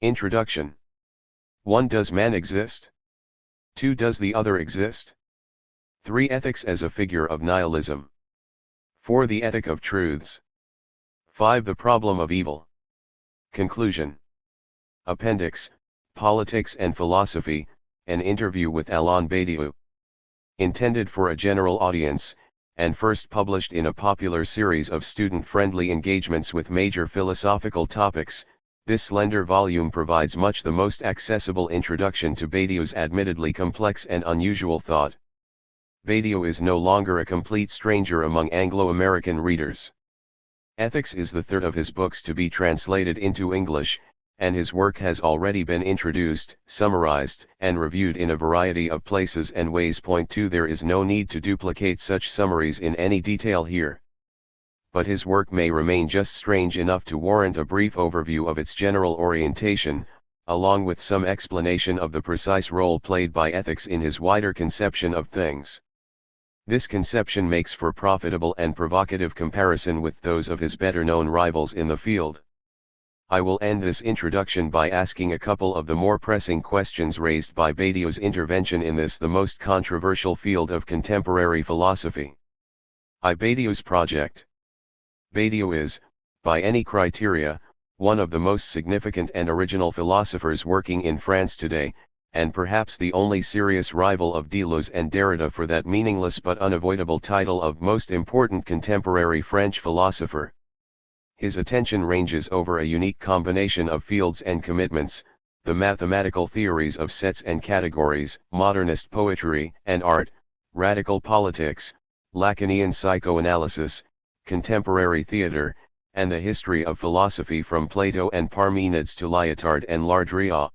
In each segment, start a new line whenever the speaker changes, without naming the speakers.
Introduction. 1. Does man exist? 2. Does the other exist? 3. Ethics as a figure of nihilism. 4. The ethic of truths. 5. The problem of evil. Conclusion. Appendix, Politics and Philosophy, an interview with Alain Badiou. Intended for a general audience, and first published in a popular series of student-friendly engagements with major philosophical topics, this slender volume provides much the most accessible introduction to Badiou's admittedly complex and unusual thought. Badiou is no longer a complete stranger among Anglo-American readers. Ethics is the third of his books to be translated into English, and his work has already been introduced, summarized, and reviewed in a variety of places and ways. Point 2. There is no need to duplicate such summaries in any detail here. But his work may remain just strange enough to warrant a brief overview of its general orientation, along with some explanation of the precise role played by ethics in his wider conception of things. This conception makes for profitable and provocative comparison with those of his better-known rivals in the field. I will end this introduction by asking a couple of the more pressing questions raised by Badiou's intervention in this the most controversial field of contemporary philosophy. Badiou's project. Badiou is, by any criteria, one of the most significant and original philosophers working in France today, and perhaps the only serious rival of Deleuze and Derrida for that meaningless but unavoidable title of most important contemporary French philosopher. His attention ranges over a unique combination of fields and commitments: the mathematical theories of sets and categories, modernist poetry and art, radical politics, Lacanian psychoanalysis, contemporary theater, and the history of philosophy from Plato and Parmenides to Lyotard and Lardria.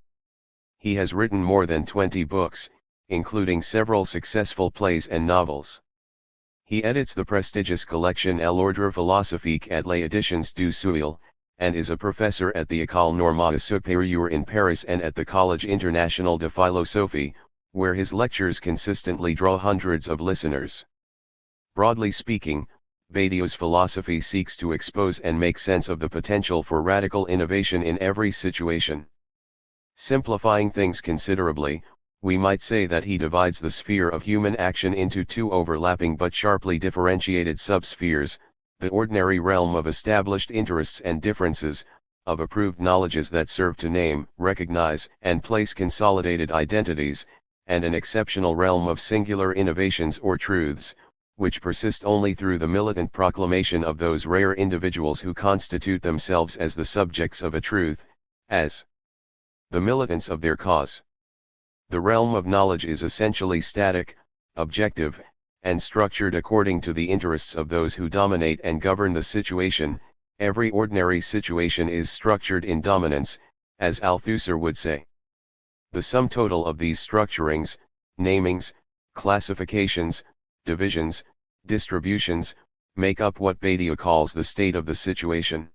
He has written more than 20 books, including several successful plays and novels. He edits the prestigious collection L'Ordre philosophique at les Editions du Seuil, and is a professor at the École Normale Supérieure in Paris and at the Collège International de Philosophie, where his lectures consistently draw hundreds of listeners. Broadly speaking, Badiou's philosophy seeks to expose and make sense of the potential for radical innovation in every situation. Simplifying things considerably, we might say that he divides the sphere of human action into two overlapping but sharply differentiated subspheres: the ordinary realm of established interests and differences, of approved knowledges that serve to name, recognize, and place consolidated identities, and an exceptional realm of singular innovations or truths, which persist only through the militant proclamation of those rare individuals who constitute themselves as the subjects of a truth, as the militants of their cause. The realm of knowledge is essentially static, objective, and structured according to the interests of those who dominate and govern the situation. Every ordinary situation is structured in dominance, as Althusser would say. The sum total of these structurings, namings, classifications, divisions, distributions, make up what Badiou calls the state of the situation.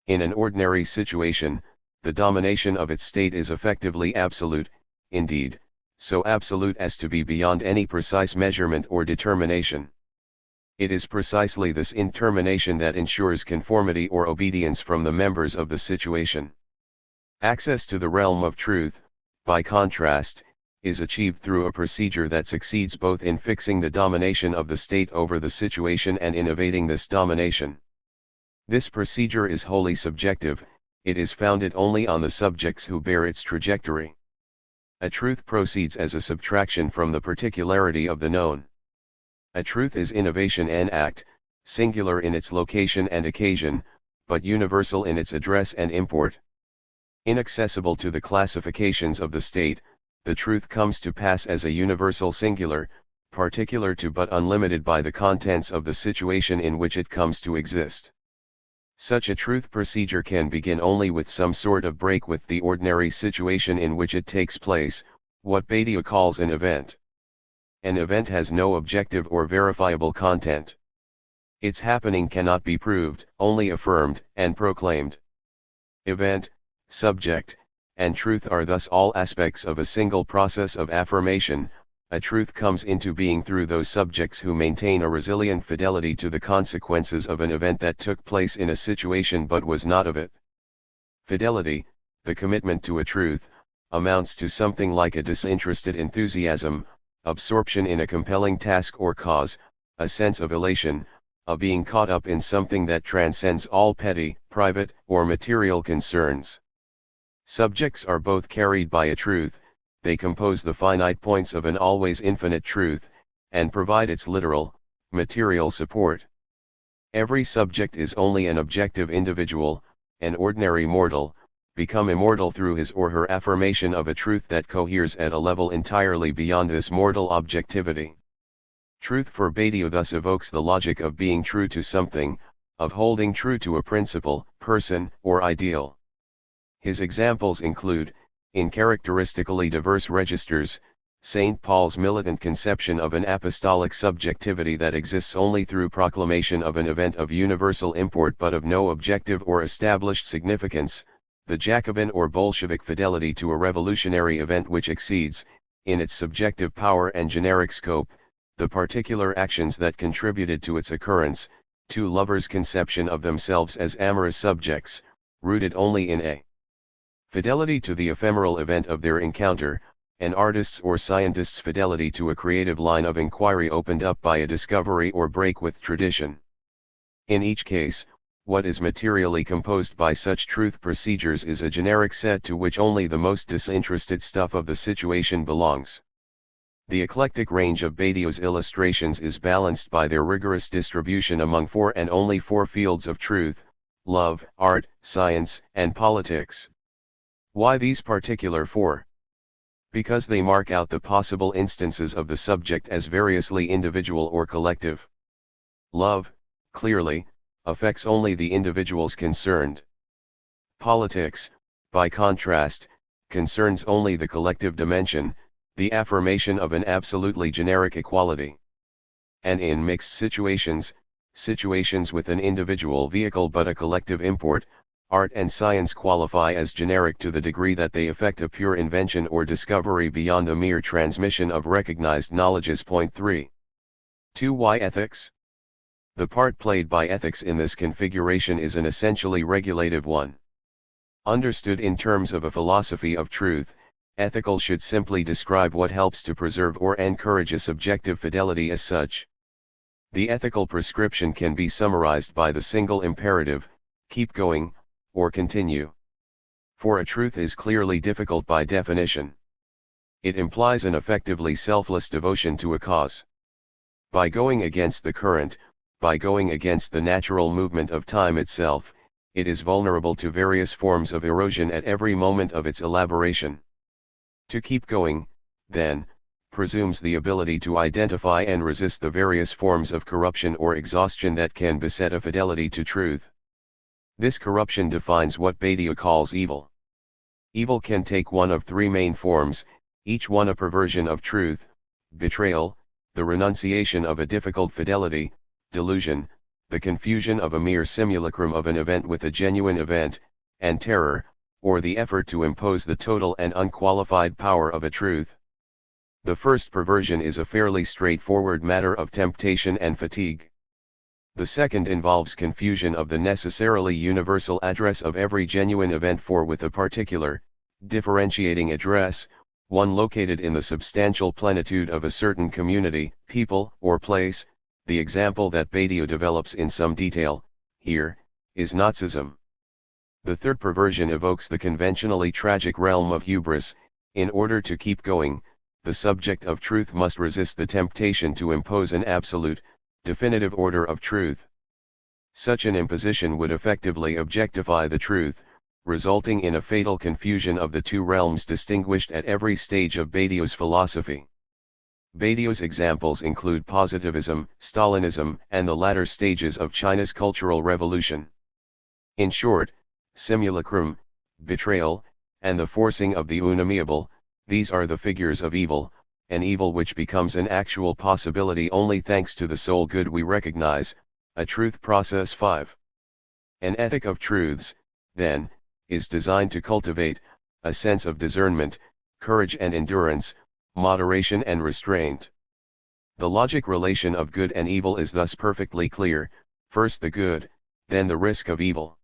In an ordinary situation, the domination of its state is effectively absolute, indeed, so absolute as to be beyond any precise measurement or determination. It is precisely this indetermination that ensures conformity or obedience from the members of the situation. Access to the realm of truth, by contrast, is achieved through a procedure that succeeds both in fixing the domination of the state over the situation and in evading this domination. This procedure is wholly subjective. It is founded only on the subjects who bear its trajectory. A truth proceeds as a subtraction from the particularity of the known. A truth is innovation en act, singular in its location and occasion, but universal in its address and import. Inaccessible to the classifications of the state, the truth comes to pass as a universal singular, particular to but unlimited by the contents of the situation in which it comes to exist. Such a truth procedure can begin only with some sort of break with the ordinary situation in which it takes place, what Badiou calls an event. An event has no objective or verifiable content. Its happening cannot be proved, only affirmed and proclaimed. Event, subject, and truth are thus all aspects of a single process of affirmation. A truth comes into being through those subjects who maintain a resilient fidelity to the consequences of an event that took place in a situation but was not of it. Fidelity, the commitment to a truth, amounts to something like a disinterested enthusiasm, absorption in a compelling task or cause, a sense of elation, a being caught up in something that transcends all petty, private, or material concerns. Subjects are both carried by a truth, they compose the finite points of an always infinite truth, and provide its literal, material support. Every subject is only an objective individual, an ordinary mortal, become immortal through his or her affirmation of a truth that coheres at a level entirely beyond this mortal objectivity. Truth for Badiou thus evokes the logic of being true to something, of holding true to a principle, person, or ideal. His examples include, in characteristically diverse registers, St. Paul's militant conception of an apostolic subjectivity that exists only through proclamation of an event of universal import but of no objective or established significance, the Jacobin or Bolshevik fidelity to a revolutionary event which exceeds, in its subjective power and generic scope, the particular actions that contributed to its occurrence, two lovers' conception of themselves as amorous subjects, rooted only in a fidelity to the ephemeral event of their encounter, an artist's or scientist's fidelity to a creative line of inquiry opened up by a discovery or break with tradition. In each case, what is materially composed by such truth procedures is a generic set to which only the most disinterested stuff of the situation belongs. The eclectic range of Badiou's illustrations is balanced by their rigorous distribution among four and only four fields of truth: love, art, science, and politics. Why these particular four? Because they mark out the possible instances of the subject as variously individual or collective. Love, clearly, affects only the individuals concerned. Politics, by contrast, concerns only the collective dimension, the affirmation of an absolutely generic equality. And in mixed situations, situations with an individual vehicle but a collective import, art and science qualify as generic to the degree that they effect a pure invention or discovery beyond the mere transmission of recognized knowledges. Point 3. 2. Why ethics? The part played by ethics in this configuration is an essentially regulative one. Understood in terms of a philosophy of truth, ethical should simply describe what helps to preserve or encourage a subjective fidelity as such. The ethical prescription can be summarized by the single imperative, keep going, or continue. For a truth is clearly difficult by definition. It implies an effectively selfless devotion to a cause. By going against the current, by going against the natural movement of time itself, it is vulnerable to various forms of erosion at every moment of its elaboration. To keep going, then, presumes the ability to identify and resist the various forms of corruption or exhaustion that can beset a fidelity to truth. This corruption defines what Badiou calls evil. Evil can take one of three main forms, each one a perversion of truth: betrayal, the renunciation of a difficult fidelity; delusion, the confusion of a mere simulacrum of an event with a genuine event; and terror, or the effort to impose the total and unqualified power of a truth. The first perversion is a fairly straightforward matter of temptation and fatigue. The second involves confusion of the necessarily universal address of every genuine event for with a particular, differentiating address, one located in the substantial plenitude of a certain community, people, or place. The example that Badiou develops in some detail, here, is Nazism. The third perversion evokes the conventionally tragic realm of hubris. In order to keep going, the subject of truth must resist the temptation to impose an absolute, definitive order of truth. Such an imposition would effectively objectify the truth, resulting in a fatal confusion of the two realms distinguished at every stage of Badiou's philosophy. Badiou's examples include positivism, Stalinism, and the latter stages of China's Cultural Revolution. In short, simulacrum, betrayal, and the forcing of the unamiable, these are the figures of evil, an evil which becomes an actual possibility only thanks to the sole good we recognize, a truth process. 5. An ethic of truths, then, is designed to cultivate a sense of discernment, courage and endurance, moderation and restraint. The logic relation of good and evil is thus perfectly clear: first the good, then the risk of evil.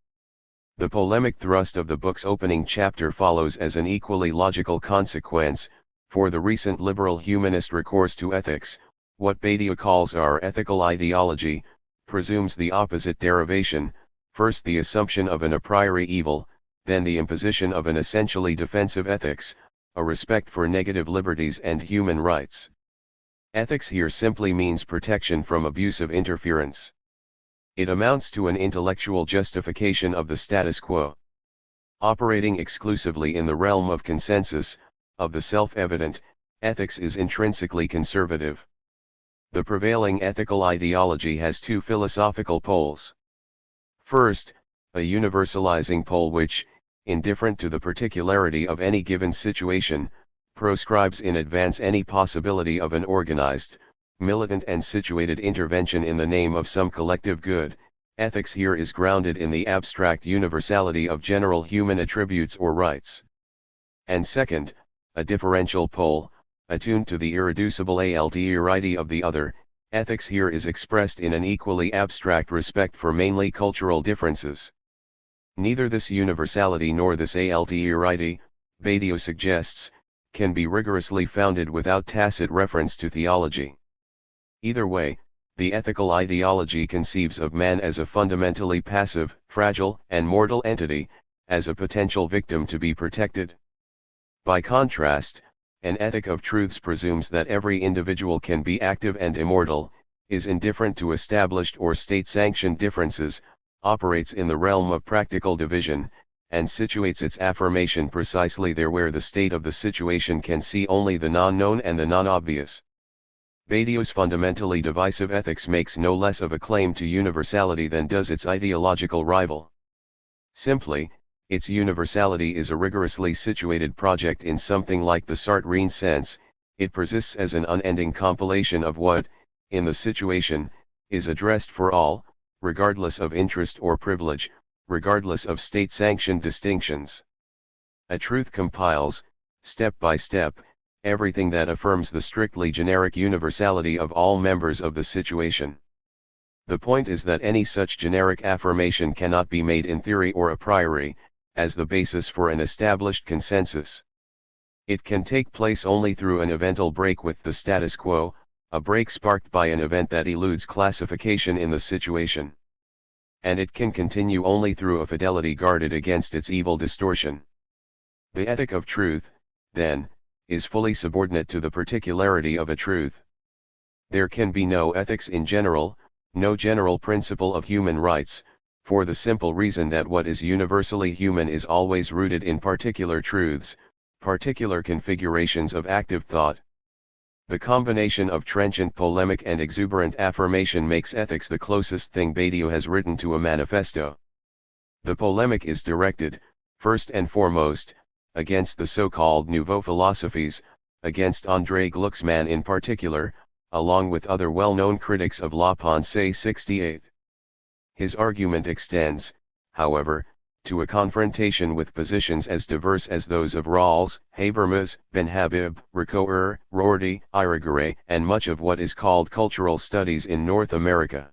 The polemic thrust of the book's opening chapter follows as an equally logical consequence, for the recent liberal humanist recourse to ethics, what Badiou calls our ethical ideology, presumes the opposite derivation, first the assumption of an a priori evil, then the imposition of an essentially defensive ethics, a respect for negative liberties and human rights. Ethics here simply means protection from abusive interference. It amounts to an intellectual justification of the status quo. Operating exclusively in the realm of consensus, of the self-evident, ethics is intrinsically conservative. The prevailing ethical ideology has two philosophical poles. First, a universalizing pole which, indifferent to the particularity of any given situation, proscribes in advance any possibility of an organized, militant and situated intervention in the name of some collective good. Ethics here is grounded in the abstract universality of general human attributes or rights. And second, a differential pole, attuned to the irreducible alterity of the other. Ethics here is expressed in an equally abstract respect for mainly cultural differences. Neither this universality nor this alterity, Badiou suggests, can be rigorously founded without tacit reference to theology. Either way, the ethical ideology conceives of man as a fundamentally passive, fragile, and mortal entity, as a potential victim to be protected. By contrast, an ethic of truths presumes that every individual can be active and immortal, is indifferent to established or state-sanctioned differences, operates in the realm of practical division, and situates its affirmation precisely there where the state of the situation can see only the non-known and the non-obvious. Badiou's fundamentally divisive ethics makes no less of a claim to universality than does its ideological rival. Simply, its universality is a rigorously situated project in something like the Sartrean sense. It persists as an unending compilation of what, in the situation, is addressed for all, regardless of interest or privilege, regardless of state-sanctioned distinctions. A truth compiles, step by step, everything that affirms the strictly generic universality of all members of the situation. The point is that any such generic affirmation cannot be made in theory or a priori, as the basis for an established consensus. It can take place only through an eventual break with the status quo, a break sparked by an event that eludes classification in the situation. And it can continue only through a fidelity guarded against its evil distortion. The ethic of truth, then, is fully subordinate to the particularity of a truth. There can be no ethics in general, no general principle of human rights, for the simple reason that what is universally human is always rooted in particular truths, particular configurations of active thought. The combination of trenchant polemic and exuberant affirmation makes ethics the closest thing Badiou has written to a manifesto. The polemic is directed, first and foremost, against the so-called nouveau philosophies, against André Glucksmann in particular, along with other well-known critics of La Pensée 68. His argument extends, however, to a confrontation with positions as diverse as those of Rawls, Habermas, Ben Habib, Ricoeur, Rorty, Irigaray, and much of what is called cultural studies in North America.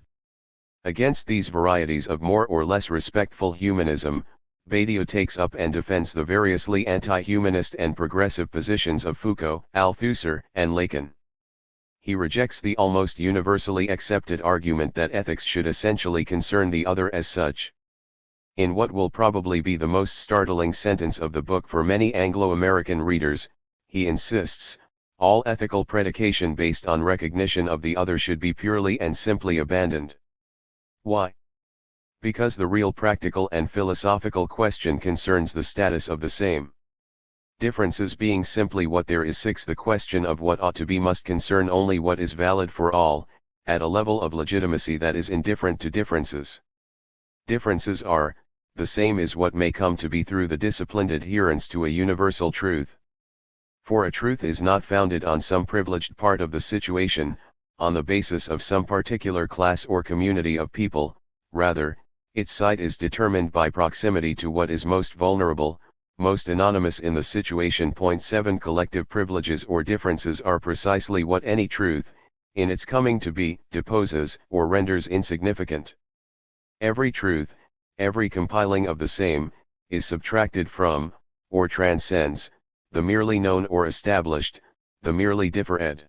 Against these varieties of more or less respectful humanism, Badiou takes up and defends the variously anti-humanist and progressive positions of Foucault, Althusser, and Lacan. He rejects the almost universally accepted argument that ethics should essentially concern the other as such. In what will probably be the most startling sentence of the book for many Anglo-American readers, he insists, all ethical predication based on recognition of the other should be purely and simply abandoned. Why? Because the real practical and philosophical question concerns the status of the same. Differences being simply what there is, the question of what ought to be must concern only what is valid for all, at a level of legitimacy that is indifferent to differences. Differences are, the same is what may come to be through the disciplined adherence to a universal truth. For a truth is not founded on some privileged part of the situation, on the basis of some particular class or community of people, rather, its site is determined by proximity to what is most vulnerable, most anonymous in the situation. 7 Collective privileges or differences are precisely what any truth, in its coming to be, deposes or renders insignificant. Every truth, every compiling of the same, is subtracted from, or transcends, the merely known or established, the merely different.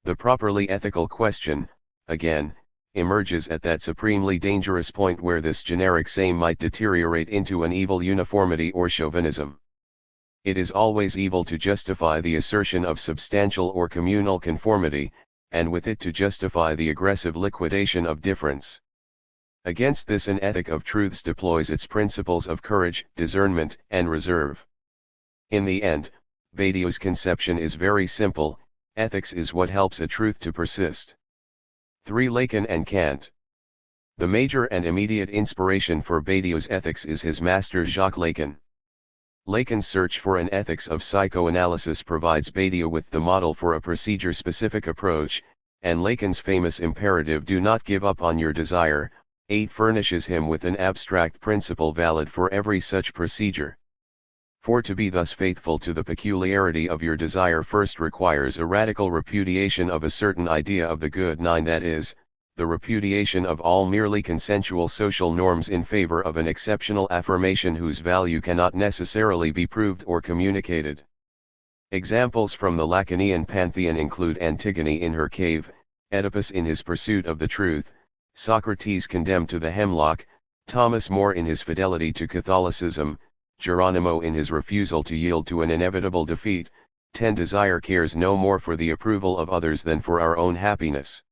The properly ethical question, again, emerges at that supremely dangerous point where this generic same might deteriorate into an evil uniformity or chauvinism. It is always evil to justify the assertion of substantial or communal conformity, and with it to justify the aggressive liquidation of difference. Against this an ethic of truths deploys its principles of courage, discernment, and reserve. In the end, Badiou's conception is very simple: ethics is what helps a truth to persist. 3. Lacan and Kant. The major and immediate inspiration for Badiou's ethics is his master Jacques Lacan. Lacan's search for an ethics of psychoanalysis provides Badiou with the model for a procedure-specific approach, and Lacan's famous imperative "do not give up on your desire," 8 furnishes him with an abstract principle valid for every such procedure. For to be thus faithful to the peculiarity of your desire first requires a radical repudiation of a certain idea of the good, 9, that is, the repudiation of all merely consensual social norms in favor of an exceptional affirmation whose value cannot necessarily be proved or communicated. Examples from the Lacanian pantheon include Antigone in her cave, Oedipus in his pursuit of the truth, Socrates condemned to the hemlock, Thomas More in his fidelity to Catholicism, Geronimo in his refusal to yield to an inevitable defeat. 10. Desire cares no more for the approval of others than for our own happiness.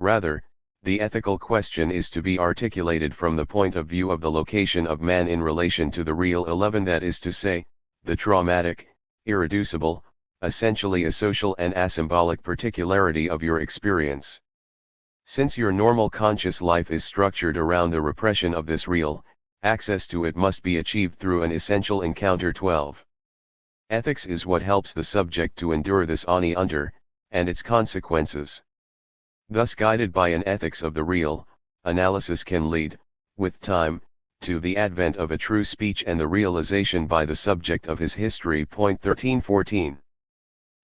Rather, the ethical question is to be articulated from the point of view of the location of man in relation to the real. 11. That is to say, the traumatic, irreducible, essentially asocial and asymbolic particularity of your experience. Since your normal conscious life is structured around the repression of this real, access to it must be achieved through an essential encounter. 12. Ethics is what helps the subject to endure this ani under, and its consequences. Thus, guided by an ethics of the real, analysis can lead, with time, to the advent of a true speech and the realization by the subject of his history. 13-14.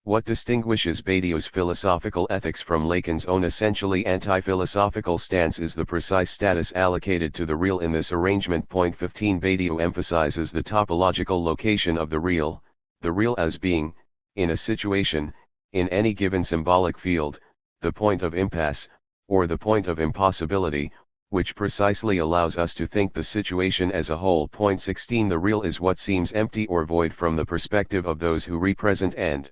What distinguishes Badiou's philosophical ethics from Lacan's own essentially anti-philosophical stance is the precise status allocated to the real in this arrangement. 15. Badiou emphasizes the topological location of the real as being, in a situation, in any given symbolic field, the point of impasse, or the point of impossibility, which precisely allows us to think the situation as a whole. 16. The real is what seems empty or void from the perspective of those who represent and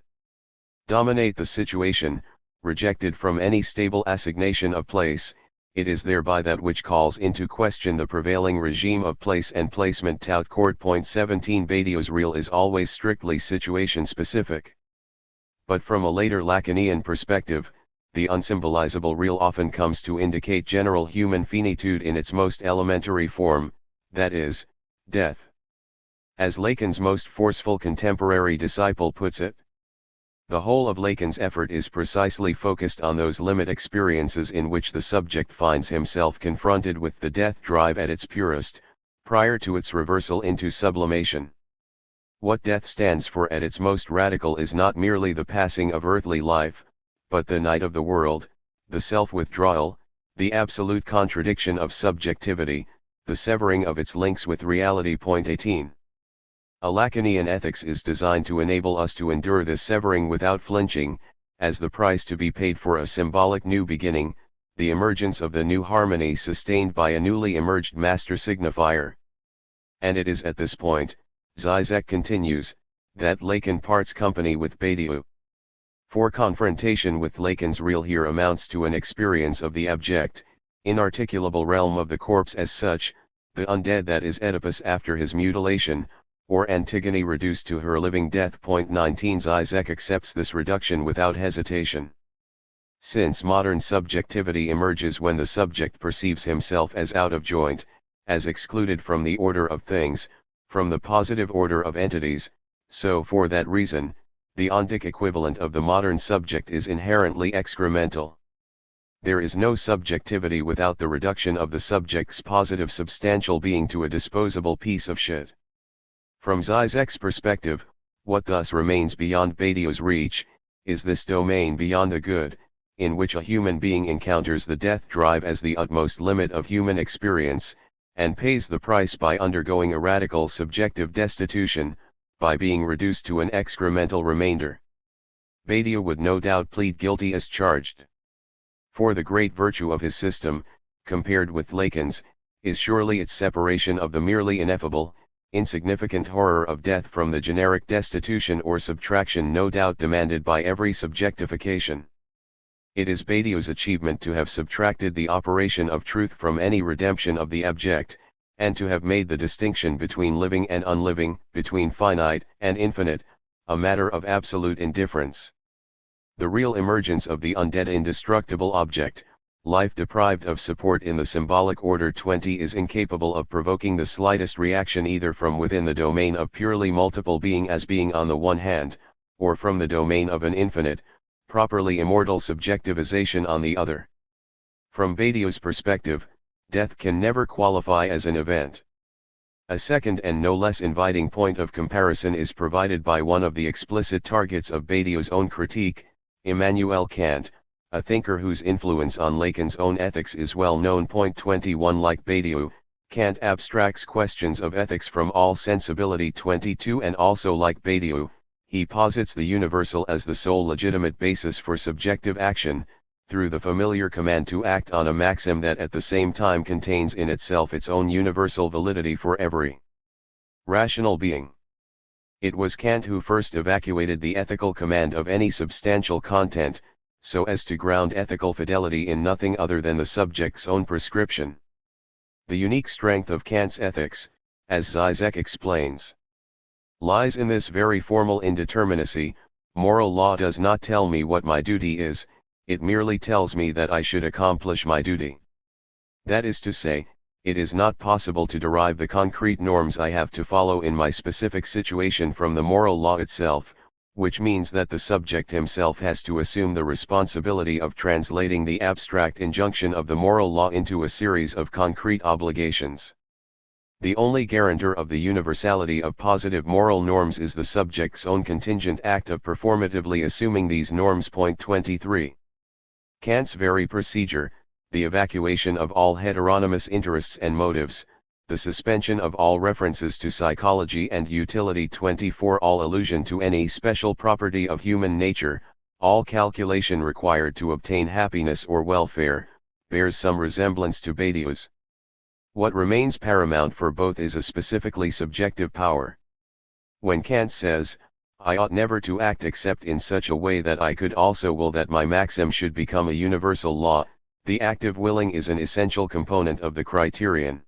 dominate the situation, rejected from any stable assignation of place. It is thereby that which calls into question the prevailing regime of place and placement. Tout court. 17. Badiou's real is always strictly situation-specific. But from a later Lacanian perspective, the unsymbolizable real often comes to indicate general human finitude in its most elementary form, that is, death. As Lacan's most forceful contemporary disciple puts it, the whole of Lacan's effort is precisely focused on those limit experiences in which the subject finds himself confronted with the death drive at its purest, prior to its reversal into sublimation. What death stands for at its most radical is not merely the passing of earthly life, but the night of the world, the self-withdrawal, the absolute contradiction of subjectivity, the severing of its links with reality. 18. A Lacanian ethics is designed to enable us to endure this severing without flinching, as the price to be paid for a symbolic new beginning, the emergence of the new harmony sustained by a newly emerged master signifier. And it is at this point, Zizek continues, that Lacan parts company with Badiou. For confrontation with Lacan's real here amounts to an experience of the abject, inarticulable realm of the corpse as such, the undead that is Oedipus after his mutilation, or Antigone reduced to her living death. 19. Zizek accepts this reduction without hesitation. Since modern subjectivity emerges when the subject perceives himself as out of joint, as excluded from the order of things, from the positive order of entities, so for that reason, the ontic equivalent of the modern subject is inherently excremental. There is no subjectivity without the reduction of the subject's positive substantial being to a disposable piece of shit. From Zizek's perspective, what thus remains beyond Badiou's reach, is this domain beyond the good, in which a human being encounters the death drive as the utmost limit of human experience, and pays the price by undergoing a radical subjective destitution, by being reduced to an excremental remainder. Badiou would no doubt plead guilty as charged. For the great virtue of his system, compared with Lacan's, is surely its separation of the merely ineffable, insignificant horror of death from the generic destitution or subtraction no doubt demanded by every subjectification. It is Badiou's achievement to have subtracted the operation of truth from any redemption of the abject, and to have made the distinction between living and unliving, between finite and infinite, a matter of absolute indifference. The real emergence of the undead indestructible object, life deprived of support in the symbolic order 20, is incapable of provoking the slightest reaction either from within the domain of purely multiple being as being on the one hand, or from the domain of an infinite, properly immortal subjectivization on the other. From Badiou's perspective, death can never qualify as an event. A second and no less inviting point of comparison is provided by one of the explicit targets of Badiou's own critique, Immanuel Kant, a thinker whose influence on Lacan's own ethics is well known. Point 21. Like Badiou, Kant abstracts questions of ethics from all sensibility. 22. And also like Badiou, he posits the universal as the sole legitimate basis for subjective action, through the familiar command to act on a maxim that at the same time contains in itself its own universal validity for every rational being. It was Kant who first evacuated the ethical command of any substantial content, so as to ground ethical fidelity in nothing other than the subject's own prescription. The unique strength of Kant's ethics, as Zizek explains, lies in this very formal indeterminacy. Moral law does not tell me what my duty is, it merely tells me that I should accomplish my duty. That is to say, it is not possible to derive the concrete norms I have to follow in my specific situation from the moral law itself, which means that the subject himself has to assume the responsibility of translating the abstract injunction of the moral law into a series of concrete obligations. The only guarantor of the universality of positive moral norms is the subject's own contingent act of performatively assuming these norms. Point 23. Kant's very procedure, the evacuation of all heteronymous interests and motives, the suspension of all references to psychology and utility. 24. All allusion to any special property of human nature, all calculation required to obtain happiness or welfare, bears some resemblance to Badiou's. What remains paramount for both is a specifically subjective power. When Kant says, I ought never to act except in such a way that I could also will that my maxim should become a universal law, the active willing is an essential component of the criterion.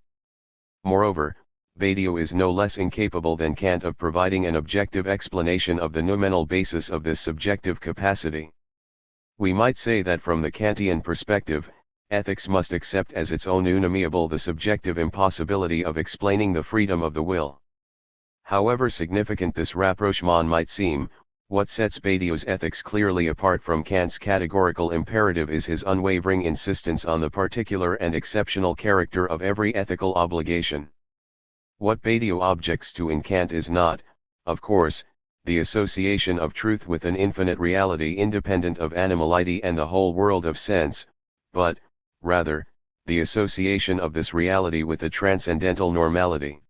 Moreover, Badiou is no less incapable than Kant of providing an objective explanation of the noumenal basis of this subjective capacity. We might say that from the Kantian perspective, ethics must accept as its own unamiable the subjective impossibility of explaining the freedom of the will. However significant this rapprochement might seem, what sets Badiou's ethics clearly apart from Kant's categorical imperative is his unwavering insistence on the particular and exceptional character of every ethical obligation. What Badiou objects to in Kant is not, of course, the association of truth with an infinite reality independent of animality and the whole world of sense, but, rather, the association of this reality with a transcendental normality.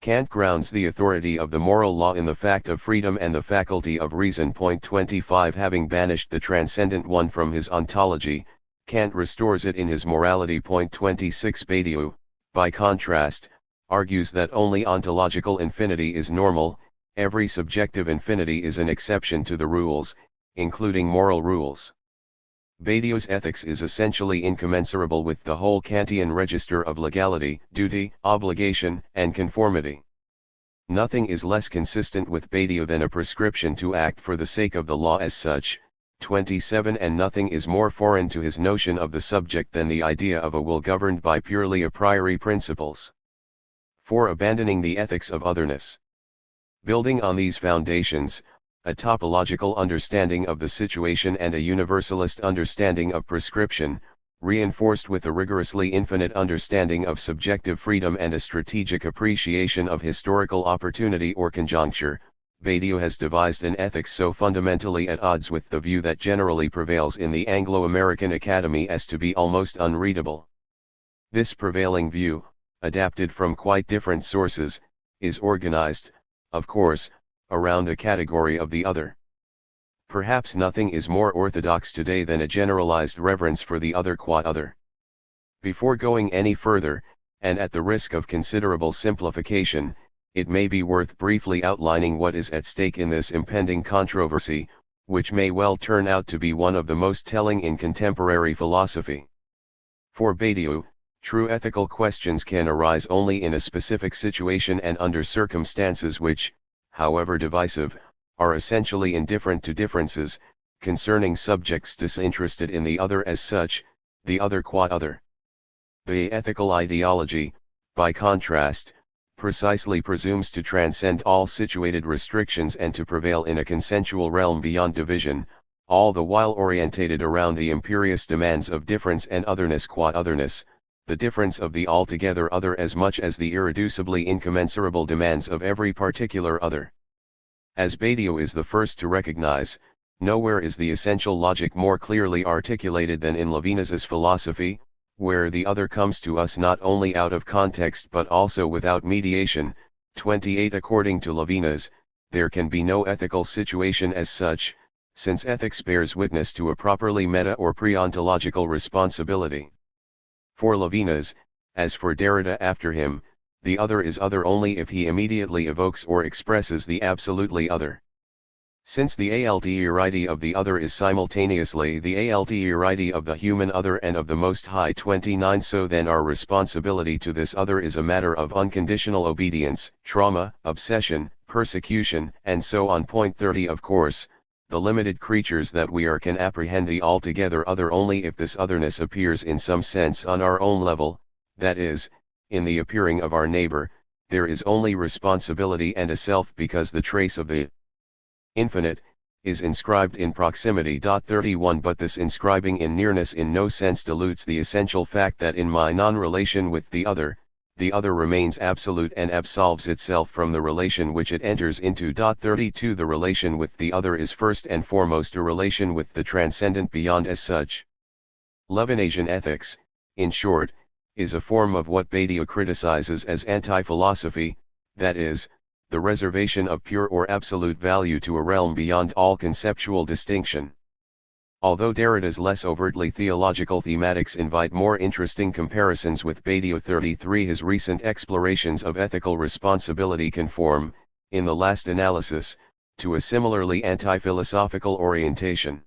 Kant grounds the authority of the moral law in the fact of freedom and the faculty of reason. Point 25. Having banished the transcendent one from his ontology, Kant restores it in his morality. Point 26. Badiou, by contrast, argues that only ontological infinity is normal, every subjective infinity is an exception to the rules, including moral rules. Badiou's ethics is essentially incommensurable with the whole Kantian register of legality, duty, obligation, and conformity. Nothing is less consistent with Badiou than a prescription to act for the sake of the law as such. 27. And nothing is more foreign to his notion of the subject than the idea of a will governed by purely a priori principles. For abandoning the ethics of otherness. Building on these foundations, a topological understanding of the situation and a universalist understanding of prescription, reinforced with a rigorously infinite understanding of subjective freedom and a strategic appreciation of historical opportunity or conjuncture, Badiou has devised an ethics so fundamentally at odds with the view that generally prevails in the Anglo-American Academy as to be almost unreadable. This prevailing view, adapted from quite different sources, is organized, of course, around the category of the other. Perhaps nothing is more orthodox today than a generalized reverence for the other qua other. Before going any further, and at the risk of considerable simplification, it may be worth briefly outlining what is at stake in this impending controversy, which may well turn out to be one of the most telling in contemporary philosophy. For Badiou, true ethical questions can arise only in a specific situation and under circumstances which, however divisive, are essentially indifferent to differences, concerning subjects disinterested in the other as such, the other qua other. The ethical ideology, by contrast, precisely presumes to transcend all situated restrictions and to prevail in a consensual realm beyond division, all the while orientated around the imperious demands of difference and otherness qua otherness, the difference of the altogether other as much as the irreducibly incommensurable demands of every particular other. As Badiou is the first to recognize, nowhere is the essential logic more clearly articulated than in Levinas's philosophy, where the other comes to us not only out of context but also without mediation. 28 According to Levinas, there can be no ethical situation as such, since ethics bears witness to a properly meta or pre-ontological responsibility. For Levinas, as for Derrida after him, the other is other only if he immediately evokes or expresses the absolutely other. Since the alterity of the other is simultaneously the alterity of the human other and of the Most High 29, so then our responsibility to this other is a matter of unconditional obedience, trauma, obsession, persecution, and so on. 30 Of course, the limited creatures that we are can apprehend the altogether other only if this otherness appears in some sense on our own level, that is, in the appearing of our neighbor. There is only responsibility and a self because the trace of the infinite is inscribed in proximity. 31 But this inscribing in nearness in no sense dilutes the essential fact that in my non-relation with the other remains absolute and absolves itself from the relation which it enters into. 32 The relation with the other is first and foremost a relation with the transcendent beyond as such. Levinasian ethics, in short, is a form of what Badiou criticizes as anti-philosophy, that is, the reservation of pure or absolute value to a realm beyond all conceptual distinction. Although Derrida's less overtly theological thematics invite more interesting comparisons with Badiou 33, his recent explorations of ethical responsibility conform, in the last analysis, to a similarly anti-philosophical orientation.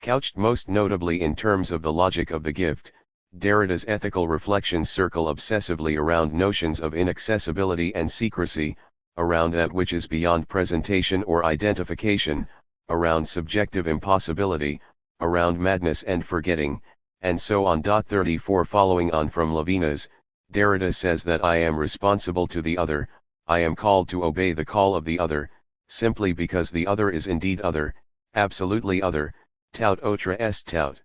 Couched most notably in terms of the logic of the gift, Derrida's ethical reflections circle obsessively around notions of inaccessibility and secrecy, around that which is beyond presentation or identification, around subjective impossibility, around madness and forgetting, and so on. 34 Following on from Levinas, Derrida says that I am responsible to the other, I am called to obey the call of the other, simply because the other is indeed other, absolutely other, tout autre est tout.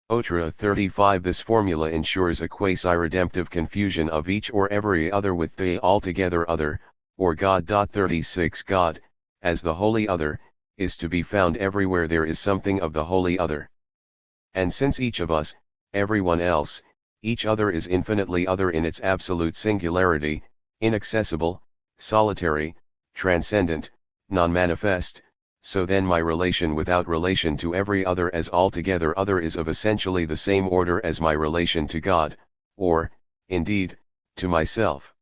Autre 35 This formula ensures a quasi-redemptive confusion of each or every other with the altogether other, or God. 36 God, as the wholly other, is to be found everywhere there is something of the wholly other. And since each of us, everyone else, each other is infinitely other in its absolute singularity, inaccessible, solitary, transcendent, non-manifest, so then my relation without relation to every other as altogether other is of essentially the same order as my relation to God, or, indeed, to myself.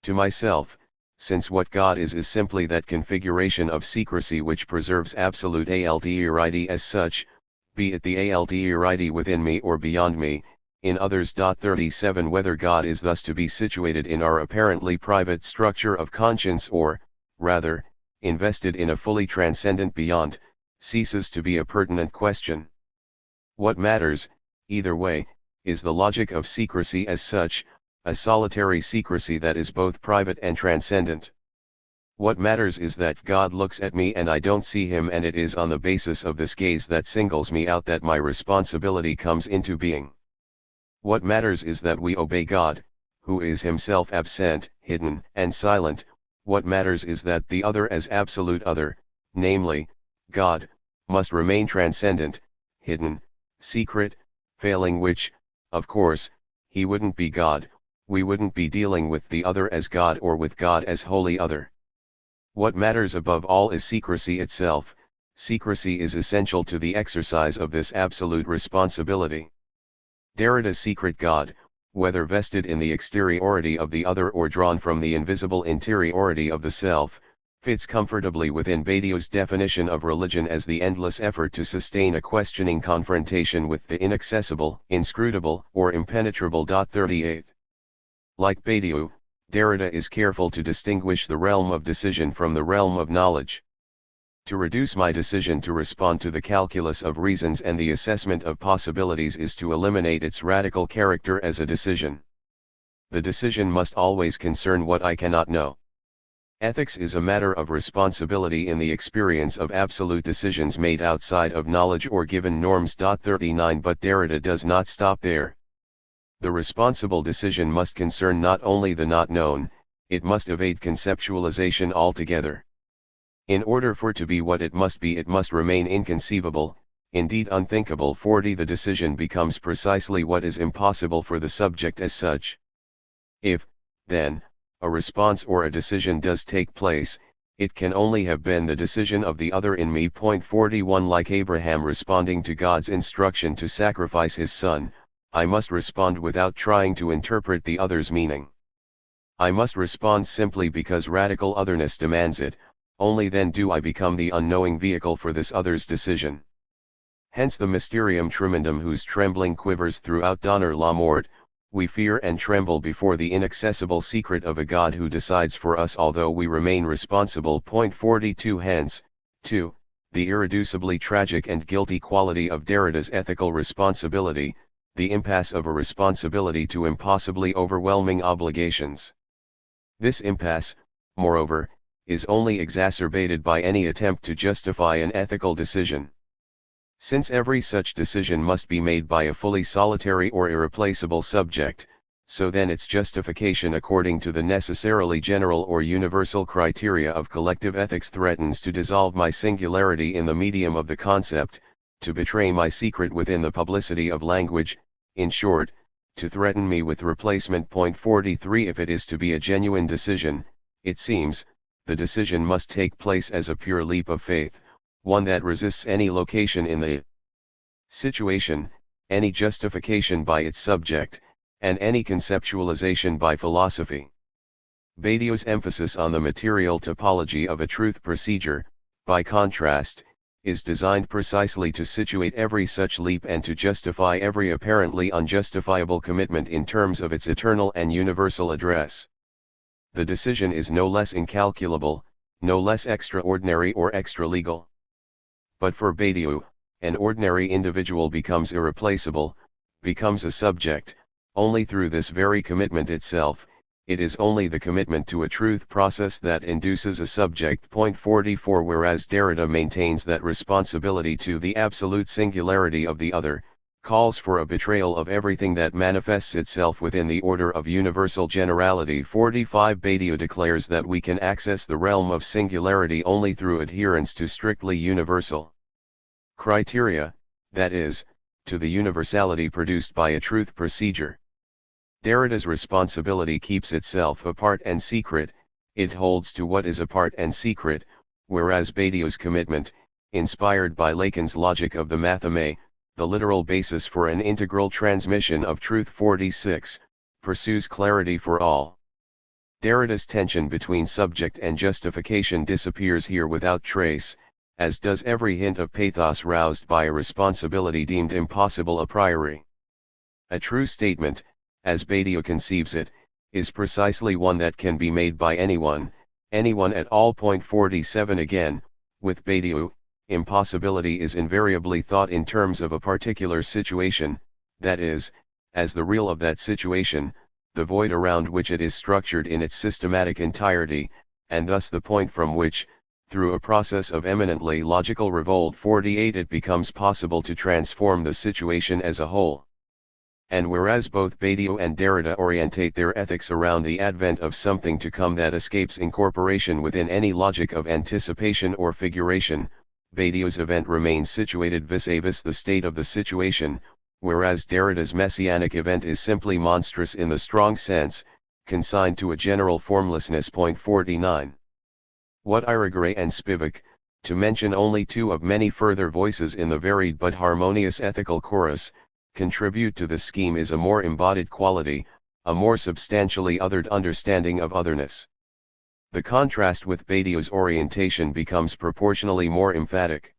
To myself, since what God is simply that configuration of secrecy which preserves absolute alterity as such, be it the alterity within me or beyond me, in others. 37 Whether God is thus to be situated in our apparently private structure of conscience or, rather, invested in a fully transcendent beyond, ceases to be a pertinent question. What matters, either way, is the logic of secrecy as such, a solitary secrecy that is both private and transcendent. What matters is that God looks at me and I don't see him, and it is on the basis of this gaze that singles me out that my responsibility comes into being. What matters is that we obey God, who is himself absent, hidden, and silent. What matters is that the other as absolute other, namely, God, must remain transcendent, hidden, secret, failing which, of course, he wouldn't be God, we wouldn't be dealing with the other as God or with God as wholly other. What matters above all is secrecy itself. Secrecy is essential to the exercise of this absolute responsibility. Derrida's secret God, whether vested in the exteriority of the other or drawn from the invisible interiority of the self, fits comfortably within Badiou's definition of religion as the endless effort to sustain a questioning confrontation with the inaccessible, inscrutable, or impenetrable. 38. Like Badiou, Derrida is careful to distinguish the realm of decision from the realm of knowledge. To reduce my decision to respond to the calculus of reasons and the assessment of possibilities is to eliminate its radical character as a decision. The decision must always concern what I cannot know. Ethics is a matter of responsibility in the experience of absolute decisions made outside of knowledge or given norms. 39 But Derrida does not stop there. The responsible decision must concern not only the not known, it must evade conceptualization altogether. In order for it to be what it must remain inconceivable, indeed unthinkable. 40 The decision becomes precisely what is impossible for the subject as such. If, then, a response or a decision does take place, it can only have been the decision of the other in me. 41 Like Abraham responding to God's instruction to sacrifice his son, I must respond without trying to interpret the other's meaning. I must respond simply because radical otherness demands it, only then do I become the unknowing vehicle for this other's decision. Hence the mysterium tremendum whose trembling quivers throughout Donner la Mort. We fear and tremble before the inaccessible secret of a God who decides for us although we remain responsible. 42 Hence, 2, the irreducibly tragic and guilty quality of Derrida's ethical responsibility, the impasse of a responsibility to impossibly overwhelming obligations. This impasse, moreover, is only exacerbated by any attempt to justify an ethical decision. Since every such decision must be made by a fully solitary or irreplaceable subject, so then its justification according to the necessarily general or universal criteria of collective ethics threatens to dissolve my singularity in the medium of the concept, to betray my secret within the publicity of language, in short, to threaten me with replacement. 43 If it is to be a genuine decision, it seems, the decision must take place as a pure leap of faith, one that resists any location in the situation, any justification by its subject, and any conceptualization by philosophy. Badiou's emphasis on the material topology of a truth procedure, by contrast, is designed precisely to situate every such leap and to justify every apparently unjustifiable commitment in terms of its eternal and universal address. The decision is no less incalculable, no less extraordinary or extra-legal. But for Badiou, an ordinary individual becomes irreplaceable, becomes a subject, only through this very commitment itself. It is only the commitment to a truth process that induces a subject. 44 Whereas Derrida maintains that responsibility to the absolute singularity of the other, calls for a betrayal of everything that manifests itself within the order of universal generality. 45 Badiou declares that we can access the realm of singularity only through adherence to strictly universal criteria, that is, to the universality produced by a truth procedure. Derrida's responsibility keeps itself apart and secret, it holds to what is apart and secret, whereas Badiou's commitment, inspired by Lacan's logic of the matheme, the literal basis for an integral transmission of truth. 46, pursues clarity for all. Derrida's tension between subject and justification disappears here without trace, as does every hint of pathos roused by a responsibility deemed impossible a priori. A true statement, as Badiou conceives it, is precisely one that can be made by anyone at all. 47 Again, with Badiou, impossibility is invariably thought in terms of a particular situation, that is, as the real of that situation, the void around which it is structured in its systematic entirety, and thus the point from which, through a process of eminently logical revolt. 48 It becomes possible to transform the situation as a whole. And whereas both Badiou and Derrida orientate their ethics around the advent of something to come that escapes incorporation within any logic of anticipation or figuration, Badiou's event remains situated vis-a-vis the state of the situation, whereas Derrida's messianic event is simply monstrous in the strong sense, consigned to a general formlessness. 49. What Irigaray and Spivak, to mention only two of many further voices in the varied but harmonious ethical chorus, contribute to the scheme is a more embodied quality, a more substantially othered understanding of otherness. The contrast with Badiou's orientation becomes proportionally more emphatic.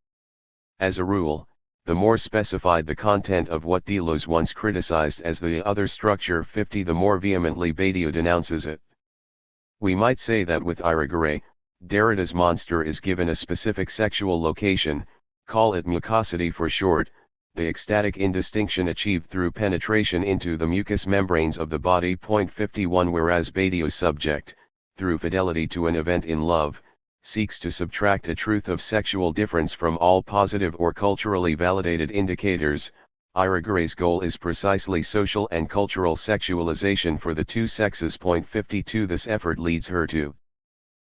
As a rule, the more specified the content of what Deleuze once criticized as the other structure 50, the more vehemently Badiou denounces it. We might say that with Irigaray, Derrida's monster is given a specific sexual location, call it mucosity for short, the ecstatic indistinction achieved through penetration into the mucous membranes of the body. 51, whereas Badiou's subject, through fidelity to an event in love, seeks to subtract a truth of sexual difference from all positive or culturally validated indicators. Irigaray's goal is precisely social and cultural sexualization for the two sexes. 52, this effort leads her to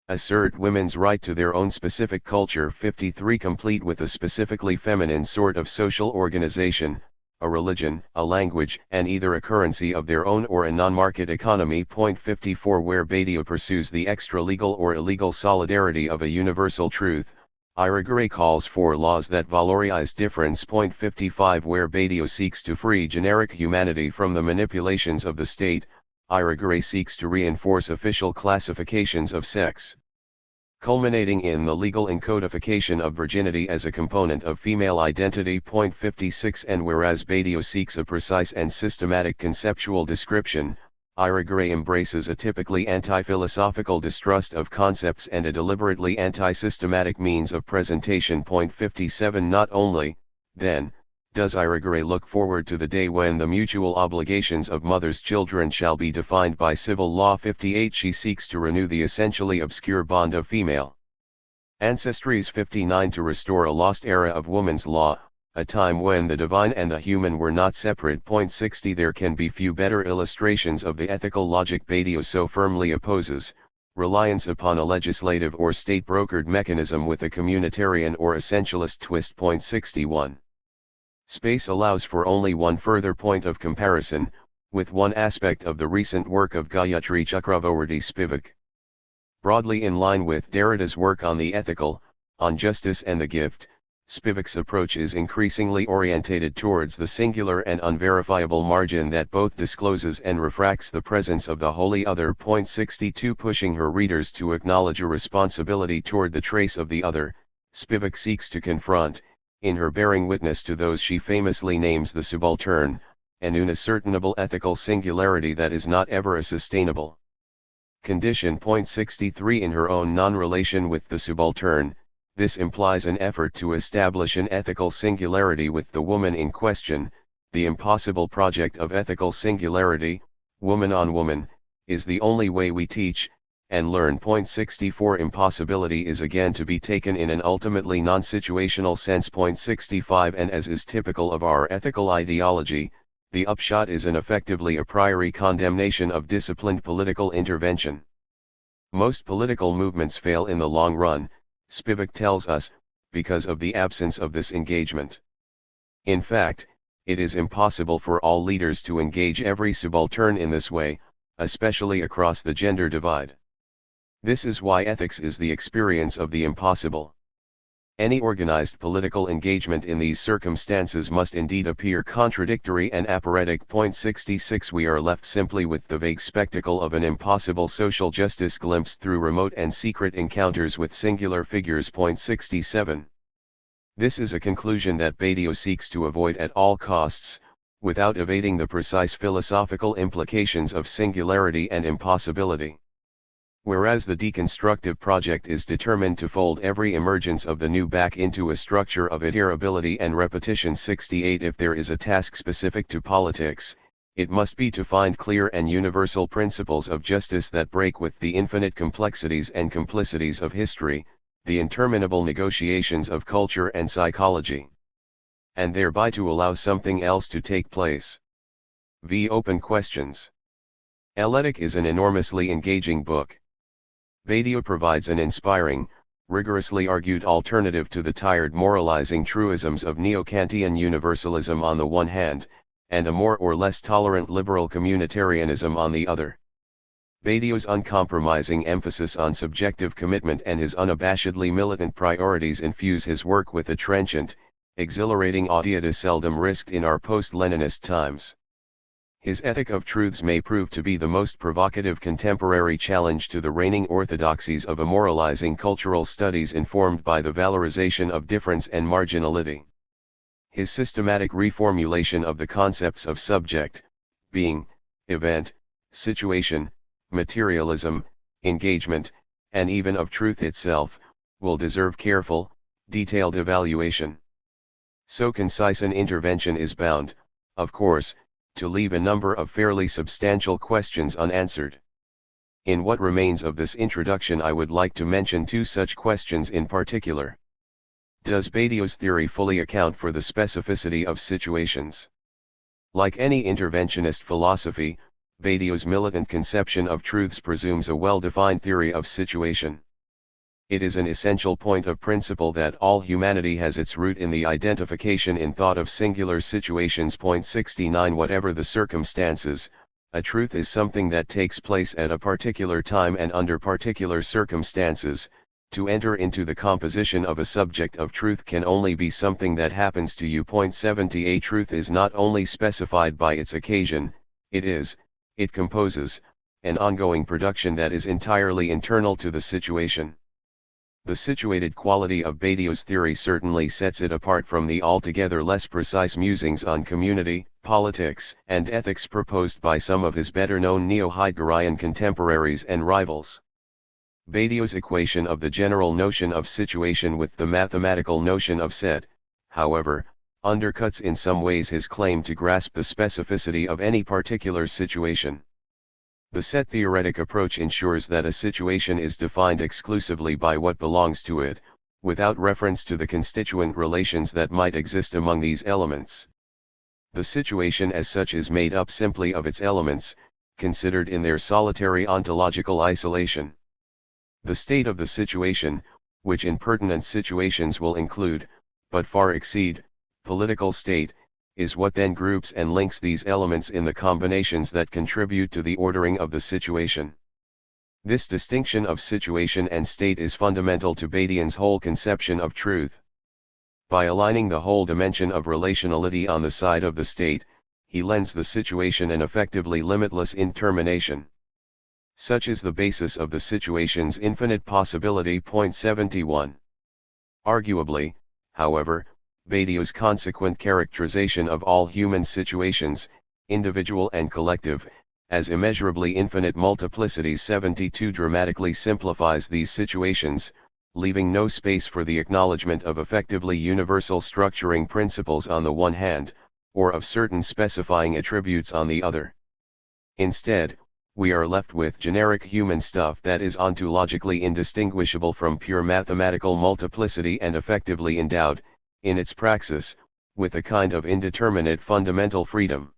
assert women's right to their own specific culture. 53, complete with a specifically feminine sort of social organization, a religion, a language, and either a currency of their own or a non-market economy. 54, where Badiou pursues the extra-legal or illegal solidarity of a universal truth, Irigaray calls for laws that valorize difference. 55, where Badiou seeks to free generic humanity from the manipulations of the state, Irigaray seeks to reinforce official classifications of sex, culminating in the legal encodification of virginity as a component of female identity. 56, and whereas Badiou seeks a precise and systematic conceptual description, Irigaray embraces a typically anti-philosophical distrust of concepts and a deliberately anti-systematic means of presentation. 57, not only, then, does Irigaray look forward to the day when the mutual obligations of mothers' children shall be defined by civil law. 58, she seeks to renew the essentially obscure bond of female ancestries. 59, to restore a lost era of woman's law, a time when the divine and the human were not separate. 60, there can be few better illustrations of the ethical logic Badiou so firmly opposes, reliance upon a legislative or state-brokered mechanism with a communitarian or essentialist twist. 61. Space allows for only one further point of comparison, with one aspect of the recent work of Gayatri Chakravorty Spivak. Broadly in line with Derrida's work on the ethical, on justice and the gift, Spivak's approach is increasingly orientated towards the singular and unverifiable margin that both discloses and refracts the presence of the wholly other. 62, pushing her readers to acknowledge a responsibility toward the trace of the other, Spivak seeks to confront, in her bearing witness to those she famously names the subaltern, an unascertainable ethical singularity that is not ever a sustainable condition. 63, in her own non-relation with the subaltern, this implies an effort to establish an ethical singularity with the woman in question. The impossible project of ethical singularity, woman on woman, is the only way we teach and learn. 64, impossibility is again to be taken in an ultimately non-situational sense. 65, and as is typical of our ethical ideology, the upshot is an effectively a priori condemnation of disciplined political intervention. Most political movements fail in the long run, Spivak tells us, because of the absence of this engagement. In fact, it is impossible for all leaders to engage every subaltern in this way, especially across the gender divide. This is why ethics is the experience of the impossible. Any organized political engagement in these circumstances must indeed appear contradictory and apparetic. 66, we are left simply with the vague spectacle of an impossible social justice glimpsed through remote and secret encounters with singular figures. 67. This is a conclusion that Badiou seeks to avoid at all costs, without evading the precise philosophical implications of singularity and impossibility. Whereas the deconstructive project is determined to fold every emergence of the new back into a structure of iterability and repetition. 68, if there is a task specific to politics, it must be to find clear and universal principles of justice that break with the infinite complexities and complicities of history, the interminable negotiations of culture and psychology, and thereby to allow something else to take place. Open questions. Eletic is an enormously engaging book. Badiou provides an inspiring, rigorously argued alternative to the tired moralizing truisms of neo-Kantian universalism on the one hand, and a more or less tolerant liberal communitarianism on the other. Badiou's uncompromising emphasis on subjective commitment and his unabashedly militant priorities infuse his work with a trenchant, exhilarating audacity seldom risked in our post-Leninist times. His ethic of truths may prove to be the most provocative contemporary challenge to the reigning orthodoxies of a moralizing cultural studies informed by the valorization of difference and marginality. His systematic reformulation of the concepts of subject, being, event, situation, materialism, engagement, and even of truth itself, will deserve careful, detailed evaluation. So concise an intervention is bound, of course, to leave a number of fairly substantial questions unanswered. In what remains of this introduction I would like to mention two such questions in particular. Does Badiou's theory fully account for the specificity of situations? Like any interventionist philosophy, Badiou's militant conception of truths presumes a well-defined theory of situation. It is an essential point of principle that all humanity has its root in the identification in thought of singular situations. 69 Whatever the circumstances, a truth is something that takes place at a particular time and under particular circumstances. To enter into the composition of a subject of truth can only be something that happens to you. 70 A truth is not only specified by its occasion, it composes, an ongoing production that is entirely internal to the situation. The situated quality of Badiou's theory certainly sets it apart from the altogether less precise musings on community, politics, and ethics proposed by some of his better-known neo-Heideggerian contemporaries and rivals. Badiou's equation of the general notion of situation with the mathematical notion of set, however, undercuts in some ways his claim to grasp the specificity of any particular situation. The set-theoretic approach ensures that a situation is defined exclusively by what belongs to it, without reference to the constituent relations that might exist among these elements. The situation as such is made up simply of its elements, considered in their solitary ontological isolation. The state of the situation, which in pertinent situations will include, but far exceed, political state, is what then groups and links these elements in the combinations that contribute to the ordering of the situation. This distinction of situation and state is fundamental to Badiou's whole conception of truth. By aligning the whole dimension of relationality on the side of the state, he lends the situation an effectively limitless indetermination. Such is the basis of the situation's infinite possibility. 71. Arguably, however, Badiou's consequent characterization of all human situations, individual and collective, as immeasurably infinite multiplicities 72 dramatically simplifies these situations, leaving no space for the acknowledgement of effectively universal structuring principles on the one hand, or of certain specifying attributes on the other. Instead, we are left with generic human stuff that is ontologically indistinguishable from pure mathematical multiplicity and effectively endowed, in its praxis, with a kind of indeterminate fundamental freedom.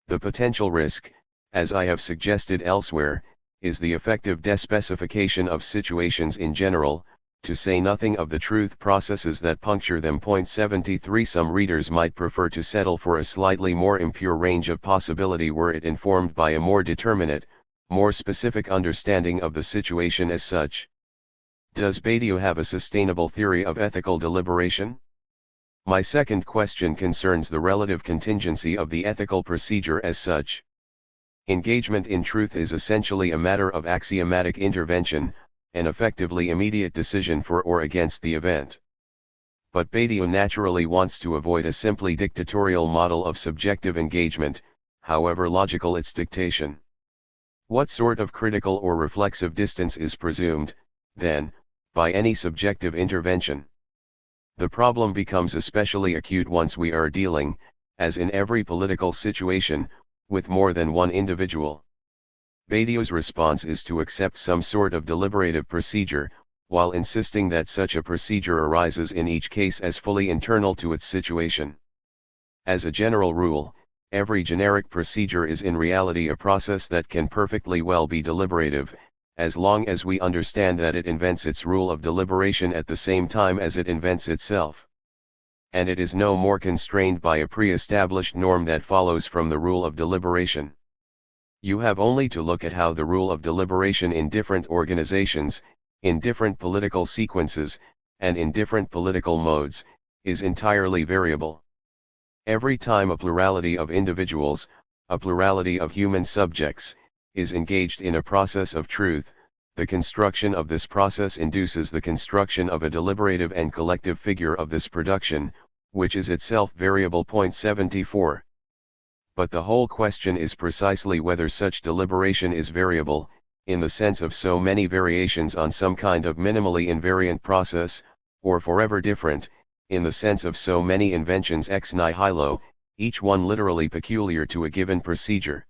The potential risk, as I have suggested elsewhere, is the effective despecification of situations in general, to say nothing of the truth processes that puncture them. 73 Some readers might prefer to settle for a slightly more impure range of possibility were it informed by a more determinate, more specific understanding of the situation as such. Does Badiou have a sustainable theory of ethical deliberation? My second question concerns the relative contingency of the ethical procedure as such. Engagement in truth is essentially a matter of axiomatic intervention, an effectively immediate decision for or against the event. But Badiou naturally wants to avoid a simply dictatorial model of subjective engagement, however logical its dictation. What sort of critical or reflexive distance is presumed, then, by any subjective intervention? The problem becomes especially acute once we are dealing, as in every political situation, with more than one individual. Badiou's response is to accept some sort of deliberative procedure, while insisting that such a procedure arises in each case as fully internal to its situation. As a general rule, every generic procedure is in reality a process that can perfectly well be deliberative, as long as we understand that it invents its rule of deliberation at the same time as it invents itself. and it is no more constrained by a pre-established norm that follows from the rule of deliberation. You have only to look at how the rule of deliberation in different organizations, in different political sequences, and in different political modes, is entirely variable. Every time a plurality of individuals, a plurality of human subjects, is engaged in a process of truth, the construction of this process induces the construction of a deliberative and collective figure of this production, which is itself variable. 74. But the whole question is precisely whether such deliberation is variable, in the sense of so many variations on some kind of minimally invariant process, or forever different, in the sense of so many inventions ex nihilo, each one literally peculiar to a given procedure.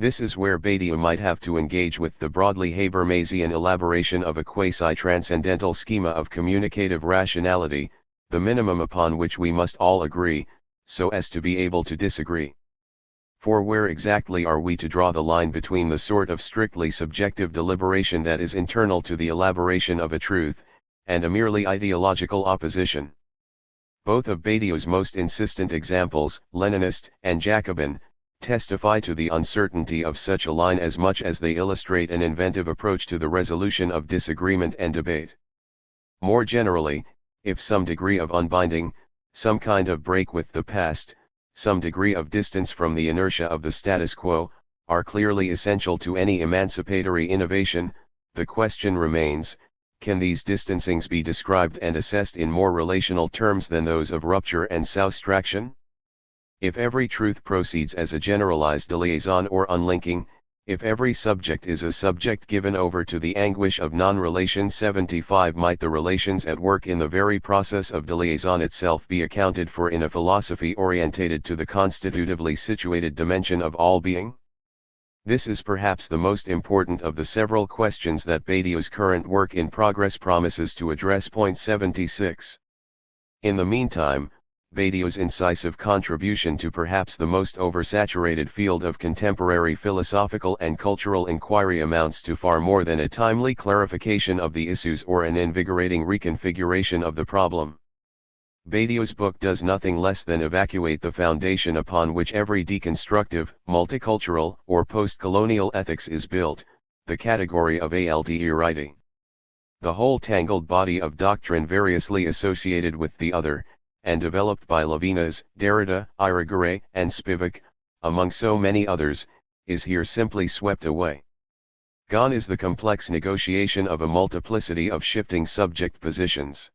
This is where Badiou might have to engage with the broadly Habermasian elaboration of a quasi-transcendental schema of communicative rationality, the minimum upon which we must all agree, so as to be able to disagree. For where exactly are we to draw the line between the sort of strictly subjective deliberation that is internal to the elaboration of a truth, and a merely ideological opposition? Both of Badiou's most insistent examples, Leninist and Jacobin, testify to the uncertainty of such a line as much as they illustrate an inventive approach to the resolution of disagreement and debate. More generally, if some degree of unbinding, some kind of break with the past, some degree of distance from the inertia of the status quo, are clearly essential to any emancipatory innovation, the question remains, can these distancings be described and assessed in more relational terms than those of rupture and soustraction? If every truth proceeds as a generalized liaison or unlinking, if every subject is a subject given over to the anguish of non-relation, 75, might the relations at work in the very process of deliaison itself be accounted for in a philosophy orientated to the constitutively situated dimension of all being? This is perhaps the most important of the several questions that Badiou's current work in progress promises to address. 76. In the meantime, Badiou's incisive contribution to perhaps the most oversaturated field of contemporary philosophical and cultural inquiry amounts to far more than a timely clarification of the issues or an invigorating reconfiguration of the problem. Badiou's book does nothing less than evacuate the foundation upon which every deconstructive, multicultural, or post-colonial ethics is built, the category of ALDERITY. The whole tangled body of doctrine variously associated with the other, and developed by Levinas, Derrida, Irigaray, and Spivak, among so many others, is here simply swept away. Gone is the complex negotiation of a multiplicity of shifting subject positions.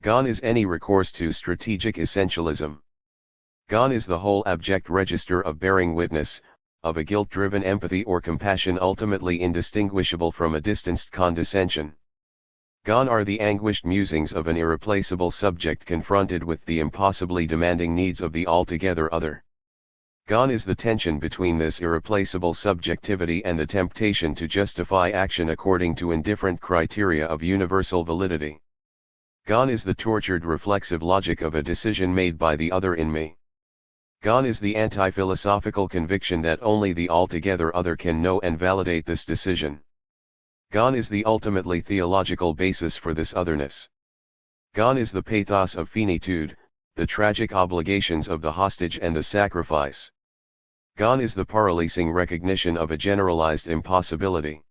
Gone is any recourse to strategic essentialism. Gone is the whole abject register of bearing witness, of a guilt-driven empathy or compassion ultimately indistinguishable from a distanced condescension. Gone are the anguished musings of an irreplaceable subject confronted with the impossibly demanding needs of the altogether other. Gone is the tension between this irreplaceable subjectivity and the temptation to justify action according to indifferent criteria of universal validity. Gone is the tortured reflexive logic of a decision made by the other in me. Gone is the anti-philosophical conviction that only the altogether other can know and validate this decision. Gone is the ultimately theological basis for this otherness. Gone is the pathos of finitude, the tragic obligations of the hostage and the sacrifice. Gone is the paralyzing recognition of a generalized impossibility.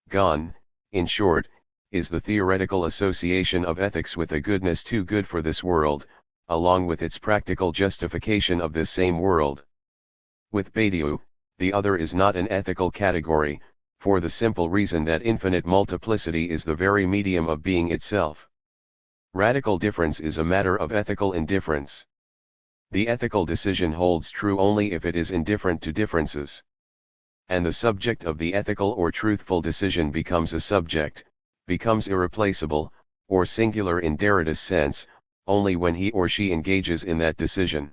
Gone, in short, is the theoretical association of ethics with a goodness too good for this world, along with its practical justification of this same world. With Badiou, the other is not an ethical category, for the simple reason that infinite multiplicity is the very medium of being itself. Radical difference is a matter of ethical indifference. The ethical decision holds true only if it is indifferent to differences. And the subject of the ethical or truthful decision becomes a subject, becomes irreplaceable, or singular in Derrida's sense, only when he or she engages in that decision.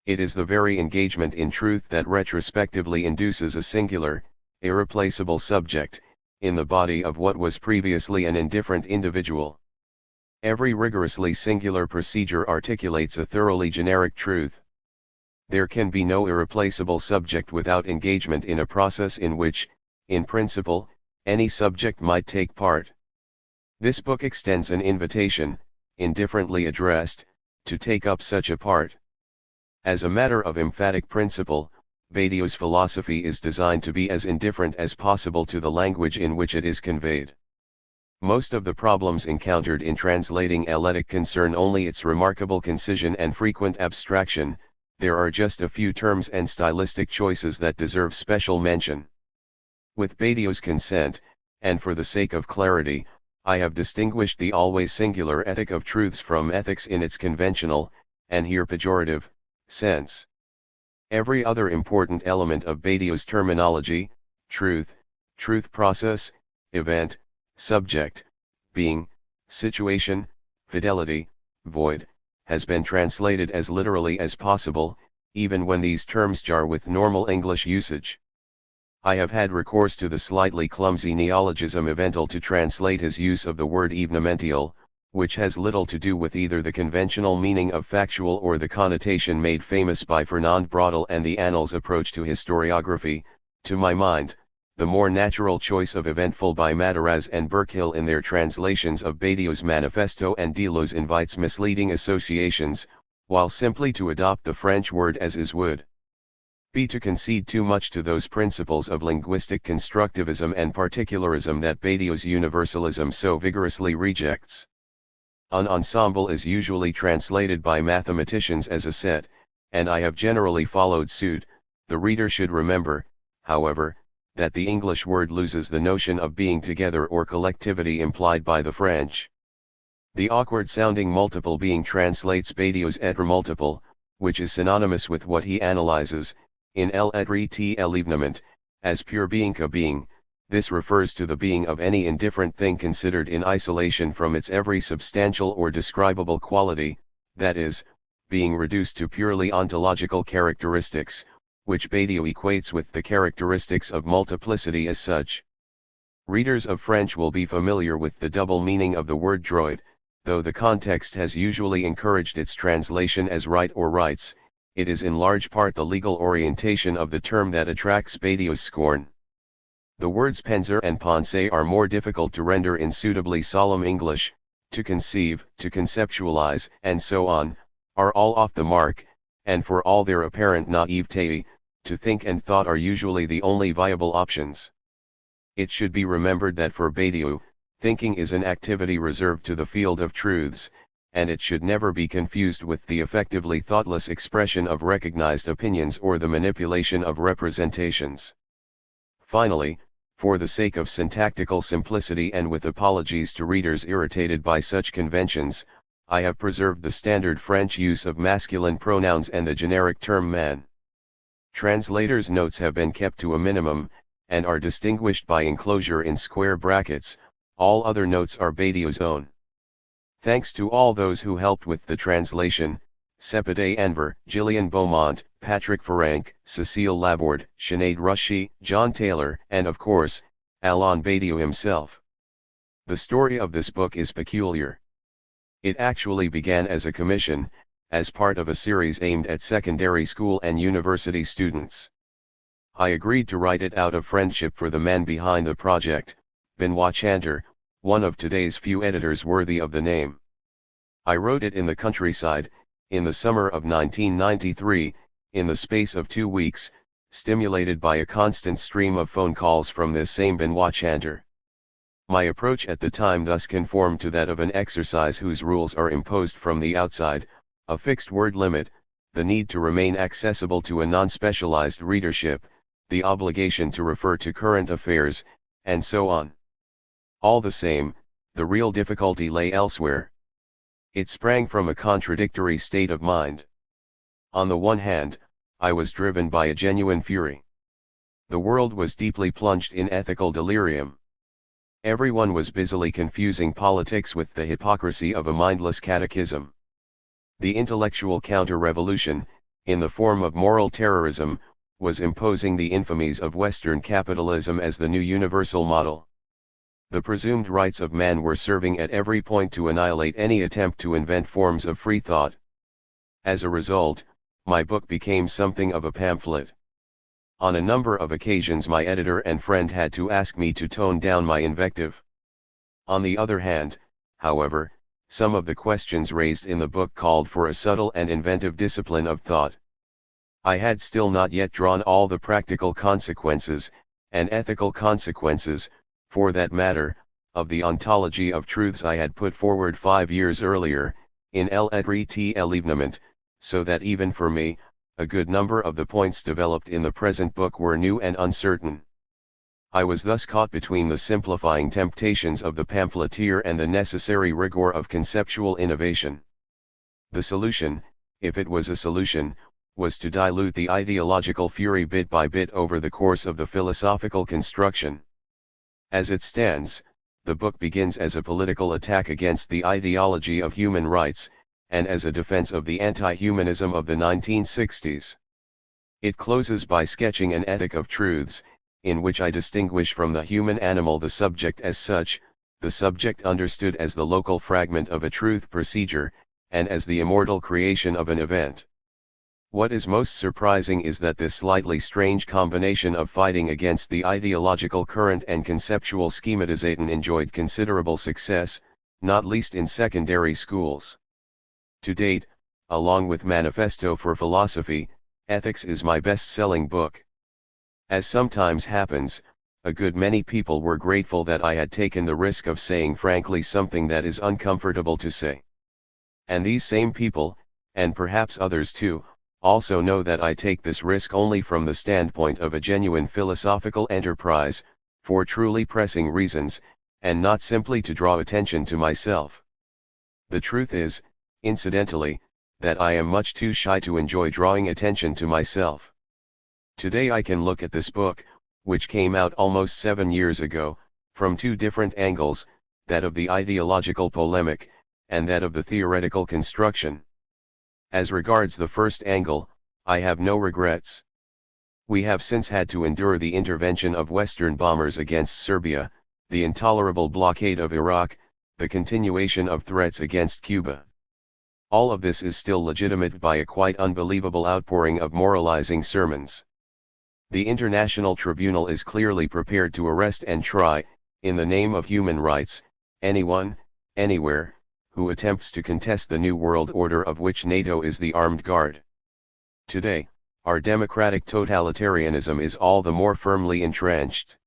It is the very engagement in truth that retrospectively induces a singular, irreplaceable subject, in the body of what was previously an indifferent individual. Every rigorously singular procedure articulates a thoroughly generic truth. There can be no irreplaceable subject without engagement in a process in which, in principle, any subject might take part. This book extends an invitation, indifferently addressed, to take up such a part. As a matter of emphatic principle, Badiou's philosophy is designed to be as indifferent as possible to the language in which it is conveyed. Most of the problems encountered in translating Eletic concern only its remarkable concision and frequent abstraction. There are just a few terms and stylistic choices that deserve special mention. With Badiou's consent, and for the sake of clarity, I have distinguished the always singular ethic of truths from ethics in its conventional, and here pejorative, sense. Every other important element of Badiou's terminology, truth, truth process, event, subject, being, situation, fidelity, void, has been translated as literally as possible, even when these terms jar with normal English usage. I have had recourse to the slightly clumsy neologism evental to translate his use of the word evenemential, which has little to do with either the conventional meaning of factual or the connotation made famous by Fernand Braudel and the Annals' approach to historiography. To my mind, the more natural choice of eventful by Mataraz and Burkill in their translations of Badiou's Manifesto and Delos invites misleading associations, while simply to adopt the French word as is would be to concede too much to those principles of linguistic constructivism and particularism that Badiou's universalism so vigorously rejects. An ensemble is usually translated by mathematicians as a set, and I have generally followed suit. The reader should remember, however, that the English word loses the notion of being together or collectivity implied by the French. The awkward-sounding multiple being translates Badiou's être multiple, which is synonymous with what he analyzes, in l'être l'événement, as pure being ka being. This refers to the being of any indifferent thing considered in isolation from its every substantial or describable quality, that is, being reduced to purely ontological characteristics, which Badiou equates with the characteristics of multiplicity as such. Readers of French will be familiar with the double meaning of the word droit, though the context has usually encouraged its translation as right or rights. It is in large part the legal orientation of the term that attracts Badiou's scorn. The words penser and penser are more difficult to render in suitably solemn English. To conceive, to conceptualize, and so on, are all off the mark, and for all their apparent naivete, to think and thought are usually the only viable options. It should be remembered that for Badiou, thinking is an activity reserved to the field of truths, and it should never be confused with the effectively thoughtless expression of recognized opinions or the manipulation of representations. Finally, for the sake of syntactical simplicity and with apologies to readers irritated by such conventions, I have preserved the standard French use of masculine pronouns and the generic term man. Translators' notes have been kept to a minimum, and are distinguished by enclosure in square brackets. All other notes are Badiou's own. Thanks to all those who helped with the translation: Sepide Anver, Gillian Beaumont, Patrick Ferenc, Cecile Laborde, Sinead Rushy, John Taylor, and of course, Alain Badiou himself. The story of this book is peculiar. It actually began as a commission, as part of a series aimed at secondary school and university students. I agreed to write it out of friendship for the man behind the project, Benoit Chanter, one of today's few editors worthy of the name. I wrote it in the countryside, in the summer of 1993, in the space of 2 weeks, stimulated by a constant stream of phone calls from this same Benoit Chanter. My approach at the time thus conformed to that of an exercise whose rules are imposed from the outside: a fixed word limit, the need to remain accessible to a non-specialized readership, the obligation to refer to current affairs, and so on. All the same, the real difficulty lay elsewhere. It sprang from a contradictory state of mind. On the one hand, I was driven by a genuine fury. The world was deeply plunged in ethical delirium. Everyone was busily confusing politics with the hypocrisy of a mindless catechism. The intellectual counter-revolution, in the form of moral terrorism, was imposing the infamies of Western capitalism as the new universal model. The presumed rights of man were serving at every point to annihilate any attempt to invent forms of free thought. As a result, my book became something of a pamphlet. On a number of occasions my editor and friend had to ask me to tone down my invective. On the other hand, however, some of the questions raised in the book called for a subtle and inventive discipline of thought. I had still not yet drawn all the practical consequences, and ethical consequences, for that matter, of the ontology of truths I had put forward 5 years earlier, in THIRD-WORLDISM, so that even for me, a good number of the points developed in the present book were new and uncertain. I was thus caught between the simplifying temptations of the pamphleteer and the necessary rigor of conceptual innovation. The solution, if it was a solution, was to dilute the ideological fury bit by bit over the course of the philosophical construction. As it stands, the book begins as a political attack against the ideology of human rights, and as a defense of the anti-humanism of the 1960s. It closes by sketching an ethic of truths, in which I distinguish from the human animal the subject as such, the subject understood as the local fragment of a truth procedure, and as the immortal creation of an event. What is most surprising is that this slightly strange combination of fighting against the ideological current and conceptual schematization enjoyed considerable success, not least in secondary schools. To date, along with Manifesto for Philosophy, Ethics is my best-selling book. As sometimes happens, a good many people were grateful that I had taken the risk of saying frankly something that is uncomfortable to say. And these same people, and perhaps others too, also know that I take this risk only from the standpoint of a genuine philosophical enterprise, for truly pressing reasons, and not simply to draw attention to myself. The truth is, incidentally, that I am much too shy to enjoy drawing attention to myself. Today I can look at this book, which came out almost 7 years ago, from 2 different angles, that of the ideological polemic, and that of the theoretical construction. As regards the first angle, I have no regrets. We have since had to endure the intervention of Western bombers against Serbia, the intolerable blockade of Iraq, the continuation of threats against Cuba. All of this is still legitimate by a quite unbelievable outpouring of moralizing sermons. The International Tribunal is clearly prepared to arrest and try, in the name of human rights, anyone, anywhere, who attempts to contest the New World Order of which NATO is the armed guard. Today, our democratic totalitarianism is all the more firmly entrenched.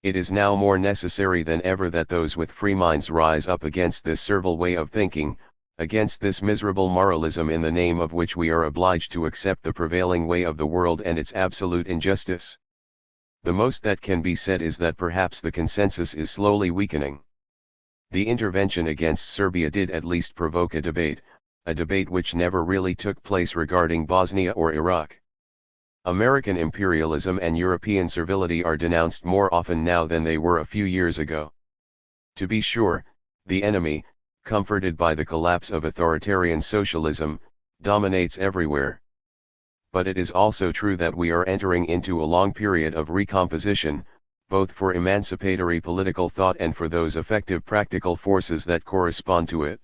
It is now more necessary than ever that those with free minds rise up against this servile way of thinking, against this miserable moralism in the name of which we are obliged to accept the prevailing way of the world and its absolute injustice. The most that can be said is that perhaps the consensus is slowly weakening. The intervention against Serbia did at least provoke a debate which never really took place regarding Bosnia or Iraq. American imperialism and European servility are denounced more often now than they were a few years ago. To be sure, the enemy, comforted by the collapse of authoritarian socialism, dominates everywhere. But it is also true that we are entering into a long period of recomposition, both for emancipatory political thought and for those effective practical forces that correspond to it.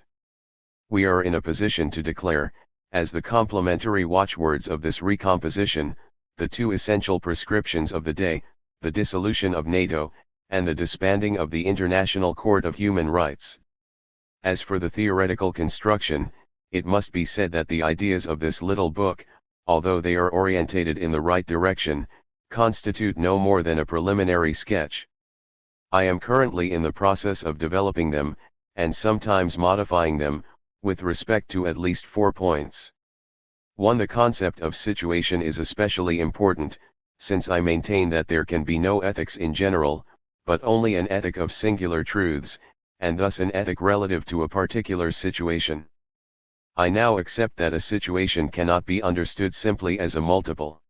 We are in a position to declare, as the complementary watchwords of this recomposition, the 2 essential prescriptions of the day, the dissolution of NATO, and the disbanding of the International Court of Human Rights. As for the theoretical construction, it must be said that the ideas of this little book, although they are orientated in the right direction, constitute no more than a preliminary sketch. I am currently in the process of developing them, and sometimes modifying them, with respect to at least 4 points. 1. The concept of situation is especially important, since I maintain that there can be no ethics in general, but only an ethic of singular truths, and thus an ethic relative to a particular situation. I now accept that a situation cannot be understood simply as a multiple.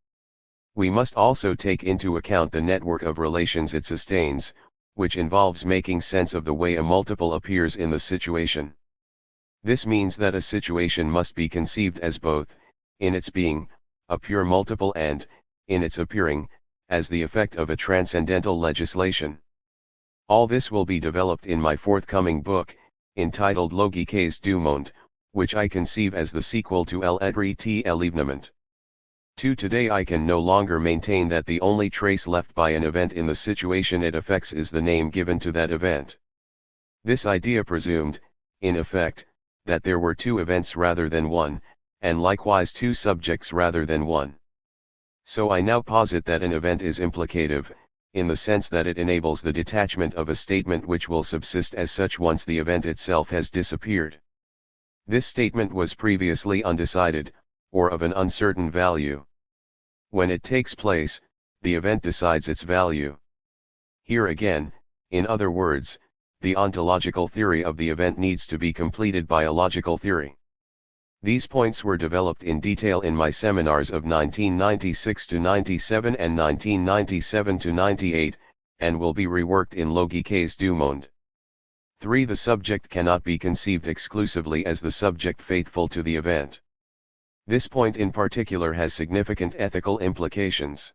We must also take into account the network of relations it sustains, which involves making sense of the way a multiple appears in the situation. This means that a situation must be conceived as both, in its being, a pure multiple and, in its appearing, as the effect of a transcendental legislation. All this will be developed in my forthcoming book, entitled Logiques du Monde, which I conceive as the sequel to THIRD-WORLDISM. Today I can no longer maintain that the only trace left by an event in the situation it affects is the name given to that event. This idea presumed, in effect, that there were two events rather than one, and likewise two subjects rather than one. So I now posit that an event is implicative, in the sense that it enables the detachment of a statement which will subsist as such once the event itself has disappeared. This statement was previously undecided, or of an uncertain value. When it takes place, the event decides its value. Here again, in other words, the ontological theory of the event needs to be completed by a logical theory. These points were developed in detail in my seminars of 1996-97 and 1997-98, and will be reworked in Logiques du Monde. 3. The subject cannot be conceived exclusively as the subject faithful to the event. This point in particular has significant ethical implications.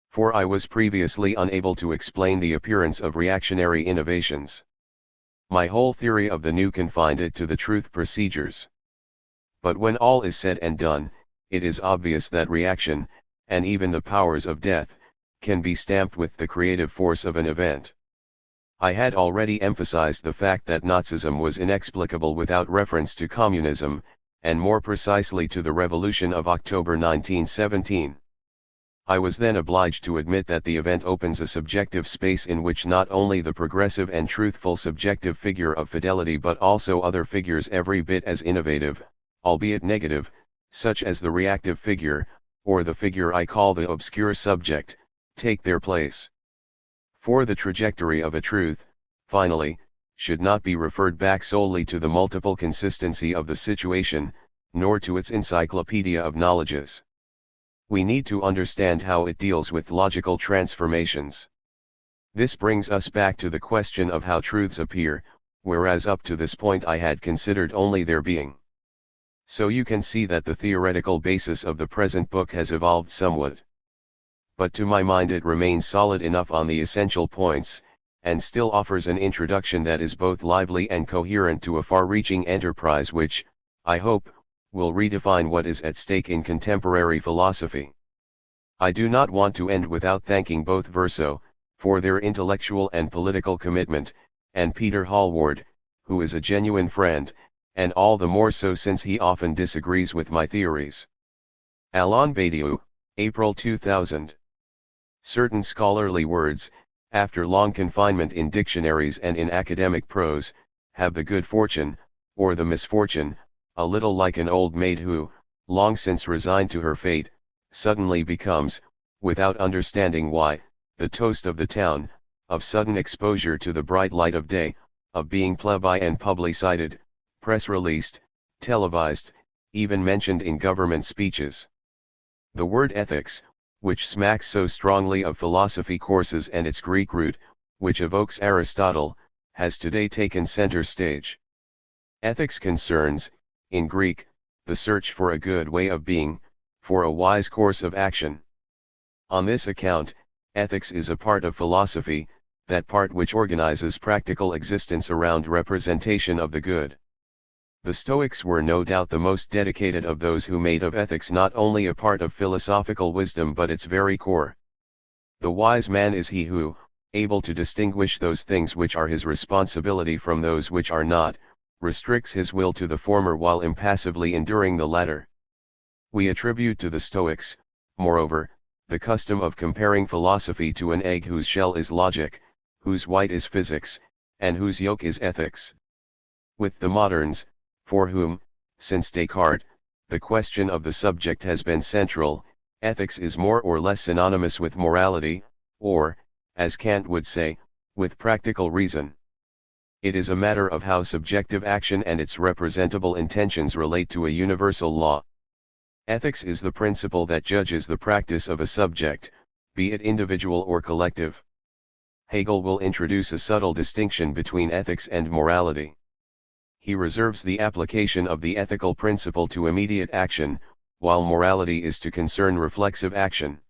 For I was previously unable to explain the appearance of reactionary innovations. My whole theory of the new confined it to the truth procedures. But when all is said and done, it is obvious that reaction, and even the powers of death, can be stamped with the creative force of an event. I had already emphasized the fact that Nazism was inexplicable without reference to communism, and more precisely to the Revolution of October 1917. I was then obliged to admit that the event opens a subjective space in which not only the progressive and truthful subjective figure of fidelity but also other figures every bit as innovative, albeit negative, such as the reactive figure, or the figure I call the obscure subject, take their place. For the trajectory of a truth, finally, should not be referred back solely to the multiple consistency of the situation, nor to its encyclopedia of knowledges. We need to understand how it deals with logical transformations. This brings us back to the question of how truths appear, whereas up to this point I had considered only their being. So you can see that the theoretical basis of the present book has evolved somewhat. But to my mind it remains solid enough on the essential points, and still offers an introduction that is both lively and coherent to a far-reaching enterprise which, I hope, will redefine what is at stake in contemporary philosophy. I do not want to end without thanking both Verso, for their intellectual and political commitment, and Peter Hallward, who is a genuine friend, and all the more so since he often disagrees with my theories. Alain Badiou, April 2000. Certain scholarly words, after long confinement in dictionaries and in academic prose, have the good fortune, or the misfortune, a little like an old maid who, long since resigned to her fate, suddenly becomes, without understanding why, the toast of the town, of sudden exposure to the bright light of day, of being plebiscite and publicited, press-released, televised, even mentioned in government speeches. The word ethics, which smacks so strongly of philosophy courses and its Greek root, which evokes Aristotle, has today taken center stage. Ethics concerns, in Greek, the search for a good way of being, for a wise course of action. On this account, ethics is a part of philosophy, that part which organizes practical existence around representation of the good. The Stoics were no doubt the most dedicated of those who made of ethics not only a part of philosophical wisdom but its very core. The wise man is he who, able to distinguish those things which are his responsibility from those which are not, restricts his will to the former while impassively enduring the latter. We attribute to the Stoics, moreover, the custom of comparing philosophy to an egg whose shell is logic, whose white is physics, and whose yolk is ethics. With the moderns, for whom, since Descartes, the question of the subject has been central, ethics is more or less synonymous with morality, or, as Kant would say, with practical reason. It is a matter of how subjective action and its representable intentions relate to a universal law. Ethics is the principle that judges the practice of a subject, be it individual or collective. Hegel will introduce a subtle distinction between ethics and morality. He reserves the application of the ethical principle to immediate action, while morality is to concern reflexive action.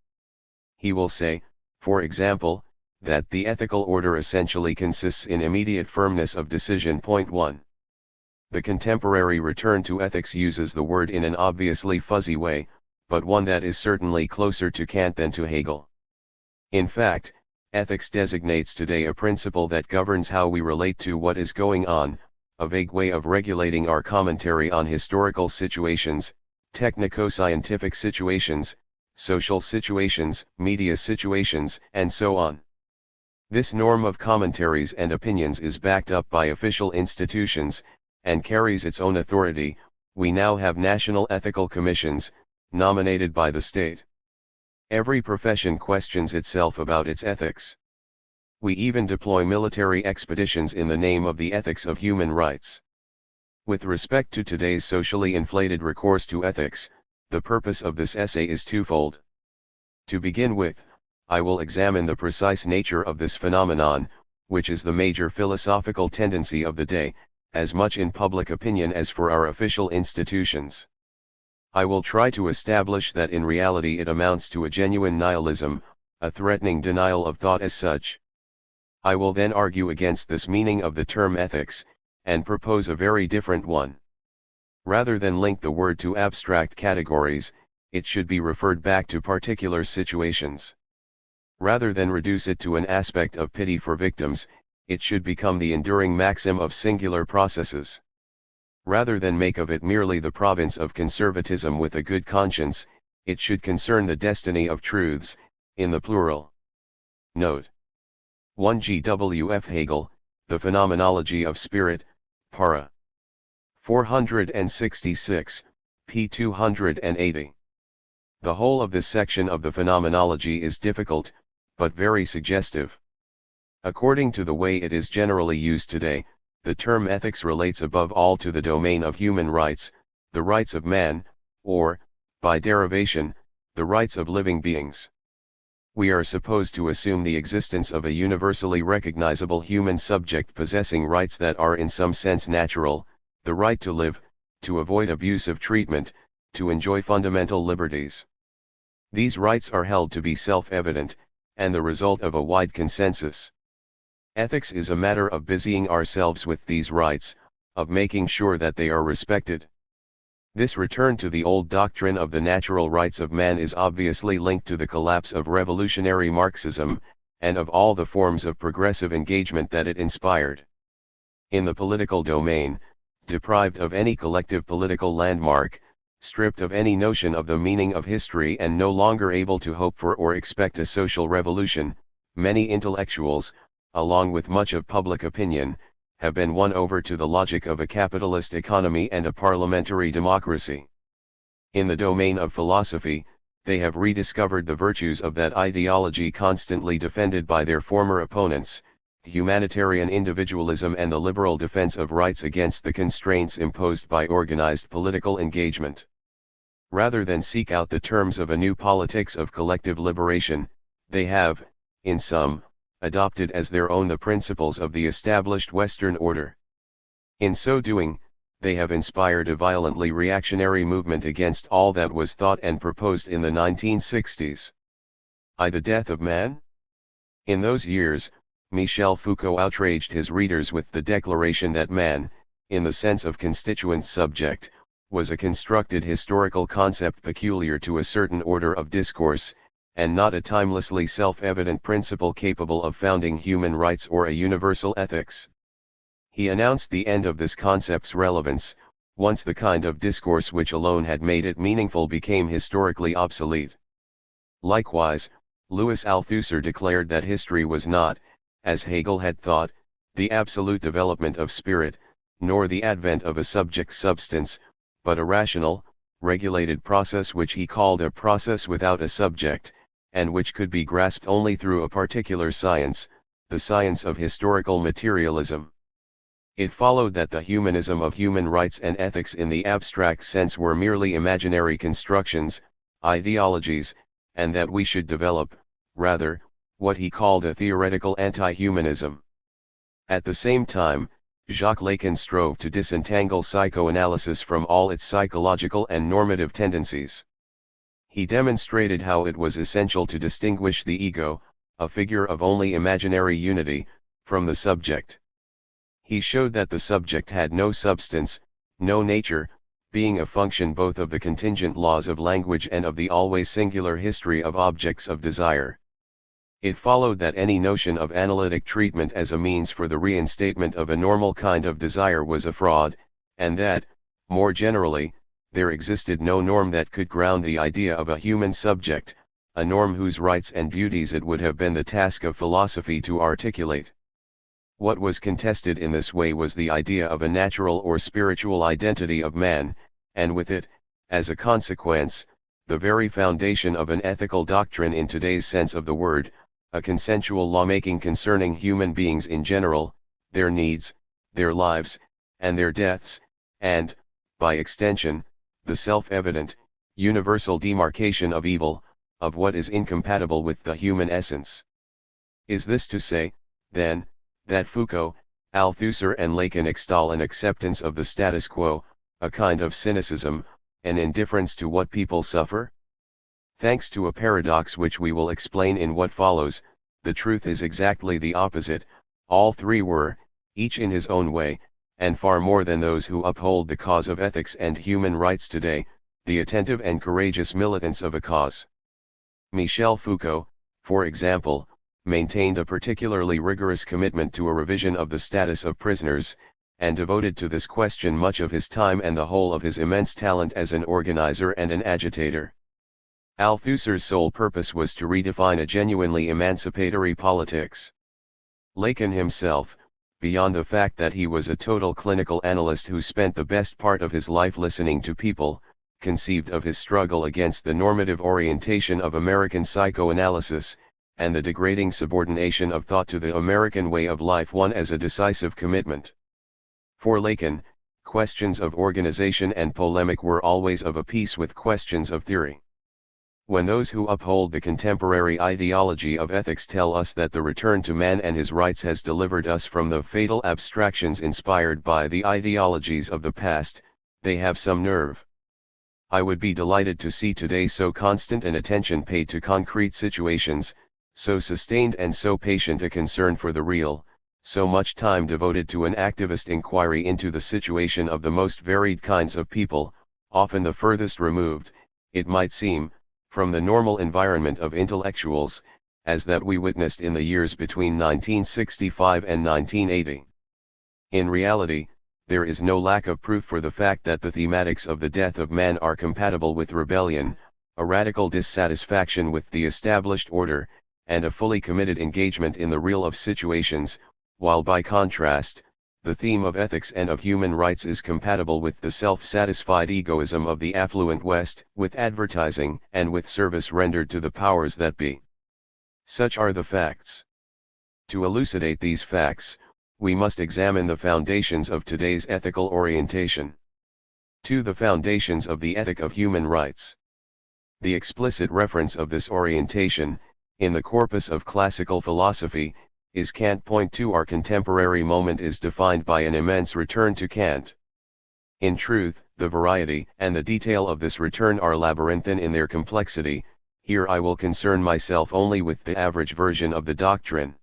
He will say, for example, that the ethical order essentially consists in immediate firmness of decision. 1. The contemporary return to ethics uses the word in an obviously fuzzy way, but one that is certainly closer to Kant than to Hegel. In fact, ethics designates today a principle that governs how we relate to what is going on, a vague way of regulating our commentary on historical situations, technico-scientific situations, social situations, media situations, and so on. This norm of commentaries and opinions is backed up by official institutions, and carries its own authority. We now have national ethical commissions, nominated by the state. Every profession questions itself about its ethics. We even deploy military expeditions in the name of the ethics of human rights. With respect to today's socially inflated recourse to ethics, the purpose of this essay is twofold. To begin with, I will examine the precise nature of this phenomenon, which is the major philosophical tendency of the day, as much in public opinion as for our official institutions. I will try to establish that in reality it amounts to a genuine nihilism, a threatening denial of thought as such. I will then argue against this meaning of the term ethics, and propose a very different one. Rather than link the word to abstract categories, it should be referred back to particular situations. Rather than reduce it to an aspect of pity for victims, it should become the enduring maxim of singular processes. Rather than make of it merely the province of conservatism with a good conscience, it should concern the destiny of truths, in the plural. Note 1. G. W. F. Hegel, The Phenomenology of Spirit, para. 466, p. 280. The whole of this section of the phenomenology is difficult, but very suggestive. According to the way it is generally used today, the term ethics relates above all to the domain of human rights, the rights of man, or, by derivation, the rights of living beings. We are supposed to assume the existence of a universally recognizable human subject possessing rights that are in some sense natural, the right to live, to avoid abusive treatment, to enjoy fundamental liberties. These rights are held to be self-evident, and the result of a wide consensus. Ethics is a matter of busying ourselves with these rights, of making sure that they are respected. This return to the old doctrine of the natural rights of man is obviously linked to the collapse of revolutionary Marxism, and of all the forms of progressive engagement that it inspired. In the political domain, deprived of any collective political landmark, stripped of any notion of the meaning of history and no longer able to hope for or expect a social revolution, many intellectuals, along with much of public opinion, have been won over to the logic of a capitalist economy and a parliamentary democracy. In the domain of philosophy, they have rediscovered the virtues of that ideology constantly defended by their former opponents, humanitarian individualism and the liberal defense of rights against the constraints imposed by organized political engagement. Rather than seek out the terms of a new politics of collective liberation, they have, in sum, adopted as their own the principles of the established Western order. In so doing, they have inspired a violently reactionary movement against all that was thought and proposed in the 1960s. The death of man? In those years, Michel Foucault outraged his readers with the declaration that man, in the sense of constituent subject, was a constructed historical concept peculiar to a certain order of discourse, and not a timelessly self-evident principle capable of founding human rights or a universal ethics. He announced the end of this concept's relevance, once the kind of discourse which alone had made it meaningful became historically obsolete. Likewise, Louis Althusser declared that history was not, as Hegel had thought, the absolute development of spirit, nor the advent of a subject substance, but a rational, regulated process which he called a process without a subject, and which could be grasped only through a particular science, the science of historical materialism. It followed that the humanism of human rights and ethics in the abstract sense were merely imaginary constructions, ideologies, and that we should develop, rather, what he called a theoretical anti-humanism. At the same time, Jacques Lacan strove to disentangle psychoanalysis from all its psychological and normative tendencies. He demonstrated how it was essential to distinguish the ego, a figure of only imaginary unity, from the subject. He showed that the subject had no substance, no nature, being a function both of the contingent laws of language and of the always singular history of objects of desire. It followed that any notion of analytic treatment as a means for the reinstatement of a normal kind of desire was a fraud, and that, more generally, there existed no norm that could ground the idea of a human subject, a norm whose rights and duties it would have been the task of philosophy to articulate. What was contested in this way was the idea of a natural or spiritual identity of man, and with it, as a consequence, the very foundation of an ethical doctrine in today's sense of the word, a consensual lawmaking concerning human beings in general, their needs, their lives, and their deaths, and, by extension, the self-evident, universal demarcation of evil, of what is incompatible with the human essence. Is this to say, then, that Foucault, Althusser and Lacan extol an acceptance of the status quo, a kind of cynicism, an indifference to what people suffer? Thanks to a paradox which we will explain in what follows, the truth is exactly the opposite. All three were, each in his own way, and far more than those who uphold the cause of ethics and human rights today, the attentive and courageous militants of a cause. Michel Foucault, for example, maintained a particularly rigorous commitment to a revision of the status of prisoners, and devoted to this question much of his time and the whole of his immense talent as an organizer and an agitator. Althusser's sole purpose was to redefine a genuinely emancipatory politics. Lacan himself, beyond the fact that he was a total clinical analyst who spent the best part of his life listening to people, conceived of his struggle against the normative orientation of American psychoanalysis, and the degrading subordination of thought to the American way of life one as a decisive commitment. For Lacan, questions of organization and polemic were always of a piece with questions of theory. When those who uphold the contemporary ideology of ethics tell us that the return to man and his rights has delivered us from the fatal abstractions inspired by the ideologies of the past, they have some nerve. I would be delighted to see today so constant an attention paid to concrete situations, so sustained and so patient a concern for the real, so much time devoted to an activist inquiry into the situation of the most varied kinds of people, often the furthest removed, it might seem, from the normal environment of intellectuals, as that we witnessed in the years between 1965 and 1980. In reality, there is no lack of proof for the fact that the thematics of the death of man are compatible with rebellion, a radical dissatisfaction with the established order, and a fully committed engagement in the real of situations, while by contrast, the theme of ethics and of human rights is compatible with the self-satisfied egoism of the affluent West, with advertising and with service rendered to the powers that be. Such are the facts. To elucidate these facts, we must examine the foundations of today's ethical orientation. 2. The foundations of the ethic of human rights. The explicit reference of this orientation, in the corpus of classical philosophy, is Kant. Point 2. Our contemporary moment is defined by an immense return to Kant. In truth, the variety and the detail of this return are labyrinthine in their complexity. Here I will concern myself only with the average version of the doctrine.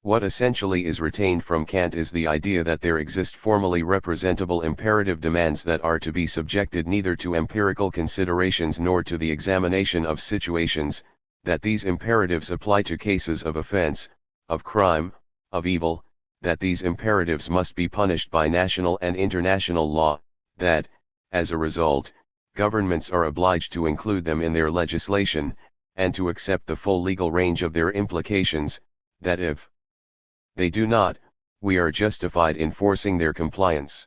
What essentially is retained from Kant is the idea that there exist formally representable imperative demands that are to be subjected neither to empirical considerations nor to the examination of situations, that these imperatives apply to cases of offense, of crime, of evil, that these imperatives must be punished by national and international law, that, as a result, governments are obliged to include them in their legislation, and to accept the full legal range of their implications, that if they do not, we are justified in forcing their compliance.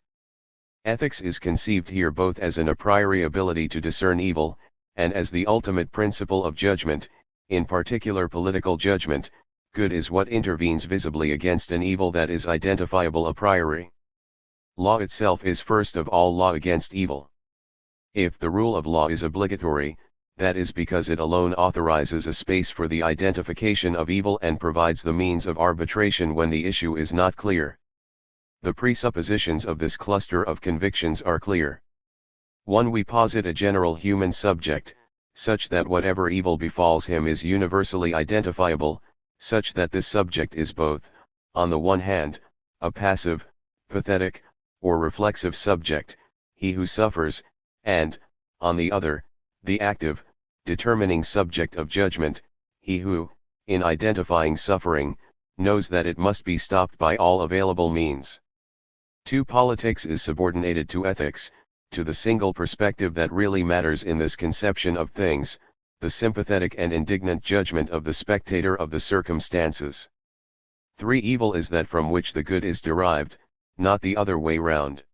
Ethics is conceived here both as an a priori ability to discern evil, and as the ultimate principle of judgment, in particular political judgment. Good is what intervenes visibly against an evil that is identifiable a priori. Law itself is first of all law against evil. If the rule of law is obligatory, that is because it alone authorizes a space for the identification of evil and provides the means of arbitration when the issue is not clear. The presuppositions of this cluster of convictions are clear. 1. We posit a general human subject, such that whatever evil befalls him is universally identifiable, such that this subject is both, on the one hand, a passive, pathetic, or reflexive subject, he who suffers, and, on the other, the active, determining subject of judgment, he who, in identifying suffering, knows that it must be stopped by all available means. 2. Politics is subordinated to ethics, to the single perspective that really matters in this conception of things, the sympathetic and indignant judgment of the spectator of the circumstances. 3. Evil is that from which the good is derived, not the other way round.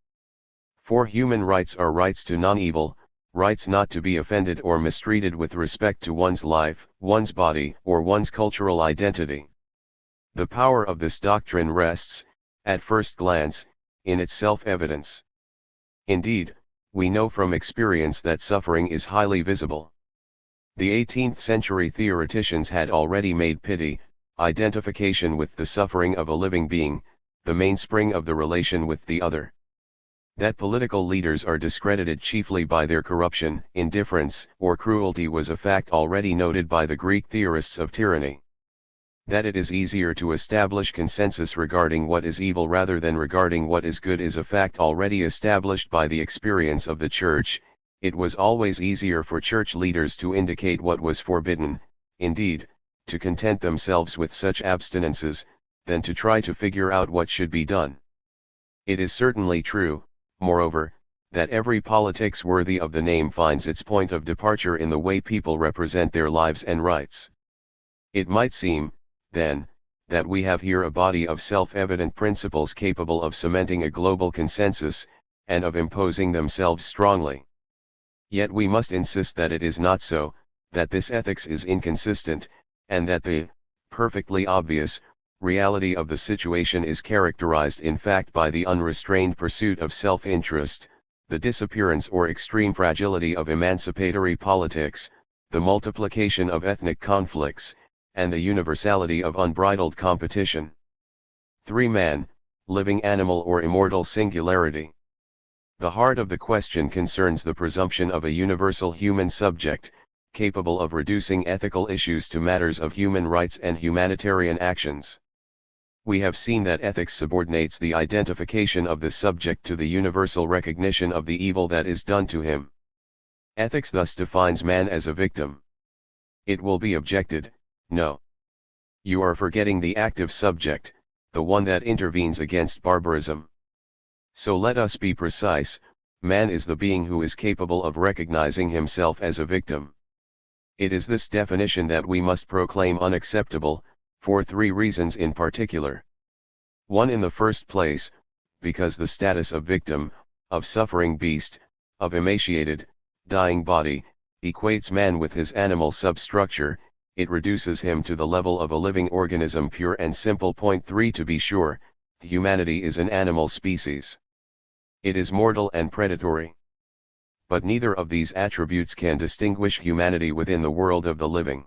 4. Human rights are rights to non-evil, rights not to be offended or mistreated with respect to one's life, one's body, or one's cultural identity. The power of this doctrine rests, at first glance, in its self-evidence. Indeed, we know from experience that suffering is highly visible. The 18th century theoreticians had already made pity, identification with the suffering of a living being, the mainspring of the relation with the other. That political leaders are discredited chiefly by their corruption, indifference, or cruelty was a fact already noted by the Greek theorists of tyranny. That it is easier to establish consensus regarding what is evil rather than regarding what is good is a fact already established by the experience of the Church. It was always easier for church leaders to indicate what was forbidden, indeed, to content themselves with such abstinences, than to try to figure out what should be done. It is certainly true, moreover, that every politics worthy of the name finds its point of departure in the way people represent their lives and rights. It might seem, then, that we have here a body of self-evident principles capable of cementing a global consensus, and of imposing themselves strongly. Yet we must insist that it is not so, that this ethics is inconsistent, and that the perfectly obvious reality of the situation is characterized in fact by the unrestrained pursuit of self-interest, the disappearance or extreme fragility of emancipatory politics, the multiplication of ethnic conflicts, and the universality of unbridled competition. 3. Man, living animal or immortal singularity. The heart of the question concerns the presumption of a universal human subject, capable of reducing ethical issues to matters of human rights and humanitarian actions. We have seen that ethics subordinates the identification of the subject to the universal recognition of the evil that is done to him. Ethics thus defines man as a victim. It will be objected, no. You are forgetting the active subject, the one that intervenes against barbarism. So let us be precise, man is the being who is capable of recognizing himself as a victim. It is this definition that we must proclaim unacceptable, for 3 reasons in particular. 1. In the first place, because the status of victim, of suffering beast, of emaciated, dying body, equates man with his animal substructure, it reduces him to the level of a living organism pure and simple. 3. To be sure, humanity is an animal species. It is mortal and predatory. But neither of these attributes can distinguish humanity within the world of the living.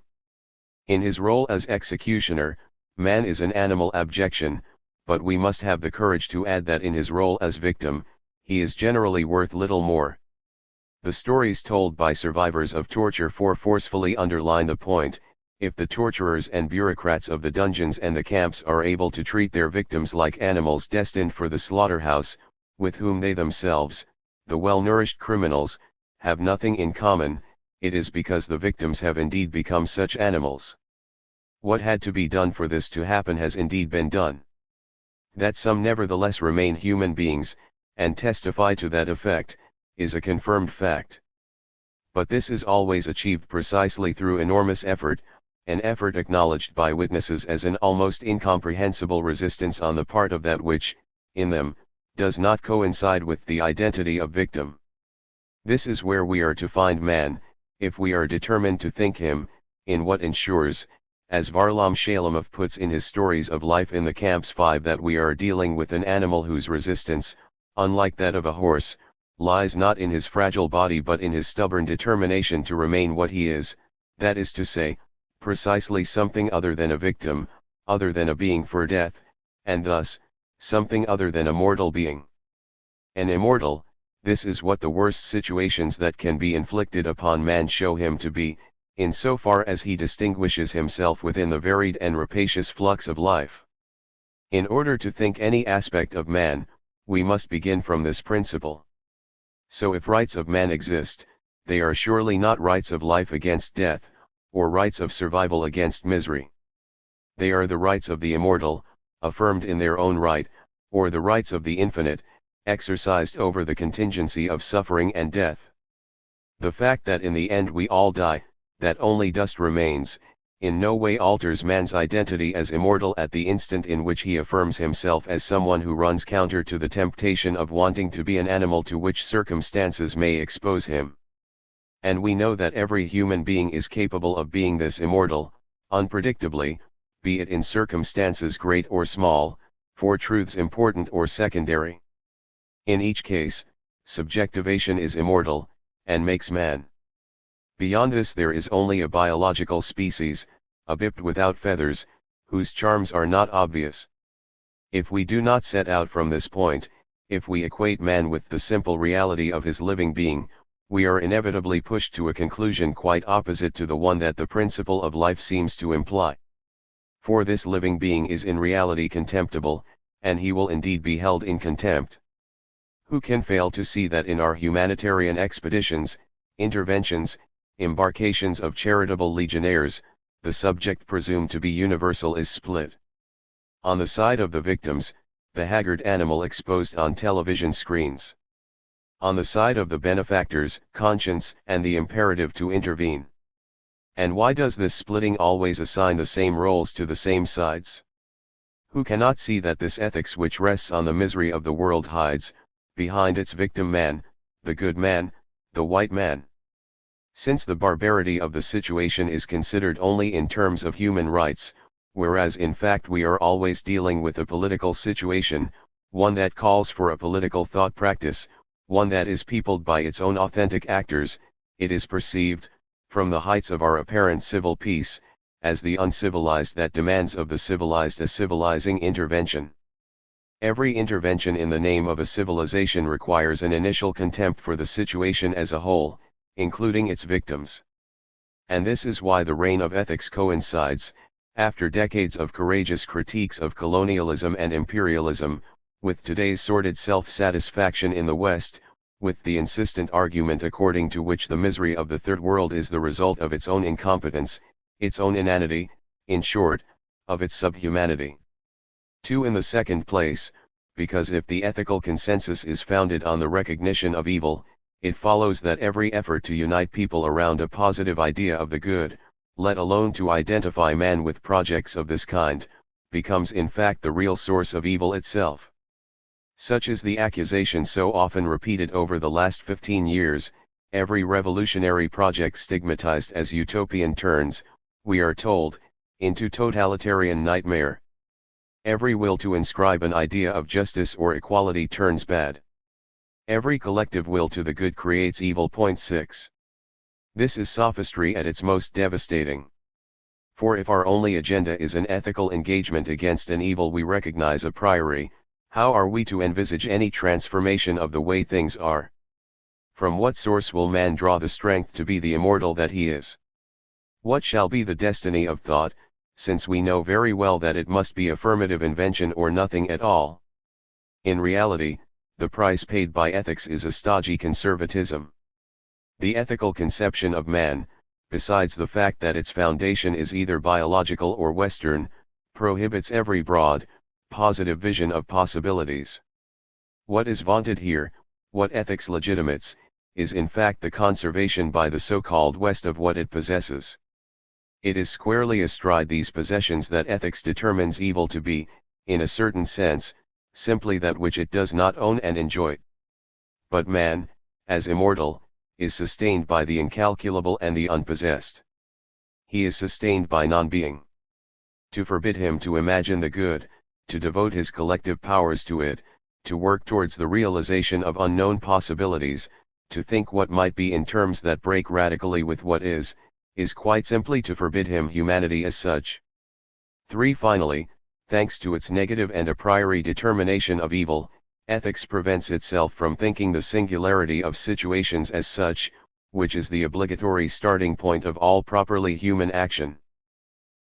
In his role as executioner, man is an animal abjection, but we must have the courage to add that in his role as victim, he is generally worth little more. The stories told by survivors of torture forcefully underline the point. If the torturers and bureaucrats of the dungeons and the camps are able to treat their victims like animals destined for the slaughterhouse, with whom they themselves, the well-nourished criminals, have nothing in common, it is because the victims have indeed become such animals. What had to be done for this to happen has indeed been done. That some nevertheless remain human beings, and testify to that effect, is a confirmed fact. But this is always achieved precisely through enormous effort, an effort acknowledged by witnesses as an almost incomprehensible resistance on the part of that which, in them, does not coincide with the identity of victim. This is where we are to find man, if we are determined to think him, in what ensures, as Varlam Shalamov puts in his Stories of Life in the Camps 5, that we are dealing with an animal whose resistance, unlike that of a horse, lies not in his fragile body but in his stubborn determination to remain what he is, that is to say, precisely something other than a victim, other than a being for death, and thus, something other than a mortal being. An immortal, this is what the worst situations that can be inflicted upon man show him to be, in so far as he distinguishes himself within the varied and rapacious flux of life. In order to think any aspect of man, we must begin from this principle. So if rights of man exist, they are surely not rights of life against death, or rights of survival against misery. They are the rights of the immortal, affirmed in their own right, or the rights of the infinite, exercised over the contingency of suffering and death. The fact that in the end we all die, that only dust remains, in no way alters man's identity as immortal at the instant in which he affirms himself as someone who runs counter to the temptation of wanting to be an animal to which circumstances may expose him. And we know that every human being is capable of being this immortal, unpredictably, be it in circumstances great or small, for truths important or secondary. In each case, subjectivation is immortal, and makes man. Beyond this there is only a biological species, a biped without feathers, whose charms are not obvious. If we do not set out from this point, if we equate man with the simple reality of his living being, we are inevitably pushed to a conclusion quite opposite to the one that the principle of life seems to imply. For this living being is in reality contemptible, and he will indeed be held in contempt. Who can fail to see that in our humanitarian expeditions, interventions, embarkations of charitable legionnaires, the subject presumed to be universal is split. On the side of the victims, the haggard animal exposed on television screens. On the side of the benefactors, conscience and the imperative to intervene. And why does this splitting always assign the same roles to the same sides? Who cannot see that this ethics which rests on the misery of the world hides, behind its victim man, the good man, the white man? Since the barbarity of the situation is considered only in terms of human rights, whereas in fact we are always dealing with a political situation, one that calls for a political thought practice, one that is peopled by its own authentic actors, it is perceived, from the heights of our apparent civil peace, as the uncivilized that demands of the civilized a civilizing intervention. Every intervention in the name of a civilization requires an initial contempt for the situation as a whole, including its victims. And this is why the reign of ethics coincides, after decades of courageous critiques of colonialism and imperialism, with today's sordid self-satisfaction in the West, with the insistent argument according to which the misery of the Third World is the result of its own incompetence, its own inanity, in short, of its subhumanity. 2. In the second place, because if the ethical consensus is founded on the recognition of evil, it follows that every effort to unite people around a positive idea of the good, let alone to identify man with projects of this kind, becomes in fact the real source of evil itself. Such is the accusation so often repeated over the last 15 years, every revolutionary project stigmatized as utopian turns, we are told, into totalitarian nightmare. Every will to inscribe an idea of justice or equality turns bad. Every collective will to the good creates evil. 6. This is sophistry at its most devastating. For if our only agenda is an ethical engagement against an evil we recognize a priori, how are we to envisage any transformation of the way things are? From what source will man draw the strength to be the immortal that he is? What shall be the destiny of thought, since we know very well that it must be affirmative invention or nothing at all? In reality, the price paid by ethics is a stodgy conservatism. The ethical conception of man, besides the fact that its foundation is either biological or Western, prohibits every broad, positive vision of possibilities. What is vaunted here, what ethics legitimates, is in fact the conservation by the so-called West of what it possesses. It is squarely astride these possessions that ethics determines evil to be, in a certain sense, simply that which it does not own and enjoy. But man, as immortal, is sustained by the incalculable and the unpossessed. He is sustained by non-being. To forbid him to imagine the good, to devote his collective powers to it, to work towards the realization of unknown possibilities, to think what might be in terms that break radically with what is quite simply to forbid him humanity as such. 3. Finally, thanks to its negative and a priori determination of evil, ethics prevents itself from thinking the singularity of situations as such, which is the obligatory starting point of all properly human action.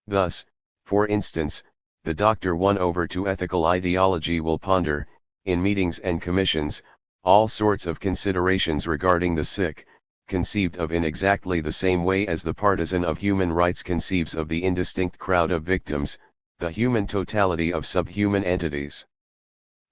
Thus, for instance, the Dr. 1/2 ethical ideology will ponder, in meetings and commissions, all sorts of considerations regarding the sick, conceived of in exactly the same way as the partisan of human rights conceives of the indistinct crowd of victims, the human totality of subhuman entities.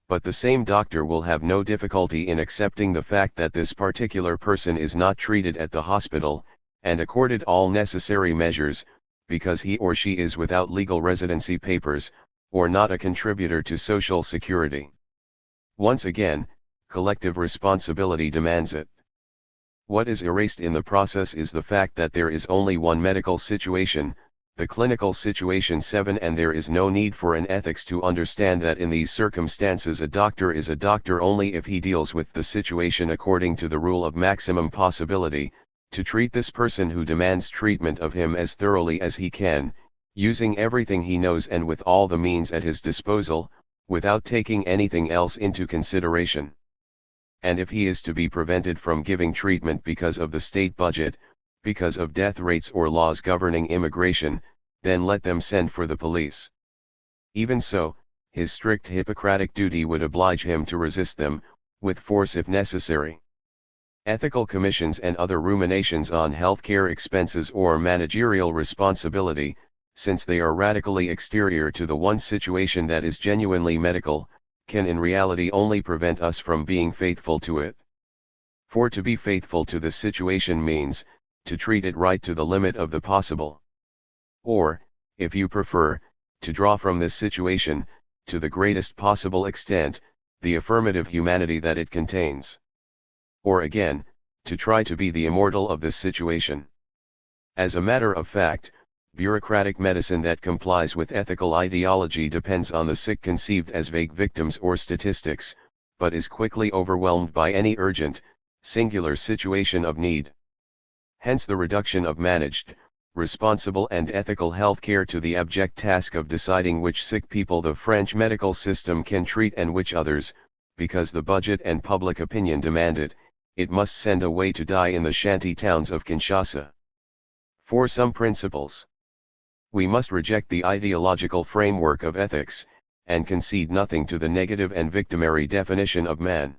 But the same doctor will have no difficulty in accepting the fact that this particular person is not treated at the hospital, and accorded all necessary measures, because he or she is without legal residency papers, or not a contributor to Social Security. Once again, collective responsibility demands it. What is erased in the process is the fact that there is only one medical situation, the clinical situation 7, and there is no need for an ethics to understand that in these circumstances a doctor is a doctor only if he deals with the situation according to the rule of maximum possibility, to treat this person who demands treatment of him as thoroughly as he can, using everything he knows and with all the means at his disposal, without taking anything else into consideration. And if he is to be prevented from giving treatment because of the state budget, because of death rates or laws governing immigration, then let them send for the police. Even so, his strict Hippocratic duty would oblige him to resist them, with force if necessary. Ethical commissions and other ruminations on healthcare expenses or managerial responsibility, since they are radically exterior to the one situation that is genuinely medical, can in reality only prevent us from being faithful to it. For to be faithful to the situation means, to treat it right to the limit of the possible. Or, if you prefer, to draw from this situation, to the greatest possible extent, the affirmative humanity that it contains. Or again, to try to be the immortal of this situation. As a matter of fact, bureaucratic medicine that complies with ethical ideology depends on the sick conceived as vague victims or statistics, but is quickly overwhelmed by any urgent, singular situation of need. Hence the reduction of managed, responsible and ethical healthcare to the abject task of deciding which sick people the French medical system can treat and which others, because the budget and public opinion demand it, it must send away to die in the shanty towns of Kinshasa. For some principles, we must reject the ideological framework of ethics, and concede nothing to the negative and victimary definition of man.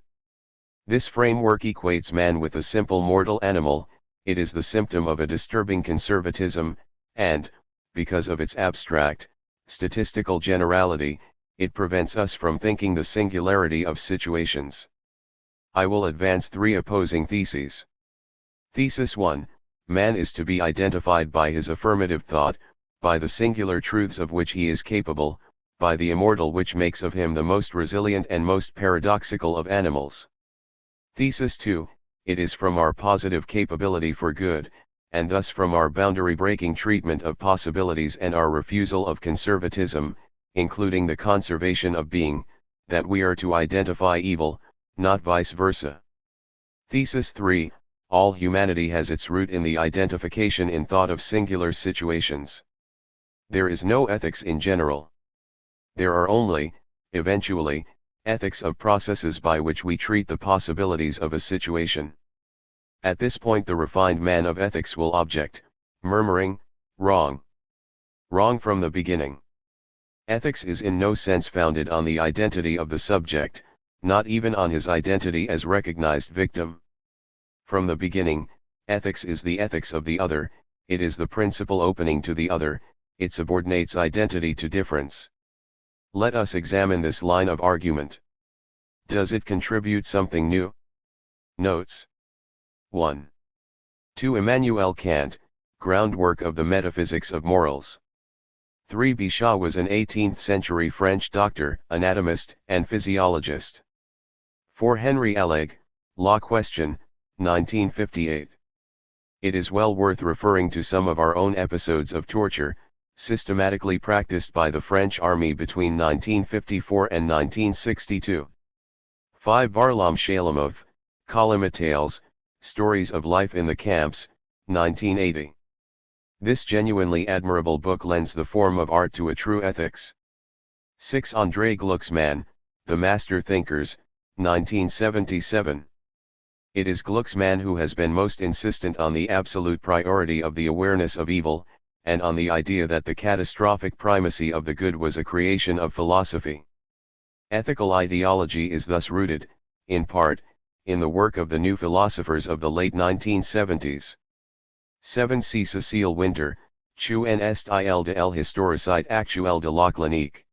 This framework equates man with a simple mortal animal. It is the symptom of a disturbing conservatism, and, because of its abstract, statistical generality, it prevents us from thinking the singularity of situations. I will advance 3 opposing theses. Thesis 1, man is to be identified by his affirmative thought, by the singular truths of which he is capable, by the immortal which makes of him the most resilient and most paradoxical of animals. Thesis 2, it is from our positive capability for good, and thus from our boundary-breaking treatment of possibilities and our refusal of conservatism, including the conservation of being, that we are to identify evil, not vice versa. Thesis 3, all humanity has its root in the identification in thought of singular situations. There is no ethics in general. There are only, eventually, ethics of processes by which we treat the possibilities of a situation. At this point the refined man of ethics will object, murmuring, wrong. Wrong from the beginning. Ethics is in no sense founded on the identity of the subject, not even on his identity as recognized victim. From the beginning, ethics is the ethics of the other, it is the principle opening to the other, it subordinates identity to difference. Let us examine this line of argument. Does it contribute something new? Notes. 1. To Immanuel Kant, Groundwork of the Metaphysics of Morals. 3. Bichat was an 18th-century French doctor, anatomist, and physiologist. 4. Henry Alain, Law Question, 1958. It is well worth referring to some of our own episodes of torture, systematically practiced by the French army between 1954 and 1962. 5. Varlam Shalamov, Kalima Tales, Stories of Life in the Camps, 1980. This genuinely admirable book lends the form of art to a true ethics. 6. André Glucksmann, The Master Thinkers, 1977. It is Glucksmann who has been most insistent on the absolute priority of the awareness of evil, and on the idea that the catastrophic primacy of the good was a creation of philosophy. Ethical ideology is thus rooted, in part, in the work of the new philosophers of the late 1970s. 7. C. Cecile Winter, Chu en style de el historicite actuel de la clinique.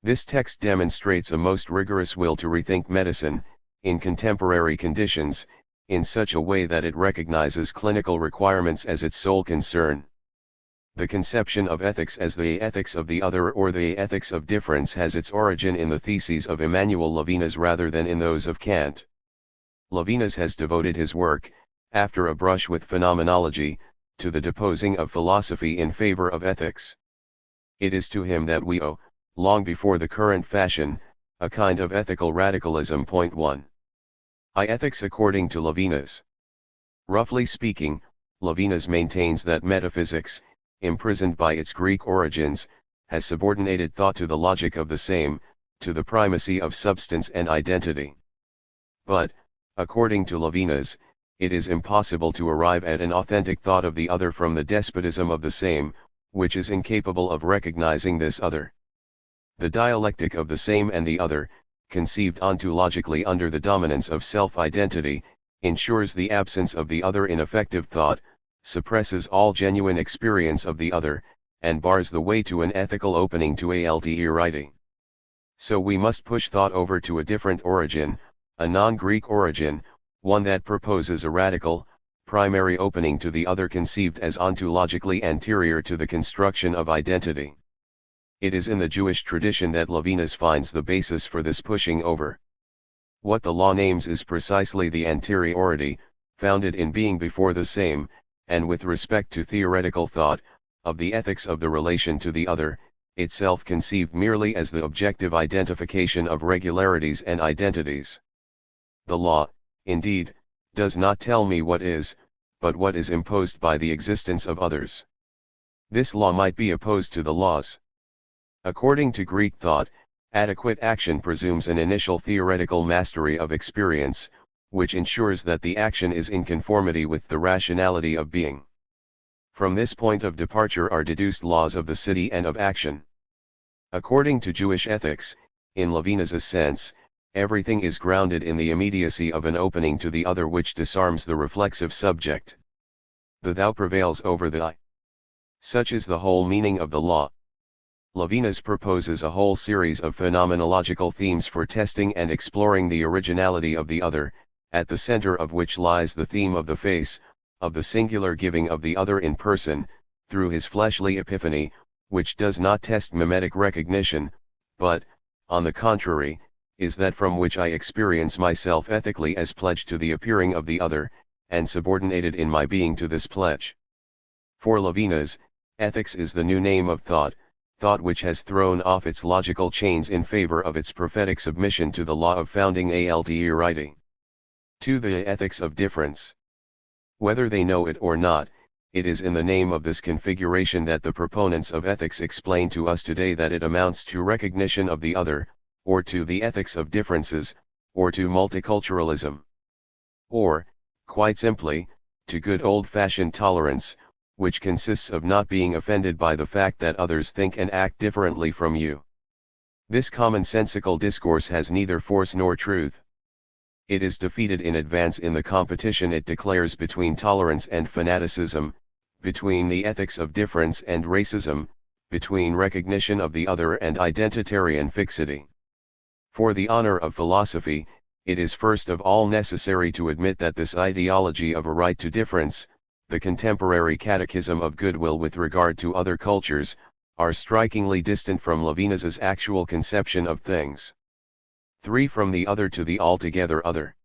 This text demonstrates a most rigorous will to rethink medicine, in contemporary conditions, in such a way that it recognizes clinical requirements as its sole concern. The conception of ethics as the ethics of the other or the ethics of difference has its origin in the theses of Emmanuel Levinas rather than in those of Kant. Levinas has devoted his work, after a brush with phenomenology, to the deposing of philosophy in favor of ethics. It is to him that we owe, long before the current fashion, a kind of ethical radicalism. 1. Ethics according to Levinas. Roughly speaking, Levinas maintains that metaphysics, imprisoned by its Greek origins, has subordinated thought to the logic of the same, to the primacy of substance and identity. But, according to Levinas, it is impossible to arrive at an authentic thought of the other from the despotism of the same, which is incapable of recognizing this other. The dialectic of the same and the other, conceived ontologically under the dominance of self-identity, ensures the absence of the other in effective thought, suppresses all genuine experience of the other, and bars the way to an ethical opening to THIRD. So we must push thought over to a different origin, a non-Greek origin, one that proposes a radical, primary opening to the other conceived as ontologically anterior to the construction of identity. It is in the Jewish tradition that Levinas finds the basis for this pushing over. What the law names is precisely the anteriority, founded in being before the same, and with respect to theoretical thought, of the ethics of the relation to the other, itself conceived merely as the objective identification of regularities and identities. The law, indeed, does not tell me what is, but what is imposed by the existence of others. This law might be opposed to the laws. According to Greek thought, adequate action presumes an initial theoretical mastery of experience, which ensures that the action is in conformity with the rationality of being. From this point of departure are deduced laws of the city and of action. According to Jewish ethics, in Levinas's sense, everything is grounded in the immediacy of an opening to the other which disarms the reflexive subject. The thou prevails over the I. Such is the whole meaning of the law. Levinas proposes a whole series of phenomenological themes for testing and exploring the originality of the other, at the center of which lies the theme of the face, of the singular giving of the other in person, through his fleshly epiphany, which does not test mimetic recognition, but, on the contrary, is that from which I experience myself ethically as pledged to the appearing of the other, and subordinated in my being to this pledge. For Levinas, ethics is the new name of thought, thought which has thrown off its logical chains in favor of its prophetic submission to the law of founding THIRD. 2. The ethics of difference. Whether they know it or not, it is in the name of this configuration that the proponents of ethics explain to us today that it amounts to recognition of the other, or to the ethics of differences, or to multiculturalism. Or, quite simply, to good old-fashioned tolerance, which consists of not being offended by the fact that others think and act differently from you. This commonsensical discourse has neither force nor truth. It is defeated in advance in the competition it declares between tolerance and fanaticism, between the ethics of difference and racism, between recognition of the other and identitarian fixity. For the honor of philosophy, it is first of all necessary to admit that this ideology of a right to difference, the contemporary catechism of goodwill with regard to other cultures, are strikingly distant from Levinas's actual conception of things. 3. From the other to the altogether other.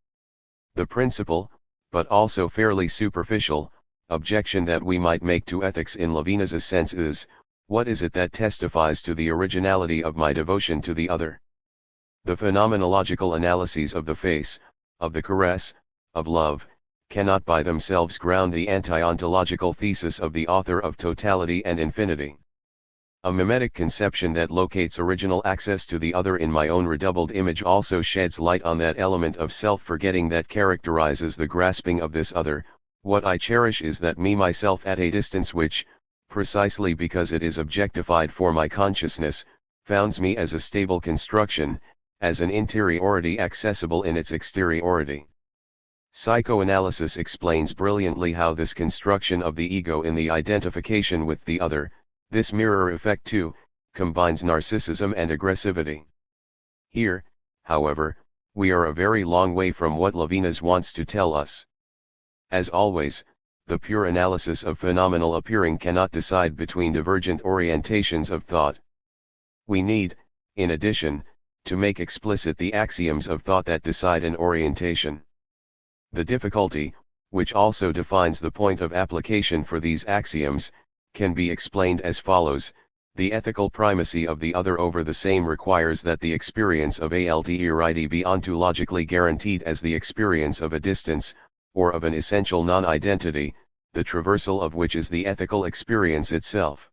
The principal, but also fairly superficial, objection that we might make to ethics in Levinas's sense is, what is it that testifies to the originality of my devotion to the other? The phenomenological analyses of the face, of the caress, of love, cannot by themselves ground the anti-ontological thesis of the author of totality and infinity. A mimetic conception that locates original access to the other in my own redoubled image also sheds light on that element of self-forgetting that characterizes the grasping of this other. What I cherish is that me myself at a distance which, precisely because it is objectified for my consciousness, founds me as a stable construction, as an interiority accessible in its exteriority. Psychoanalysis explains brilliantly how this construction of the ego in the identification with the other, this mirror effect too, combines narcissism and aggressivity. Here, however, we are a very long way from what Levinas wants to tell us. As always, the pure analysis of phenomenal appearing cannot decide between divergent orientations of thought. We need, in addition, to make explicit the axioms of thought that decide an orientation. The difficulty, which also defines the point of application for these axioms, can be explained as follows. The ethical primacy of the other over the same requires that the experience of a THIRD be ontologically guaranteed as the experience of a distance, or of an essential non-identity, the traversal of which is the ethical experience itself.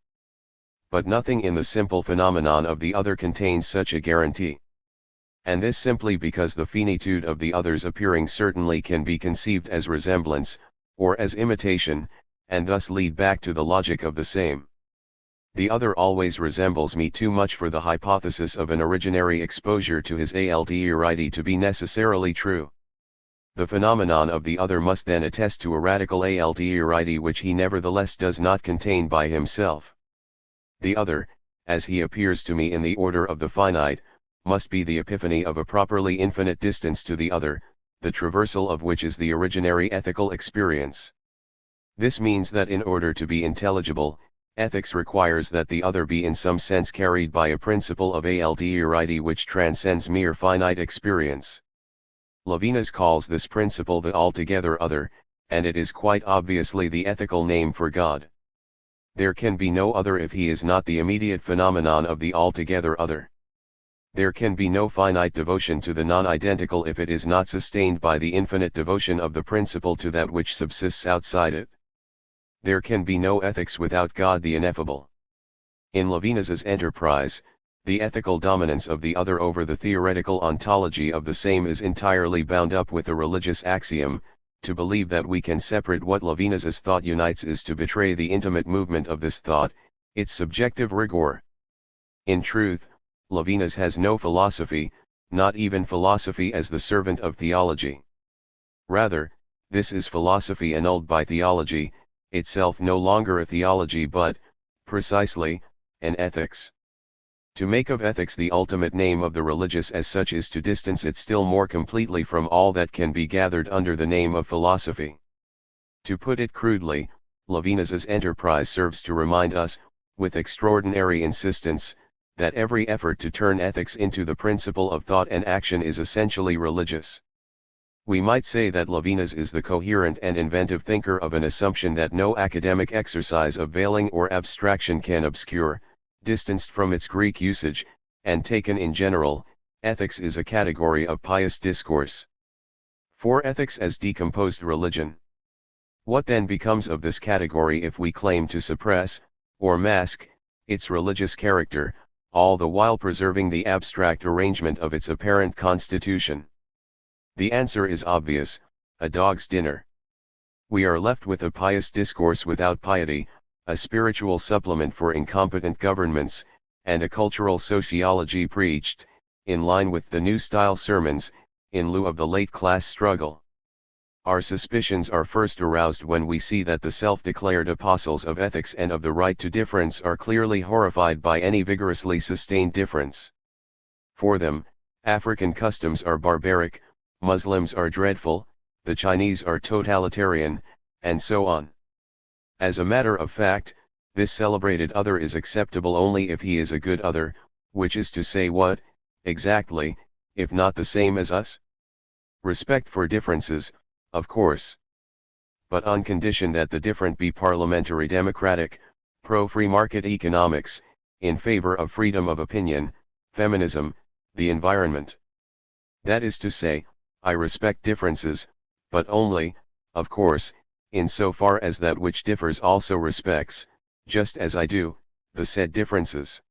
But nothing in the simple phenomenon of the other contains such a guarantee. And this simply because the finitude of the other's appearing certainly can be conceived as resemblance, or as imitation, and thus lead back to the logic of the same. The other always resembles me too much for the hypothesis of an originary exposure to his THIRD to be necessarily true. The phenomenon of the other must then attest to a radical THIRD which he nevertheless does not contain by himself. The other, as he appears to me in the order of the finite, must be the epiphany of a properly infinite distance to the other, the traversal of which is the originary ethical experience. This means that in order to be intelligible, ethics requires that the other be in some sense carried by a principle of THIRD which transcends mere finite experience. Levinas calls this principle the altogether other, and it is quite obviously the ethical name for God. There can be no other if he is not the immediate phenomenon of the altogether other. There can be no finite devotion to the non-identical if it is not sustained by the infinite devotion of the principle to that which subsists outside it. There can be no ethics without God the ineffable. In Levinas's enterprise, the ethical dominance of the other over the theoretical ontology of the same is entirely bound up with a religious axiom. To believe that we can separate what Levinas's thought unites is to betray the intimate movement of this thought, its subjective rigor. In truth, Levinas has no philosophy, not even philosophy as the servant of theology. Rather, this is philosophy annulled by theology, itself no longer a theology but, precisely, an ethics. To make of ethics the ultimate name of the religious as such is to distance it still more completely from all that can be gathered under the name of philosophy. To put it crudely, Levinas's enterprise serves to remind us, with extraordinary insistence, that every effort to turn ethics into the principle of thought and action is essentially religious. We might say that Levinas is the coherent and inventive thinker of an assumption that no academic exercise of veiling or abstraction can obscure. Distanced from its Greek usage, and taken in general, ethics is a category of pious discourse. For ethics as decomposed religion. What then becomes of this category if we claim to suppress, or mask, its religious character, all the while preserving the abstract arrangement of its apparent constitution? The answer is obvious: a dog's dinner. We are left with a pious discourse without piety, a spiritual supplement for incompetent governments, and a cultural sociology preached, in line with the new style sermons, in lieu of the late class struggle. Our suspicions are first aroused when we see that the self-declared apostles of ethics and of the right to difference are clearly horrified by any vigorously sustained difference. For them, African customs are barbaric, Muslims are dreadful, the Chinese are totalitarian, and so on. As a matter of fact, this celebrated other is acceptable only if he is a good other, which is to say what, exactly, if not the same as us? Respect for differences, of course. But on condition that the different be parliamentary democratic, pro-free market economics, in favor of freedom of opinion, feminism, the environment. That is to say, I respect differences, but only, of course, in so far as that which differs also respects, just as I do, the said differences.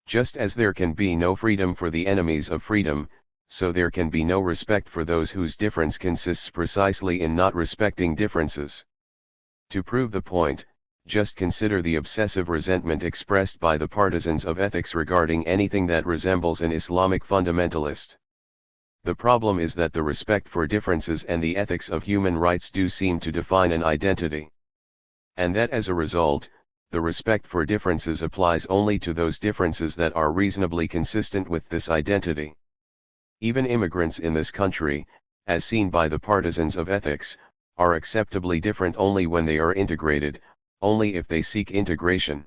Just as there can be no freedom for the enemies of freedom, so there can be no respect for those whose difference consists precisely in not respecting differences. To prove the point, just consider the obsessive resentment expressed by the partisans of ethics regarding anything that resembles an Islamic fundamentalist. The problem is that the respect for differences and the ethics of human rights do seem to define an identity. And that as a result, the respect for differences applies only to those differences that are reasonably consistent with this identity. Even immigrants in this country, as seen by the partisans of ethics, are acceptably different only when they are integrated, only if they seek integration.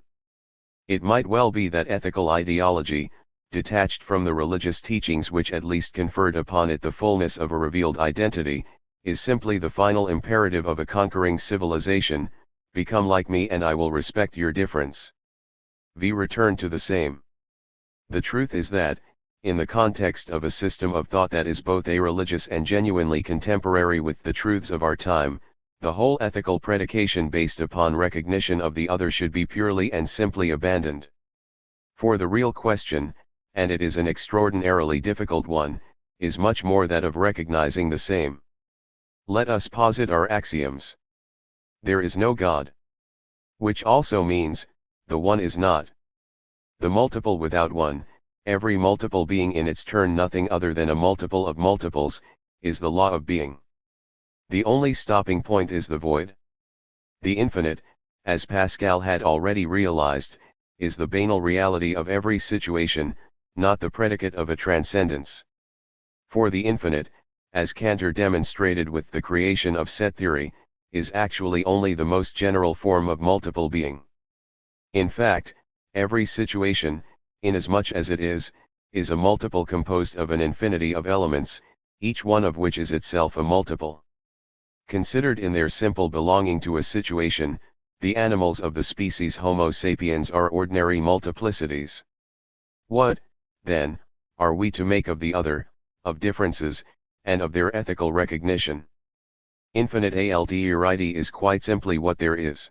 It might well be that ethical ideology, detached from the religious teachings which at least conferred upon it the fullness of a revealed identity, is simply the final imperative of a conquering civilization: become like me and I will respect your difference. V. Return to the same. The truth is that, in the context of a system of thought that is both a-religious and genuinely contemporary with the truths of our time, the whole ethical predication based upon recognition of the other should be purely and simply abandoned. For the real question, and it is an extraordinarily difficult one, is much more that of recognizing the same. Let us posit our axioms. There is no God. Which also means, the one is not. The multiple without one, every multiple being in its turn nothing other than a multiple of multiples, is the law of being. The only stopping point is the void. The infinite, as Pascal had already realized, is the banal reality of every situation, not the predicate of a transcendence. For the infinite, as Cantor demonstrated with the creation of set theory, is actually only the most general form of multiple being. In fact, every situation, inasmuch as it is a multiple composed of an infinity of elements, each one of which is itself a multiple. Considered in their simple belonging to a situation, the animals of the species Homo sapiens are ordinary multiplicities. What, then, are we to make of the other, of differences, and of their ethical recognition? Infinite alterity is quite simply what there is.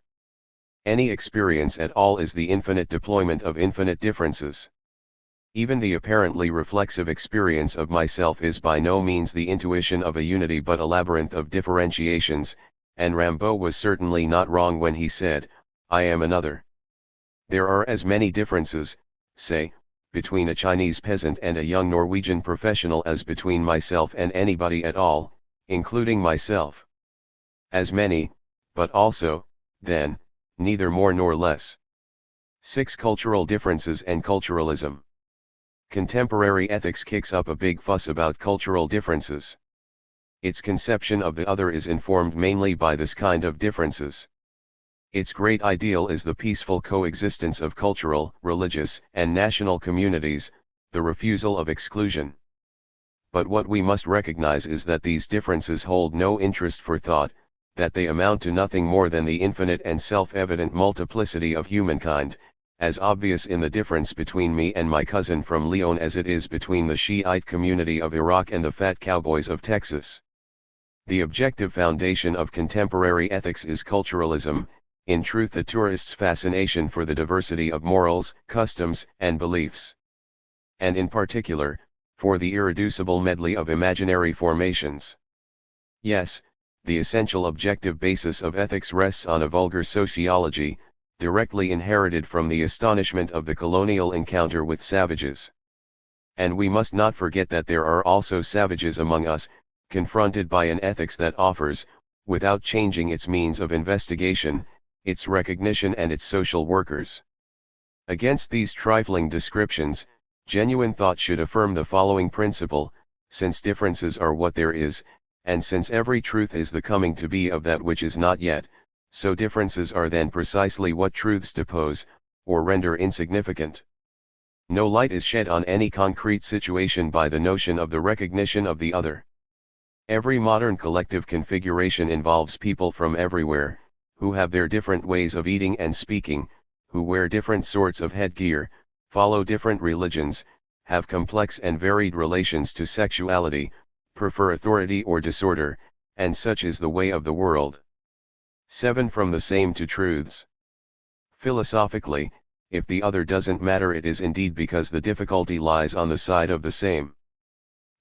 Any experience at all is the infinite deployment of infinite differences. Even the apparently reflexive experience of myself is by no means the intuition of a unity but a labyrinth of differentiations, and Rimbaud was certainly not wrong when he said, "I am another." There are as many differences, say, between a Chinese peasant and a young Norwegian professional as between myself and anybody at all, including myself. As many, but also, then, neither more nor less. 6. Cultural differences and culturalism. Contemporary ethics kicks up a big fuss about cultural differences. Its conception of the other is informed mainly by this kind of differences. Its great ideal is the peaceful coexistence of cultural, religious, and national communities, the refusal of exclusion. But what we must recognize is that these differences hold no interest for thought, that they amount to nothing more than the infinite and self-evident multiplicity of humankind, as obvious in the difference between me and my cousin from Leon as it is between the Shiite community of Iraq and the fat cowboys of Texas. The objective foundation of contemporary ethics is culturalism, in truth the tourist's fascination for the diversity of morals, customs, and beliefs. And in particular, for the irreducible medley of imaginary formations. Yes, the essential objective basis of ethics rests on a vulgar sociology, directly inherited from the astonishment of the colonial encounter with savages. And we must not forget that there are also savages among us, confronted by an ethics that offers, without changing its means of investigation, its recognition and its social workers. Against these trifling descriptions, genuine thought should affirm the following principle: since differences are what there is, and since every truth is the coming to be of that which is not yet, so differences are then precisely what truths depose, or render insignificant. No light is shed on any concrete situation by the notion of the recognition of the other. Every modern collective configuration involves people from everywhere, who have their different ways of eating and speaking, who wear different sorts of headgear, follow different religions, have complex and varied relations to sexuality, prefer authority or disorder, and such is the way of the world. 7. From the same to truths. Philosophically, if the other doesn't matter, it is indeed because the difficulty lies on the side of the same.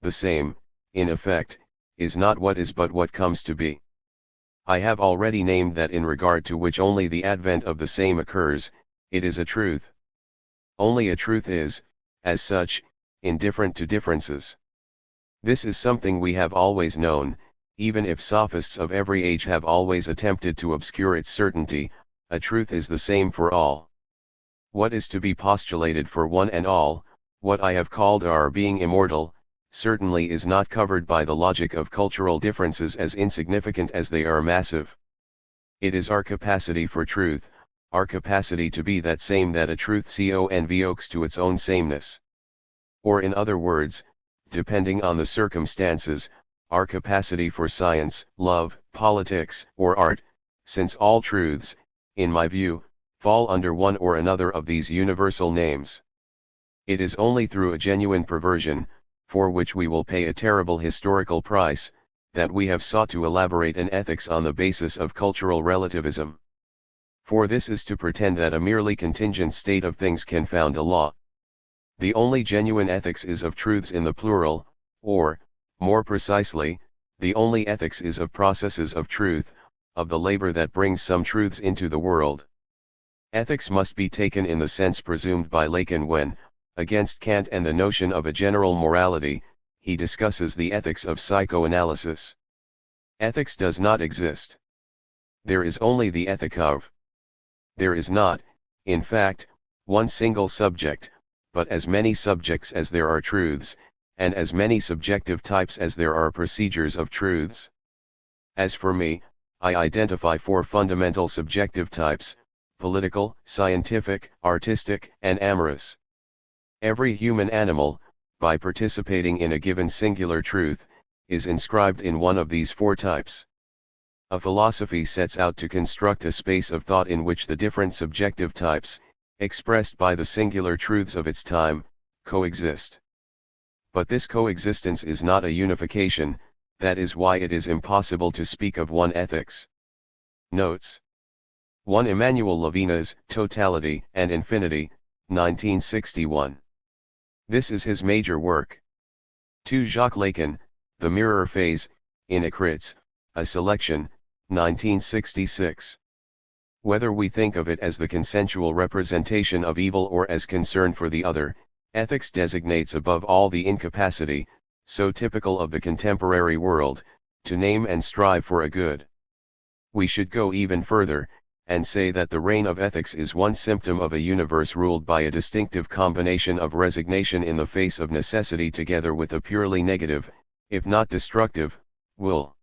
The same, in effect, is not what is but what comes to be. I have already named that in regard to which only the advent of the same occurs, it is a truth. Only a truth is, as such, indifferent to differences. This is something we have always known, even if sophists of every age have always attempted to obscure its certainty. A truth is the same for all. What is to be postulated for one and all, what I have called our being immortal, certainly is not covered by the logic of cultural differences, as insignificant as they are massive. It is our capacity for truth, our capacity to be that same that a truth convokes to its own sameness. Or in other words, depending on the circumstances, our capacity for science, love, politics, or art, since all truths, in my view, fall under one or another of these universal names. It is only through a genuine perversion, for which we will pay a terrible historical price, that we have sought to elaborate an ethics on the basis of cultural relativism. For this is to pretend that a merely contingent state of things can found a law. The only genuine ethics is of truths in the plural, or, more precisely, the only ethics is of processes of truth, of the labor that brings some truths into the world. Ethics must be taken in the sense presumed by Lacan when, against Kant and the notion of a general morality, he discusses the ethics of psychoanalysis. Ethics does not exist. There is only the ethic of. There is not, in fact, one single subject, but as many subjects as there are truths, and as many subjective types as there are procedures of truths. As for me, I identify four fundamental subjective types: political, scientific, artistic, and amorous. Every human animal, by participating in a given singular truth, is inscribed in one of these four types. A philosophy sets out to construct a space of thought in which the different subjective types, expressed by the singular truths of its time, coexist. But this coexistence is not a unification, that is why it is impossible to speak of one ethics. Notes 1. Emmanuel Levinas, Totality and Infinity, 1961. This is his major work. 2. Jacques Lacan, The Mirror Phase, in Écrits, a Selection, 1966. Whether we think of it as the consensual representation of evil or as concern for the other, ethics designates above all the incapacity, so typical of the contemporary world, to name and strive for a good. We should go even further, and say that the reign of ethics is one symptom of a universe ruled by a distinctive combination of resignation in the face of necessity together with a purely negative, if not destructive, will.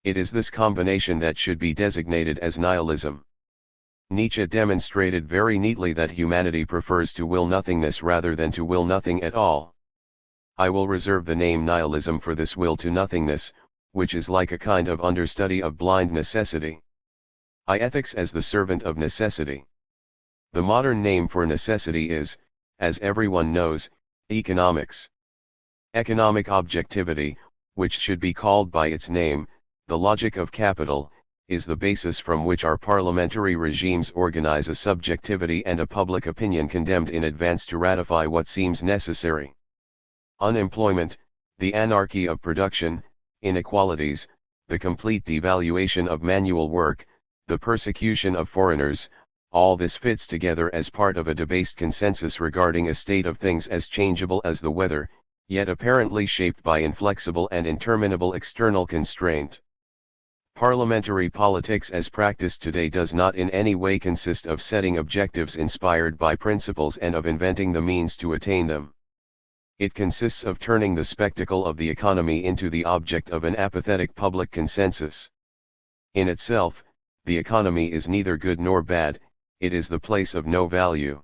It is this combination that should be designated as nihilism. Nietzsche demonstrated very neatly that humanity prefers to will nothingness rather than to will nothing at all. I will reserve the name nihilism for this will to nothingness, which is like a kind of understudy of blind necessity. Ethics as the servant of necessity. The modern name for necessity is, as everyone knows, economics. Economic objectivity, which should be called by its name, the logic of capital, is the basis from which our parliamentary regimes organize a subjectivity and a public opinion condemned in advance to ratify what seems necessary. Unemployment, the anarchy of production, inequalities, the complete devaluation of manual work, the persecution of foreigners, all this fits together as part of a debased consensus regarding a state of things as changeable as the weather, yet apparently shaped by inflexible and interminable external constraint. Parliamentary politics as practiced today does not in any way consist of setting objectives inspired by principles and of inventing the means to attain them. It consists of turning the spectacle of the economy into the object of an apathetic public consensus. In itself, the economy is neither good nor bad, it is the place of no value.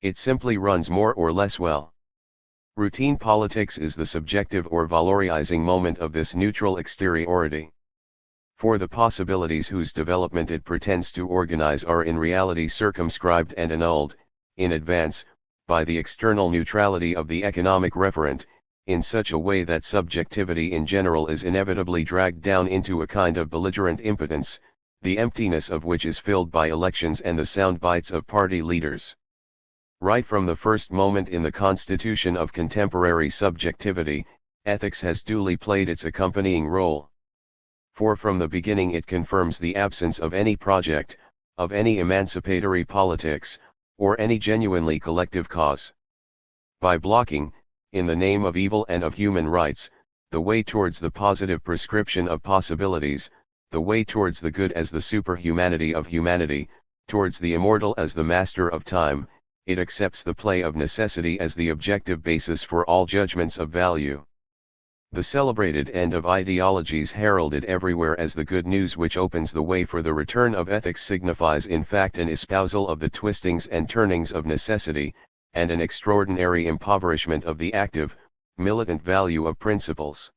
It simply runs more or less well. Routine politics is the subjective or valorizing moment of this neutral exteriority. For the possibilities whose development it pretends to organize are in reality circumscribed and annulled, in advance, by the external neutrality of the economic referent, in such a way that subjectivity in general is inevitably dragged down into a kind of belligerent impotence, the emptiness of which is filled by elections and the sound bites of party leaders. Right from the first moment in the constitution of contemporary subjectivity, ethics has duly played its accompanying role. For from the beginning it confirms the absence of any project, of any emancipatory politics, or any genuinely collective cause. By blocking, in the name of evil and of human rights, the way towards the positive prescription of possibilities, the way towards the good as the superhumanity of humanity, towards the immortal as the master of time, it accepts the play of necessity as the objective basis for all judgments of value. The celebrated end of ideologies heralded everywhere as the good news which opens the way for the return of ethics signifies in fact an espousal of the twistings and turnings of necessity, and an extraordinary impoverishment of the active, militant value of principles.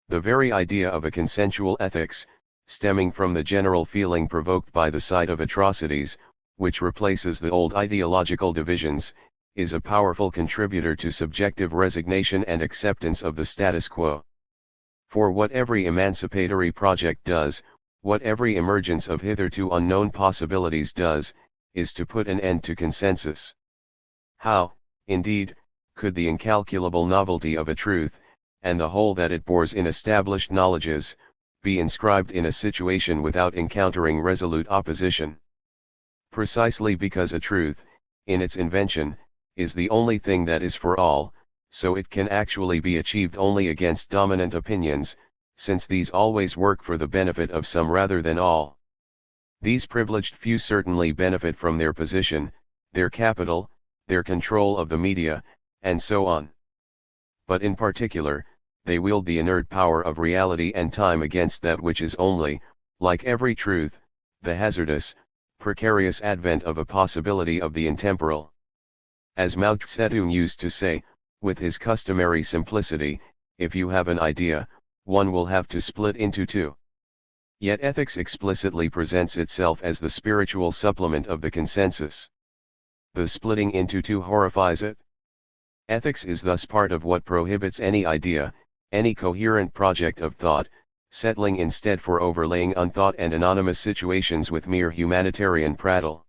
The very idea of a consensual ethics, stemming from the general feeling provoked by the sight of atrocities, which replaces the old ideological divisions, is a powerful contributor to subjective resignation and acceptance of the status quo. For what every emancipatory project does, what every emergence of hitherto unknown possibilities does, is to put an end to consensus. How, indeed, could the incalculable novelty of a truth, and the whole that it bores in established knowledges, be inscribed in a situation without encountering resolute opposition? Precisely because a truth, in its invention, is the only thing that is for all, so it can actually be achieved only against dominant opinions, since these always work for the benefit of some rather than all. These privileged few certainly benefit from their position, their capital, their control of the media, and so on. But in particular, they wield the inert power of reality and time against that which is only, like every truth, the hazardous, precarious advent of a possibility of the intemporal. As Mao Zedong used to say, with his customary simplicity, if you have an idea, one will have to split into two. Yet ethics explicitly presents itself as the spiritual supplement of the consensus. The splitting into two horrifies it. Ethics is thus part of what prohibits any idea, any coherent project of thought, settling instead for overlaying unthought and anonymous situations with mere humanitarian prattle.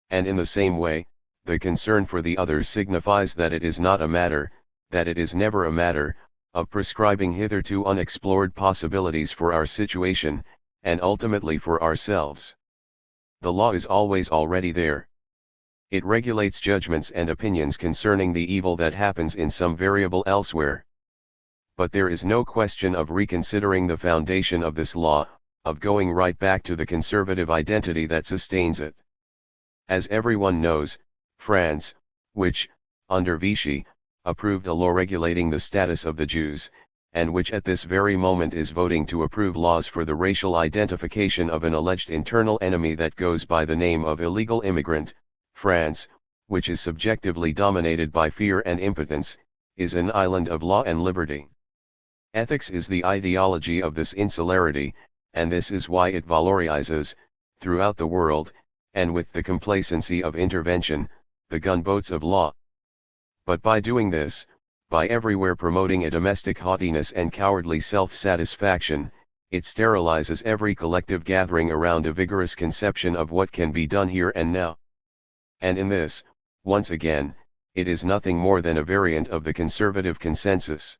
And in the same way, the concern for the other signifies that it is not a matter, that it is never a matter, of prescribing hitherto unexplored possibilities for our situation, and ultimately for ourselves. The law is always already there. It regulates judgments and opinions concerning the evil that happens in some variable elsewhere. But there is no question of reconsidering the foundation of this law, of going right back to the conservative identity that sustains it. As everyone knows, France, which, under Vichy, approved a law regulating the status of the Jews, and which at this very moment is voting to approve laws for the racial identification of an alleged internal enemy that goes by the name of illegal immigrant, France, which is subjectively dominated by fear and impotence, is an island of law and liberty. Ethics is the ideology of this insularity, and this is why it valorizes, throughout the world, and with the complacency of intervention, the gunboats of law. But by doing this, by everywhere promoting a domestic haughtiness and cowardly self-satisfaction, it sterilizes every collective gathering around a vigorous conception of what can be done here and now. And in this, once again, it is nothing more than a variant of the conservative consensus.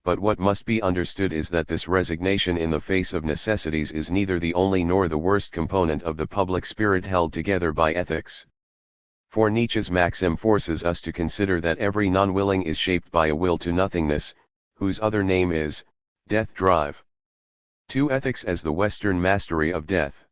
But what must be understood is that this resignation in the face of necessities is neither the only nor the worst component of the public spirit held together by ethics. For Nietzsche's maxim forces us to consider that every non-willing is shaped by a will to nothingness, whose other name is death drive. To ethics as the Western mastery of death.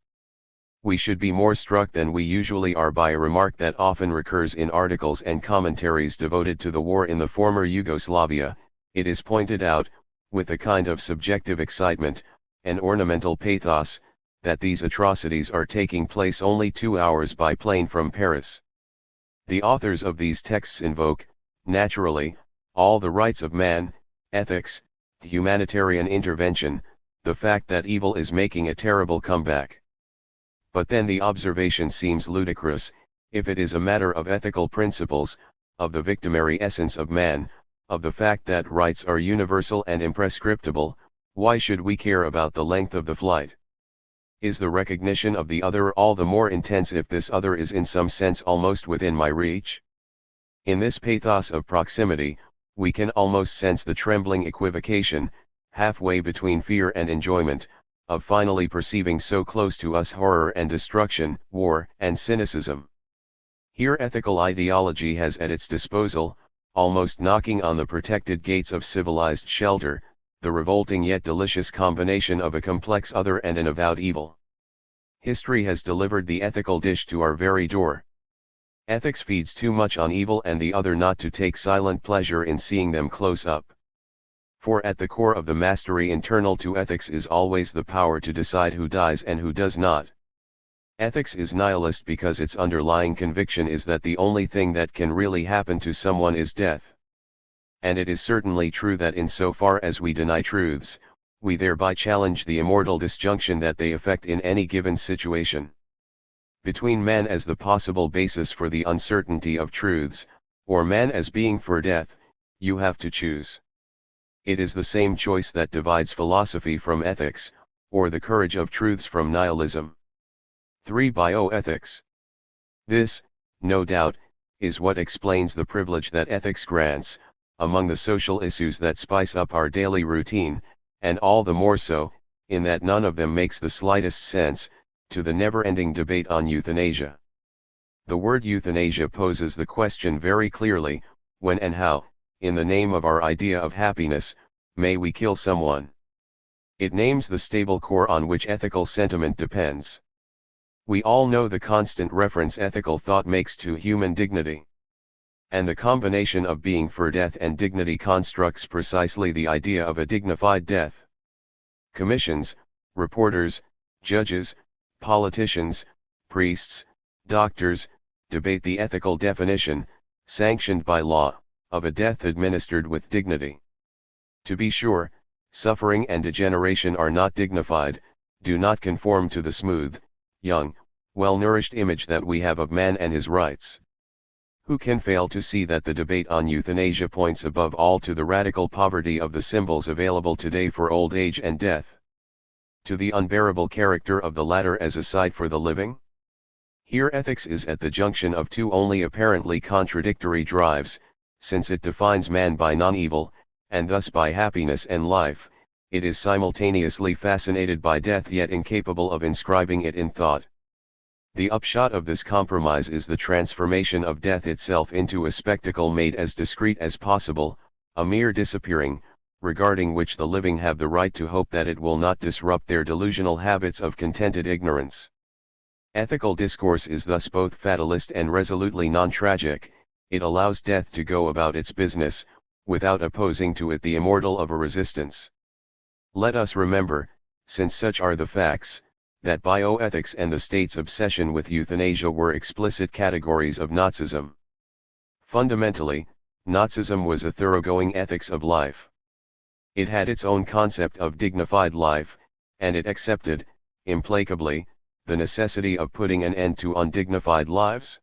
We should be more struck than we usually are by a remark that often recurs in articles and commentaries devoted to the war in the former Yugoslavia. It is pointed out, with a kind of subjective excitement, and ornamental pathos, that these atrocities are taking place only 2 hours by plane from Paris. The authors of these texts invoke, naturally, all the rights of man, ethics, humanitarian intervention, the fact that evil is making a terrible comeback. But then the observation seems ludicrous, if it is a matter of ethical principles, of the victimary essence of man, of the fact that rights are universal and imprescriptible, why should we care about the length of the flight? Is the recognition of the other all the more intense if this other is in some sense almost within my reach? In this pathos of proximity, we can almost sense the trembling equivocation, halfway between fear and enjoyment, of finally perceiving so close to us horror and destruction, war and cynicism. Here ethical ideology has at its disposal almost knocking on the protected gates of civilized shelter, the revolting yet delicious combination of a complex other and an avowed evil. History has delivered the ethical dish to our very door. Ethics feeds too much on evil and the other not to take silent pleasure in seeing them close up. For at the core of the mastery internal to ethics is always the power to decide who dies and who does not. Ethics is nihilist because its underlying conviction is that the only thing that can really happen to someone is death. And it is certainly true that insofar as we deny truths, we thereby challenge the immortal disjunction that they effect in any given situation. Between man as the possible basis for the uncertainty of truths, or man as being for death, you have to choose. It is the same choice that divides philosophy from ethics, or the courage of truths from nihilism. 3. Bioethics. This, no doubt, is what explains the privilege that ethics grants, among the social issues that spice up our daily routine, and all the more so, in that none of them makes the slightest sense, to the never-ending debate on euthanasia. The word euthanasia poses the question very clearly, when and how, in the name of our idea of happiness, may we kill someone? It names the stable core on which ethical sentiment depends. We all know the constant reference ethical thought makes to human dignity. And the combination of being for death and dignity constructs precisely the idea of a dignified death. Commissions, reporters, judges, politicians, priests, doctors, debate the ethical definition, sanctioned by law, of a death administered with dignity. To be sure, suffering and degeneration are not dignified, do not conform to the smooth, young, well-nourished image that we have of man and his rights. Who can fail to see that the debate on euthanasia points above all to the radical poverty of the symbols available today for old age and death? To the unbearable character of the latter as a site for the living? Here ethics is at the junction of two only apparently contradictory drives, since it defines man by non-evil, and thus by happiness and life, it is simultaneously fascinated by death yet incapable of inscribing it in thought. The upshot of this compromise is the transformation of death itself into a spectacle made as discreet as possible, a mere disappearing, regarding which the living have the right to hope that it will not disrupt their delusional habits of contented ignorance. Ethical discourse is thus both fatalist and resolutely non-tragic. It allows death to go about its business, without opposing to it the immortal of a resistance. Let us remember, since such are the facts, that bioethics and the state's obsession with euthanasia were explicit categories of Nazism. Fundamentally, Nazism was a thoroughgoing ethics of life. It had its own concept of dignified life, and it accepted, implacably, the necessity of putting an end to undignified lives.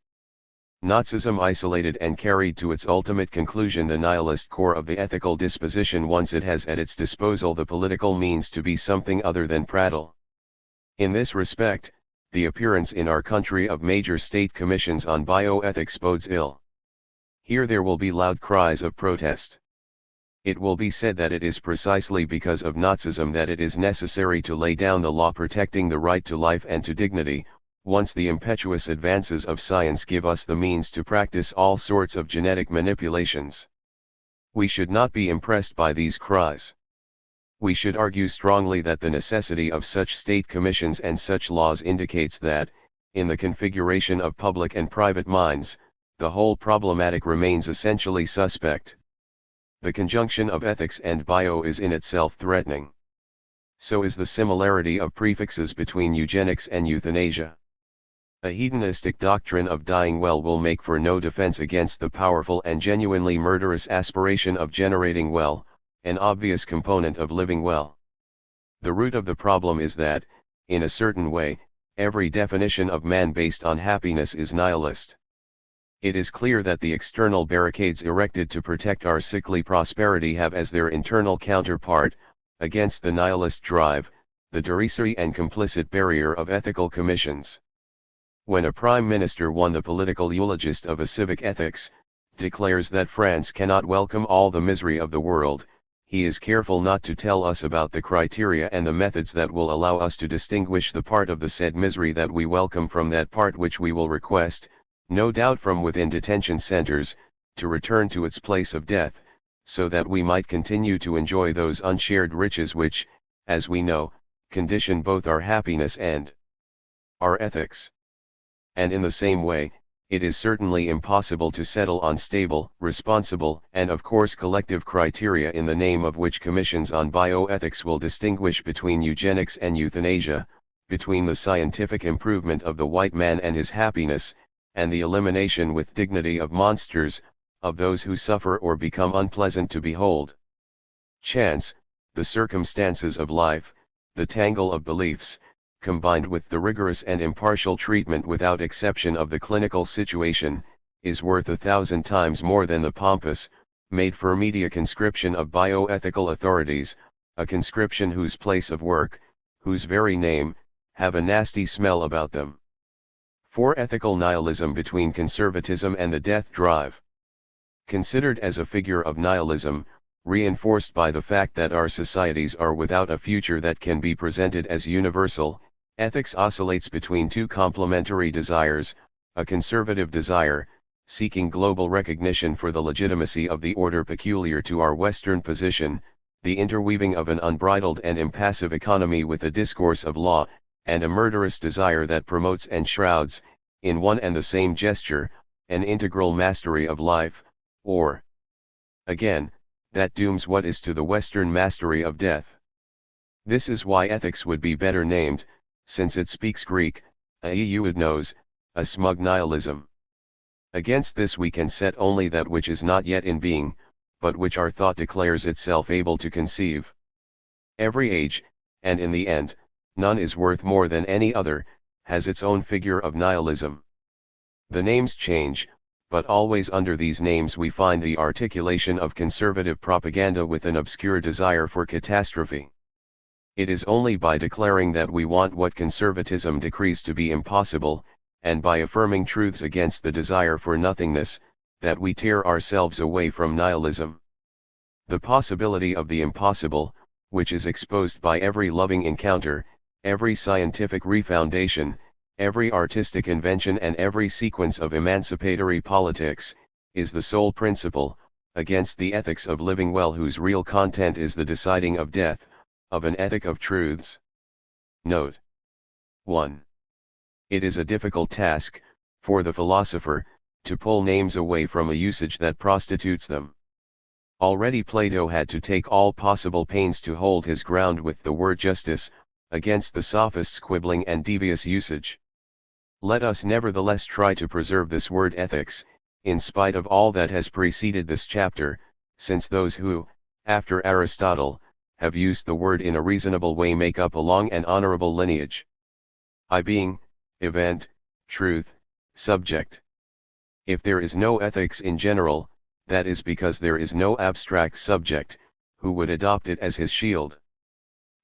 Nazism isolated and carried to its ultimate conclusion the nihilist core of the ethical disposition once it has at its disposal the political means to be something other than prattle. In this respect, the appearance in our country of major state commissions on bioethics bodes ill. Here there will be loud cries of protest. It will be said that it is precisely because of Nazism that it is necessary to lay down the law protecting the right to life and to dignity, once the impetuous advances of science give us the means to practice all sorts of genetic manipulations. We should not be impressed by these cries. We should argue strongly that the necessity of such state commissions and such laws indicates that, in the configuration of public and private minds, the whole problematic remains essentially suspect. The conjunction of ethics and bio is in itself threatening. So is the similarity of prefixes between eugenics and euthanasia. A hedonistic doctrine of dying well will make for no defense against the powerful and genuinely murderous aspiration of generating well, an obvious component of living well. The root of the problem is that, in a certain way, every definition of man based on happiness is nihilist. It is clear that the external barricades erected to protect our sickly prosperity have as their internal counterpart, against the nihilist drive, the derisory and complicit barrier of ethical commissions. When a prime minister, the political eulogist of a civic ethics, declares that France cannot welcome all the misery of the world, he is careful not to tell us about the criteria and the methods that will allow us to distinguish the part of the said misery that we welcome from that part which we will request, no doubt from within detention centers, to return to its place of death, so that we might continue to enjoy those unshared riches which, as we know, condition both our happiness and our ethics. And in the same way, it is certainly impossible to settle on stable, responsible, and of course collective criteria in the name of which commissions on bioethics will distinguish between eugenics and euthanasia, between the scientific improvement of the white man and his happiness, and the elimination with dignity of monsters, of those who suffer or become unpleasant to behold. Chance, the circumstances of life, the tangle of beliefs, combined with the rigorous and impartial treatment without exception of the clinical situation, is worth 1,000 times more than the pompous, made for media conscription of bioethical authorities, a conscription whose place of work, whose very name, have a nasty smell about them. 4. Ethical nihilism between conservatism and the death drive. Considered as a figure of nihilism, reinforced by the fact that our societies are without a future that can be presented as universal, ethics oscillates between two complementary desires: a conservative desire, seeking global recognition for the legitimacy of the order peculiar to our Western position, the interweaving of an unbridled and impassive economy with a discourse of law, and a murderous desire that promotes and shrouds, in one and the same gesture, an integral mastery of life, or, again, that dooms what is to the Western mastery of death. This is why ethics would be better named, since it speaks Greek, aiouidnos, a smug nihilism. Against this we can set only that which is not yet in being, but which our thought declares itself able to conceive. Every age, and in the end, none is worth more than any other, has its own figure of nihilism. The names change, but always under these names we find the articulation of conservative propaganda with an obscure desire for catastrophe. It is only by declaring that we want what conservatism decrees to be impossible, and by affirming truths against the desire for nothingness, that we tear ourselves away from nihilism. The possibility of the impossible, which is exposed by every loving encounter, every scientific refoundation, every artistic invention and every sequence of emancipatory politics, is the sole principle, against the ethics of living well whose real content is the deciding of death, of an ethic of truths. Note 1. It is a difficult task, for the philosopher, to pull names away from a usage that prostitutes them. Already Plato had to take all possible pains to hold his ground with the word justice, against the sophists' quibbling and devious usage. Let us nevertheless try to preserve this word ethics, in spite of all that has preceded this chapter, since those who, after Aristotle, have used the word in a reasonable way make up a long and honorable lineage. I being, event, truth, subject. If there is no ethics in general, that is because there is no abstract subject, who would adopt it as his shield.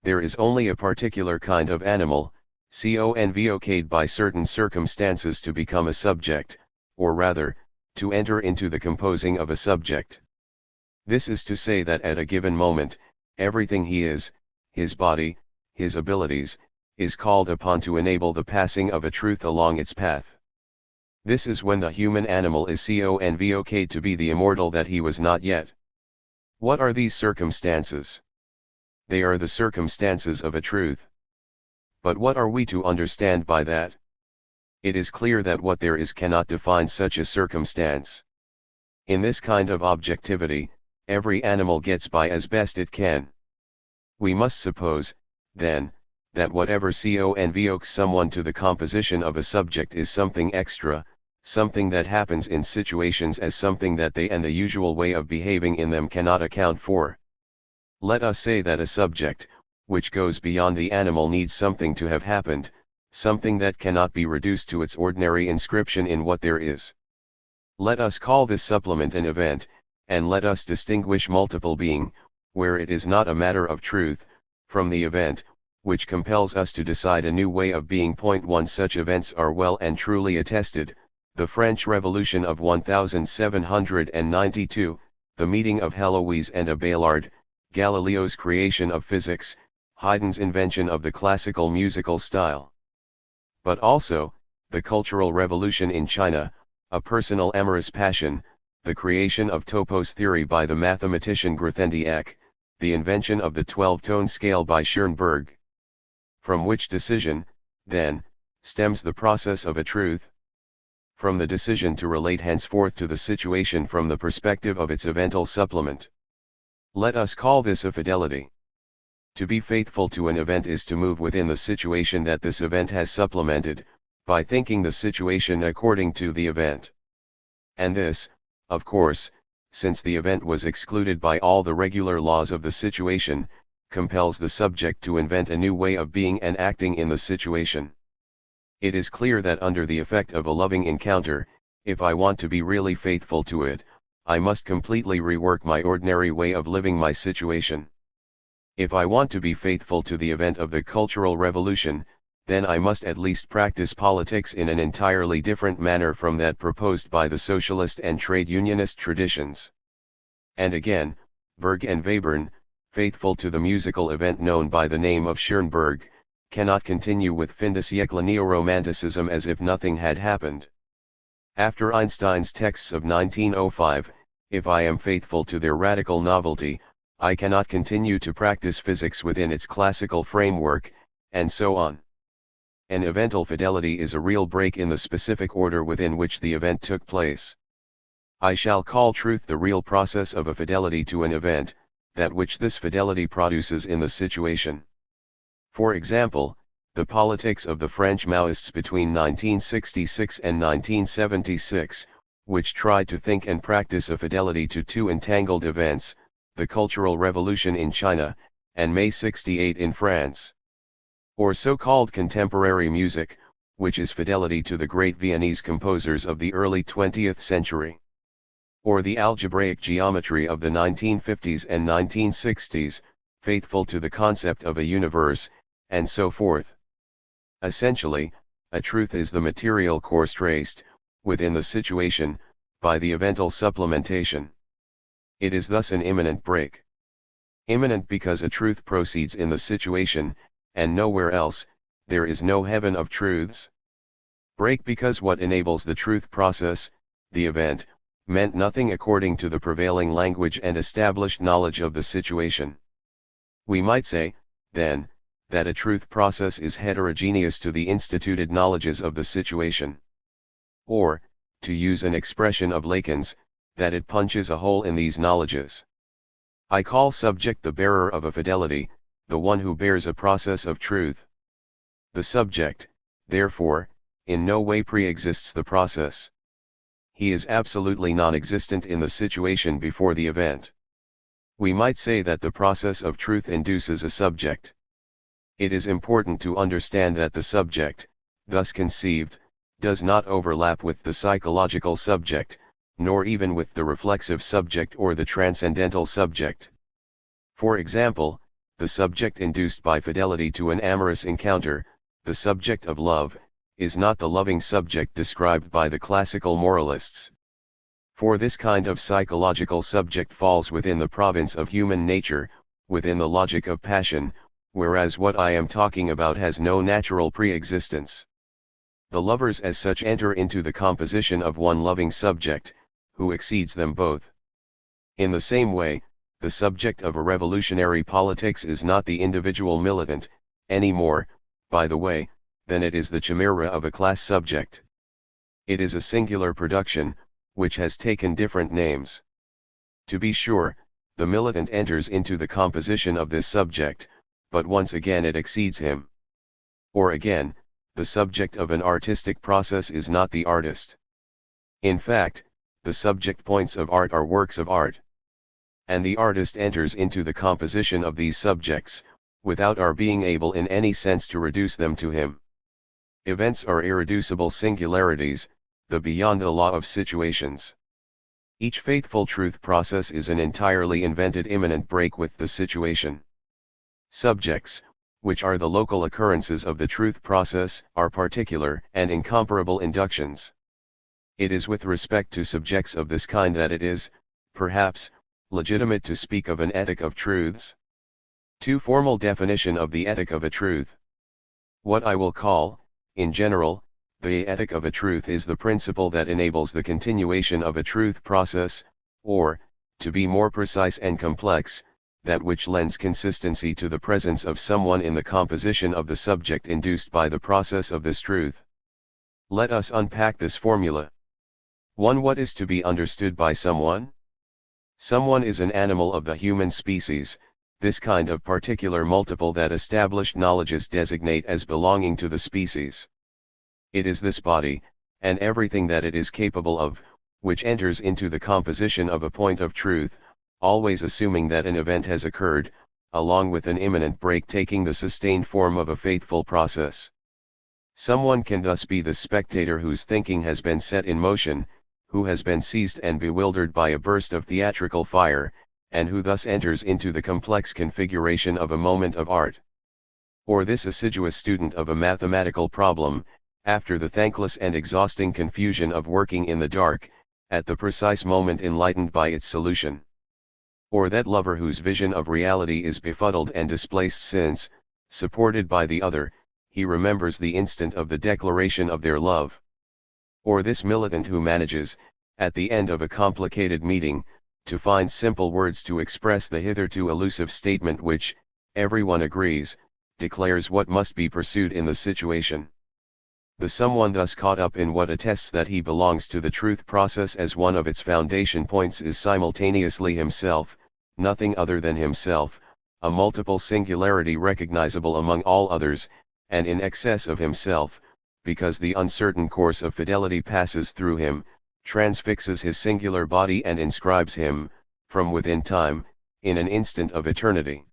There is only a particular kind of animal, convoced by certain circumstances to become a subject, or rather, to enter into the composing of a subject. This is to say that at a given moment, everything he is, his body, his abilities, is called upon to enable the passing of a truth along its path. This is when the human animal is convoced to be the immortal that he was not yet. What are these circumstances? They are the circumstances of a truth. But what are we to understand by that? It is clear that what there is cannot define such a circumstance. In this kind of objectivity, every animal gets by as best it can. We must suppose, then, that whatever convokes someone to the composition of a subject is something extra, something that happens in situations as something that they and the usual way of behaving in them cannot account for. Let us say that a subject, which goes beyond the animal needs something to have happened, something that cannot be reduced to its ordinary inscription in what there is. Let us call this supplement an event, and let us distinguish multiple being, where it is not a matter of truth, from the event, which compels us to decide a new way of being. 1 Such events are well and truly attested: the French Revolution of 1792, the meeting of Heloise and Abelard, Galileo's creation of physics, Haydn's invention of the classical musical style. But also, the Cultural Revolution in China, a personal amorous passion, the creation of topos theory by the mathematician Grothendieck, the invention of the 12-tone scale by Schoenberg. From which decision, then, stems the process of a truth. From the decision to relate henceforth to the situation from the perspective of its evental supplement. Let us call this a fidelity. To be faithful to an event is to move within the situation that this event has supplemented, by thinking the situation according to the event. And this, of course, since the event was excluded by all the regular laws of the situation, compels the subject to invent a new way of being and acting in the situation. It is clear that under the effect of a loving encounter, if I want to be really faithful to it, I must completely rework my ordinary way of living my situation. If I want to be faithful to the event of the Cultural Revolution, then I must at least practice politics in an entirely different manner from that proposed by the socialist and trade unionist traditions. And again, Berg and Webern, faithful to the musical event known by the name of Schoenberg, cannot continue with fin de siècle neo-romanticism as if nothing had happened. After Einstein's texts of 1905, if I am faithful to their radical novelty, I cannot continue to practice physics within its classical framework, and so on. An evental fidelity is a real break in the specific order within which the event took place. I shall call truth the real process of a fidelity to an event, that which this fidelity produces in the situation. For example, the politics of the French Maoists between 1966 and 1976, which tried to think and practice a fidelity to two entangled events, the Cultural Revolution in China, and May 68 in France. Or so-called contemporary music, which is fidelity to the great Viennese composers of the early 20th century. Or the algebraic geometry of the 1950s and 1960s, faithful to the concept of a universe, and so forth. Essentially, a truth is the material course traced, within the situation, by the evental supplementation. It is thus an immanent break. Immanent because a truth proceeds in the situation, and nowhere else, there is no heaven of truths. Break because what enables the truth process, the event, meant nothing according to the prevailing language and established knowledge of the situation. We might say, then, that a truth process is heterogeneous to the instituted knowledges of the situation. Or, to use an expression of Lacan's, that it punches a hole in these knowledges. I call subject the bearer of a fidelity, the one who bears a process of truth. The subject, therefore, in no way pre-exists the process. He is absolutely non-existent in the situation before the event. We might say that the process of truth induces a subject. It is important to understand that the subject, thus conceived, does not overlap with the psychological subject, nor even with the reflexive subject or the transcendental subject. For example, the subject induced by fidelity to an amorous encounter, the subject of love, is not the loving subject described by the classical moralists. For this kind of psychological subject falls within the province of human nature, within the logic of passion, whereas what I am talking about has no natural pre-existence. The lovers as such enter into the composition of one loving subject, who exceeds them both. In the same way, the subject of a revolutionary politics is not the individual militant, any more, by the way, than it is the chimera of a class subject. It is a singular production, which has taken different names. To be sure, the militant enters into the composition of this subject, but once again it exceeds him. Or again, the subject of an artistic process is not the artist. In fact, the subject points of art are works of art. And the artist enters into the composition of these subjects, without our being able in any sense to reduce them to him. Events are irreducible singularities, the beyond the law of situations. Each faithful truth process is an entirely invented immanent break with the situation. Subjects, which are the local occurrences of the truth process, are particular and incomparable inductions. It is with respect to subjects of this kind that it is, perhaps, legitimate to speak of an ethic of truths. 2. Formal definition of the ethic of a truth. What I will call, in general, The ethic of a truth is the principle that enables the continuation of a truth process, or, to be more precise and complex, that which lends consistency to the presence of someone in the composition of the subject induced by the process of this truth. Let us unpack this formula. 1. What is to be understood by someone? Someone is an animal of the human species, this kind of particular multiple that established knowledges designate as belonging to the species. It is this body, and everything that it is capable of, which enters into the composition of a point of truth, always assuming that an event has occurred, along with an imminent break taking the sustained form of a faithful process. Someone can thus be the spectator whose thinking has been set in motion, who has been seized and bewildered by a burst of theatrical fire, and who thus enters into the complex configuration of a moment of art. Or this assiduous student of a mathematical problem, after the thankless and exhausting confusion of working in the dark, at the precise moment enlightened by its solution. Or that lover whose vision of reality is befuddled and displaced since, supported by the other, he remembers the instant of the declaration of their love. Or this militant who manages, at the end of a complicated meeting, to find simple words to express the hitherto elusive statement which, everyone agrees, declares what must be pursued in the situation. The someone thus caught up in what attests that he belongs to the truth process as one of its foundation points is simultaneously himself, nothing other than himself, a multiple singularity recognizable among all others, and in excess of himself, because the uncertain course of fidelity passes through him, transfixes his singular body and inscribes him, from within time, in an instant of eternity.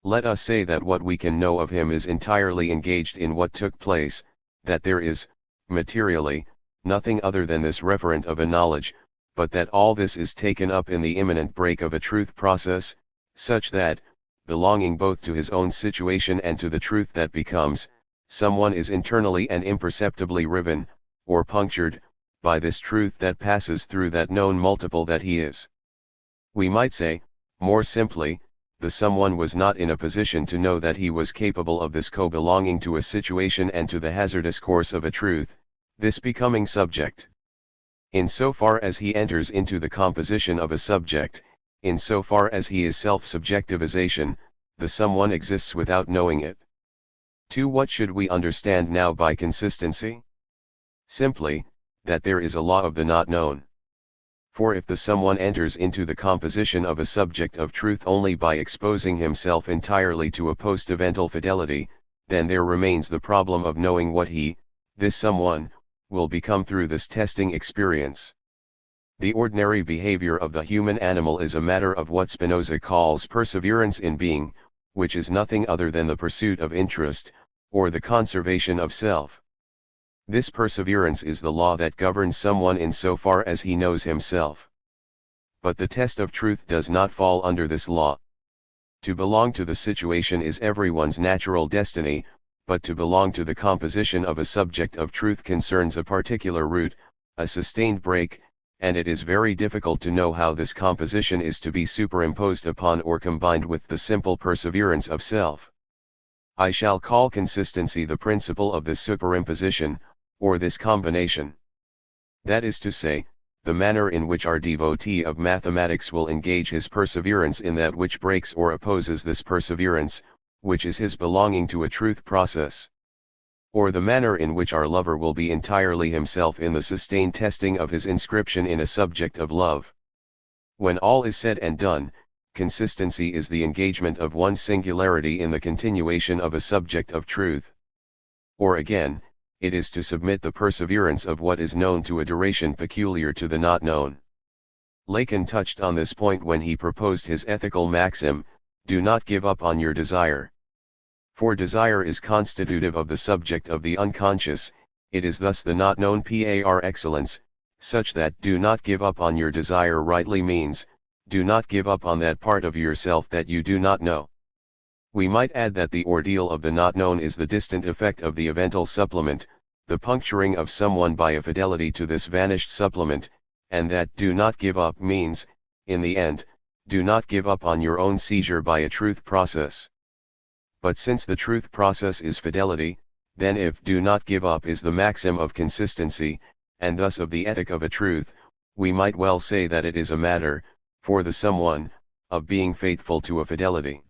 Let us say that what we can know of him is entirely engaged in what took place, that there is, materially, nothing other than this referent of a knowledge, but that all this is taken up in the imminent break of a truth process, such that, belonging both to his own situation and to the truth that becomes, someone is internally and imperceptibly riven, or punctured, by this truth that passes through that known multiple that he is. We might say, more simply, the someone was not in a position to know that he was capable of this co-belonging to a situation and to the hazardous course of a truth, this becoming subject. In so far as he enters into the composition of a subject, in so far as he is self-subjectivization, the someone exists without knowing it. 2. What should we understand now by consistency? Simply, that there is a law of the not known. For if the someone enters into the composition of a subject of truth only by exposing himself entirely to a post-evental fidelity, then there remains the problem of knowing what he, this someone, will become through this testing experience. The ordinary behavior of the human animal is a matter of what Spinoza calls perseverance in being, which is nothing other than the pursuit of interest, or the conservation of self. This perseverance is the law that governs someone in so far as he knows himself. But the test of truth does not fall under this law. To belong to the situation is everyone's natural destiny, but to belong to the composition of a subject of truth concerns a particular route, a sustained break, and it is very difficult to know how this composition is to be superimposed upon or combined with the simple perseverance of self. I shall call consistency the principle of this superimposition, or this combination. That is to say, the manner in which our devotee of mathematics will engage his perseverance in that which breaks or opposes this perseverance, which is his belonging to a truth process. Or the manner in which our lover will be entirely himself in the sustained testing of his inscription in a subject of love. When all is said and done, consistency is the engagement of one singularity in the continuation of a subject of truth. Or again, it is to submit the perseverance of what is known to a duration peculiar to the not known. Lacan touched on this point when he proposed his ethical maxim, "Do not give up on your desire." For desire is constitutive of the subject of the unconscious, it is thus the not known par excellence, such that "do not give up on your desire" rightly means, do not give up on that part of yourself that you do not know. We might add that the ordeal of the not known is the distant effect of the evental supplement, the puncturing of someone by a fidelity to this vanished supplement, and that "do not give up" means, in the end, do not give up on your own seizure by a truth process. But since the truth process is fidelity, then if do not give up is the maxim of consistency, and thus of the ethic of a truth, we might well say that it is a matter, for the someone, of being faithful to a fidelity.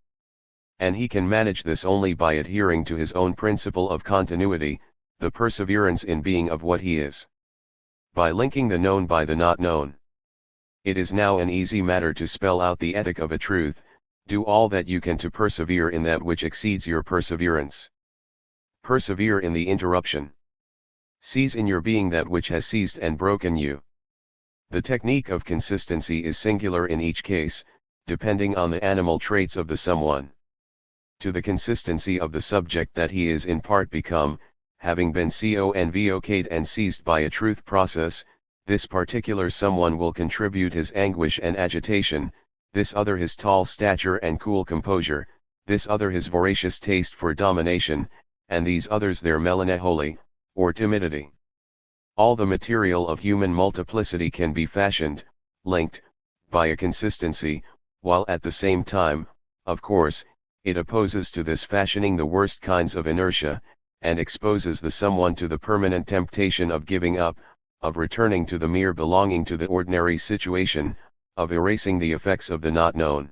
And he can manage this only by adhering to his own principle of continuity, the perseverance in being of what he is. By linking the known by the not known. It is now an easy matter to spell out the ethic of a truth. Do all that you can to persevere in that which exceeds your perseverance. Persevere in the interruption. Seize in your being that which has seized and broken you. The technique of consistency is singular in each case, depending on the animal traits of the someone. To the consistency of the subject that he is in part become, having been convoced and seized by a truth process, this particular someone will contribute his anguish and agitation, this other his tall stature and cool composure, this other his voracious taste for domination, and these others their melancholy, or timidity. All the material of human multiplicity can be fashioned, linked, by a consistency, while at the same time, of course, it opposes to this fashioning the worst kinds of inertia, and exposes the someone to the permanent temptation of giving up, of returning to the mere belonging to the ordinary situation, of erasing the effects of the not known.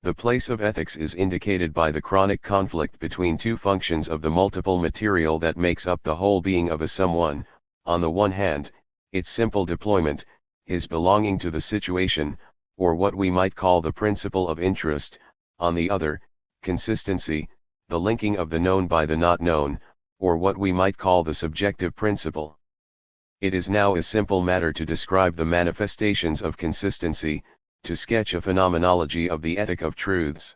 The place of ethics is indicated by the chronic conflict between two functions of the multiple material that makes up the whole being of a someone, on the one hand, its simple deployment, his belonging to the situation, or what we might call the principle of interest, on the other, consistency, the linking of the known by the not known, or what we might call the subjective principle. It is now a simple matter to describe the manifestations of consistency, to sketch a phenomenology of the ethic of truths.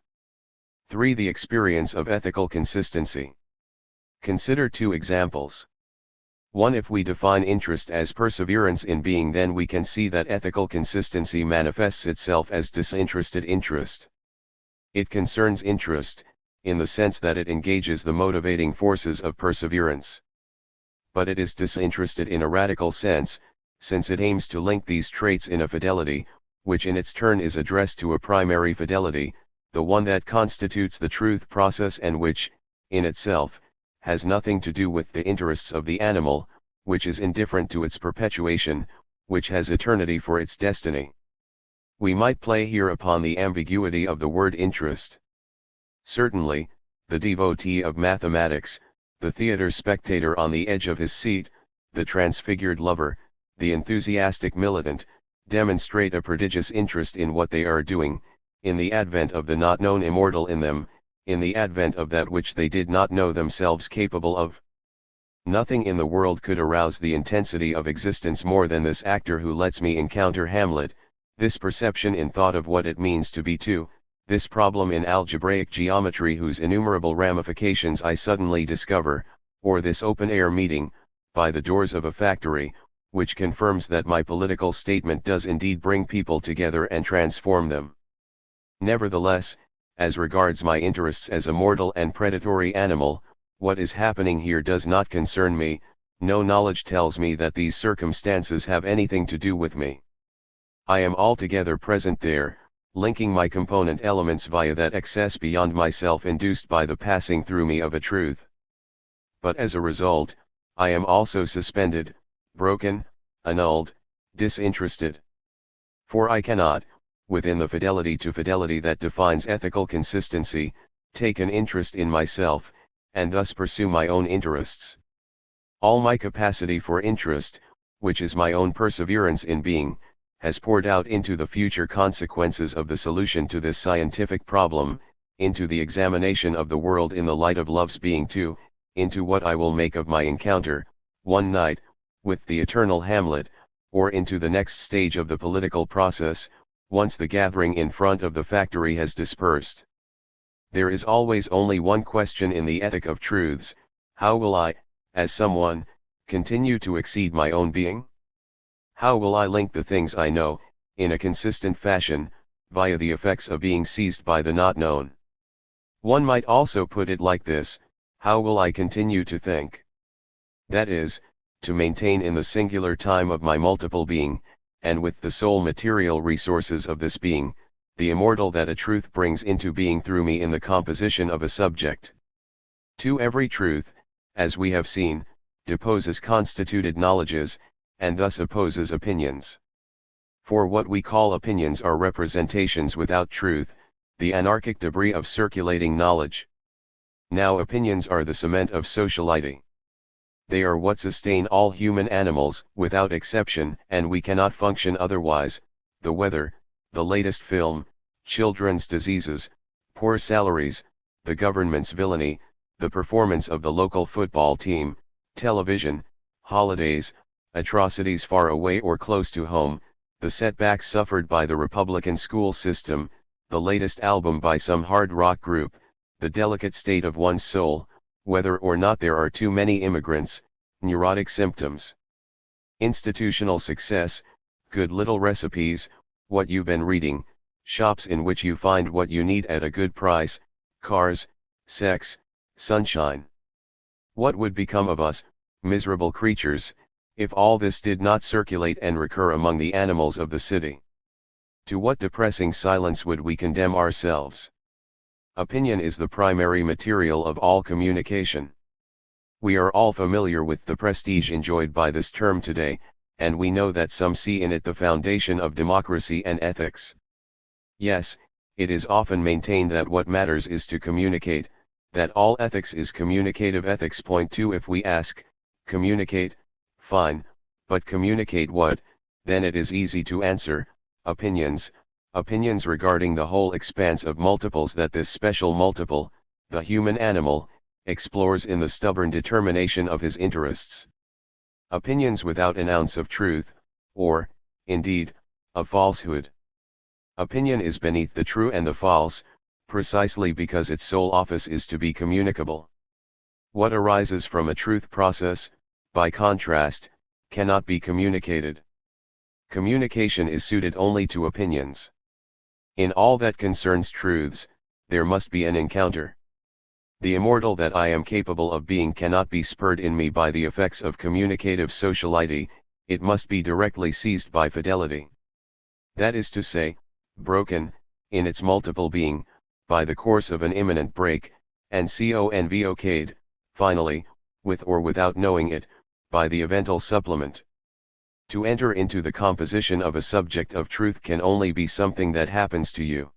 3. The experience of ethical consistency. Consider two examples. 1. If we define interest as perseverance in being, then we can see that ethical consistency manifests itself as disinterested interest. It concerns interest, in the sense that it engages the motivating forces of perseverance. But it is disinterested in a radical sense, since it aims to link these traits in a fidelity, which in its turn is addressed to a primary fidelity, the one that constitutes the truth process and which, in itself, has nothing to do with the interests of the animal, which is indifferent to its perpetuation, which has eternity for its destiny. We might play here upon the ambiguity of the word interest. Certainly, the devotee of mathematics, the theater spectator on the edge of his seat, the transfigured lover, the enthusiastic militant, demonstrate a prodigious interest in what they are doing, in the advent of the not known immortal in them, in the advent of that which they did not know themselves capable of. Nothing in the world could arouse the intensity of existence more than this actor who lets me encounter Hamlet, this perception in thought of what it means to be two, this problem in algebraic geometry whose innumerable ramifications I suddenly discover, or this open-air meeting, by the doors of a factory, which confirms that my political statement does indeed bring people together and transform them. Nevertheless, as regards my interests as a mortal and predatory animal, what is happening here does not concern me. No knowledge tells me that these circumstances have anything to do with me. I am altogether present there, linking my component elements via that excess beyond myself induced by the passing through me of a truth. But as a result, I am also suspended, broken, annulled, disinterested. For I cannot, within the fidelity to fidelity that defines ethical consistency, take an interest in myself, and thus pursue my own interests. All my capacity for interest, which is my own perseverance in being, has poured out into the future consequences of the solution to this scientific problem, into the examination of the world in the light of love's being too, into what I will make of my encounter, one night, with the eternal Hamlet, or into the next stage of the political process, once the gathering in front of the factory has dispersed. There is always only one question in the ethic of truths: how will I, as someone, continue to exceed my own being? How will I link the things I know, in a consistent fashion, via the effects of being seized by the not known? One might also put it like this: how will I continue to think? That is, to maintain in the singular time of my multiple being, and with the sole material resources of this being, the immortal that a truth brings into being through me in the composition of a subject. To every truth, as we have seen, deposes constituted knowledges, and thus opposes opinions. For what we call opinions are representations without truth, the anarchic debris of circulating knowledge. Now opinions are the cement of sociality. They are what sustain all human animals, without exception, and we cannot function otherwise. The weather, the latest film, children's diseases, poor salaries, the government's villainy, the performance of the local football team, television, holidays, atrocities far away or close to home, the setbacks suffered by the Republican school system, the latest album by some hard rock group, the delicate state of one's soul, whether or not there are too many immigrants, neurotic symptoms. Institutional success, good little recipes, what you've been reading, shops in which you find what you need at a good price, cars, sex, sunshine. What would become of us, miserable creatures, if all this did not circulate and recur among the animals of the city? To what depressing silence would we condemn ourselves? Opinion is the primary material of all communication. We are all familiar with the prestige enjoyed by this term today, and we know that some see in it the foundation of democracy and ethics. Yes, it is often maintained that what matters is to communicate, that all ethics is communicative ethics. Point 2. If we ask, communicate, fine, but communicate what? Then it is easy to answer, opinions. Opinions regarding the whole expanse of multiples that this special multiple, the human animal, explores in the stubborn determination of his interests. Opinions without an ounce of truth, or, indeed, of falsehood. Opinion is beneath the true and the false, precisely because its sole office is to be communicable. What arises from a truth process, by contrast, cannot be communicated. Communication is suited only to opinions. In all that concerns truths, there must be an encounter. The immortal that I am capable of being cannot be spurred in me by the effects of communicative sociality, it must be directly seized by fidelity. That is to say, broken, in its multiple being, by the course of an imminent break, and convoced, finally, with or without knowing it, by the eventual supplement. To enter into the composition of a subject of truth can only be something that happens to you.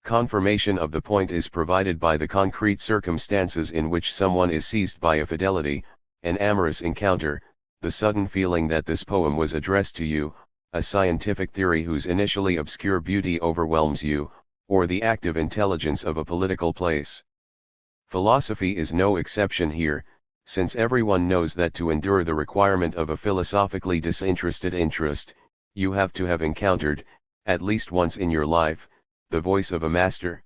Confirmation of the point is provided by the concrete circumstances in which someone is seized by a fidelity, an amorous encounter, the sudden feeling that this poem was addressed to you, a scientific theory whose initially obscure beauty overwhelms you, or the active intelligence of a political place. Philosophy is no exception here, since everyone knows that to endure the requirement of a philosophically disinterested interest, you have to have encountered, at least once in your life, the voice of a master.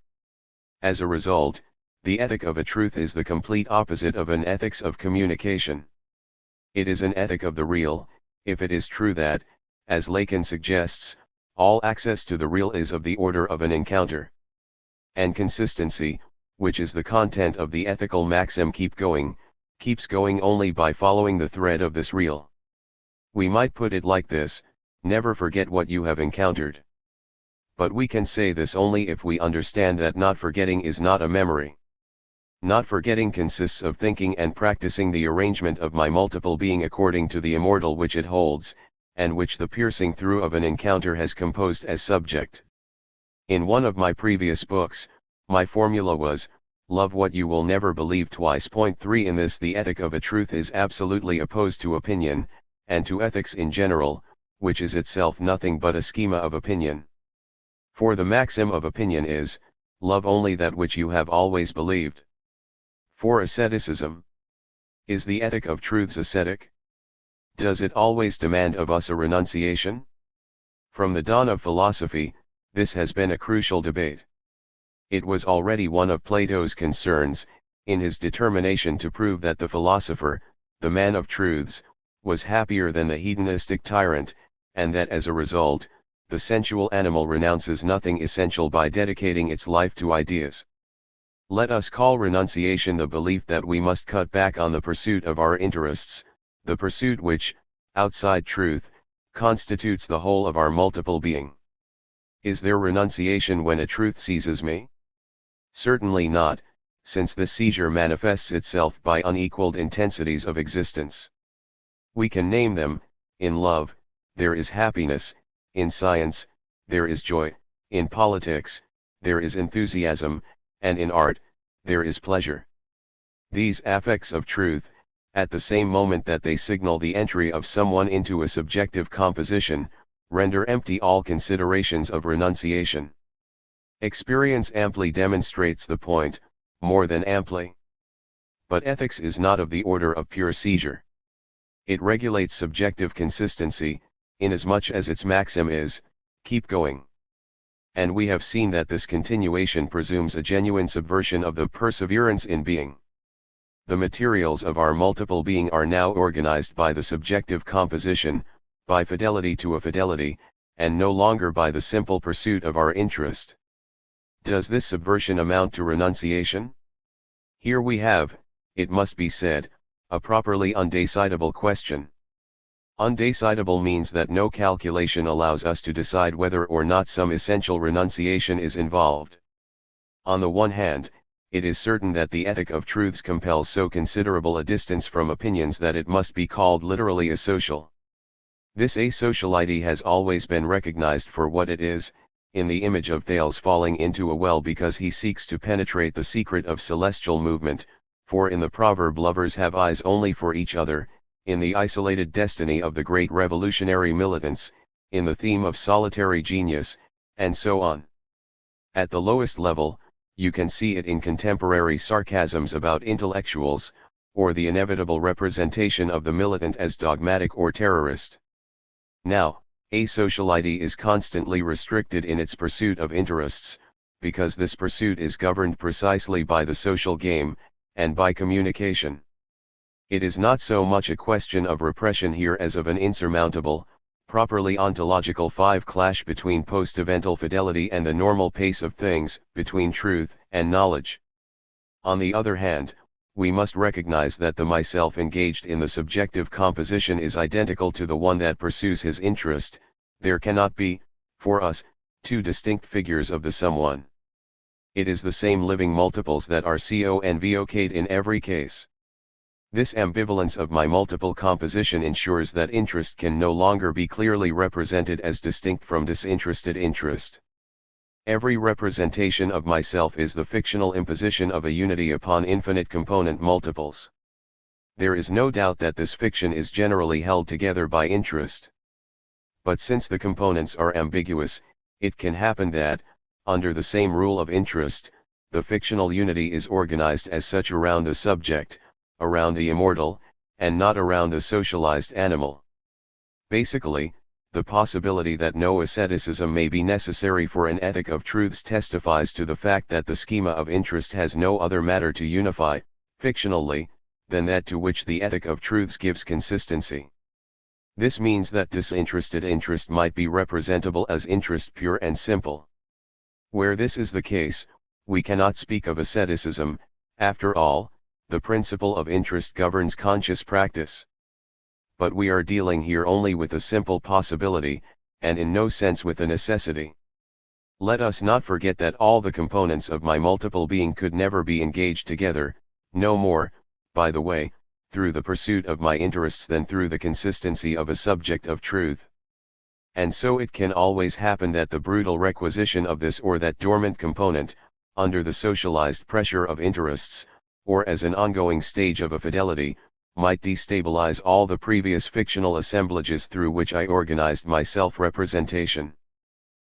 As a result, the ethic of a truth is the complete opposite of an ethics of communication. It is an ethic of the real, if it is true that, as Lacan suggests, all access to the real is of the order of an encounter. And consistency, which is the content of the ethical maxim keeps going only by following the thread of this real. We might put it like this: never forget what you have encountered. But we can say this only if we understand that not forgetting is not a memory. Not forgetting consists of thinking and practicing the arrangement of my multiple being according to the immortal which it holds, and which the piercing through of an encounter has composed as subject. In one of my previous books, my formula was, love what you will never believe twice. Point 3. In this, the ethic of a truth is absolutely opposed to opinion, and to ethics in general, which is itself nothing but a schema of opinion. For the maxim of opinion is, love only that which you have always believed. For asceticism. Is the ethic of truths ascetic? Does it always demand of us a renunciation? From the dawn of philosophy, this has been a crucial debate. It was already one of Plato's concerns, in his determination to prove that the philosopher, the man of truths, was happier than the hedonistic tyrant, and that as a result, the sensual animal renounces nothing essential by dedicating its life to ideas. Let us call renunciation the belief that we must cut back on the pursuit of our interests, the pursuit which, outside truth, constitutes the whole of our multiple being. Is there renunciation when a truth seizes me? Certainly not, since this seizure manifests itself by unequaled intensities of existence. We can name them: in love, there is happiness; in science, there is joy; in politics, there is enthusiasm; and in art, there is pleasure. These affects of truth, at the same moment that they signal the entry of someone into a subjective composition, render empty all considerations of renunciation. Experience amply demonstrates the point, more than amply. But ethics is not of the order of pure seizure. It regulates subjective consistency, inasmuch as its maxim is, keep going. And we have seen that this continuation presumes a genuine subversion of the perseverance in being. The materials of our multiple being are now organized by the subjective composition, by fidelity to a fidelity, and no longer by the simple pursuit of our interest. Does this subversion amount to renunciation? Here we have, it must be said, a properly undecidable question. Undecidable means that no calculation allows us to decide whether or not some essential renunciation is involved. On the one hand, it is certain that the ethic of truths compels so considerable a distance from opinions that it must be called literally asocial. This asociality has always been recognized for what it is, in the image of Thales falling into a well because he seeks to penetrate the secret of celestial movement, for in the proverb lovers have eyes only for each other, in the isolated destiny of the great revolutionary militants, in the theme of solitary genius, and so on. At the lowest level, you can see it in contemporary sarcasms about intellectuals, or the inevitable representation of the militant as dogmatic or terrorist. Now, asociality is constantly restricted in its pursuit of interests, because this pursuit is governed precisely by the social game, and by communication. It is not so much a question of repression here as of an insurmountable, properly ontological clash between post-evental fidelity and the normal pace of things, between truth and knowledge. On the other hand, we must recognize that the myself engaged in the subjective composition is identical to the one that pursues his interest. There cannot be, for us, two distinct figures of the someone. It is the same living multiples that are convocate in every case. This ambivalence of my multiple composition ensures that interest can no longer be clearly represented as distinct from disinterested interest. Every representation of myself is the fictional imposition of a unity upon infinite component multiples. There is no doubt that this fiction is generally held together by interest. But since the components are ambiguous, it can happen that, under the same rule of interest, the fictional unity is organized as such around the subject, around the immortal, and not around the socialized animal. Basically, the possibility that no asceticism may be necessary for an ethic of truths testifies to the fact that the schema of interest has no other matter to unify, fictionally, than that to which the ethic of truths gives consistency. This means that disinterested interest might be representable as interest pure and simple. Where this is the case, we cannot speak of asceticism. After all, the principle of interest governs conscious practice. But we are dealing here only with a simple possibility, and in no sense with a necessity. Let us not forget that all the components of my multiple being could never be engaged together, no more, by the way, through the pursuit of my interests than through the consistency of a subject of truth. And so it can always happen that the brutal requisition of this or that dormant component, under the socialized pressure of interests, or as an ongoing stage of a fidelity, might destabilize all the previous fictional assemblages through which I organized my self-representation.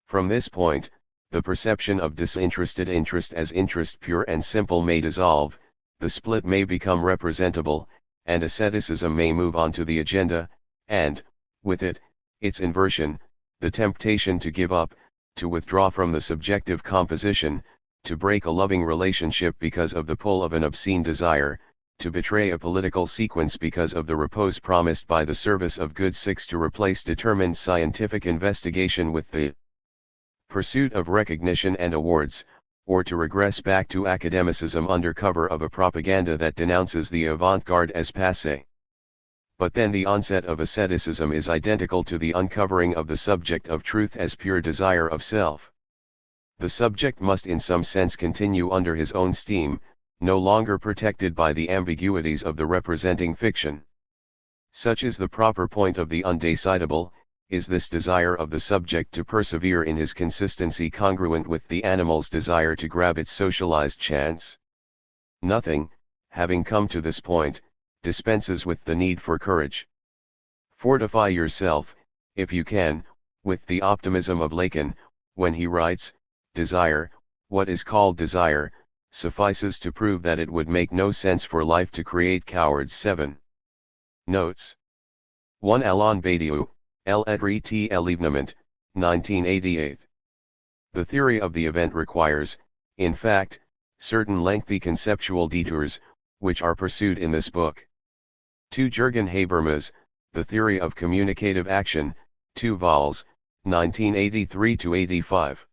From this point, the perception of disinterested interest as interest pure and simple may dissolve, the split may become representable, and asceticism may move on to the agenda, and, with it, its inversion, the temptation to give up, to withdraw from the subjective composition, to break a loving relationship because of the pull of an obscene desire, to betray a political sequence because of the repose promised by the service of good six, to replace determined scientific investigation with the pursuit of recognition and awards, or to regress back to academicism under cover of a propaganda that denounces the avant-garde as passé. But then the onset of asceticism is identical to the uncovering of the subject of truth as pure desire of self. The subject must in some sense continue under his own steam, no longer protected by the ambiguities of the representing fiction. Such is the proper point of the undecidable. Is this desire of the subject to persevere in his consistency congruent with the animal's desire to grab its socialized chance? Nothing, having come to this point, dispenses with the need for courage. Fortify yourself, if you can, with the optimism of Lacan, when he writes, "Desire, what is called desire, suffices to prove that it would make no sense for life to create cowards." 7. Notes. 1. Alain Badiou, L'événement, 1988. The theory of the event requires, in fact, certain lengthy conceptual detours, which are pursued in this book. 2. Jürgen Habermas, The Theory of Communicative Action, 2 vols, 1983-85.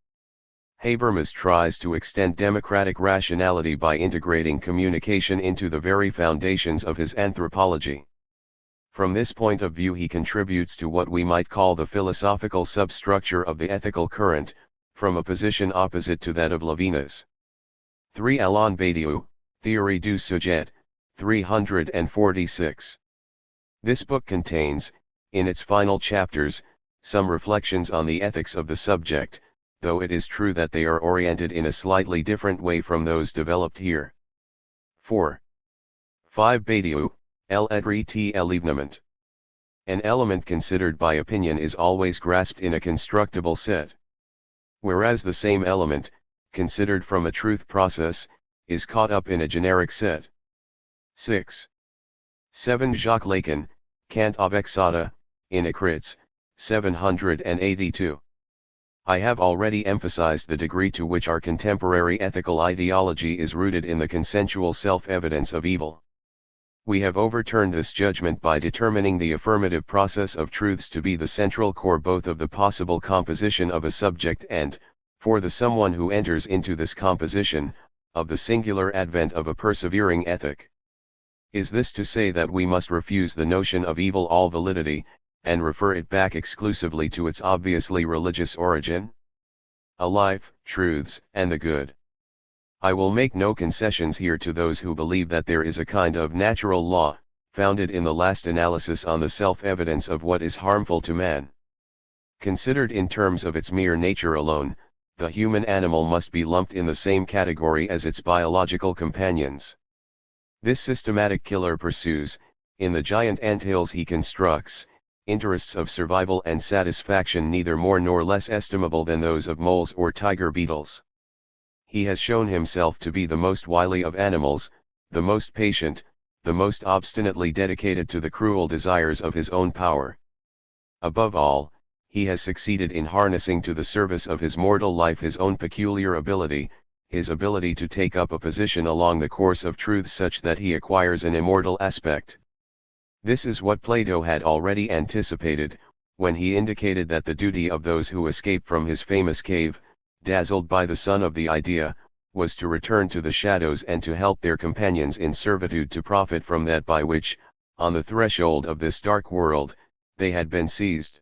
Habermas tries to extend democratic rationality by integrating communication into the very foundations of his anthropology. From this point of view he contributes to what we might call the philosophical substructure of the ethical current, from a position opposite to that of Levinas. 3. Alain Badiou, Théorie du Sujet, 346. This book contains, in its final chapters, some reflections on the ethics of the subject, though it is true that they are oriented in a slightly different way from those developed here. 4. 5. Badiou, L'événement. An element considered by opinion is always grasped in a constructible set. Whereas the same element, considered from a truth process, is caught up in a generic set. 6. 7. Jacques Lacan, Kant avec Sada, in Écrits, 782. I have already emphasized the degree to which our contemporary ethical ideology is rooted in the consensual self-evidence of evil. We have overturned this judgment by determining the affirmative process of truths to be the central core both of the possible composition of a subject and, for the someone who enters into this composition, of the singular advent of a persevering ethic. Is this to say that we must refuse the notion of evil all validity, and refer it back exclusively to its obviously religious origin? A life, truths, and the good. I will make no concessions here to those who believe that there is a kind of natural law, founded in the last analysis on the self-evidence of what is harmful to man. Considered in terms of its mere nature alone, the human animal must be lumped in the same category as its biological companions. This systematic killer pursues, in the giant anthills he constructs, interests of survival and satisfaction neither more nor less estimable than those of moles or tiger beetles. He has shown himself to be the most wily of animals, the most patient, the most obstinately dedicated to the cruel desires of his own power. Above all, he has succeeded in harnessing to the service of his mortal life his own peculiar ability, his ability to take up a position along the course of truth such that he acquires an immortal aspect. This is what Plato had already anticipated, when he indicated that the duty of those who escape from his famous cave, dazzled by the sun of the idea, was to return to the shadows and to help their companions in servitude to profit from that by which, on the threshold of this dark world, they had been seized.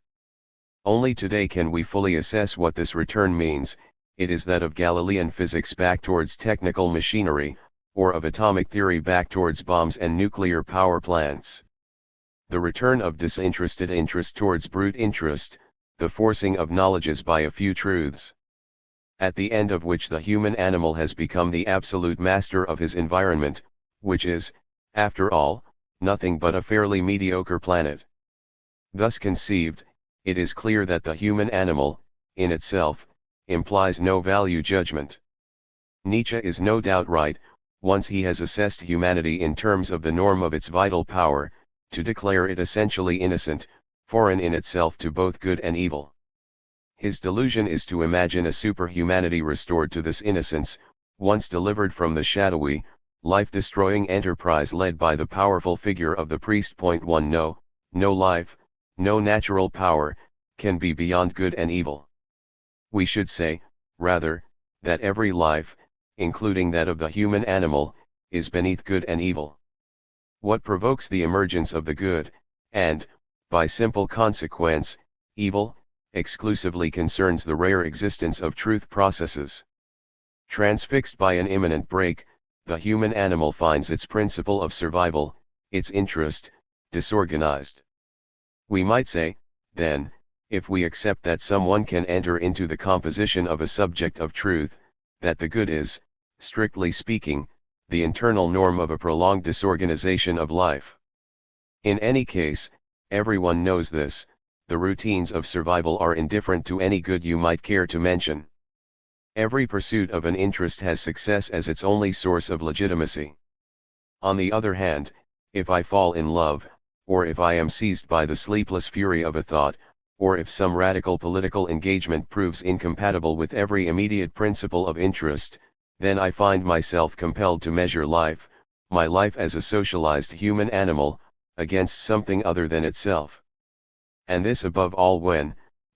Only today can we fully assess what this return means. It is that of Galilean physics back towards technical machinery, or of atomic theory back towards bombs and nuclear power plants. The return of disinterested interest towards brute interest, the forcing of knowledges by a few truths. At the end of which the human animal has become the absolute master of his environment, which is, after all, nothing but a fairly mediocre planet. Thus conceived, it is clear that the human animal, in itself, implies no value judgment. Nietzsche is no doubt right, once he has assessed humanity in terms of the norm of its vital power, to declare it essentially innocent, foreign in itself to both good and evil. His delusion is to imagine a superhumanity restored to this innocence, once delivered from the shadowy, life-destroying enterprise led by the powerful figure of the priest. 1. No life, no natural power, can be beyond good and evil. We should say, rather, that every life, including that of the human animal, is beneath good and evil. What provokes the emergence of the good, and, by simple consequence, evil, exclusively concerns the rare existence of truth processes. Transfixed by an imminent break, the human animal finds its principle of survival, its interest, disorganized. We might say, then, if we accept that someone can enter into the composition of a subject of truth, that the good is, strictly speaking, the internal norm of a prolonged disorganization of life. In any case, everyone knows this, the routines of survival are indifferent to any good you might care to mention. Every pursuit of an interest has success as its only source of legitimacy. On the other hand, if I fall in love, or if I am seized by the sleepless fury of a thought, or if some radical political engagement proves incompatible with every immediate principle of interest, then I find myself compelled to measure life, my life as a socialized human animal, against something other than itself. And this above all when,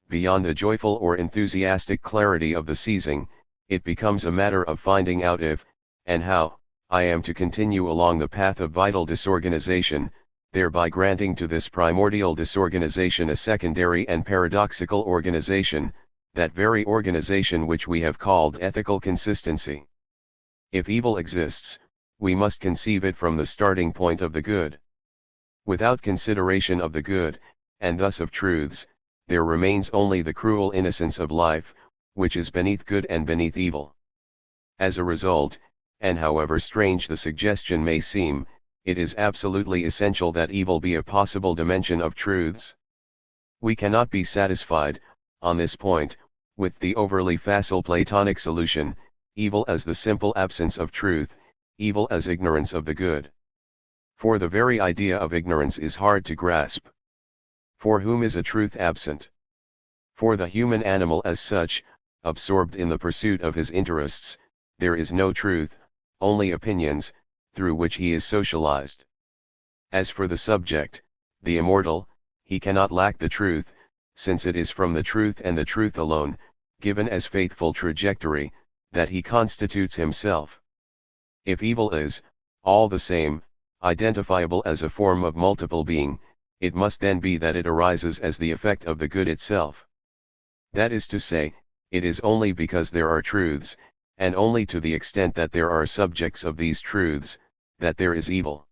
beyond the joyful or enthusiastic clarity of the seizing, it becomes a matter of finding out if, and how, I am to continue along the path of vital disorganization, thereby granting to this primordial disorganization a secondary and paradoxical organization, that very organization which we have called ethical consistency. If evil exists, we must conceive it from the starting point of the good. Without consideration of the good, and thus of truths, there remains only the cruel innocence of life, which is beneath good and beneath evil. As a result, and however strange the suggestion may seem, it is absolutely essential that evil be a possible dimension of truths. We cannot be satisfied, on this point, with the overly facile Platonic solution, evil as the simple absence of truth, evil as ignorance of the good. For the very idea of ignorance is hard to grasp. For whom is a truth absent? For the human animal as such, absorbed in the pursuit of his interests, there is no truth, only opinions, through which he is socialized. As for the subject, the immortal, he cannot lack the truth, since it is from the truth and the truth alone, given as faithful trajectory, that he constitutes himself. If evil is, all the same, identifiable as a form of multiple being, it must then be that it arises as the effect of the good itself. That is to say, it is only because there are truths, and only to the extent that there are subjects of these truths, that there is evil.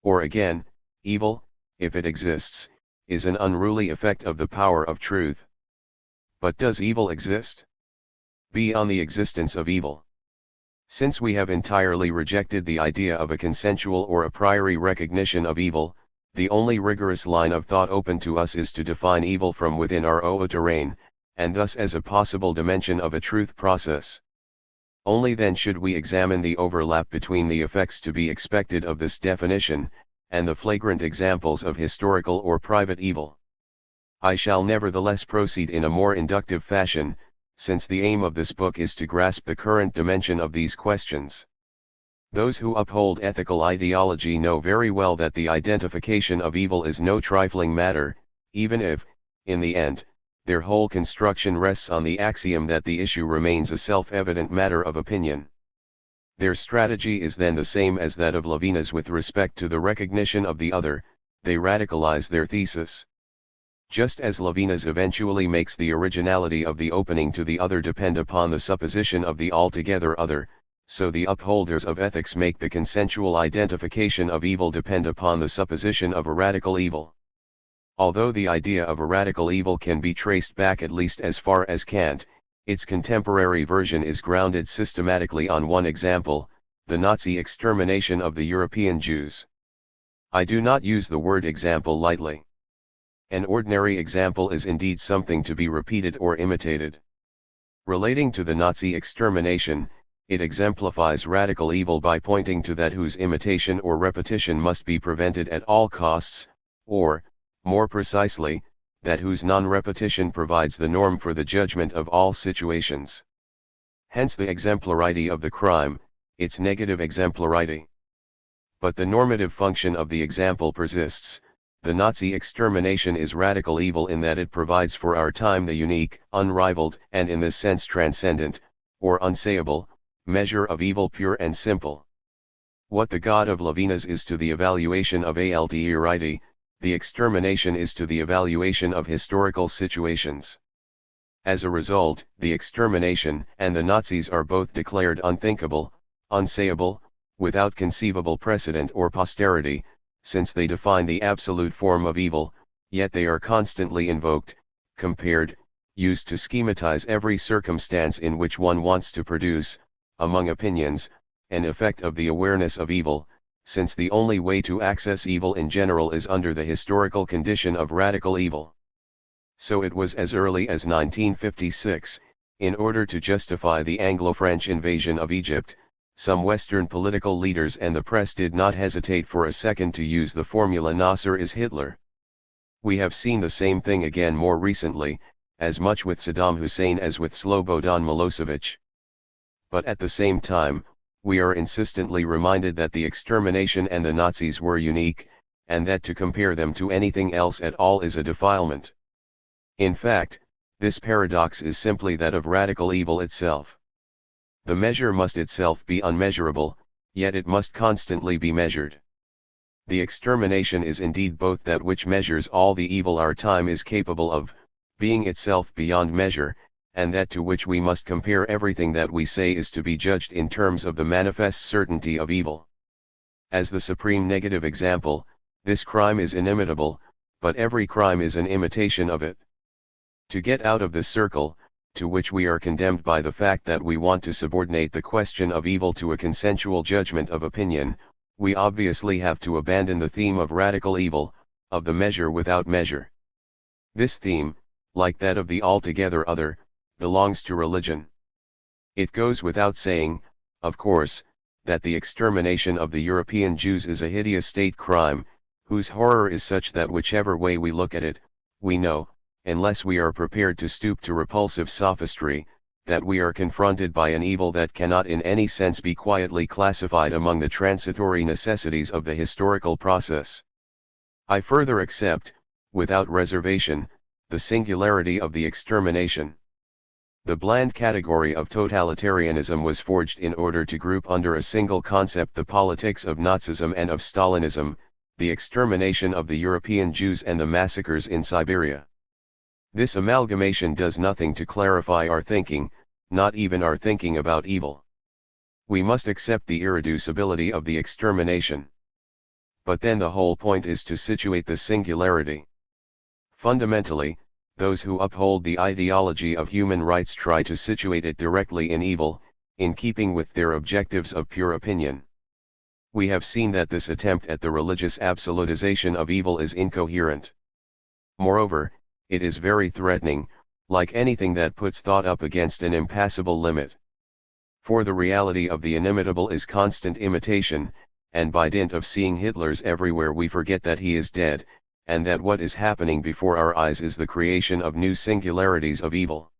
Or again, evil, if it exists, is an unruly effect of the power of truth. But does evil exist? Beyond the existence of evil. Since we have entirely rejected the idea of a consensual or a priori recognition of evil, the only rigorous line of thought open to us is to define evil from within our own terrain, and thus as a possible dimension of a truth process. Only then should we examine the overlap between the effects to be expected of this definition, and the flagrant examples of historical or private evil. I shall nevertheless proceed in a more inductive fashion, since the aim of this book is to grasp the current dimension of these questions. Those who uphold ethical ideology know very well that the identification of evil is no trifling matter, even if, in the end, their whole construction rests on the axiom that the issue remains a self-evident matter of opinion. Their strategy is then the same as that of Levinas with respect to the recognition of the other, they radicalize their thesis. Just as Levinas eventually makes the originality of the opening to the other depend upon the supposition of the altogether other, so the upholders of ethics make the consensual identification of evil depend upon the supposition of a radical evil. Although the idea of a radical evil can be traced back at least as far as Kant, its contemporary version is grounded systematically on one example, the Nazi extermination of the European Jews. I do not use the word example lightly. An ordinary example is indeed something to be repeated or imitated. Relating to the Nazi extermination, it exemplifies radical evil by pointing to that whose imitation or repetition must be prevented at all costs, or, more precisely, that whose non-repetition provides the norm for the judgment of all situations. Hence the exemplarity of the crime, its negative exemplarity. But the normative function of the example persists. The Nazi extermination is radical evil in that it provides for our time the unique, unrivaled, and in this sense transcendent, or unsayable, measure of evil pure and simple. What the God of Levinas is to the evaluation of alterity, the extermination is to the evaluation of historical situations. As a result, the extermination and the Nazis are both declared unthinkable, unsayable, without conceivable precedent or posterity, since they define the absolute form of evil, yet they are constantly invoked, compared, used to schematize every circumstance in which one wants to produce, among opinions, an effect of the awareness of evil, since the only way to access evil in general is under the historical condition of radical evil. So it was as early as 1956, in order to justify the Anglo-French invasion of Egypt, some Western political leaders and the press did not hesitate for a second to use the formula Nasser is Hitler. We have seen the same thing again more recently, as much with Saddam Hussein as with Slobodan Milosevic. But at the same time, we are insistently reminded that the extermination and the Nazis were unique, and that to compare them to anything else at all is a defilement. In fact, this paradox is simply that of radical evil itself. The measure must itself be unmeasurable, yet it must constantly be measured. The extermination is indeed both that which measures all the evil our time is capable of, being itself beyond measure, and that to which we must compare everything that we say is to be judged in terms of the manifest certainty of evil. As the supreme negative example, this crime is inimitable, but every crime is an imitation of it. To get out of this circle, to which we are condemned by the fact that we want to subordinate the question of evil to a consensual judgment of opinion, we obviously have to abandon the theme of radical evil, of the measure without measure. This theme, like that of the altogether other, belongs to religion. It goes without saying, of course, that the extermination of the European Jews is a hideous state crime, whose horror is such that whichever way we look at it, we know, unless we are prepared to stoop to repulsive sophistry, that we are confronted by an evil that cannot in any sense be quietly classified among the transitory necessities of the historical process. I further accept, without reservation, the singularity of the extermination. The bland category of totalitarianism was forged in order to group under a single concept the politics of Nazism and of Stalinism, the extermination of the European Jews and the massacres in Siberia. This amalgamation does nothing to clarify our thinking, not even our thinking about evil. We must accept the irreducibility of the extermination. But then the whole point is to situate the singularity. Fundamentally, those who uphold the ideology of human rights try to situate it directly in evil, in keeping with their objectives of pure opinion. We have seen that this attempt at the religious absolutization of evil is incoherent. Moreover, it is very threatening, like anything that puts thought up against an impassable limit. For the reality of the inimitable is constant imitation, and by dint of seeing Hitlers everywhere we forget that he is dead, and that what is happening before our eyes is the creation of new singularities of evil.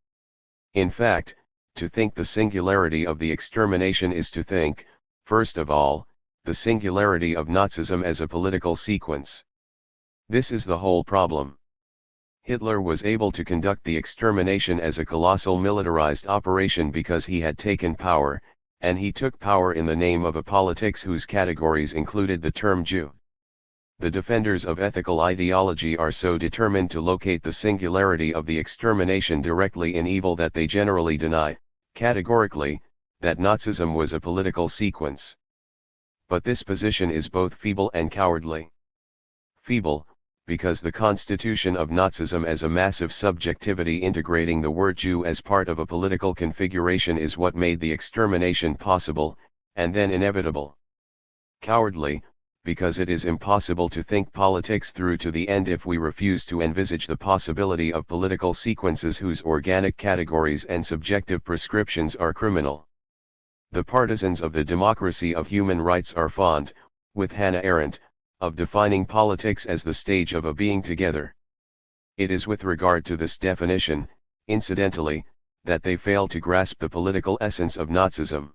In fact, to think the singularity of the extermination is to think, first of all, the singularity of Nazism as a political sequence. This is the whole problem. Hitler was able to conduct the extermination as a colossal militarized operation because he had taken power, and he took power in the name of a politics whose categories included the term Jew. The defenders of ethical ideology are so determined to locate the singularity of the extermination directly in evil that they generally deny, categorically, that Nazism was a political sequence. But this position is both feeble and cowardly. Feeble, because the constitution of Nazism as a massive subjectivity integrating the word Jew as part of a political configuration is what made the extermination possible, and then inevitable. Cowardly, because it is impossible to think politics through to the end if we refuse to envisage the possibility of political sequences whose organic categories and subjective prescriptions are criminal. The partisans of the democracy of human rights are fond, with Hannah Arendt, of defining politics as the stage of a being together. It is with regard to this definition, incidentally, that they fail to grasp the political essence of Nazism.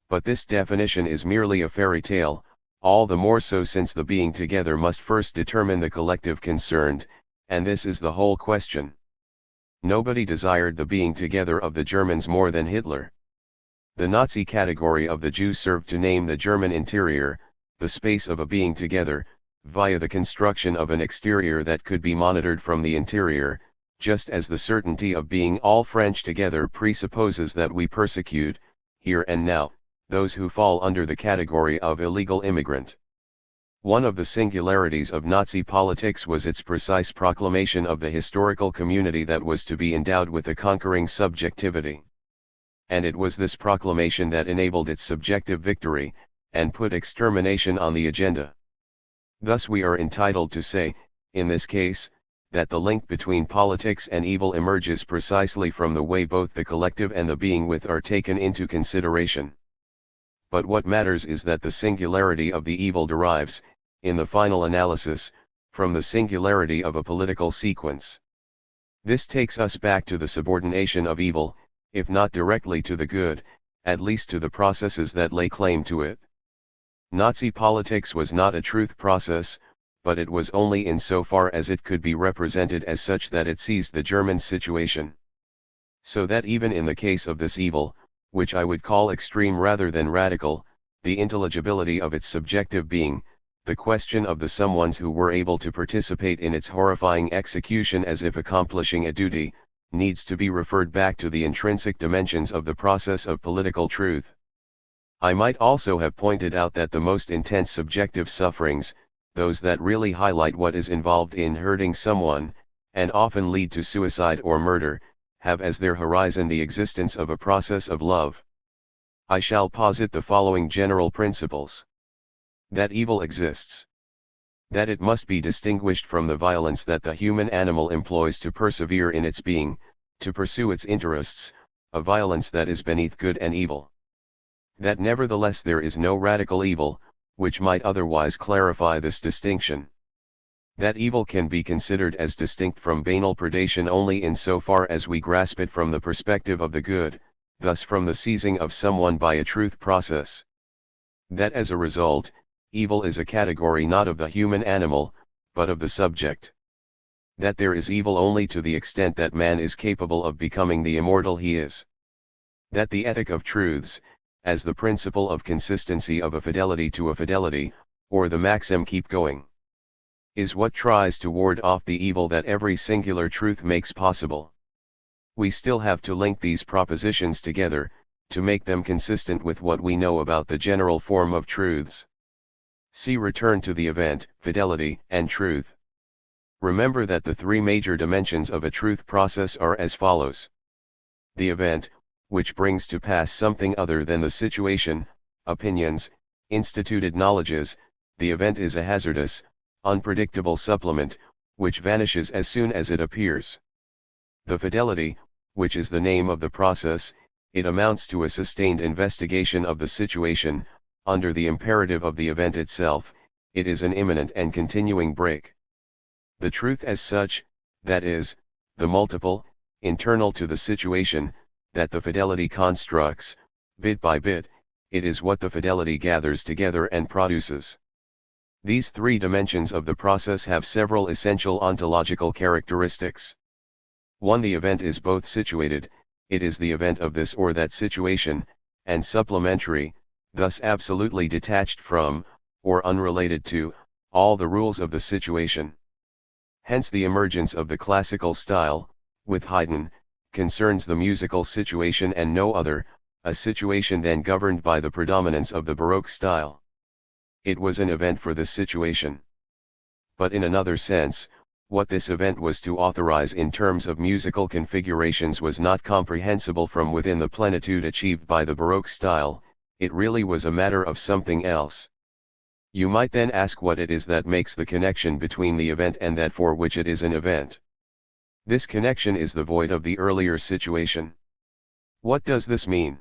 But this definition is merely a fairy tale, all the more so since the being together must first determine the collective concerned, and this is the whole question. Nobody desired the being together of the Germans more than Hitler. The Nazi category of the Jew served to name the German interior, the space of a being together, via the construction of an exterior that could be monitored from the interior, just as the certainty of being all French together presupposes that we persecute, here and now, those who fall under the category of illegal immigrant. One of the singularities of Nazi politics was its precise proclamation of the historical community that was to be endowed with a conquering subjectivity. And it was this proclamation that enabled its subjective victory, and put extermination on the agenda. Thus we are entitled to say, in this case, that the link between politics and evil emerges precisely from the way both the collective and the being with are taken into consideration. But what matters is that the singularity of the evil derives, in the final analysis, from the singularity of a political sequence. This takes us back to the subordination of evil, if not directly to the good, at least to the processes that lay claim to it. Nazi politics was not a truth process, but it was only insofar as it could be represented as such that it seized the German situation. So that even in the case of this evil, which I would call extreme rather than radical, the intelligibility of its subjective being, the question of the someones who were able to participate in its horrifying execution as if accomplishing a duty, needs to be referred back to the intrinsic dimensions of the process of political truth. I might also have pointed out that the most intense subjective sufferings, those that really highlight what is involved in hurting someone, and often lead to suicide or murder, have as their horizon the existence of a process of love. I shall posit the following general principles. That evil exists. That it must be distinguished from the violence that the human animal employs to persevere in its being, to pursue its interests, a violence that is beneath good and evil. That nevertheless there is no radical evil, which might otherwise clarify this distinction. That evil can be considered as distinct from banal predation only in so far as we grasp it from the perspective of the good, thus from the seizing of someone by a truth process. That as a result, evil is a category not of the human animal, but of the subject. That there is evil only to the extent that man is capable of becoming the immortal he is. That the ethic of truths, as the principle of consistency of a fidelity to a fidelity, or the maxim keep going, is what tries to ward off the evil that every singular truth makes possible. We still have to link these propositions together, to make them consistent with what we know about the general form of truths. See return to the event, fidelity, and truth. Remember that the three major dimensions of a truth process are as follows. The event, which brings to pass something other than the situation, opinions, instituted knowledges. The event is a hazardous, unpredictable supplement, which vanishes as soon as it appears. The fidelity, which is the name of the process, it amounts to a sustained investigation of the situation, under the imperative of the event itself. It is an imminent and continuing break. The truth as such, that is, the multiple, internal to the situation, that the fidelity constructs, bit by bit, it is what the fidelity gathers together and produces. These three dimensions of the process have several essential ontological characteristics. 1. The event is both situated, it is the event of this or that situation, and supplementary, thus absolutely detached from, or unrelated to, all the rules of the situation. Hence the emergence of the classical style, with Haydn, concerns the musical situation and no other, a situation then governed by the predominance of the Baroque style. It was an event for this situation. But in another sense, what this event was to authorize in terms of musical configurations was not comprehensible from within the plenitude achieved by the Baroque style. It really was a matter of something else. You might then ask what it is that makes the connection between the event and that for which it is an event. This connection is the void of the earlier situation. What does this mean?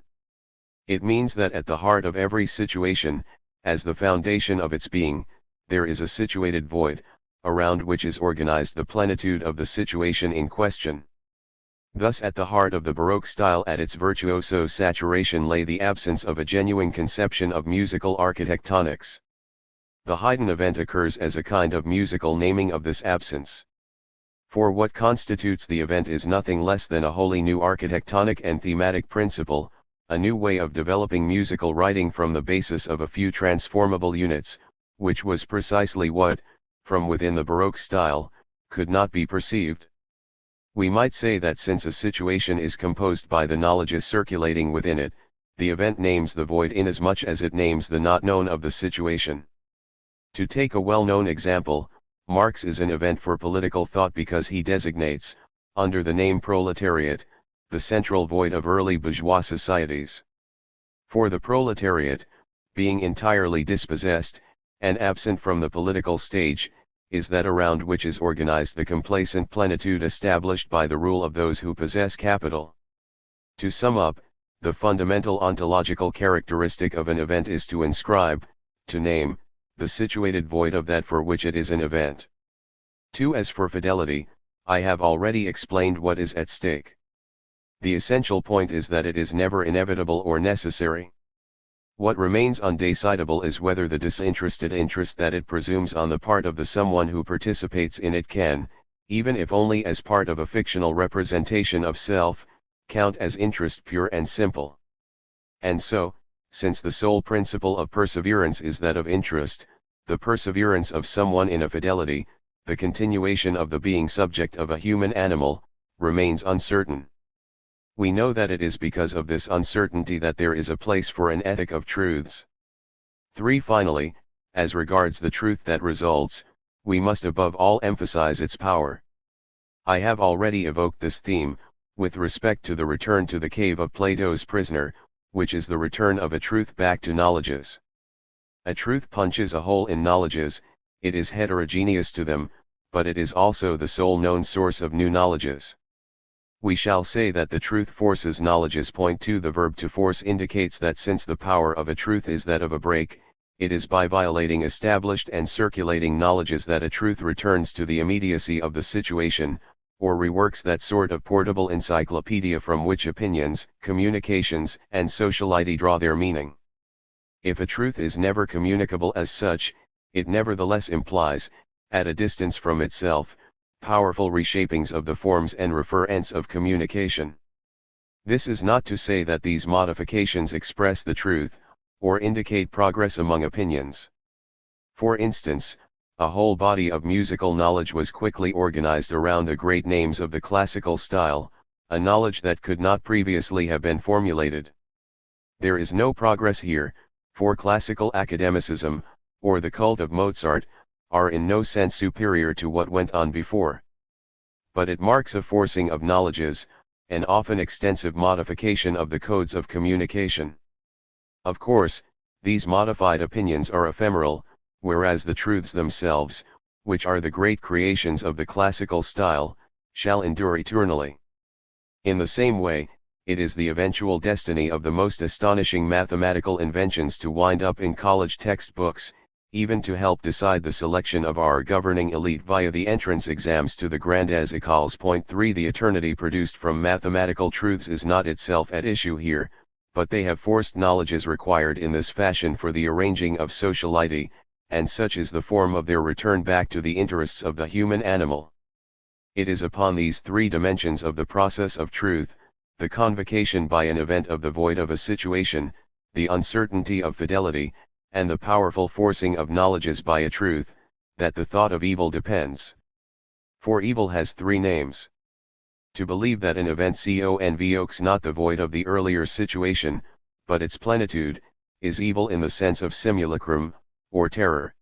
It means that at the heart of every situation, as the foundation of its being, there is a situated void, around which is organized the plenitude of the situation in question. Thus at the heart of the Baroque style at its virtuoso saturation lay the absence of a genuine conception of musical architectonics. The Haydn event occurs as a kind of musical naming of this absence. For what constitutes the event is nothing less than a wholly new architectonic and thematic principle, a new way of developing musical writing from the basis of a few transformable units, which was precisely what, from within the Baroque style, could not be perceived. We might say that since a situation is composed by the knowledges circulating within it, the event names the void inasmuch as it names the not known of the situation. To take a well-known example, Marx is an event for political thought because he designates, under the name proletariat, the central void of early bourgeois societies. For the proletariat, being entirely dispossessed, and absent from the political stage, is that around which is organized the complacent plenitude established by the rule of those who possess capital. To sum up, the fundamental ontological characteristic of an event is to inscribe, to name, the situated void of that for which it is an event. 2. As for fidelity, I have already explained what is at stake. The essential point is that it is never inevitable or necessary. What remains undecidable is whether the disinterested interest that it presumes on the part of the someone who participates in it can, even if only as part of a fictional representation of self, count as interest pure and simple. And so, since the sole principle of perseverance is that of interest, the perseverance of someone in a fidelity, the continuation of the being subject of a human animal, remains uncertain. We know that it is because of this uncertainty that there is a place for an ethic of truths. 3. Finally, as regards the truth that results, we must above all emphasize its power. I have already evoked this theme, with respect to the return to the cave of Plato's prisoner, which is the return of a truth back to knowledges. A truth punches a hole in knowledges, it is heterogeneous to them, but it is also the sole known source of new knowledges. We shall say that the truth forces knowledges. Point 2. The verb to force indicates that since the power of a truth is that of a break, it is by violating established and circulating knowledges that a truth returns to the immediacy of the situation, or reworks that sort of portable encyclopedia from which opinions, communications, and sociality draw their meaning. If a truth is never communicable as such, it nevertheless implies, at a distance from itself, powerful reshapings of the forms and referents of communication. This is not to say that these modifications express the truth, or indicate progress among opinions. For instance, a whole body of musical knowledge was quickly organized around the great names of the classical style, a knowledge that could not previously have been formulated. There is no progress here, for classical academicism, or the cult of Mozart, are in no sense superior to what went on before. But it marks a forcing of knowledges, an often extensive modification of the codes of communication. Of course, these modified opinions are ephemeral, whereas the truths themselves, which are the great creations of the classical style, shall endure eternally. In the same way, it is the eventual destiny of the most astonishing mathematical inventions to wind up in college textbooks, even to help decide the selection of our governing elite via the entrance exams to the grandes écoles. Point 3. The eternity produced from mathematical truths is not itself at issue here, but they have forced knowledges required in this fashion for the arranging of sociality, and such is the form of their return back to the interests of the human animal. It is upon these three dimensions of the process of truth, the convocation by an event of the void of a situation, the uncertainty of fidelity, and the powerful forcing of knowledges by a truth, that the thought of evil depends. For evil has three names. To believe that an event convokes not the void of the earlier situation, but its plenitude, is evil in the sense of simulacrum, or terror.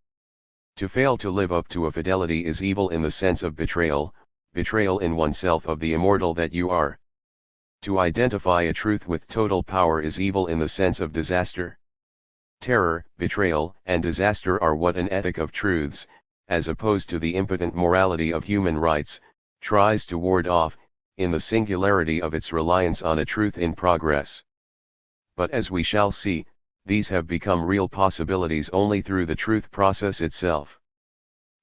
To fail to live up to a fidelity is evil in the sense of betrayal, betrayal in oneself of the immortal that you are. To identify a truth with total power is evil in the sense of disaster. Terror, betrayal, and disaster are what an ethic of truths, as opposed to the impotent morality of human rights, tries to ward off, in the singularity of its reliance on a truth in progress. But as we shall see, these have become real possibilities only through the truth process itself.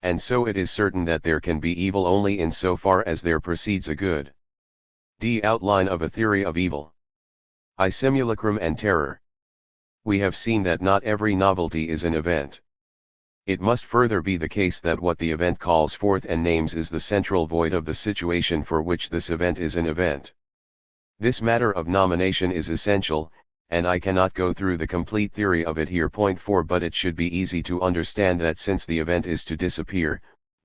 And so it is certain that there can be evil only in so far as there proceeds a good. Outline of a theory of evil. Simulacrum and terror. We have seen that not every novelty is an event. It must further be the case that what the event calls forth and names is the central void of the situation for which this event is an event. This matter of nomination is essential, and I cannot go through the complete theory of it here. Point 4. But it should be easy to understand that since the event is to disappear,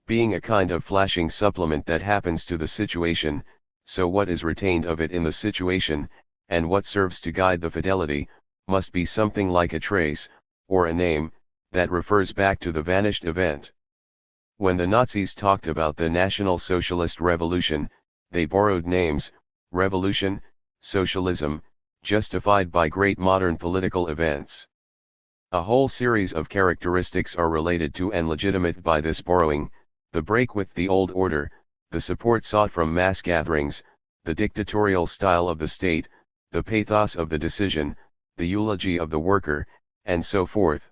being a kind of flashing supplement that happens to the situation, so what is retained of it in the situation, and what serves to guide the fidelity, must be something like a trace, or a name, that refers back to the vanished event. When the Nazis talked about the National Socialist Revolution, they borrowed names: revolution, socialism, justified by great modern political events. A whole series of characteristics are related to and legitimate by this borrowing: the break with the old order, the support sought from mass gatherings, the dictatorial style of the state, the pathos of the decision, the eulogy of the worker, and so forth.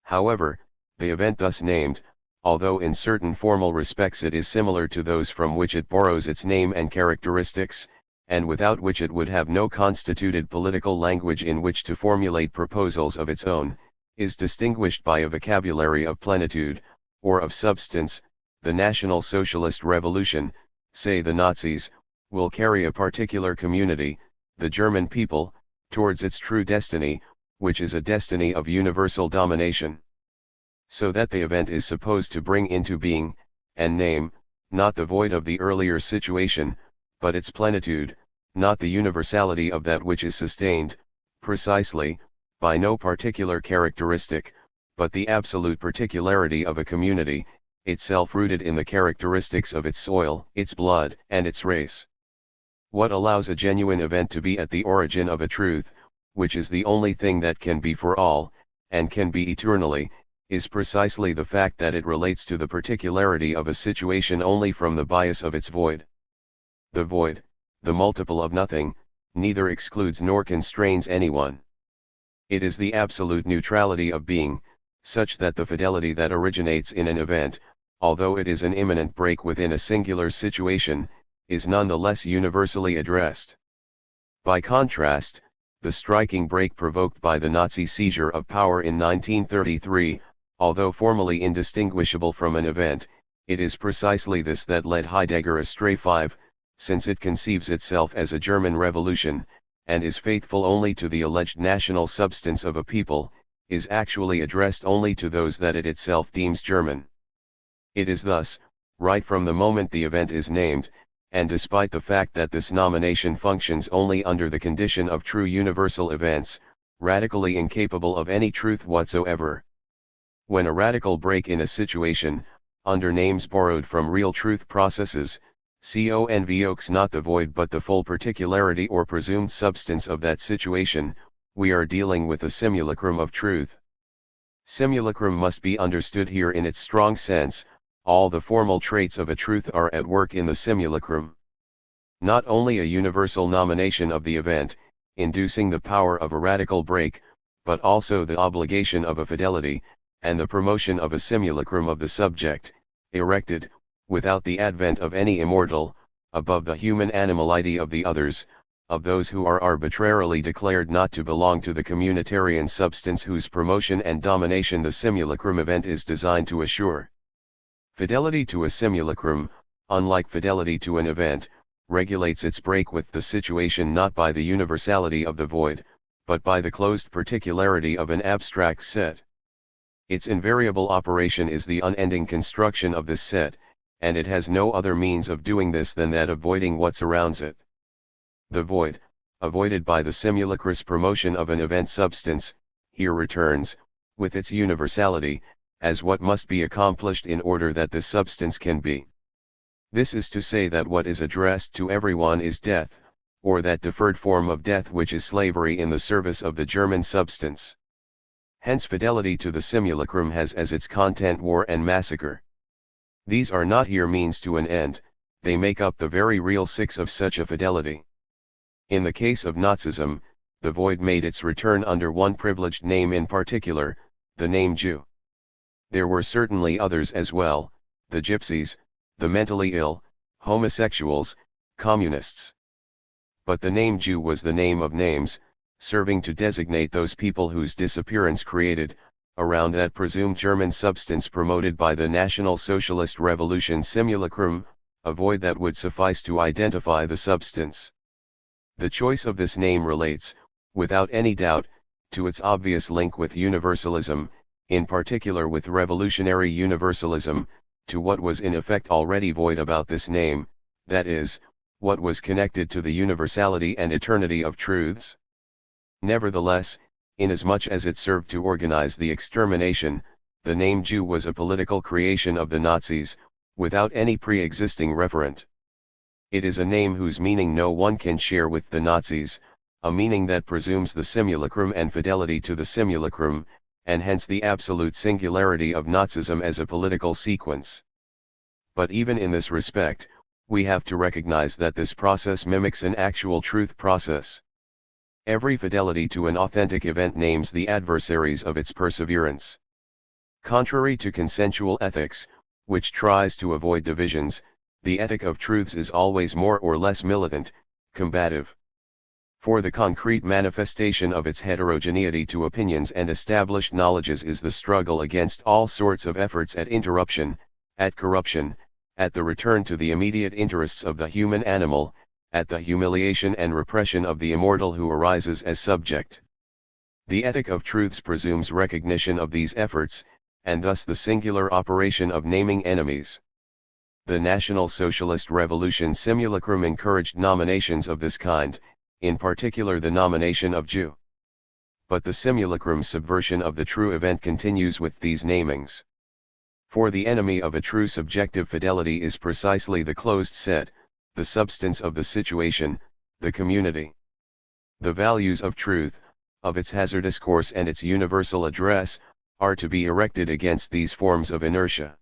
However, the event thus named, although in certain formal respects it is similar to those from which it borrows its name and characteristics, and without which it would have no constituted political language in which to formulate proposals of its own, is distinguished by a vocabulary of plenitude, or of substance. The National Socialist Revolution, say the Nazis, will carry a particular community, the German people, towards its true destiny, which is a destiny of universal domination. So that the event is supposed to bring into being, and name, not the void of the earlier situation, but its plenitude, not the universality of that which is sustained, precisely, by no particular characteristic, but the absolute particularity of a community, itself rooted in the characteristics of its soil, its blood, and its race. What allows a genuine event to be at the origin of a truth, which is the only thing that can be for all, and can be eternally, is precisely the fact that it relates to the particularity of a situation only from the bias of its void. The void, the multiple of nothing, neither excludes nor constrains anyone. It is the absolute neutrality of being, such that the fidelity that originates in an event, although it is an imminent break within a singular situation, is none the less universally addressed. By contrast, the striking break provoked by the Nazi seizure of power in 1933, although formally indistinguishable from an event, it is precisely this that led Heidegger astray. 5. Since it conceives itself as a German revolution, and is faithful only to the alleged national substance of a people, is actually addressed only to those that it itself deems German. It is thus, right from the moment the event is named, and despite the fact that this nomination functions only under the condition of true universal events, radically incapable of any truth whatsoever. When a radical break in a situation, under names borrowed from real truth processes, convokes not the void but the full particularity or presumed substance of that situation, we are dealing with a simulacrum of truth. Simulacrum must be understood here in its strong sense: all the formal traits of a truth are at work in the simulacrum. Not only a universal nomination of the event, inducing the power of a radical break, but also the obligation of a fidelity, and the promotion of a simulacrum of the subject, erected, without the advent of any immortal, above the human animality of the others, of those who are arbitrarily declared not to belong to the communitarian substance whose promotion and domination the simulacrum event is designed to assure. Fidelity to a simulacrum, unlike fidelity to an event, regulates its break with the situation not by the universality of the void, but by the closed particularity of an abstract set. Its invariable operation is the unending construction of this set, and it has no other means of doing this than that of voiding what surrounds it. The void, avoided by the simulacrous promotion of an event substance, here returns, with its universality, as what must be accomplished in order that this substance can be. This is to say that what is addressed to everyone is death, or that deferred form of death which is slavery in the service of the German substance. Hence fidelity to the simulacrum has as its content war and massacre. These are not here means to an end, they make up the very real six of such a fidelity. In the case of Nazism, the void made its return under one privileged name in particular, the name Jew. There were certainly others as well: the gypsies, the mentally ill, homosexuals, communists. But the name Jew was the name of names, serving to designate those people whose disappearance created, around that presumed German substance promoted by the National Socialist Revolution simulacrum, a void that would suffice to identify the substance. The choice of this name relates, without any doubt, to its obvious link with universalism, in particular with revolutionary universalism, to what was in effect already void about this name, that is, what was connected to the universality and eternity of truths? Nevertheless, inasmuch as it served to organize the extermination, the name Jew was a political creation of the Nazis, without any pre-existing referent. It is a name whose meaning no one can share with the Nazis, a meaning that presumes the simulacrum and fidelity to the simulacrum, and hence the absolute singularity of Nazism as a political sequence. But even in this respect, we have to recognize that this process mimics an actual truth process. Every fidelity to an authentic event names the adversaries of its perseverance. Contrary to consensual ethics, which tries to avoid divisions, the ethic of truths is always more or less militant, combative. For the concrete manifestation of its heterogeneity to opinions and established knowledges is the struggle against all sorts of efforts at interruption, at corruption, at the return to the immediate interests of the human animal, at the humiliation and repression of the immortal who arises as subject. The ethic of truths presumes recognition of these efforts, and thus the singular operation of naming enemies. The National Socialist Revolution simulacrum encouraged nominations of this kind, in particular the nomination of Jew. But the simulacrum subversion of the true event continues with these namings. For the enemy of a true subjective fidelity is precisely the closed set, the substance of the situation, the community. The values of truth, of its hazardous course and its universal address, are to be erected against these forms of inertia.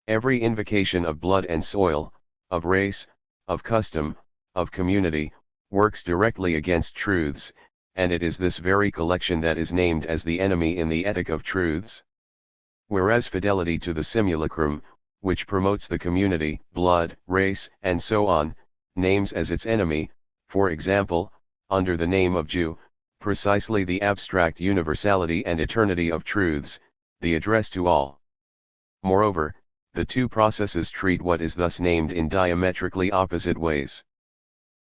Every invocation of blood and soil, of race, of custom, of community, works directly against truths, and it is this very collection that is named as the enemy in the ethic of truths. Whereas fidelity to the simulacrum, which promotes the community, blood, race, and so on, names as its enemy, for example, under the name of Jew, precisely the abstract universality and eternity of truths, the address to all. Moreover, the two processes treat what is thus named in diametrically opposite ways.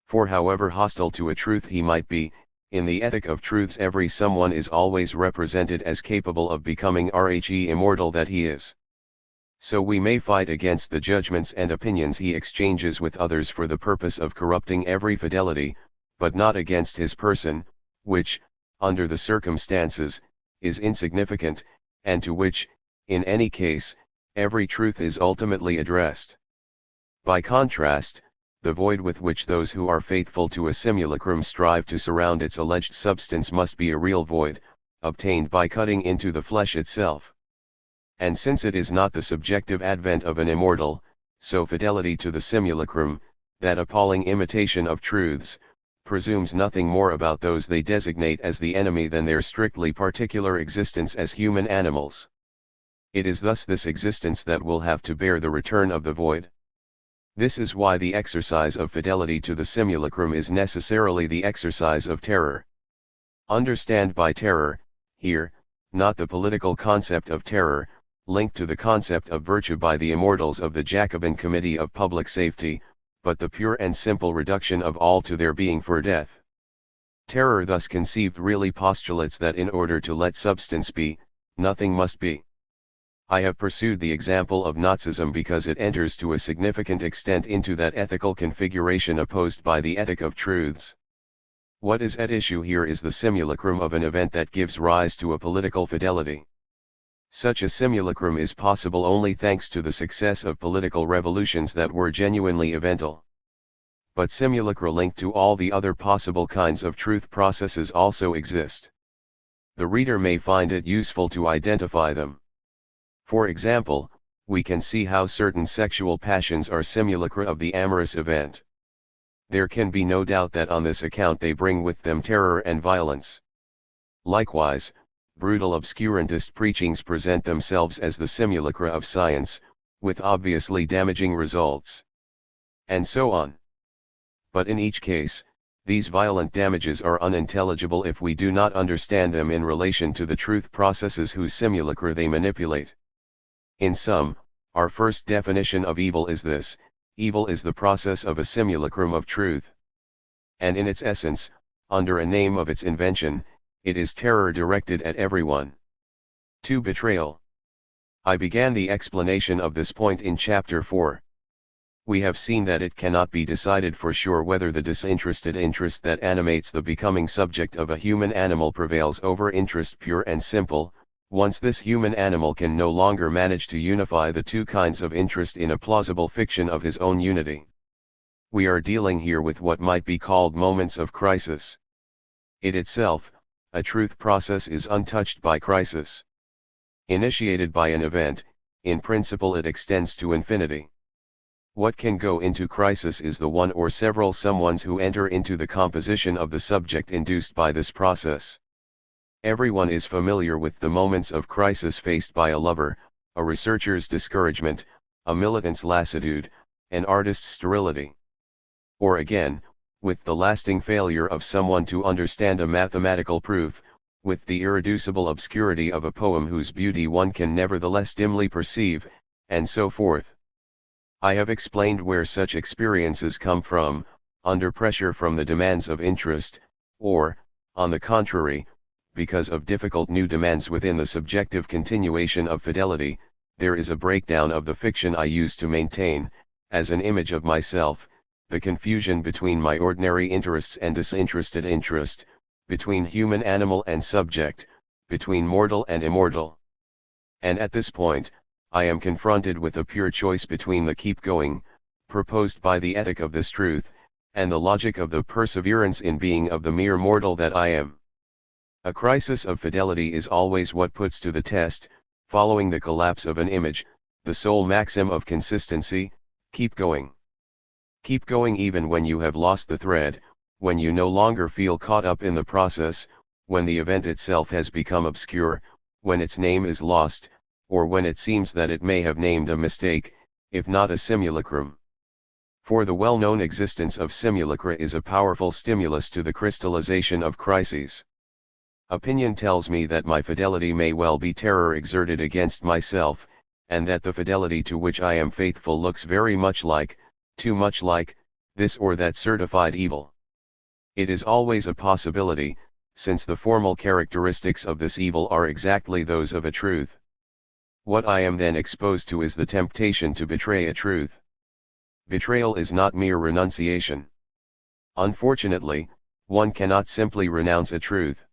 For however hostile to a truth he might be, in the ethic of truths every someone is always represented as capable of becoming RHE immortal that he is. So we may fight against the judgments and opinions he exchanges with others for the purpose of corrupting every fidelity, but not against his person, which, under the circumstances, is insignificant, and to which, in any case, every truth is ultimately addressed. By contrast, the void with which those who are faithful to a simulacrum strive to surround its alleged substance must be a real void, obtained by cutting into the flesh itself. And since it is not the subjective advent of an immortal, so fidelity to the simulacrum, that appalling imitation of truths, presumes nothing more about those they designate as the enemy than their strictly particular existence as human animals. It is thus this existence that will have to bear the return of the void. This is why the exercise of fidelity to the simulacrum is necessarily the exercise of terror. Understand by terror, here, not the political concept of terror, linked to the concept of virtue by the immortals of the Jacobin Committee of Public Safety, but the pure and simple reduction of all to their being for death. Terror thus conceived really postulates that in order to let substance be, nothing must be. I have pursued the example of Nazism because it enters to a significant extent into that ethical configuration opposed by the ethic of truths. What is at issue here is the simulacrum of an event that gives rise to a political fidelity. Such a simulacrum is possible only thanks to the success of political revolutions that were genuinely evental. But simulacra linked to all the other possible kinds of truth processes also exist. The reader may find it useful to identify them. For example, we can see how certain sexual passions are simulacra of the amorous event. There can be no doubt that on this account they bring with them terror and violence. Likewise, brutal obscurantist preachings present themselves as the simulacra of science, with obviously damaging results. And so on. But in each case, these violent damages are unintelligible if we do not understand them in relation to the truth processes whose simulacra they manipulate. In sum, our first definition of evil is this: evil is the process of a simulacrum of truth. And in its essence, under a name of its invention, it is terror directed at everyone. 2. Betrayal. I began the explanation of this point in Chapter 4. We have seen that it cannot be decided for sure whether the disinterested interest that animates the becoming subject of a human animal prevails over interest pure and simple, once this human animal can no longer manage to unify the two kinds of interest in a plausible fiction of his own unity. We are dealing here with what might be called moments of crisis. It itself, a truth process, is untouched by crisis. Initiated by an event, in principle it extends to infinity. What can go into crisis is the one or several someones who enter into the composition of the subject induced by this process. Everyone is familiar with the moments of crisis faced by a lover, a researcher's discouragement, a militant's lassitude, an artist's sterility. Or again, with the lasting failure of someone to understand a mathematical proof, with the irreducible obscurity of a poem whose beauty one can nevertheless dimly perceive, and so forth. I have explained where such experiences come from, under pressure from the demands of interest, or, on the contrary, because of difficult new demands within the subjective continuation of fidelity. There is a breakdown of the fiction I used to maintain, as an image of myself, the confusion between my ordinary interests and disinterested interest, between human animal and subject, between mortal and immortal. And at this point, I am confronted with a pure choice between the keep going, proposed by the ethic of this truth, and the logic of the perseverance in being of the mere mortal that I am. A crisis of fidelity is always what puts to the test, following the collapse of an image, the sole maxim of consistency: keep going. Keep going even when you have lost the thread, when you no longer feel caught up in the process, when the event itself has become obscure, when its name is lost, or when it seems that it may have named a mistake, if not a simulacrum. For the well-known existence of simulacra is a powerful stimulus to the crystallization of crises. Opinion tells me that my fidelity may well be terror exerted against myself, and that the fidelity to which I am faithful looks very much like, too much like, this or that certified evil. It is always a possibility, since the formal characteristics of this evil are exactly those of a truth. What I am then exposed to is the temptation to betray a truth. Betrayal is not mere renunciation. Unfortunately, one cannot simply renounce a truth.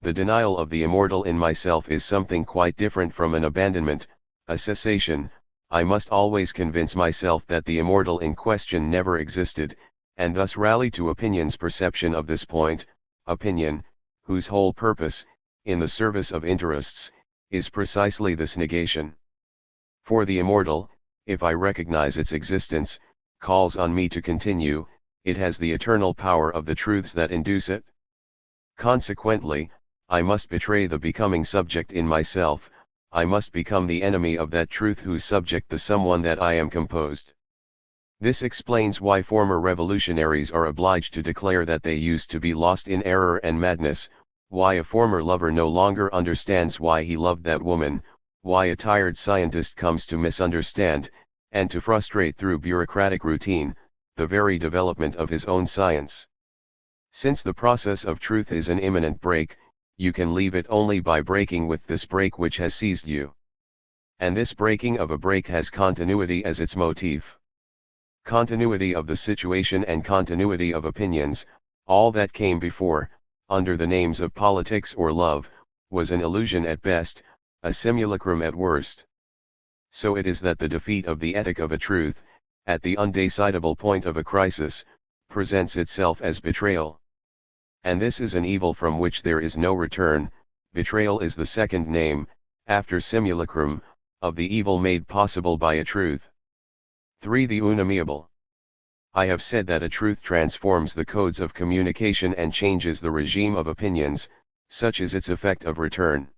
The denial of the immortal in myself is something quite different from an abandonment, a cessation. I must always convince myself that the immortal in question never existed, and thus rally to opinion's perception of this point, opinion, whose whole purpose, in the service of interests, is precisely this negation. For the immortal, if I recognize its existence, calls on me to continue, it has the eternal power of the truths that induce it. Consequently, I must betray the becoming subject in myself, I must become the enemy of that truth whose subject the someone that I am composed. This explains why former revolutionaries are obliged to declare that they used to be lost in error and madness, why a former lover no longer understands why he loved that woman, why a tired scientist comes to misunderstand, and to frustrate through bureaucratic routine, the very development of his own science. Since the process of truth is an imminent break, you can leave it only by breaking with this break which has seized you. And this breaking of a break has continuity as its motif. Continuity of the situation and continuity of opinions. All that came before, under the names of politics or love, was an illusion at best, a simulacrum at worst. So it is that the defeat of the ethic of a truth, at the undecidable point of a crisis, presents itself as betrayal. And this is an evil from which there is no return. Betrayal is the second name, after simulacrum, of the evil made possible by a truth. 3. The unamiable. I have said that a truth transforms the codes of communication and changes the regime of opinions, such is its effect of return.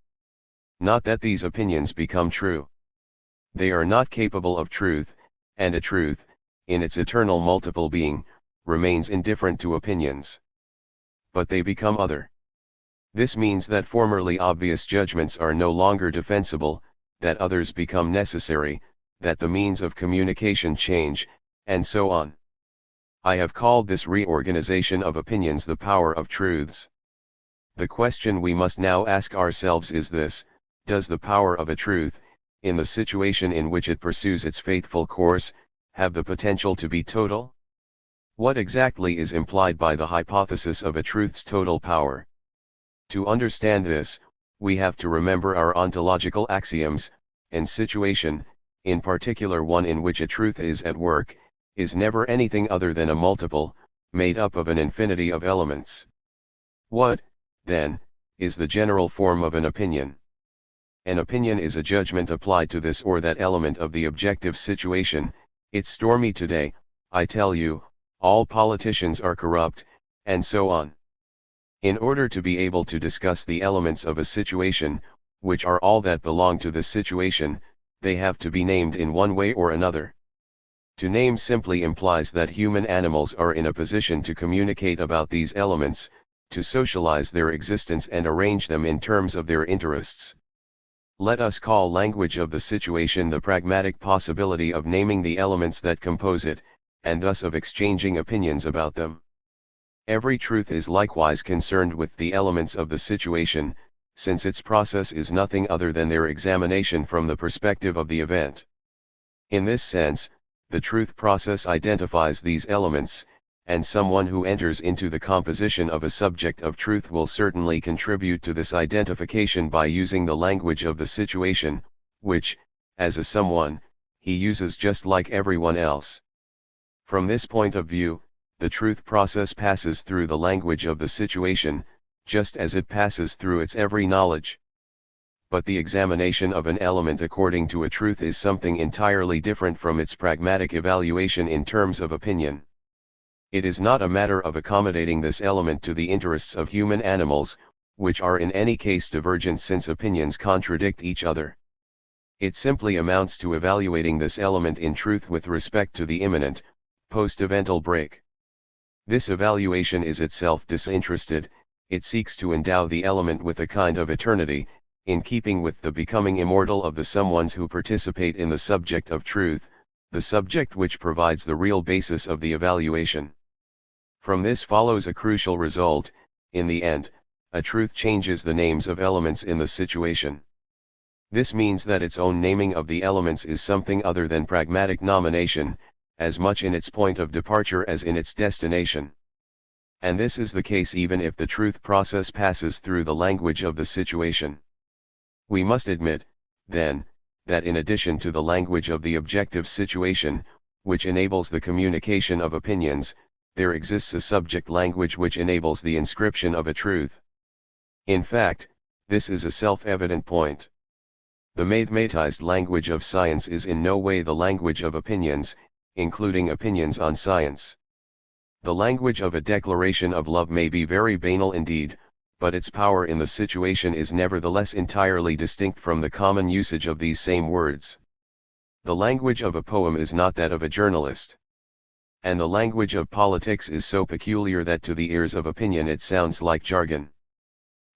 Not that these opinions become true. They are not capable of truth, and a truth, in its eternal multiple being, remains indifferent to opinions. But they become other. This means that formerly obvious judgments are no longer defensible, that others become necessary, that the means of communication change, and so on. I have called this reorganization of opinions the power of truths. The question we must now ask ourselves is this: does the power of a truth, in the situation in which it pursues its faithful course, have the potential to be total? What exactly is implied by the hypothesis of a truth's total power? To understand this, we have to remember our ontological axioms, and situation, in particular one in which a truth is at work, is never anything other than a multiple, made up of an infinity of elements. What, then, is the general form of an opinion? An opinion is a judgment applied to this or that element of the objective situation. It's stormy today, I tell you, all politicians are corrupt, and so on. In order to be able to discuss the elements of a situation, which are all that belong to the situation, they have to be named in one way or another. To name simply implies that human animals are in a position to communicate about these elements, to socialize their existence and arrange them in terms of their interests. Let us call language of the situation the pragmatic possibility of naming the elements that compose it, and thus of exchanging opinions about them. Every truth is likewise concerned with the elements of the situation, since its process is nothing other than their examination from the perspective of the event. In this sense, the truth process identifies these elements, and someone who enters into the composition of a subject of truth will certainly contribute to this identification by using the language of the situation, which, as a someone, he uses just like everyone else. From this point of view, the truth process passes through the language of the situation, just as it passes through its every knowledge. But the examination of an element according to a truth is something entirely different from its pragmatic evaluation in terms of opinion. It is not a matter of accommodating this element to the interests of human animals, which are in any case divergent since opinions contradict each other. It simply amounts to evaluating this element in truth with respect to the imminent, post-evental break. This evaluation is itself disinterested, it seeks to endow the element with a kind of eternity, in keeping with the becoming immortal of the someones who participate in the subject of truth, the subject which provides the real basis of the evaluation. From this follows a crucial result: in the end, a truth changes the names of elements in the situation. This means that its own naming of the elements is something other than pragmatic nomination, as much in its point of departure as in its destination. And this is the case even if the truth process passes through the language of the situation. We must admit, then, that in addition to the language of the objective situation, which enables the communication of opinions, there exists a subject language which enables the inscription of a truth. In fact, this is a self-evident point. The mathematized language of science is in no way the language of opinions, including opinions on science. The language of a declaration of love may be very banal indeed, but its power in the situation is nevertheless entirely distinct from the common usage of these same words. The language of a poem is not that of a journalist. And the language of politics is so peculiar that to the ears of opinion it sounds like jargon.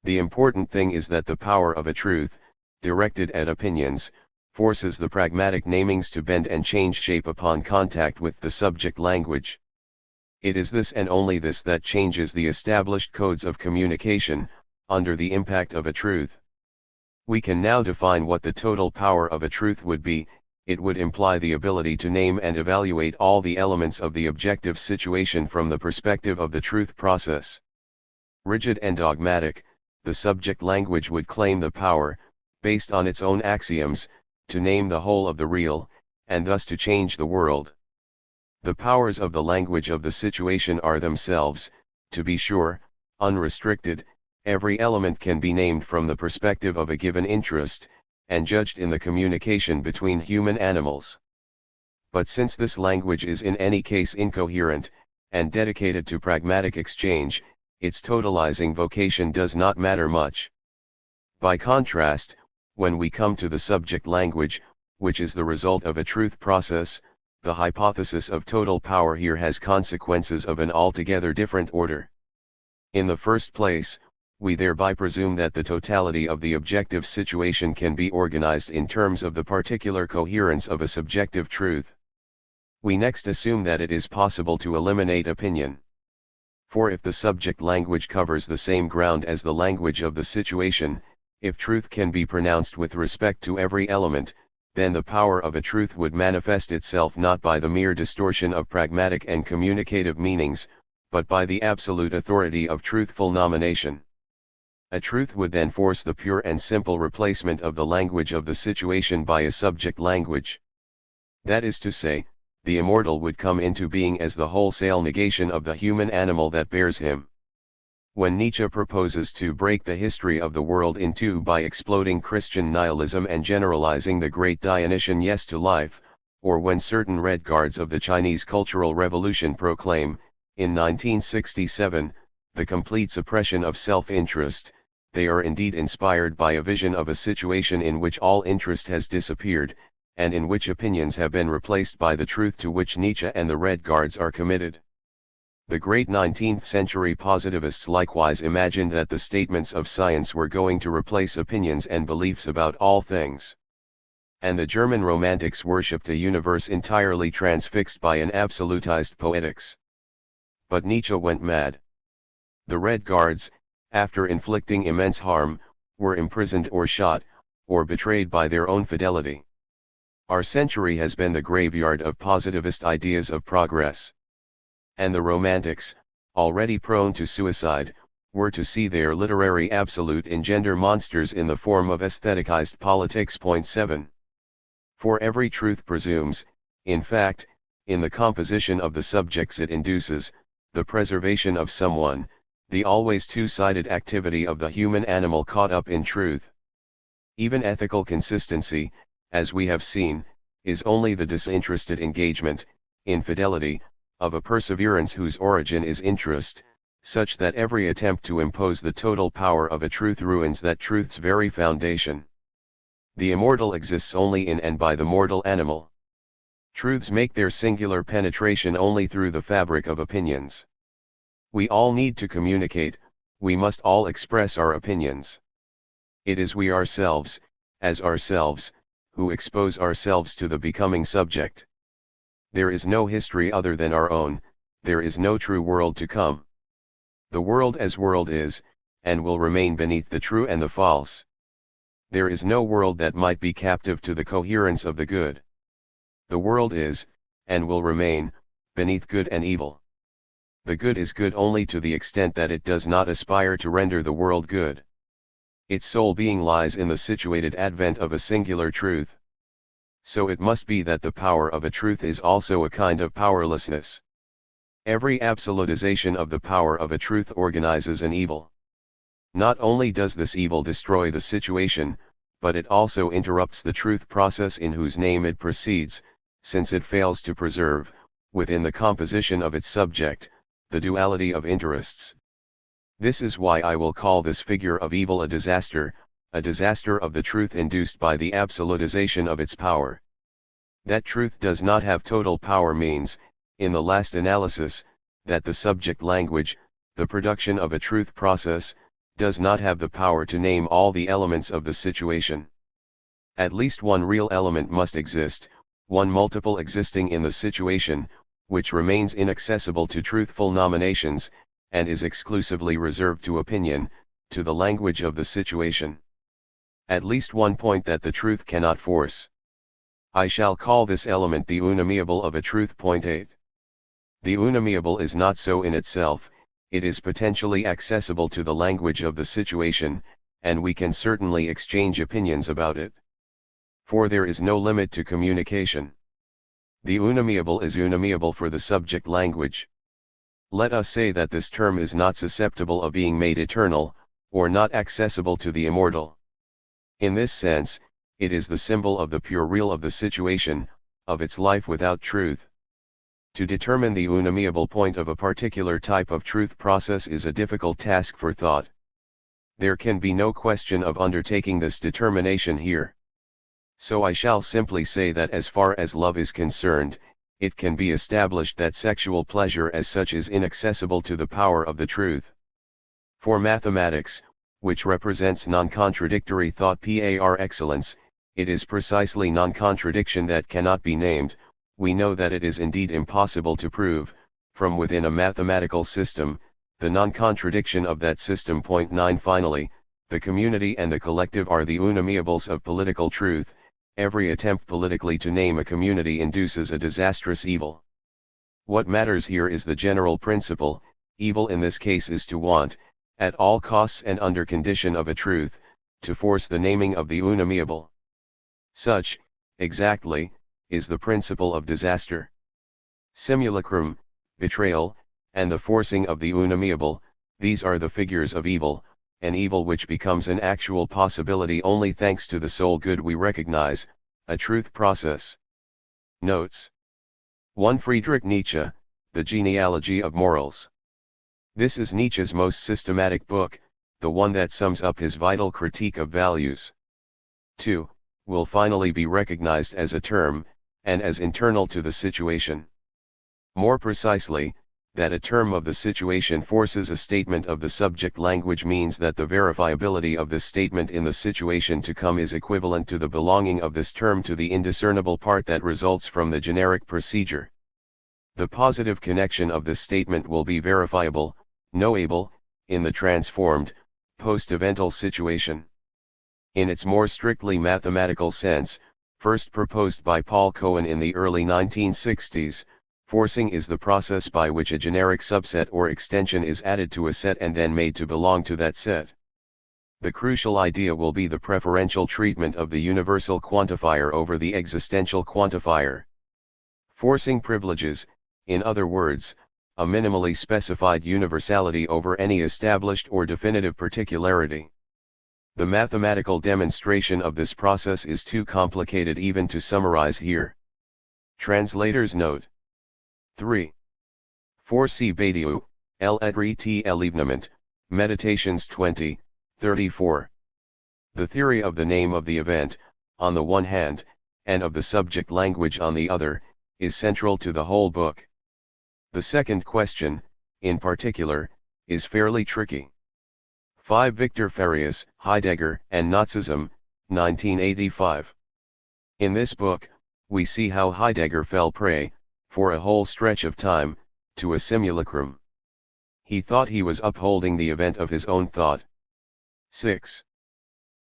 The important thing is that the power of a truth, directed at opinions, forces the pragmatic namings to bend and change shape upon contact with the subject language. It is this and only this that changes the established codes of communication, under the impact of a truth. We can now define what the total power of a truth would be. It would imply the ability to name and evaluate all the elements of the objective situation from the perspective of the truth process. Rigid and dogmatic, the subject language would claim the power, based on its own axioms, to name the whole of the real, and thus to change the world. The powers of the language of the situation are themselves, to be sure, unrestricted. Every element can be named from the perspective of a given interest, and judged in the communication between human animals. But since this language is in any case incoherent, and dedicated to pragmatic exchange, its totalizing vocation does not matter much. By contrast, when we come to the subject language, which is the result of a truth process, the hypothesis of total power here has consequences of an altogether different order. In the first place, we thereby presume that the totality of the objective situation can be organized in terms of the particular coherence of a subjective truth. We next assume that it is possible to eliminate opinion. For if the subject language covers the same ground as the language of the situation, if truth can be pronounced with respect to every element, then the power of a truth would manifest itself not by the mere distortion of pragmatic and communicative meanings, but by the absolute authority of truthful nomination. A truth would then force the pure and simple replacement of the language of the situation by a subject language. That is to say, the immortal would come into being as the wholesale negation of the human animal that bears him. When Nietzsche proposes to break the history of the world in two by exploding Christian nihilism and generalizing the great Dionysian yes to life, or when certain red guards of the Chinese Cultural Revolution proclaim, in 1967, the complete suppression of self-interest, they are indeed inspired by a vision of a situation in which all interest has disappeared, and in which opinions have been replaced by the truth to which Nietzsche and the Red Guards are committed. The great 19th century positivists likewise imagined that the statements of science were going to replace opinions and beliefs about all things. And the German Romantics worshipped a universe entirely transfixed by an absolutized poetics. But Nietzsche went mad. The Red Guards, after inflicting immense harm, were imprisoned or shot, or betrayed by their own fidelity. Our century has been the graveyard of positivist ideas of progress. And the Romantics, already prone to suicide, were to see their literary absolute engender monsters in the form of aestheticized politics. 7. For every truth presumes, in fact, in the composition of the subjects it induces, the preservation of someone, the always two-sided activity of the human animal caught up in truth. Even ethical consistency, as we have seen, is only the disinterested engagement, in fidelity, of a perseverance whose origin is interest, such that every attempt to impose the total power of a truth ruins that truth's very foundation. The immortal exists only in and by the mortal animal. Truths make their singular penetration only through the fabric of opinions. We all need to communicate, we must all express our opinions. It is we ourselves, as ourselves, who expose ourselves to the becoming subject. There is no history other than our own, there is no true world to come. The world as world is, and will remain beneath the true and the false. There is no world that might be captive to the coherence of the good. The world is, and will remain, beneath good and evil. The good is good only to the extent that it does not aspire to render the world good. Its sole being lies in the situated advent of a singular truth. So it must be that the power of a truth is also a kind of powerlessness. Every absolutization of the power of a truth organizes an evil. Not only does this evil destroy the situation, but it also interrupts the truth process in whose name it proceeds, since it fails to preserve, within the composition of its subject, the duality of interests. This is why I will call this figure of evil a disaster of the truth induced by the absolutization of its power. That truth does not have total power means, in the last analysis, that the subject language, the production of a truth process, does not have the power to name all the elements of the situation. At least one real element must exist, one multiple existing in the situation, which remains inaccessible to truthful nominations, and is exclusively reserved to opinion, to the language of the situation. At least one point that the truth cannot force. I shall call this element the unamiable of a truth. 8. The unamiable is not so in itself, it is potentially accessible to the language of the situation, and we can certainly exchange opinions about it. For there is no limit to communication. The unamiable is unamiable for the subject language. Let us say that this term is not susceptible of being made eternal, or not accessible to the immortal. In this sense, it is the symbol of the pure real of the situation, of its life without truth. To determine the unamiable point of a particular type of truth process is a difficult task for thought. There can be no question of undertaking this determination here. So I shall simply say that as far as love is concerned, it can be established that sexual pleasure as such is inaccessible to the power of the truth. For mathematics, which represents non-contradictory thought par excellence, it is precisely non-contradiction that cannot be named. We know that it is indeed impossible to prove, from within a mathematical system, the non-contradiction of that system. 9 Finally, the community and the collective are the unamiables of political truth, every attempt politically to name a community induces a disastrous evil. What matters here is the general principle. Evil in this case is to want, at all costs and under condition of a truth, to force the naming of the unamiable. Such, exactly, is the principle of disaster. Simulacrum, betrayal, and the forcing of the unamiable, these are the figures of evil, an evil which becomes an actual possibility only thanks to the sole good we recognize, a truth process. Notes. 1. Friedrich Nietzsche, The Genealogy of Morals. This is Nietzsche's most systematic book, the one that sums up his vital critique of values. 2. Will finally be recognized as a term, and as internal to the situation. More precisely, that a term of the situation forces a statement of the subject language means that the verifiability of the statement in the situation to come is equivalent to the belonging of this term to the indiscernible part that results from the generic procedure. The positive connection of this statement will be verifiable, knowable, in the transformed, post-evental situation. In its more strictly mathematical sense, first proposed by Paul Cohen in the early 1960s, forcing is the process by which a generic subset or extension is added to a set and then made to belong to that set. The crucial idea will be the preferential treatment of the universal quantifier over the existential quantifier. Forcing privileges, in other words, a minimally specified universality over any established or definitive particularity. The mathematical demonstration of this process is too complicated even to summarize here. Translator's note. 3. 4. See Badiou, El Etrit El Evenement, Meditations 20, 34. The theory of the name of the event, on the one hand, and of the subject language on the other, is central to the whole book. The second question, in particular, is fairly tricky. 5. Victor Farias, Heidegger and Nazism, 1985. In this book, we see how Heidegger fell prey, for a whole stretch of time, to a simulacrum. He thought he was upholding the event of his own thought. 6.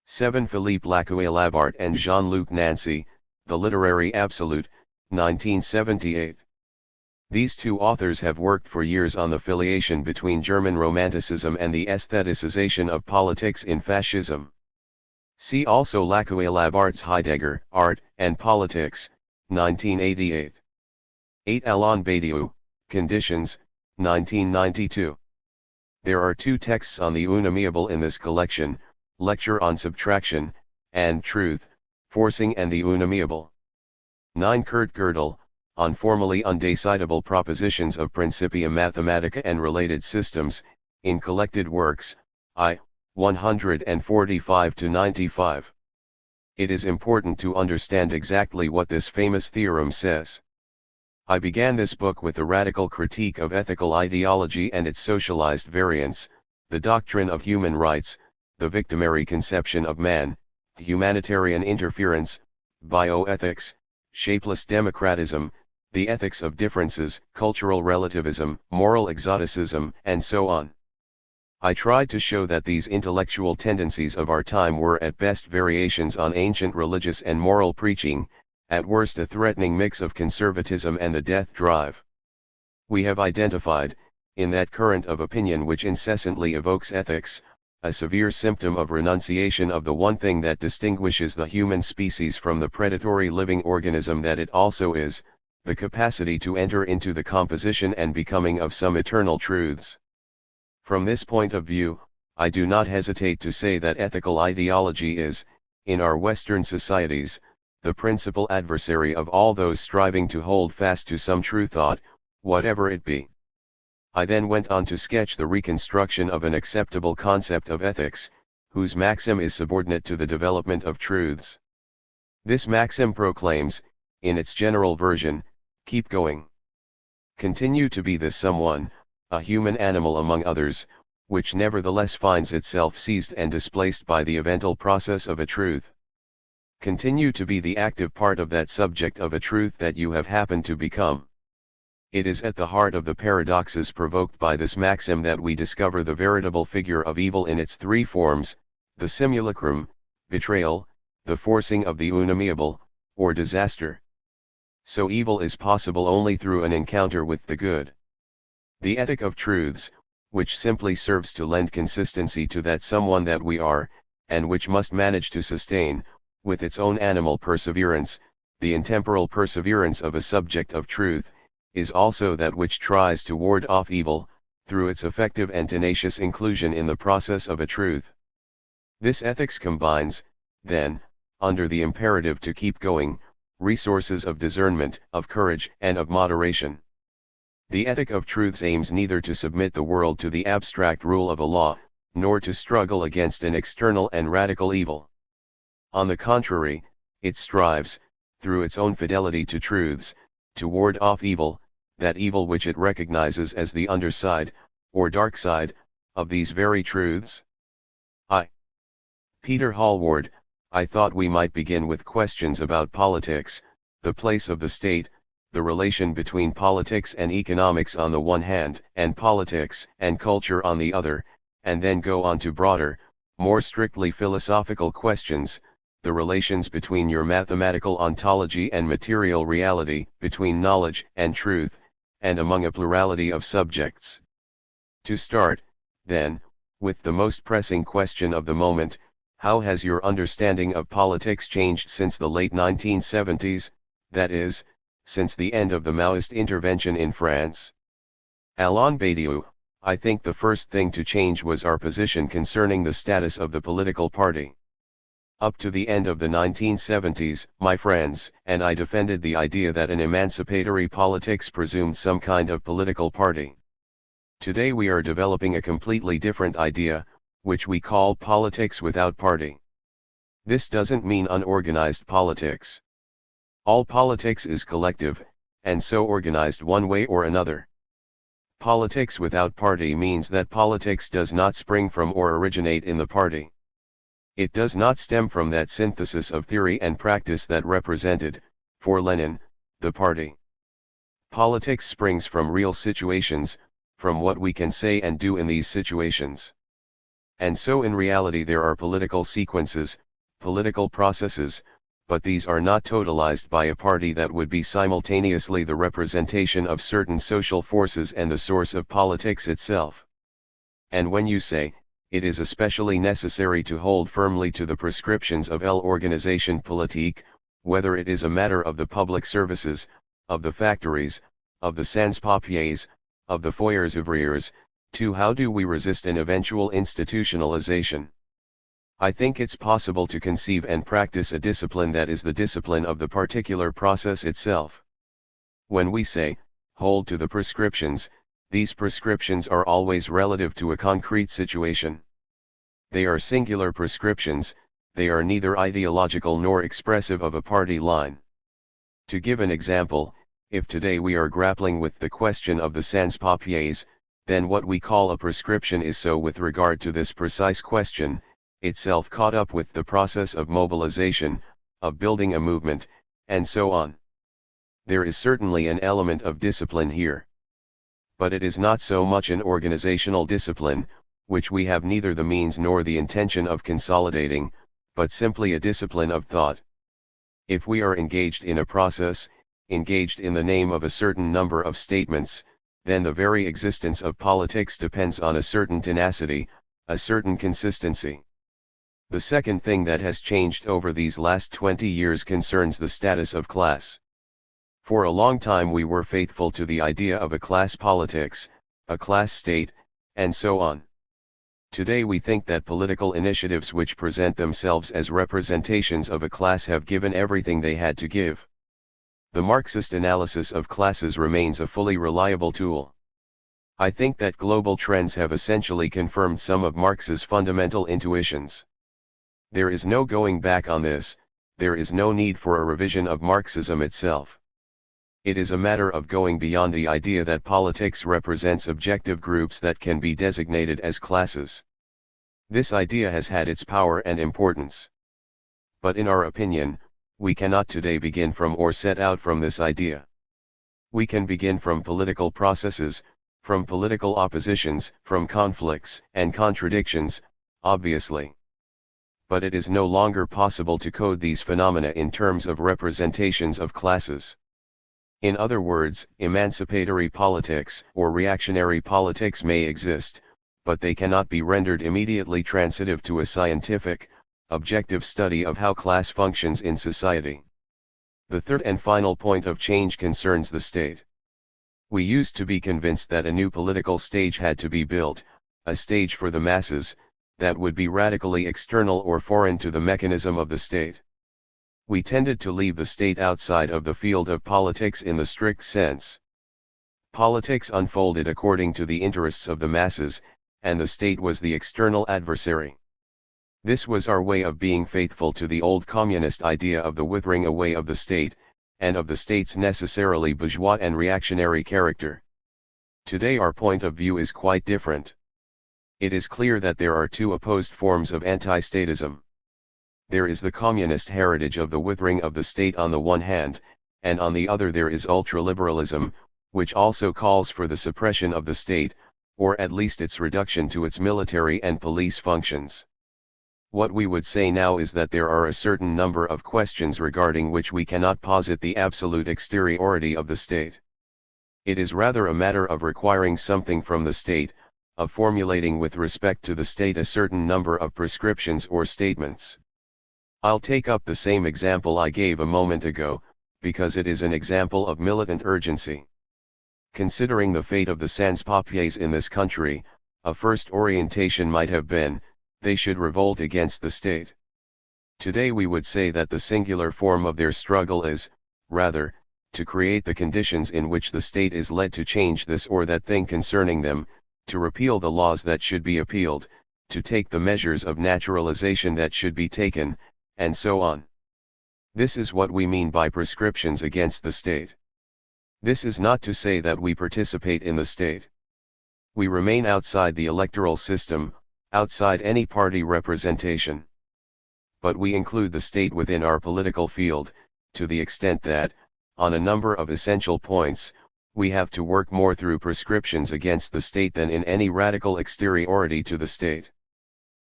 7. Philippe Lacaille-Labart and Jean-Luc Nancy, The Literary Absolute, 1978. These two authors have worked for years on the filiation between German Romanticism and the aestheticization of politics in fascism. See also Lacaille-Labart's Heidegger, Art and Politics, 1988. 8. Alain Badiou, Conditions, 1992. There are two texts on the unamiable in this collection, Lecture on Subtraction, and Truth, Forcing and the Unamiable. 9. Kurt Gödel, on formally undecidable propositions of Principia Mathematica and related systems, in collected works, I. 145-95. It is important to understand exactly what this famous theorem says. I began this book with a radical critique of ethical ideology and its socialized variants, the doctrine of human rights, the victimary conception of man, humanitarian interference, bioethics, shapeless democratism, the ethics of differences, cultural relativism, moral exoticism, and so on. I tried to show that these intellectual tendencies of our time were at best variations on ancient religious and moral preaching, at worst a threatening mix of conservatism and the death drive. We have identified, in that current of opinion which incessantly evokes ethics, a severe symptom of renunciation of the one thing that distinguishes the human species from the predatory living organism that it also is, the capacity to enter into the composition and becoming of some eternal truths. From this point of view, I do not hesitate to say that ethical ideology is, in our Western societies, the principal adversary of all those striving to hold fast to some true thought, whatever it be. I then went on to sketch the reconstruction of an acceptable concept of ethics, whose maxim is subordinate to the development of truths. This maxim proclaims, in its general version, keep going. Continue to be the someone, a human animal among others, which nevertheless finds itself seized and displaced by the eventual process of a truth. Continue to be the active part of that subject of a truth that you have happened to become. It is at the heart of the paradoxes provoked by this maxim that we discover the veritable figure of evil in its three forms, the simulacrum, betrayal, the forcing of the unamiable, or disaster. So evil is possible only through an encounter with the good. The ethic of truths, which simply serves to lend consistency to that someone that we are, and which must manage to sustain, with its own animal perseverance, the intemporal perseverance of a subject of truth, is also that which tries to ward off evil, through its effective and tenacious inclusion in the process of a truth. This ethics combines, then, under the imperative to keep going, resources of discernment, of courage, and of moderation. The ethic of truths aims neither to submit the world to the abstract rule of a law, nor to struggle against an external and radical evil. On the contrary, it strives, through its own fidelity to truths, to ward off evil, that evil which it recognizes as the underside, or dark side, of these very truths. Peter Hallward, I thought we might begin with questions about politics, the place of the state, the relation between politics and economics on the one hand, and politics and culture on the other, and then go on to broader, more strictly philosophical questions, the relations between your mathematical ontology and material reality, between knowledge and truth, and among a plurality of subjects. To start, then, with the most pressing question of the moment, how has your understanding of politics changed since the late 1970s, that is, since the end of the Maoist intervention in France? Alain Badiou, I think the first thing to change was our position concerning the status of the political party. Up to the end of the 1970s, my friends and I defended the idea that an emancipatory politics presumed some kind of political party. Today we are developing a completely different idea, which we call politics without party. This doesn't mean unorganized politics. All politics is collective, and so organized one way or another. Politics without party means that politics does not spring from or originate in the party. It does not stem from that synthesis of theory and practice that represented, for Lenin, the party. Politics springs from real situations, from what we can say and do in these situations. And so in reality there are political sequences, political processes, but these are not totalized by a party that would be simultaneously the representation of certain social forces and the source of politics itself. And when you say, it is especially necessary to hold firmly to the prescriptions of l'organisation politique, whether it is a matter of the public services, of the factories, of the sans-papiers, of the foyers ouvriers, to how do we resist an eventual institutionalization? I think it's possible to conceive and practice a discipline that is the discipline of the particular process itself. When we say, hold to the prescriptions, these prescriptions are always relative to a concrete situation. They are singular prescriptions, they are neither ideological nor expressive of a party line. To give an example, if today we are grappling with the question of the sans-papiers, then what we call a prescription is so with regard to this precise question, itself caught up with the process of mobilization, of building a movement, and so on. There is certainly an element of discipline here. But it is not so much an organizational discipline, which we have neither the means nor the intention of consolidating, but simply a discipline of thought. If we are engaged in a process, engaged in the name of a certain number of statements, then the very existence of politics depends on a certain tenacity, a certain consistency. The second thing that has changed over these last 20 years concerns the status of class. For a long time we were faithful to the idea of a class politics, a class state, and so on. Today we think that political initiatives which present themselves as representations of a class have given everything they had to give. The Marxist analysis of classes remains a fully reliable tool. I think that global trends have essentially confirmed some of Marx's fundamental intuitions. There is no going back on this, there is no need for a revision of Marxism itself. It is a matter of going beyond the idea that politics represents objective groups that can be designated as classes. This idea has had its power and importance. But in our opinion, we cannot today begin from or set out from this idea. We can begin from political processes, from political oppositions, from conflicts and contradictions, obviously. but it is no longer possible to code these phenomena in terms of representations of classes. In other words, emancipatory politics or reactionary politics may exist, but they cannot be rendered immediately transitive to a scientific, objective study of how class functions in society. The third and final point of change concerns the state. We used to be convinced that a new political stage had to be built, a stage for the masses, that would be radically external or foreign to the mechanism of the state. We tended to leave the state outside of the field of politics in the strict sense. Politics unfolded according to the interests of the masses, and the state was the external adversary. This was our way of being faithful to the old communist idea of the withering away of the state, and of the state's necessarily bourgeois and reactionary character. Today our point of view is quite different. It is clear that there are two opposed forms of anti-statism. There is the communist heritage of the withering of the state on the one hand, and on the other there is ultraliberalism, which also calls for the suppression of the state, or at least its reduction to its military and police functions. What we would say now is that there are a certain number of questions regarding which we cannot posit the absolute exteriority of the state. It is rather a matter of requiring something from the state, of formulating with respect to the state a certain number of prescriptions or statements. I'll take up the same example I gave a moment ago, because it is an example of militant urgency. Considering the fate of the sans-papiers in this country, a first orientation might have been, they should revolt against the state. Today we would say that the singular form of their struggle is, rather, to create the conditions in which the state is led to change this or that thing concerning them, to repeal the laws that should be appealed, to take the measures of naturalization that should be taken, and so on. This is what we mean by prescriptions against the state. This is not to say that we participate in the state. We remain outside the electoral system, outside any party representation. But we include the state within our political field, to the extent that, on a number of essential points, we have to work more through prescriptions against the state than in any radical exteriority to the state.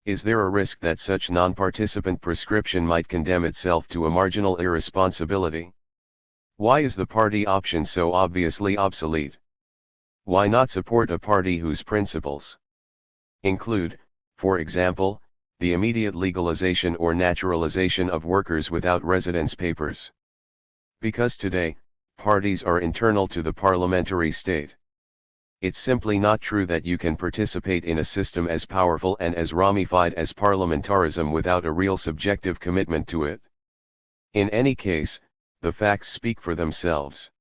Is there a risk that such non-participant prescription might condemn itself to a marginal irresponsibility? Why is the party option so obviously obsolete? Why not support a party whose principles include, for example, the immediate legalization or naturalization of workers without residence papers? Because today, parties are internal to the parliamentary state. It's simply not true that you can participate in a system as powerful and as ramified as parliamentarism without a real subjective commitment to it. In any case, the facts speak for themselves.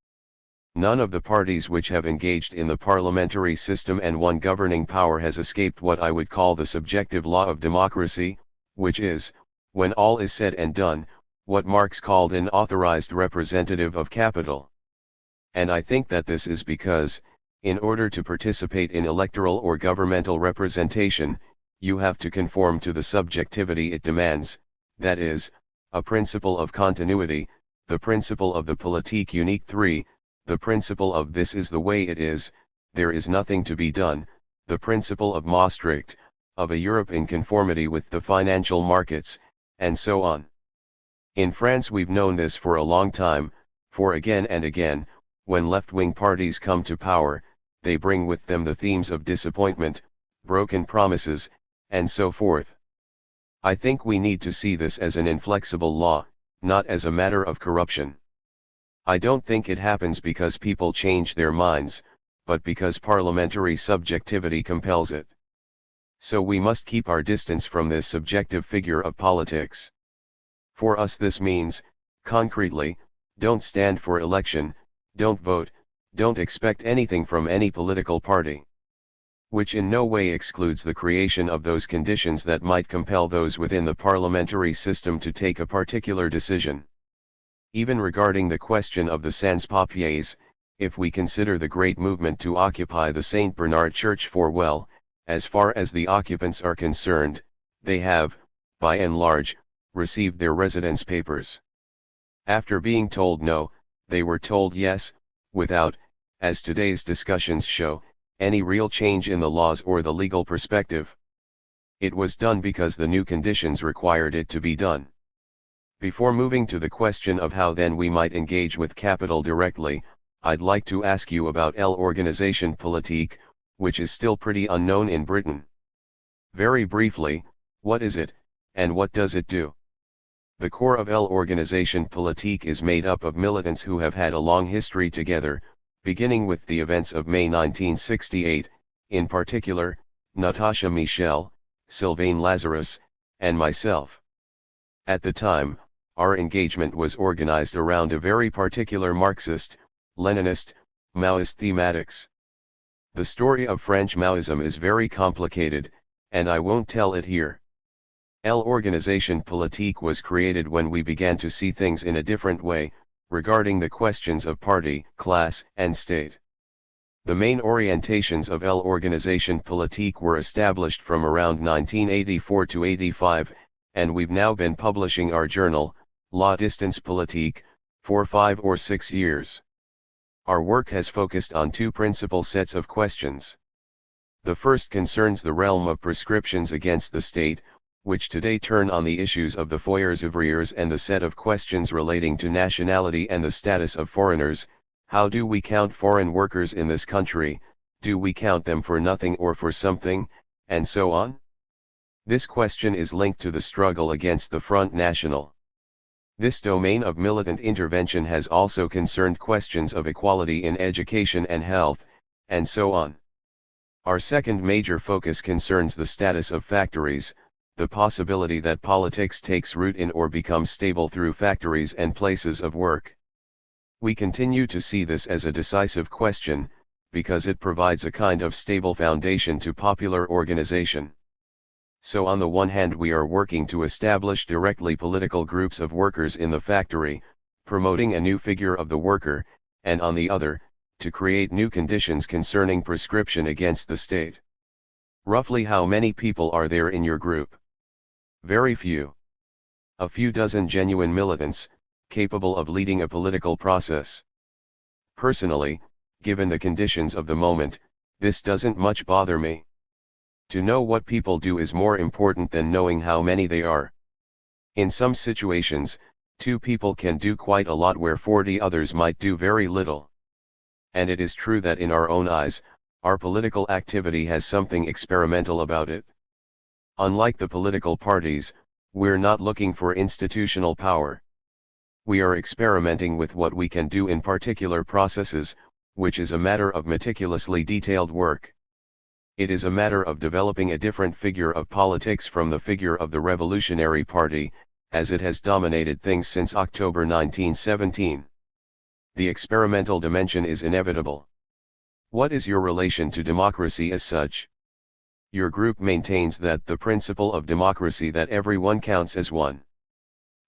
None of the parties which have engaged in the parliamentary system and one governing power has escaped what I would call the subjective law of democracy, which is, when all is said and done, what Marx called an authorized representative of capital. And I think that this is because, in order to participate in electoral or governmental representation, you have to conform to the subjectivity it demands, that is, a principle of continuity, the principle of the politique unique 3, the principle of this is the way it is, there is nothing to be done, the principle of Maastricht, of a Europe in conformity with the financial markets, and so on. In France we've known this for a long time, for again and again, when left-wing parties come to power, they bring with them the themes of disappointment, broken promises, and so forth. I think we need to see this as an inflexible law, not as a matter of corruption. I don't think it happens because people change their minds, but because parliamentary subjectivity compels it. So we must keep our distance from this subjective figure of politics. For us this means, concretely, don't stand for election, don't vote, don't expect anything from any political party. Which in no way excludes the creation of those conditions that might compel those within the parliamentary system to take a particular decision. Even regarding the question of the sans-papiers, if we consider the great movement to occupy the St. Bernard Church for well, as far as the occupants are concerned, they have, by and large, received their residence papers. After being told no, they were told yes, without, as today's discussions show, any real change in the laws or the legal perspective. It was done because the new conditions required it to be done. Before moving to the question of how then we might engage with capital directly, I'd like to ask you about l'organisation politique, which is still pretty unknown in Britain. Very briefly, what is it, and what does it do? The core of l'organisation politique is made up of militants who have had a long history together, beginning with the events of May 1968, in particular, Natasha Michel, Sylvain Lazarus, and myself. At the time, our engagement was organized around a very particular Marxist, Leninist, Maoist thematics. The story of French Maoism is very complicated, and I won't tell it here. L'organisation politique was created when we began to see things in a different way, regarding the questions of party, class, and state. The main orientations of l'organisation politique were established from around 1984 to 85, and we've now been publishing our journal, La Distance Politique, for 5 or 6 years. Our work has focused on two principal sets of questions. The first concerns the realm of prescriptions against the state, which today turn on the issues of the foyers ouvriers and the set of questions relating to nationality and the status of foreigners. How do we count foreign workers in this country, do we count them for nothing or for something, and so on? This question is linked to the struggle against the Front National. This domain of militant intervention has also concerned questions of equality in education and health, and so on. Our second major focus concerns the status of factories, the possibility that politics takes root in or becomes stable through factories and places of work. We continue to see this as a decisive question, because it provides a kind of stable foundation to popular organization. So on the one hand we are working to establish directly political groups of workers in the factory, promoting a new figure of the worker, and on the other, to create new conditions concerning prescription against the state. Roughly how many people are there in your group? Very few. A few dozen genuine militants, capable of leading a political process. Personally, given the conditions of the moment, this doesn't much bother me. To know what people do is more important than knowing how many they are. In some situations, 2 people can do quite a lot where 40 others might do very little. And it is true that in our own eyes, our political activity has something experimental about it. Unlike the political parties, we're not looking for institutional power. We are experimenting with what we can do in particular processes, which is a matter of meticulously detailed work. It is a matter of developing a different figure of politics from the figure of the Revolutionary Party, as it has dominated things since October 1917. The experimental dimension is inevitable. What is your relation to democracy as such? Your group maintains that the principle of democracy that everyone counts as one.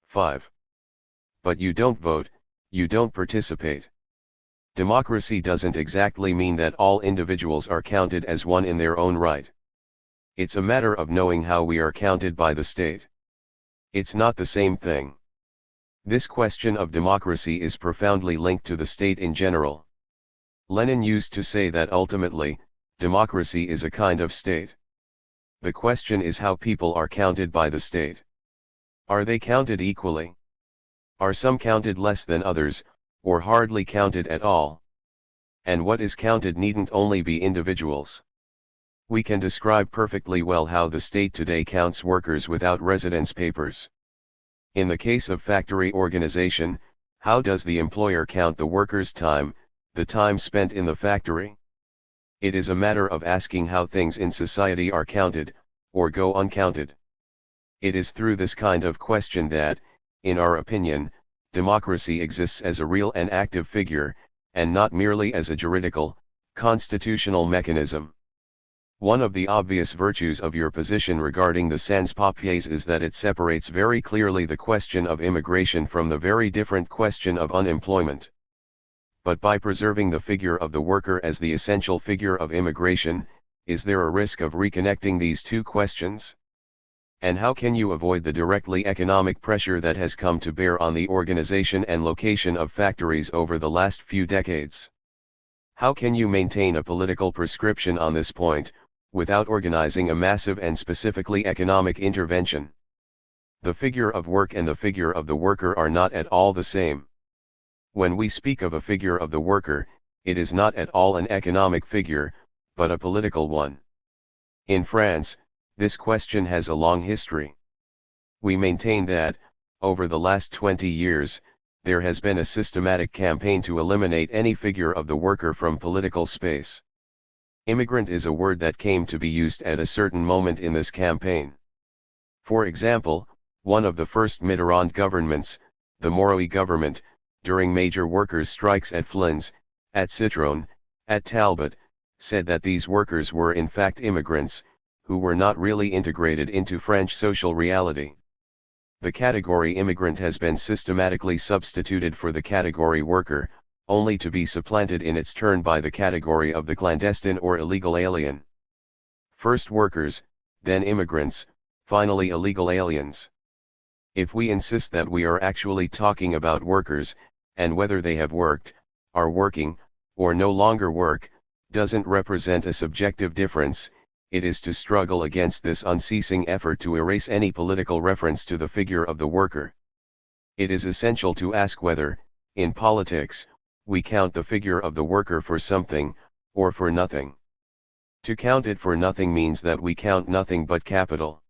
5. But you don't vote, you don't participate. Democracy doesn't exactly mean that all individuals are counted as one in their own right. It's a matter of knowing how we are counted by the state. It's not the same thing. This question of democracy is profoundly linked to the state in general. Lenin used to say that ultimately, democracy is a kind of state. The question is how people are counted by the state. Are they counted equally? Are some counted less than others, or hardly counted at all? And what is counted needn't only be individuals. We can describe perfectly well how the state today counts workers without residence papers. In the case of factory organization, how does the employer count the workers' time, the time spent in the factory? It is a matter of asking how things in society are counted, or go uncounted. It is through this kind of question that, in our opinion, democracy exists as a real and active figure, and not merely as a juridical, constitutional mechanism. One of the obvious virtues of your position regarding the sans-papiers is that it separates very clearly the question of immigration from the very different question of unemployment. But by preserving the figure of the worker as the essential figure of immigration, is there a risk of reconnecting these two questions? And how can you avoid the directly economic pressure that has come to bear on the organization and location of factories over the last few decades? How can you maintain a political prescription on this point, without organizing a massive and specifically economic intervention. The figure of work and the figure of the worker are not at all the same. When we speak of a figure of the worker, it is not at all an economic figure, but a political one. In France, this question has a long history. We maintain that, over the last 20 years, there has been a systematic campaign to eliminate any figure of the worker from political space. Immigrant is a word that came to be used at a certain moment in this campaign. For example, one of the first Mitterrand governments, the Moroy government, during major workers' strikes at Flins, at Citroën, at Talbot, said that these workers were in fact immigrants, who were not really integrated into French social reality. The category immigrant has been systematically substituted for the category worker, only to be supplanted in its turn by the category of the clandestine or illegal alien. First workers, then immigrants, finally illegal aliens. If we insist that we are actually talking about workers, and whether they have worked, are working, or no longer work, doesn't represent a subjective difference, it is to struggle against this unceasing effort to erase any political reference to the figure of the worker. It is essential to ask whether, in politics, we count the figure of the worker for something, or for nothing. To count it for nothing means that we count nothing but capital.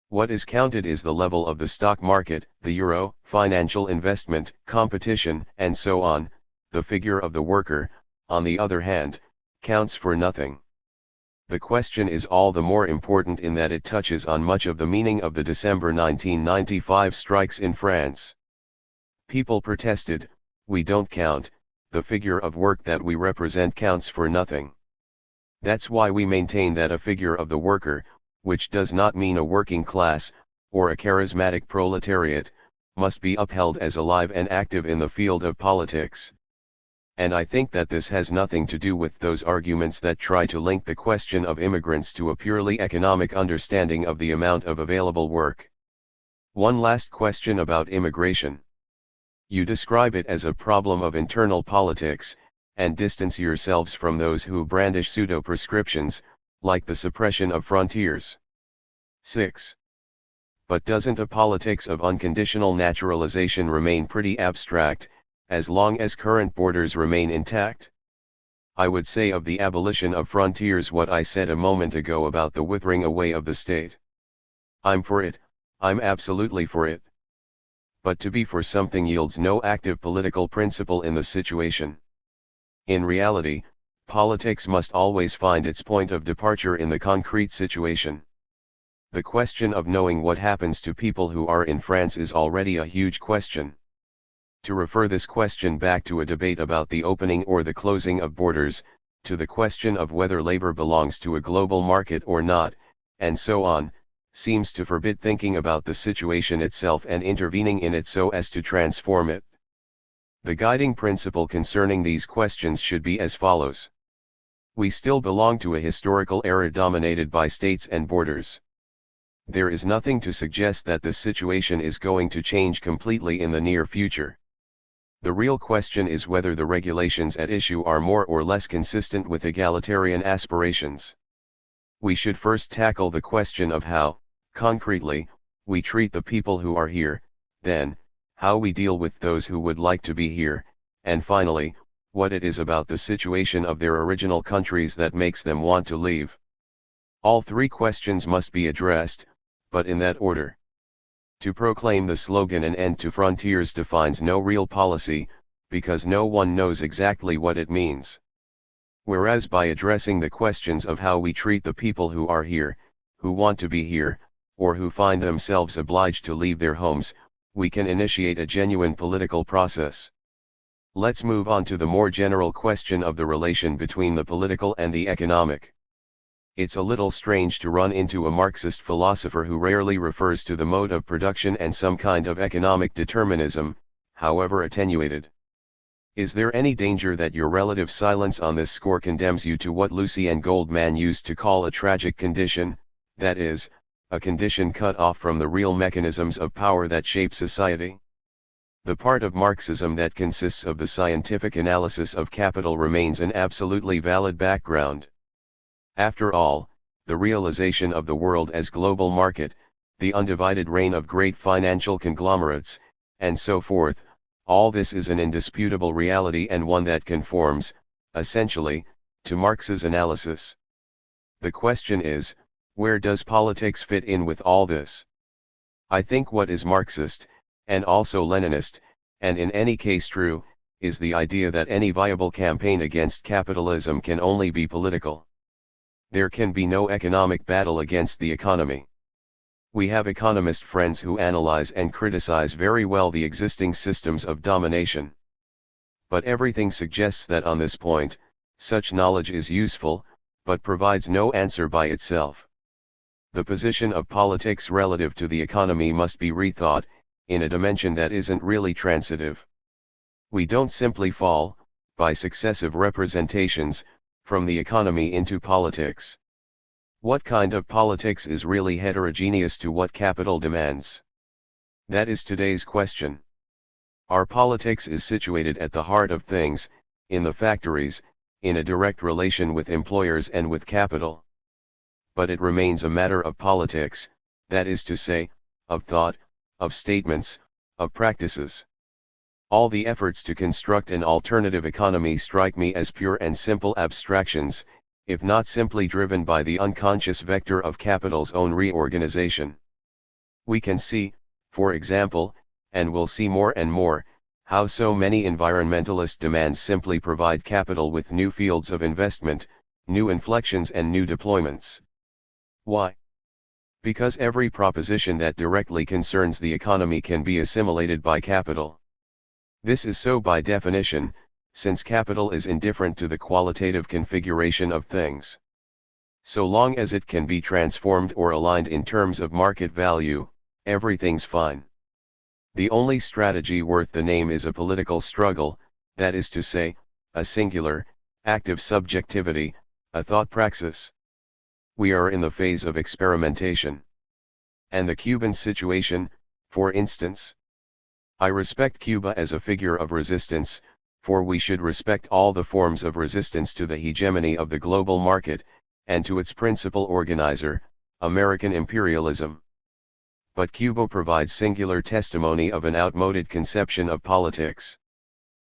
What is counted is the level of the stock market, the euro, financial investment, competition, and so on. The figure of the worker, on the other hand, counts for nothing. The question is all the more important in that it touches on much of the meaning of the December 1995 strikes in France. People protested, "We don't count, the figure of work that we represent counts for nothing." That's why we maintain that a figure of the worker, which does not mean a working class, or a charismatic proletariat, must be upheld as alive and active in the field of politics. And I think that this has nothing to do with those arguments that try to link the question of immigrants to a purely economic understanding of the amount of available work. One last question about immigration. You describe it as a problem of internal politics, and distance yourselves from those who brandish pseudo-prescriptions, like the suppression of frontiers. 6. But doesn't a politics of unconditional naturalization remain pretty abstract, as long as current borders remain intact? I would say of the abolition of frontiers what I said a moment ago about the withering away of the state. I'm for it, I'm absolutely for it. But to be for something yields no active political principle in the situation. In reality, politics must always find its point of departure in the concrete situation. The question of knowing what happens to people who are in France is already a huge question. To refer this question back to a debate about the opening or the closing of borders, to the question of whether labor belongs to a global market or not, and so on, seems to forbid thinking about the situation itself and intervening in it so as to transform it. The guiding principle concerning these questions should be as follows. We still belong to a historical era dominated by states and borders. There is nothing to suggest that this situation is going to change completely in the near future. The real question is whether the regulations at issue are more or less consistent with egalitarian aspirations. We should first tackle the question of how, concretely, we treat the people who are here, then, how we deal with those who would like to be here, and finally, what it is about the situation of their original countries that makes them want to leave. All three questions must be addressed, but in that order. To proclaim the slogan "An End to Frontiers" defines no real policy, because no one knows exactly what it means. Whereas by addressing the questions of how we treat the people who are here, who want to be here, or who find themselves obliged to leave their homes, we can initiate a genuine political process. Let's move on to the more general question of the relation between the political and the economic. It's a little strange to run into a Marxist philosopher who rarely refers to the mode of production and some kind of economic determinism, however attenuated. Is there any danger that your relative silence on this score condemns you to what Lucien Goldman used to call a tragic condition, that is, a condition cut off from the real mechanisms of power that shape society? The part of Marxism that consists of the scientific analysis of capital remains an absolutely valid background. After all, the realization of the world as global market, the undivided reign of great financial conglomerates, and so forth. All this is an indisputable reality and one that conforms, essentially, to Marx's analysis. The question is, where does politics fit in with all this? I think what is Marxist, and also Leninist, and in any case true, is the idea that any viable campaign against capitalism can only be political. There can be no economic battle against the economy. We have economist friends who analyze and criticize very well the existing systems of domination. But everything suggests that on this point, such knowledge is useful, but provides no answer by itself. The position of politics relative to the economy must be rethought, in a dimension that isn't really transitive. We don't simply fall, by successive representations, from the economy into politics. What kind of politics is really heterogeneous to what capital demands? That is today's question. Our politics is situated at the heart of things, in the factories, in a direct relation with employers and with capital. But it remains a matter of politics, that is to say, of thought, of statements, of practices. All the efforts to construct an alternative economy strike me as pure and simple abstractions, if not simply driven by the unconscious vector of capital's own reorganization. We can see, for example, and will see more and more, how so many environmentalist demands simply provide capital with new fields of investment, new inflections and new deployments. Why? Because every proposition that directly concerns the economy can be assimilated by capital. This is so by definition, since capital is indifferent to the qualitative configuration of things. So long as it can be transformed or aligned in terms of market value, everything's fine. The only strategy worth the name is a political struggle, that is to say, a singular, active subjectivity, a thought praxis. We are in the phase of experimentation. And the Cuban situation, for instance. I respect Cuba as a figure of resistance, for we should respect all the forms of resistance to the hegemony of the global market, and to its principal organizer, American imperialism. But Cuba provides singular testimony of an outmoded conception of politics.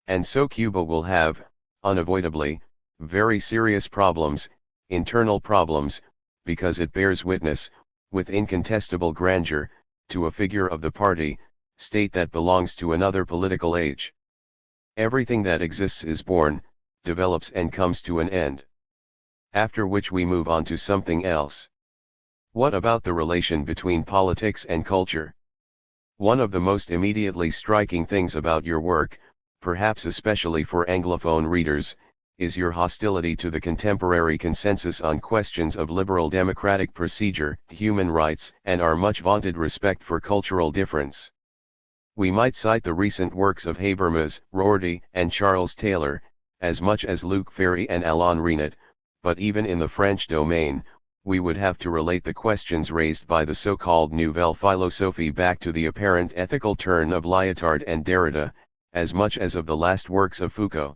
And so Cuba will have, unavoidably, very serious problems, internal problems, because it bears witness, with incontestable grandeur, to a figure of the party, state that belongs to another political age. Everything that exists is born, develops and comes to an end. After which we move on to something else. What about the relation between politics and culture? One of the most immediately striking things about your work, perhaps especially for Anglophone readers, is your hostility to the contemporary consensus on questions of liberal democratic procedure, human rights, and our much vaunted respect for cultural difference. We might cite the recent works of Habermas, Rorty, and Charles Taylor, as much as Luc Ferry and Alain Renet, but even in the French domain, we would have to relate the questions raised by the so-called Nouvelle Philosophie back to the apparent ethical turn of Lyotard and Derrida, as much as of the last works of Foucault.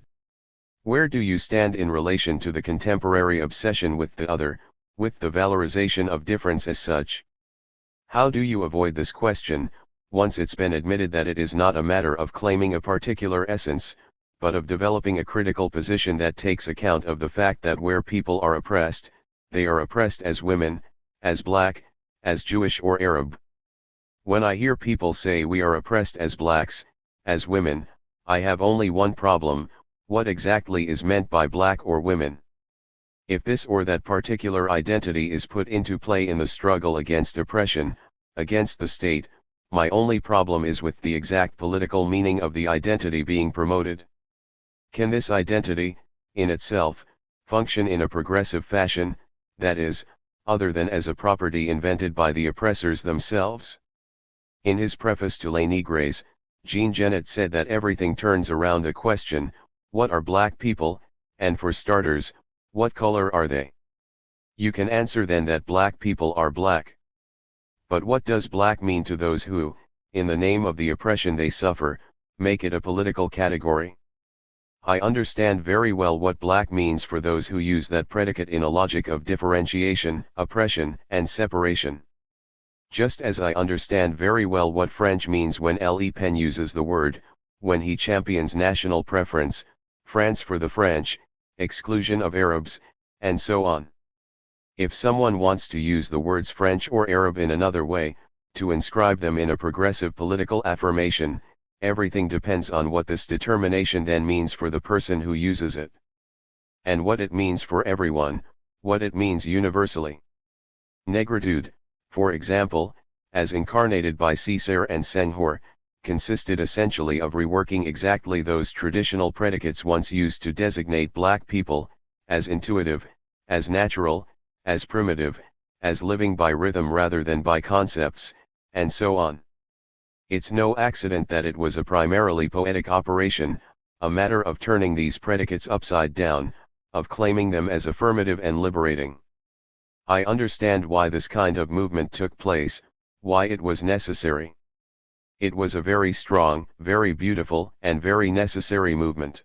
Where do you stand in relation to the contemporary obsession with the other, with the valorization of difference as such? How do you avoid this question, once it's been admitted that it is not a matter of claiming a particular essence, but of developing a critical position that takes account of the fact that where people are oppressed, they are oppressed as women, as black, as Jewish or Arab? When I hear people say we are oppressed as blacks, as women, I have only one problem: what exactly is meant by black or women? If this or that particular identity is put into play in the struggle against oppression, against the state, my only problem is with the exact political meaning of the identity being promoted. Can this identity, in itself, function in a progressive fashion, that is, other than as a property invented by the oppressors themselves? In his preface to Les Négres, Jean Genet said that everything turns around the question, what are black people, and for starters, what color are they? You can answer then that black people are black. But what does black mean to those who, in the name of the oppression they suffer, make it a political category? I understand very well what black means for those who use that predicate in a logic of differentiation, oppression, and separation. Just as I understand very well what French means when Le Pen uses the word, when he champions national preference, France for the French, exclusion of Arabs, and so on. If someone wants to use the words French or Arab in another way, to inscribe them in a progressive political affirmation, everything depends on what this determination then means for the person who uses it. And what it means for everyone, what it means universally. Negritude, for example, as incarnated by Césaire and Senghor, consisted essentially of reworking exactly those traditional predicates once used to designate black people, as intuitive, as natural, as primitive, as living by rhythm rather than by concepts, and so on. It's no accident that it was a primarily poetic operation, a matter of turning these predicates upside down, of claiming them as affirmative and liberating. I understand why this kind of movement took place, why it was necessary. It was a very strong, very beautiful, and very necessary movement.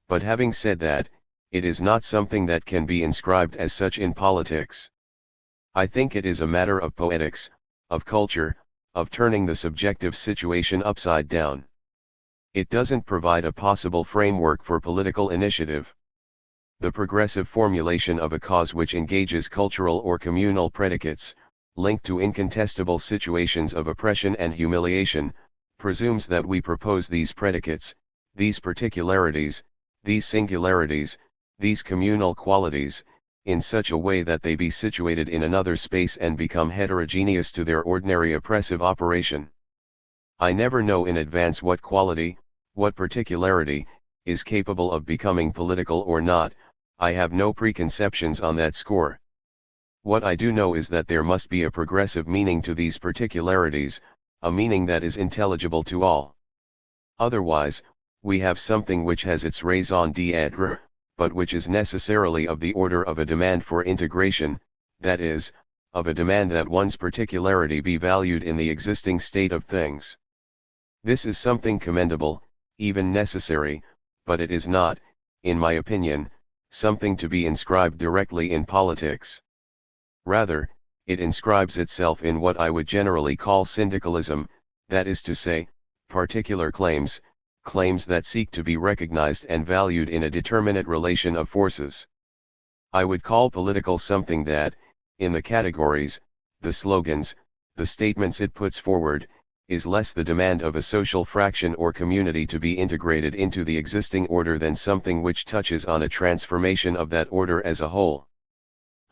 But having said that, it is not something that can be inscribed as such in politics. I think it is a matter of poetics, of culture, of turning the subjective situation upside down. It doesn't provide a possible framework for political initiative. The progressive formulation of a cause which engages cultural or communal predicates, linked to incontestable situations of oppression and humiliation, presumes that we propose these predicates, these particularities, these singularities, these communal qualities, in such a way that they be situated in another space and become heterogeneous to their ordinary oppressive operation. I never know in advance what quality, what particularity, is capable of becoming political or not. I have no preconceptions on that score. What I do know is that there must be a progressive meaning to these particularities, a meaning that is intelligible to all. Otherwise, we have something which has its raison d'être, but which is necessarily of the order of a demand for integration, that is, of a demand that one's particularity be valued in the existing state of things. This is something commendable, even necessary, but it is not, in my opinion, something to be inscribed directly in politics. Rather, it inscribes itself in what I would generally call syndicalism, that is to say, particular claims, claims that seek to be recognized and valued in a determinate relation of forces. I would call political something that, in the categories, the slogans, the statements it puts forward, is less the demand of a social fraction or community to be integrated into the existing order than something which touches on a transformation of that order as a whole.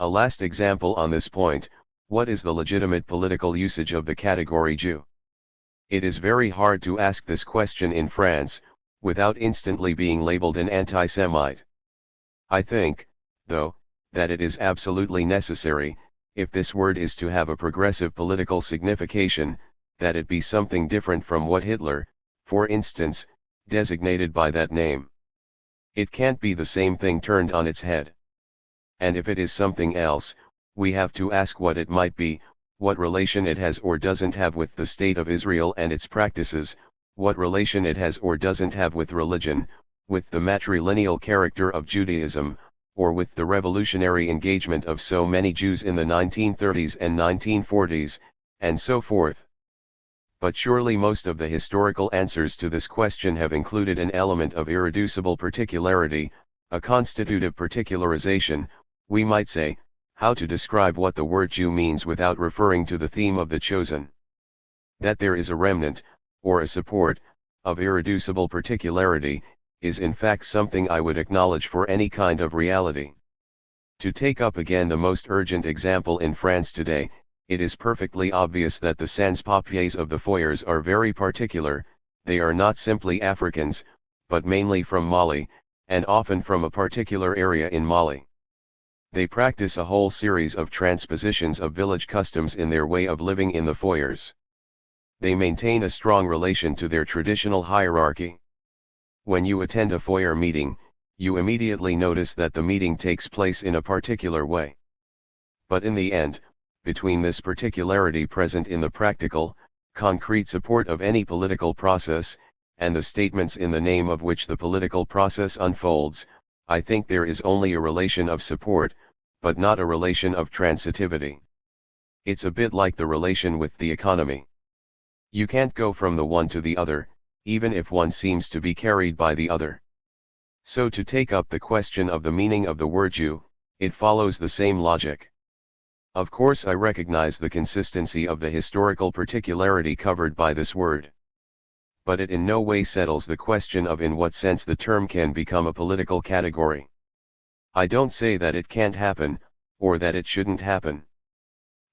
A last example on this point: what is the legitimate political usage of the category Jew? It is very hard to ask this question in France, without instantly being labeled an anti-Semite. I think, though, that it is absolutely necessary, if this word is to have a progressive political signification, that it be something different from what Hitler, for instance, designated by that name. It can't be the same thing turned on its head. And if it is something else, we have to ask what it might be, what relation it has or doesn't have with the state of Israel and its practices, what relation it has or doesn't have with religion, with the matrilineal character of Judaism, or with the revolutionary engagement of so many Jews in the 1930s and 1940s, and so forth. But surely most of the historical answers to this question have included an element of irreducible particularity, a constitutive particularization, we might say, how to describe what the word Jew means without referring to the theme of the chosen. That there is a remnant, or a support, of irreducible particularity, is in fact something I would acknowledge for any kind of reality. To take up again the most urgent example in France today, it is perfectly obvious that the sans-papiers of the foyers are very particular. They are not simply Africans, but mainly from Mali, and often from a particular area in Mali. They practice a whole series of transpositions of village customs in their way of living in the foyers. They maintain a strong relation to their traditional hierarchy. When you attend a foyer meeting, you immediately notice that the meeting takes place in a particular way. But in the end, between this particularity present in the practical, concrete support of any political process, and the statements in the name of which the political process unfolds, I think there is only a relation of support, but not a relation of transitivity. It's a bit like the relation with the economy. You can't go from the one to the other, even if one seems to be carried by the other. So to take up the question of the meaning of the word Jew, it follows the same logic. Of course I recognize the consistency of the historical particularity covered by this word. But it in no way settles the question of in what sense the term can become a political category. I don't say that it can't happen, or that it shouldn't happen.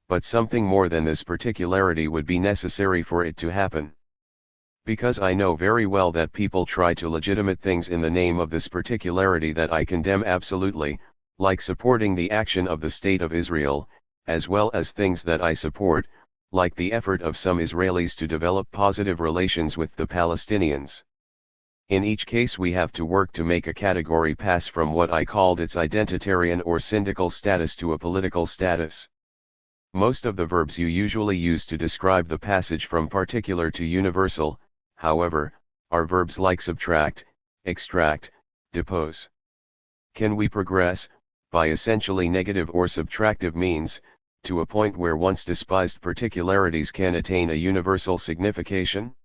But something more than this particularity would be necessary for it to happen. Because I know very well that people try to legitimate things in the name of this particularity that I condemn absolutely, like supporting the action of the State of Israel, as well as things that I support, like the effort of some Israelis to develop positive relations with the Palestinians. In each case we have to work to make a category pass from what I called its identitarian or syndical status to a political status. Most of the verbs you usually use to describe the passage from particular to universal, however, are verbs like subtract, extract, depose. Can we progress, by essentially negative or subtractive means, to a point where once despised particularities can attain a universal signification?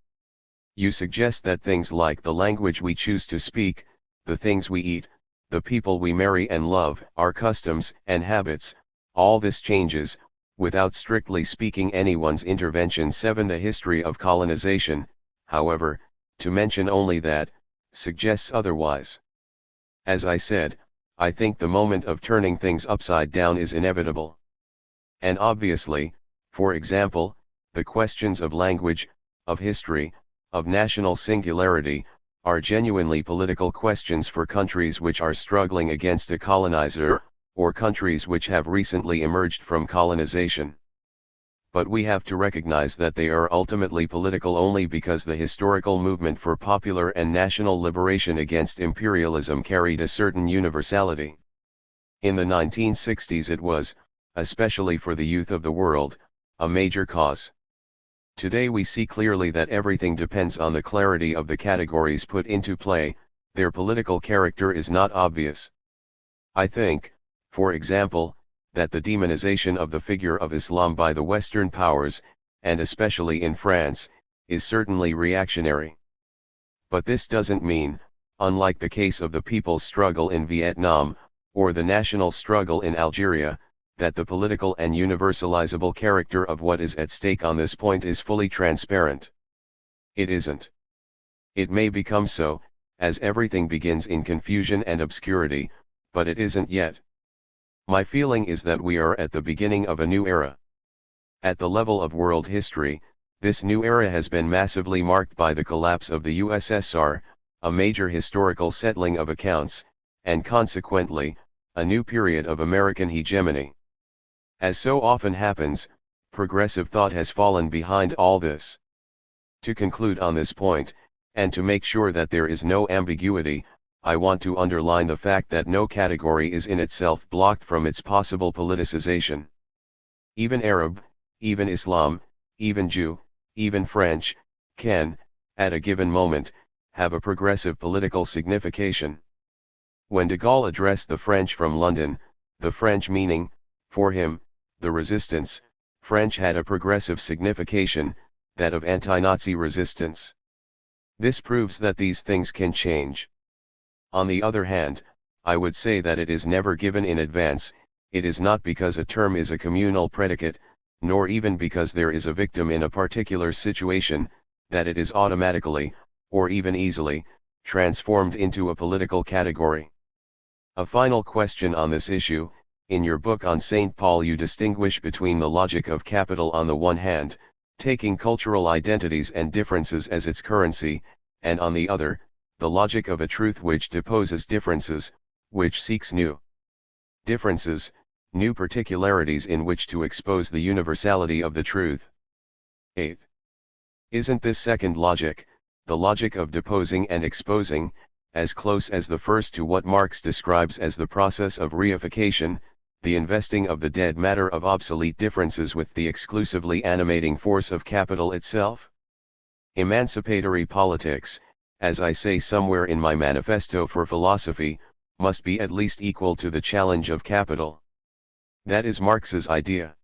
You suggest that things like the language we choose to speak, the things we eat, the people we marry and love, our customs and habits, all this changes, without strictly speaking anyone's intervention. 7. The history of colonization, however, to mention only that, suggests otherwise. As I said, I think the moment of turning things upside down is inevitable. And obviously, for example, the questions of language, of history, of national singularity, are genuinely political questions for countries which are struggling against a colonizer, or countries which have recently emerged from colonization. But we have to recognize that they are ultimately political only because the historical movement for popular and national liberation against imperialism carried a certain universality. In the 1960s it was, especially for the youth of the world, a major cause. Today we see clearly that everything depends on the clarity of the categories put into play, their political character is not obvious. I think, for example, that the demonization of the figure of Islam by the Western powers, and especially in France, is certainly reactionary. But this doesn't mean, unlike the case of the people's struggle in Vietnam, or the national struggle in Algeria, that the political and universalizable character of what is at stake on this point is fully transparent. It isn't. It may become so, as everything begins in confusion and obscurity, but it isn't yet. My feeling is that we are at the beginning of a new era. At the level of world history, this new era has been massively marked by the collapse of the USSR, a major historical settling of accounts, and consequently, a new period of American hegemony. As so often happens, progressive thought has fallen behind all this. To conclude on this point, and to make sure that there is no ambiguity, I want to underline the fact that no category is in itself blocked from its possible politicization. Even Arab, even Islam, even Jew, even French, can, at a given moment, have a progressive political signification. When de Gaulle addressed the French from London, the French meaning, for him, the resistance, French had a progressive signification, that of anti-Nazi resistance. This proves that these things can change. On the other hand, I would say that it is never given in advance. It is not because a term is a communal predicate, nor even because there is a victim in a particular situation, that it is automatically, or even easily, transformed into a political category. A final question on this issue: in your book on St. Paul you distinguish between the logic of capital on the one hand, taking cultural identities and differences as its currency, and on the other, the logic of a truth which deposes differences, which seeks new differences, new particularities in which to expose the universality of the truth. 8. Isn't this second logic, the logic of deposing and exposing, as close as the first to what Marx describes as the process of reification, the investing of the dead matter of obsolete differences with the exclusively animating force of capital itself? Emancipatory politics, as I say somewhere in my manifesto for philosophy, must be at least equal to the challenge of capital. That is Marx's idea.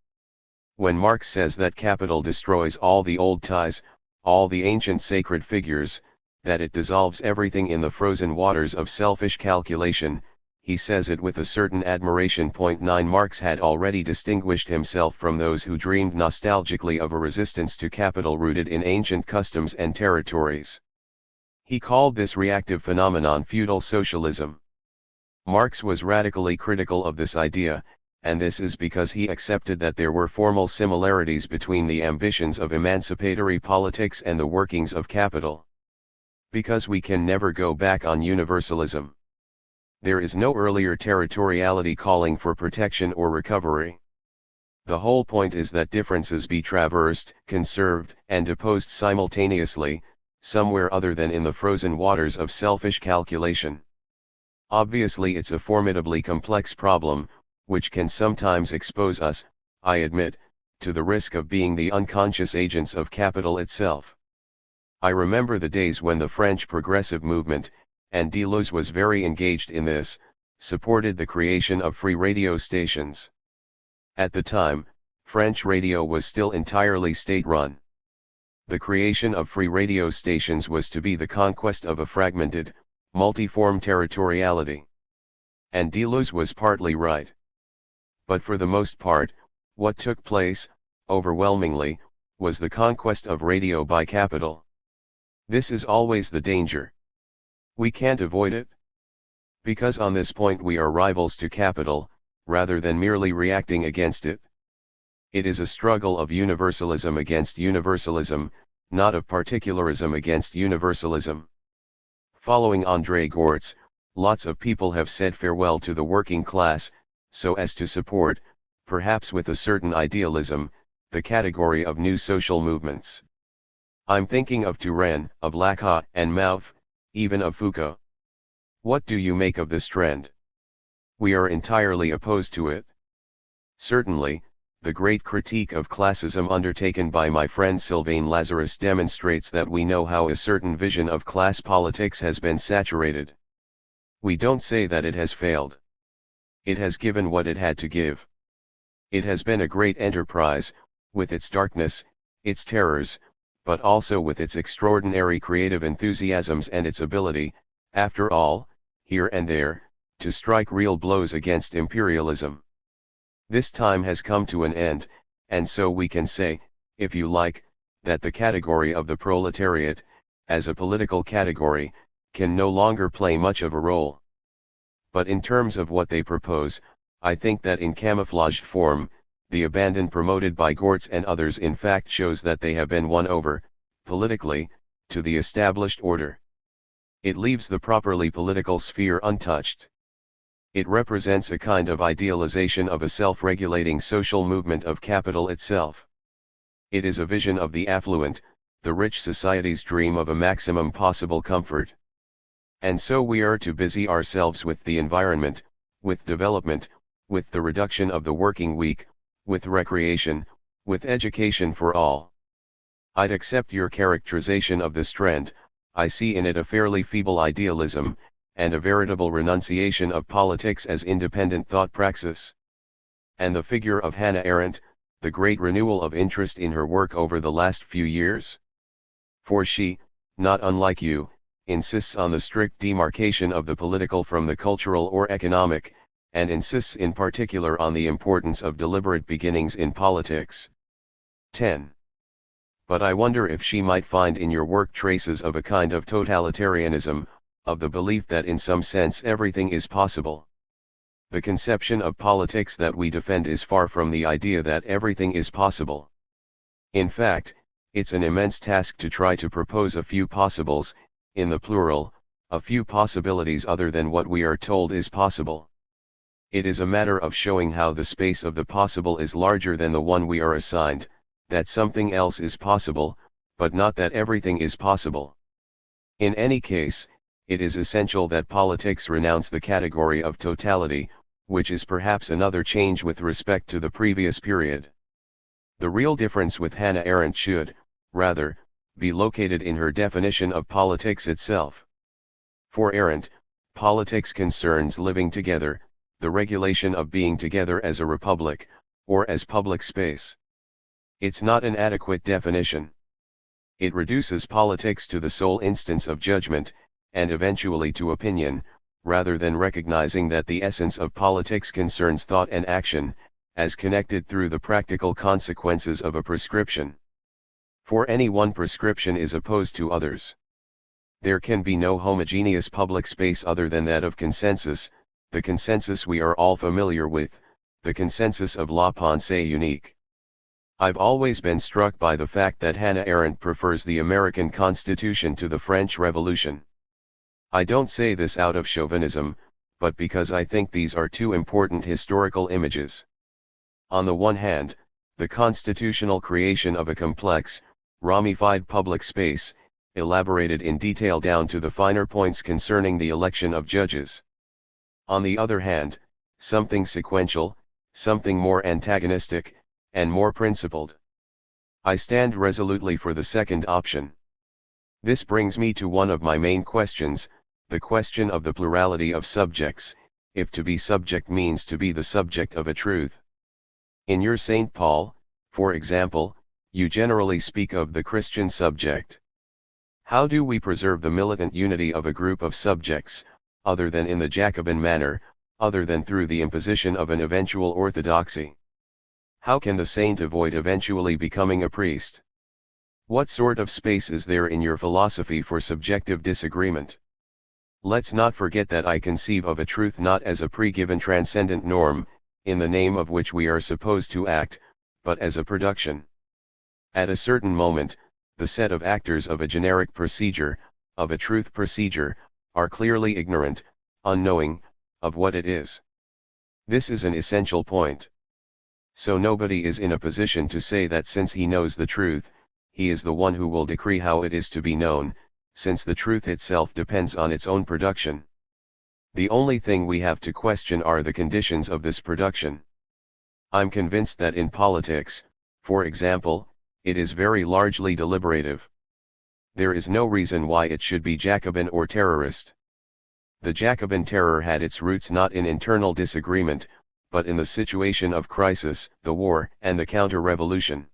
When Marx says that capital destroys all the old ties, all the ancient sacred figures, that it dissolves everything in the frozen waters of selfish calculation, he says it with a certain admiration. 9 Marx had already distinguished himself from those who dreamed nostalgically of a resistance to capital rooted in ancient customs and territories. He called this reactive phenomenon feudal socialism. Marx was radically critical of this idea, and this is because he accepted that there were formal similarities between the ambitions of emancipatory politics and the workings of capital. Because we can never go back on universalism. There is no earlier territoriality calling for protection or recovery. The whole point is that differences be traversed, conserved, and deposed simultaneously, somewhere other than in the frozen waters of selfish calculation. Obviously it's a formidably complex problem, which can sometimes expose us, I admit, to the risk of being the unconscious agents of capital itself. I remember the days when the French progressive movement, and Deleuze was very engaged in this, supported the creation of free radio stations. At the time, French radio was still entirely state-run. The creation of free radio stations was to be the conquest of a fragmented, multiform territoriality. And Deleuze was partly right. But for the most part, what took place, overwhelmingly, was the conquest of radio by capital. This is always the danger. We can't avoid it. Because on this point we are rivals to capital, rather than merely reacting against it. It is a struggle of universalism against universalism, not of particularism against universalism. Following André Gortz, lots of people have said farewell to the working class, so as to support, perhaps with a certain idealism, the category of new social movements. I'm thinking of Turenne, of Lacan and Mauve, even of Foucault. What do you make of this trend? We are entirely opposed to it. Certainly, the great critique of classism undertaken by my friend Sylvain Lazarus demonstrates that we know how a certain vision of class politics has been saturated. We don't say that it has failed. It has given what it had to give. It has been a great enterprise, with its darkness, its terrors, but also with its extraordinary creative enthusiasms and its ability, after all, here and there, to strike real blows against imperialism. This time has come to an end, and so we can say, if you like, that the category of the proletariat, as a political category, can no longer play much of a role. But in terms of what they propose, I think that in camouflaged form, the abandon promoted by Gortz and others in fact shows that they have been won over, politically, to the established order. It leaves the properly political sphere untouched. It represents a kind of idealization of a self-regulating social movement of capital itself. It is a vision of the affluent, the rich society's dream of a maximum possible comfort. And so we are to busy ourselves with the environment, with development, with the reduction of the working week, with recreation, with education for all. I'd accept your characterization of this trend. I see in it a fairly feeble idealism, and a veritable renunciation of politics as independent thought praxis. And the figure of Hannah Arendt, the great renewal of interest in her work over the last few years. For she, not unlike you, insists on the strict demarcation of the political from the cultural or economic, and insists in particular on the importance of deliberate beginnings in politics. 10. But I wonder if she might find in your work traces of a kind of totalitarianism, of the belief that in some sense everything is possible. The conception of politics that we defend is far from the idea that everything is possible. In fact, it's an immense task to try to propose a few possibles, in the plural, a few possibilities other than what we are told is possible. It is a matter of showing how the space of the possible is larger than the one we are assigned, that something else is possible, but not that everything is possible. In any case, it is essential that politics renounce the category of totality, which is perhaps another change with respect to the previous period. The real difference with Hannah Arendt should, rather, be located in her definition of politics itself. For Arendt, politics concerns living together, the regulation of being together as a republic, or as public space. It's not an adequate definition. It reduces politics to the sole instance of judgment, and eventually to opinion, rather than recognizing that the essence of politics concerns thought and action, as connected through the practical consequences of a prescription. For any one prescription is opposed to others. There can be no homogeneous public space other than that of consensus, the consensus we are all familiar with, the consensus of la pensée unique. I've always been struck by the fact that Hannah Arendt prefers the American Constitution to the French Revolution. I don't say this out of chauvinism, but because I think these are two important historical images. On the one hand, the constitutional creation of a complex, ramified public space, elaborated in detail down to the finer points concerning the election of judges. On the other hand, something sequential, something more antagonistic, and more principled. I stand resolutely for the second option. This brings me to one of my main questions, the question of the plurality of subjects, if to be subject means to be the subject of a truth. In your St. Paul, for example, you generally speak of the Christian subject. How do we preserve the militant unity of a group of subjects, other than in the Jacobin manner, other than through the imposition of an eventual orthodoxy? How can the saint avoid eventually becoming a priest? What sort of space is there in your philosophy for subjective disagreement? Let's not forget that I conceive of a truth not as a pre-given transcendent norm, in the name of which we are supposed to act, but as a production. At a certain moment, the set of actors of a generic procedure, of a truth procedure, are clearly ignorant, unknowing, of what it is. This is an essential point. So nobody is in a position to say that since he knows the truth, he is the one who will decree how it is to be known, since the truth itself depends on its own production. The only thing we have to question are the conditions of this production. I'm convinced that in politics, for example, it is very largely deliberative. There is no reason why it should be Jacobin or terrorist. The Jacobin terror had its roots not in internal disagreement, but in the situation of crisis, the war, and the counter-revolution.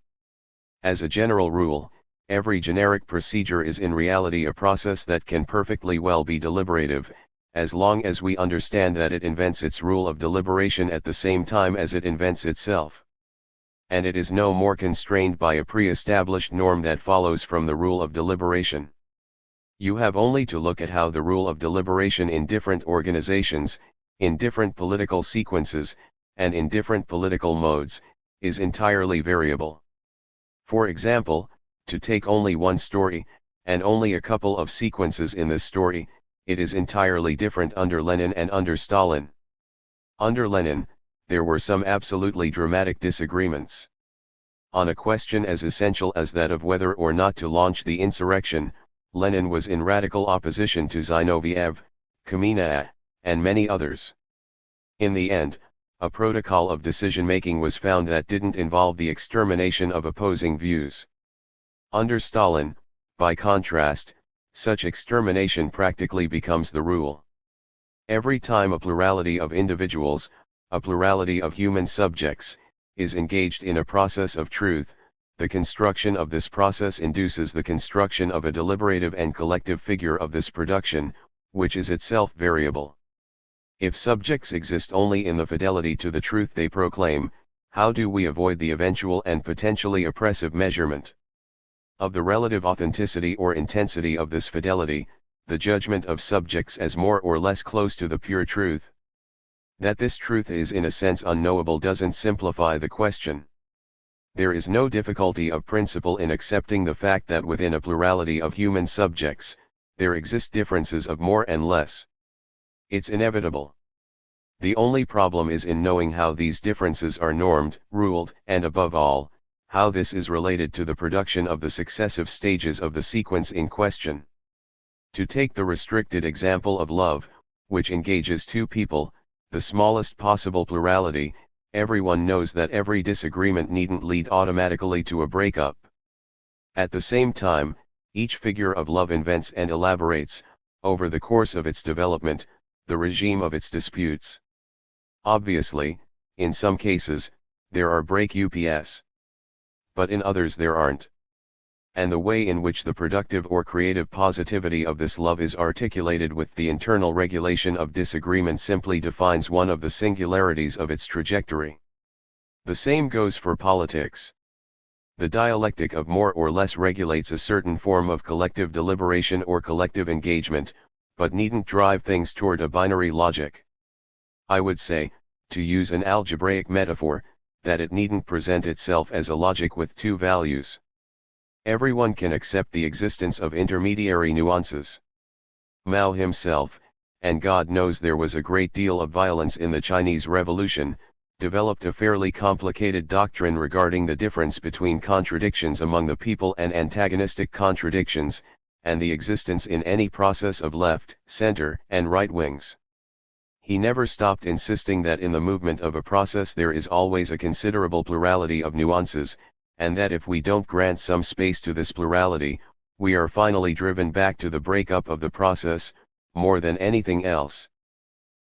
As a general rule, every generic procedure is in reality a process that can perfectly well be deliberative, as long as we understand that it invents its rule of deliberation at the same time as it invents itself. And it is no more constrained by a pre-established norm that follows from the rule of deliberation. You have only to look at how the rule of deliberation in different organizations, in different political sequences, and in different political modes, is entirely variable. For example, to take only one story, and only a couple of sequences in this story, it is entirely different under Lenin and under Stalin. Under Lenin, there were some absolutely dramatic disagreements. On a question as essential as that of whether or not to launch the insurrection, Lenin was in radical opposition to Zinoviev, Kamina, and many others. In the end, a protocol of decision-making was found that didn't involve the extermination of opposing views. Under Stalin, by contrast, such extermination practically becomes the rule. Every time a plurality of individuals, a plurality of human subjects, is engaged in a process of truth, the construction of this process induces the construction of a deliberative and collective figure of this production, which is itself variable. If subjects exist only in the fidelity to the truth they proclaim, how do we avoid the eventual and potentially oppressive measurement of the relative authenticity or intensity of this fidelity, the judgment of subjects as more or less close to the pure truth? That this truth is in a sense unknowable doesn't simplify the question. There is no difficulty of principle in accepting the fact that within a plurality of human subjects, there exist differences of more and less. It's inevitable. The only problem is in knowing how these differences are normed, ruled, and above all, how this is related to the production of the successive stages of the sequence in question. To take the restricted example of love, which engages two people, the smallest possible plurality, everyone knows that every disagreement needn't lead automatically to a breakup. At the same time, Each figure of love invents and elaborates, over the course of its development, the regime of its disputes. Obviously, in some cases, there are break-ups. But in others there aren't. And the way in which the productive or creative positivity of this love is articulated with the internal regulation of disagreement simply defines one of the singularities of its trajectory. The same goes for politics. The dialectic of more or less regulates a certain form of collective deliberation or collective engagement, but needn't drive things toward a binary logic. I would say, to use an algebraic metaphor, that it needn't present itself as a logic with two values. Everyone can accept the existence of intermediary nuances. Mao himself, and God knows there was a great deal of violence in the Chinese Revolution, developed a fairly complicated doctrine regarding the difference between contradictions among the people and antagonistic contradictions, and the existence in any process of left, center, and right wings. He never stopped insisting that in the movement of a process there is always a considerable plurality of nuances, and that if we don't grant some space to this plurality, we are finally driven back to the breakup of the process, more than anything else.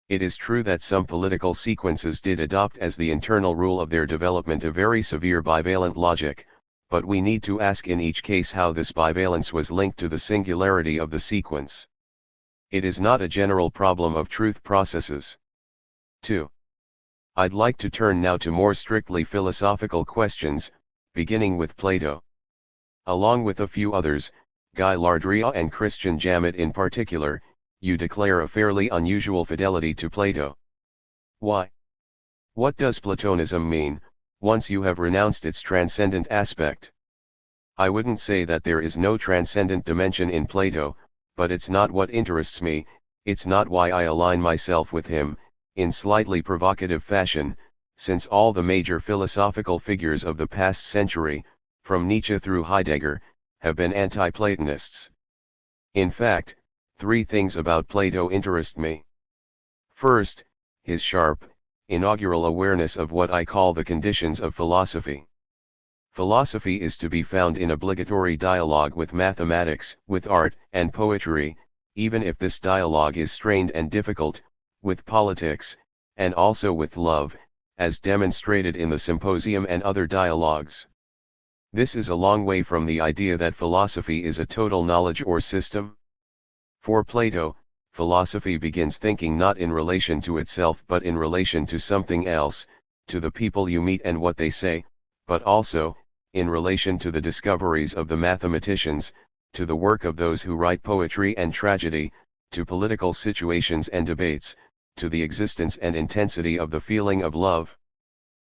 It is true that some political sequences did adopt as the internal rule of their development a very severe bivalent logic, but we need to ask in each case how this bivalence was linked to the singularity of the sequence. It is not a general problem of truth processes. 2. I'd like to turn now to more strictly philosophical questions, beginning with Plato. Along with a few others, Guy Lardria and Christian Jamet in particular, you declare a fairly unusual fidelity to Plato. Why? What does Platonism mean, once you have renounced its transcendent aspect? I wouldn't say that there is no transcendent dimension in Plato, but it's not what interests me, it's not why I align myself with him, in slightly provocative fashion, since all the major philosophical figures of the past century, from Nietzsche through Heidegger, have been anti-Platonists. In fact, three things about Plato interest me. First, his sharp, inaugural awareness of what I call the conditions of philosophy. Philosophy is to be found in obligatory dialogue with mathematics, with art, and poetry, even if this dialogue is strained and difficult, with politics, and also with love, as demonstrated in the symposium and other dialogues. This is a long way from the idea that philosophy is a total knowledge or system. For Plato, philosophy begins thinking not in relation to itself but in relation to something else, to the people you meet and what they say, but also, in relation to the discoveries of the mathematicians, to the work of those who write poetry and tragedy, to political situations and debates, to the existence and intensity of the feeling of love.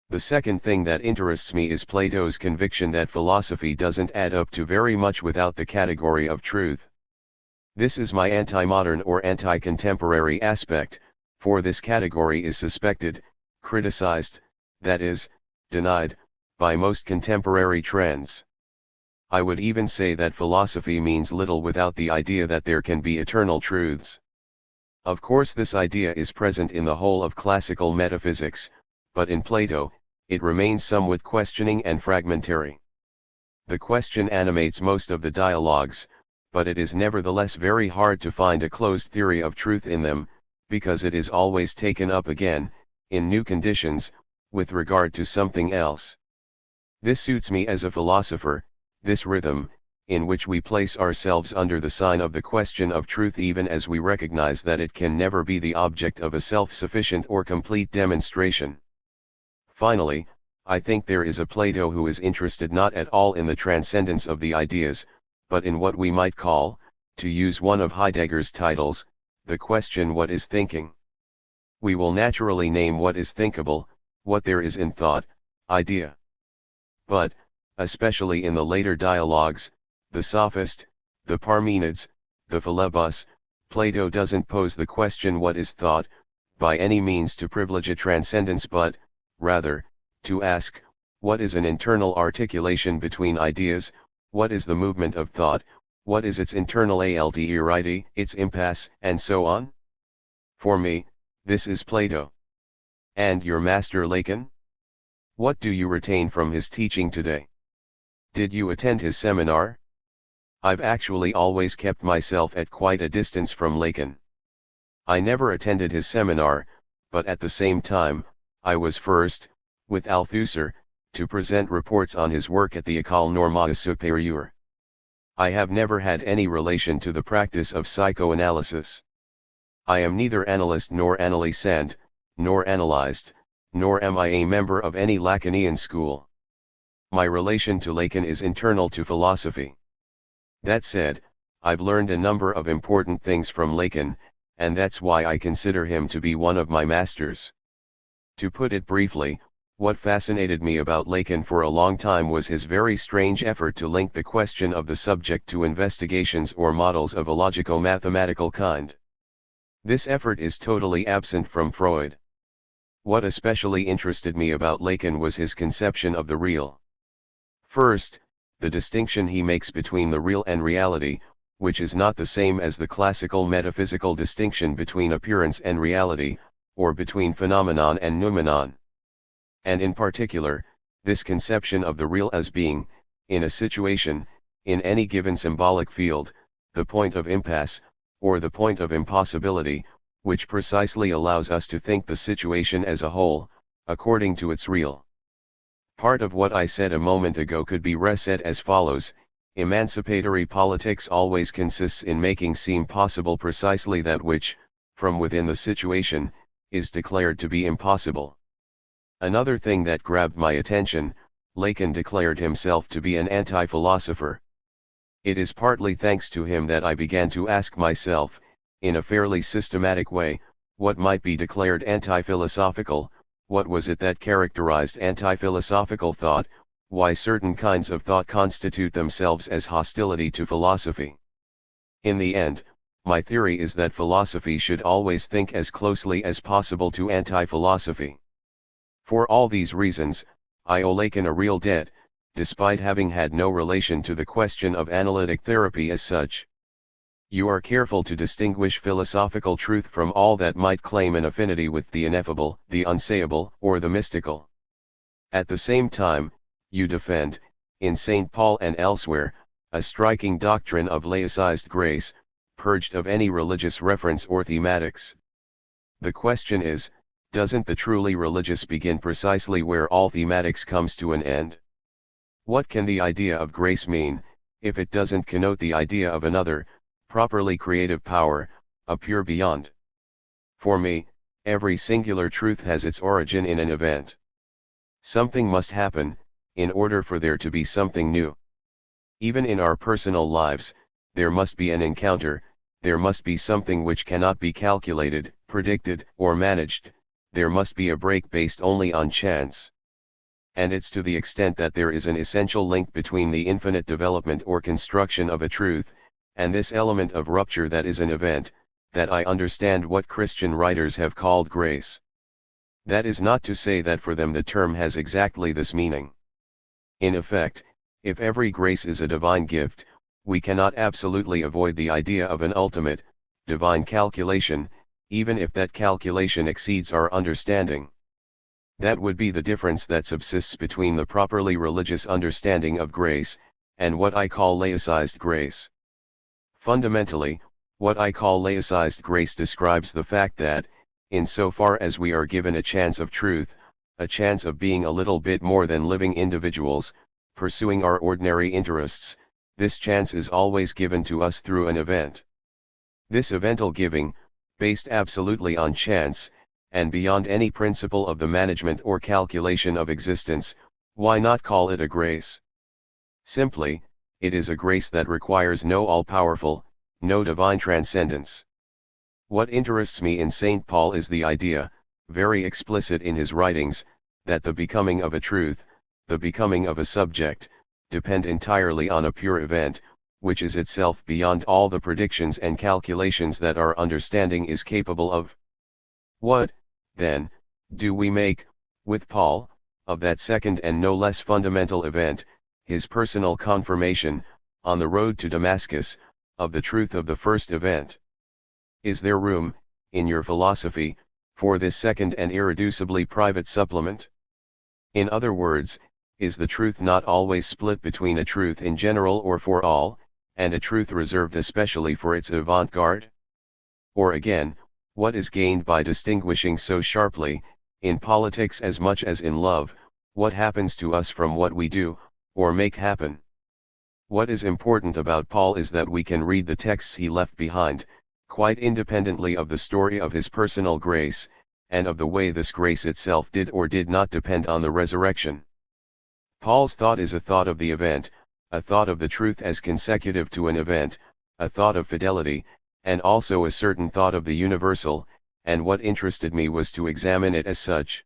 The second thing that interests me is Plato's conviction that philosophy doesn't add up to very much without the category of truth. This is my anti-modern or anti-contemporary aspect, for this category is suspected, criticized, that is, denied, by most contemporary trends. I would even say that philosophy means little without the idea that there can be eternal truths. Of course this idea is present in the whole of classical metaphysics, but in Plato, it remains somewhat questioning and fragmentary. The question animates most of the dialogues, but it is nevertheless very hard to find a closed theory of truth in them, because it is always taken up again, in new conditions, with regard to something else. This suits me as a philosopher, this rhythm, in which we place ourselves under the sign of the question of truth even as we recognize that it can never be the object of a self-sufficient or complete demonstration. Finally, I think there is a Plato who is interested not at all in the transcendence of the ideas, but in what we might call, to use one of Heidegger's titles, the question what is thinking. We will naturally name what is thinkable, what there is in thought, idea. But, especially in the later dialogues, the Sophist, the Parmenids, the Philebus, Plato doesn't pose the question what is thought, by any means to privilege a transcendence but, rather, to ask, what is an internal articulation between ideas, what is the movement of thought, what is its internal alterity, its impasse, and so on? For me, this is Plato. And your master Lacan? What do you retain from his teaching today? Did you attend his seminar? I've actually always kept myself at quite a distance from Lacan. I never attended his seminar, but at the same time, I was first, with Althusser, to present reports on his work at the École Normale Supérieure. I have never had any relation to the practice of psychoanalysis. I am neither analyst nor analysand, nor analyzed, nor am I a member of any Lacanian school. My relation to Lacan is internal to philosophy. That said, I've learned a number of important things from Lacan, and that's why I consider him to be one of my masters. To put it briefly, what fascinated me about Lacan for a long time was his very strange effort to link the question of the subject to investigations or models of a logico-mathematical kind. This effort is totally absent from Freud. What especially interested me about Lacan was his conception of the real. First, the distinction he makes between the real and reality, which is not the same as the classical metaphysical distinction between appearance and reality, or between phenomenon and noumenon. And in particular, this conception of the real as being, in a situation, in any given symbolic field, the point of impasse, or the point of impossibility, which precisely allows us to think the situation as a whole, according to its real. Part of what I said a moment ago could be reset as follows: emancipatory politics always consists in making seem possible precisely that which, from within the situation, is declared to be impossible. Another thing that grabbed my attention, Lacan declared himself to be an anti-philosopher. It is partly thanks to him that I began to ask myself, in a fairly systematic way, what might be declared anti-philosophical, what was it that characterized anti-philosophical thought, why certain kinds of thought constitute themselves as hostility to philosophy. In the end, my theory is that philosophy should always think as closely as possible to anti-philosophy. For all these reasons, I owe Lacan a real debt, despite having had no relation to the question of analytic therapy as such. You are careful to distinguish philosophical truth from all that might claim an affinity with the ineffable, the unsayable, or the mystical. At the same time, you defend, in St. Paul and elsewhere, a striking doctrine of laicized grace, purged of any religious reference or thematics. The question is, doesn't the truly religious begin precisely where all thematics comes to an end? What can the idea of grace mean, if it doesn't connote the idea of another, properly creative power, a pure beyond? For me, every singular truth has its origin in an event. Something must happen, in order for there to be something new. Even in our personal lives, there must be an encounter, there must be something which cannot be calculated, predicted, or managed, there must be a break based only on chance. And it's to the extent that there is an essential link between the infinite development or construction of a truth, and this element of rupture that is an event, that I understand what Christian writers have called grace. That is not to say that for them the term has exactly this meaning. In effect, if every grace is a divine gift, we cannot absolutely avoid the idea of an ultimate, divine calculation, even if that calculation exceeds our understanding. That would be the difference that subsists between the properly religious understanding of grace, and what I call laicized grace. Fundamentally, what I call laicized grace describes the fact that, insofar as we are given a chance of truth, a chance of being a little bit more than living individuals, pursuing our ordinary interests, this chance is always given to us through an event. This evental giving, based absolutely on chance, and beyond any principle of the management or calculation of existence, why not call it a grace? Simply, it is a grace that requires no all-powerful, no divine transcendence. What interests me in St. Paul is the idea, very explicit in his writings, that the becoming of a truth, the becoming of a subject, depend entirely on a pure event, which is itself beyond all the predictions and calculations that our understanding is capable of. What, then, do we make, with Paul, of that second and no less fundamental event, his personal confirmation, on the road to Damascus, of the truth of the first event? Is there room, in your philosophy, for this second and irreducibly private supplement? In other words, is the truth not always split between a truth in general or for all, and a truth reserved especially for its avant-garde? Or again, what is gained by distinguishing so sharply, in politics as much as in love, what happens to us from what we do, or make happen? What is important about Paul is that we can read the texts he left behind, quite independently of the story of his personal grace, and of the way this grace itself did or did not depend on the resurrection. Paul's thought is a thought of the event, a thought of the truth as consecutive to an event, a thought of fidelity, and also a certain thought of the universal, and what interested me was to examine it as such.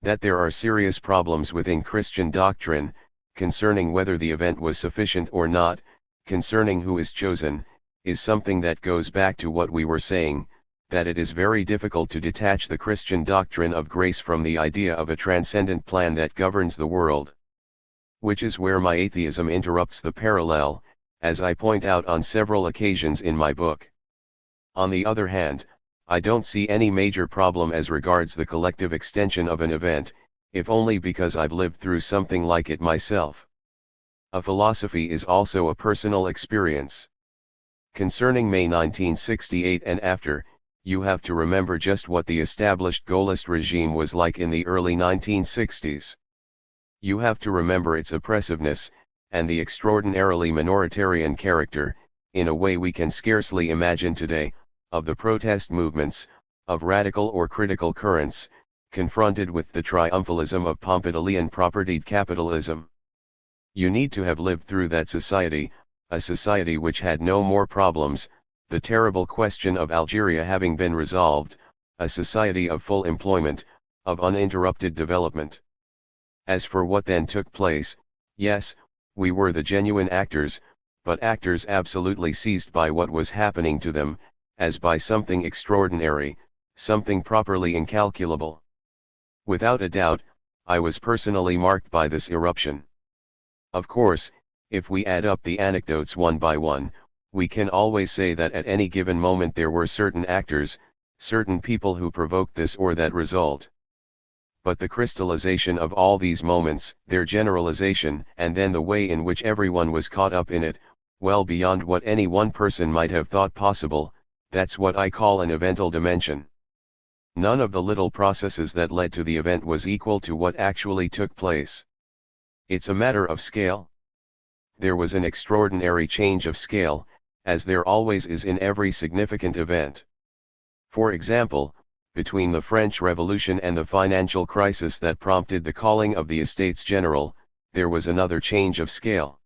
That there are serious problems within Christian doctrine, concerning whether the event was sufficient or not, concerning who is chosen, is something that goes back to what we were saying, that it is very difficult to detach the Christian doctrine of grace from the idea of a transcendent plan that governs the world. Which is where my atheism interrupts the parallel, as I point out on several occasions in my book. On the other hand, I don't see any major problem as regards the collective extension of an event, if only because I've lived through something like it myself. A philosophy is also a personal experience. Concerning May 1968 and after, you have to remember just what the established Gaullist regime was like in the early 1960s. You have to remember its oppressiveness, and the extraordinarily minoritarian character, in a way we can scarcely imagine today, of the protest movements, of radical or critical currents, confronted with the triumphalism of Pompidolian propertied capitalism. You need to have lived through that society, a society which had no more problems, the terrible question of Algeria having been resolved, a society of full employment, of uninterrupted development. As for what then took place, yes, we were the genuine actors, but actors absolutely seized by what was happening to them, as by something extraordinary, something properly incalculable. Without a doubt, I was personally marked by this eruption. Of course, if we add up the anecdotes one by one, we can always say that at any given moment there were certain actors, certain people who provoked this or that result. But the crystallization of all these moments, their generalization, and then the way in which everyone was caught up in it, well beyond what any one person might have thought possible, that's what I call an evental dimension. None of the little processes that led to the event was equal to what actually took place. It's a matter of scale. There was an extraordinary change of scale, as there always is in every significant event. For example, between the French Revolution and the financial crisis that prompted the calling of the Estates General, there was another change of scale.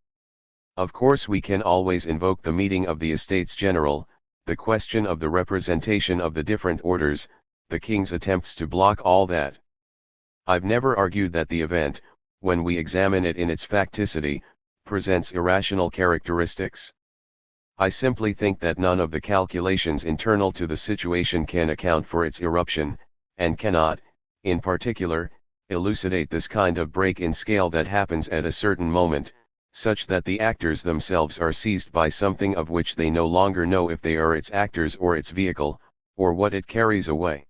Of course we can always invoke the meeting of the Estates General, the question of the representation of the different orders, the king's attempts to block all that. I've never argued that the event, when we examine it in its facticity, presents irrational characteristics. I simply think that none of the calculations internal to the situation can account for its eruption, and cannot, in particular, elucidate this kind of break in scale that happens at a certain moment, such that the actors themselves are seized by something of which they no longer know if they are its actors or its vehicle, or what it carries away.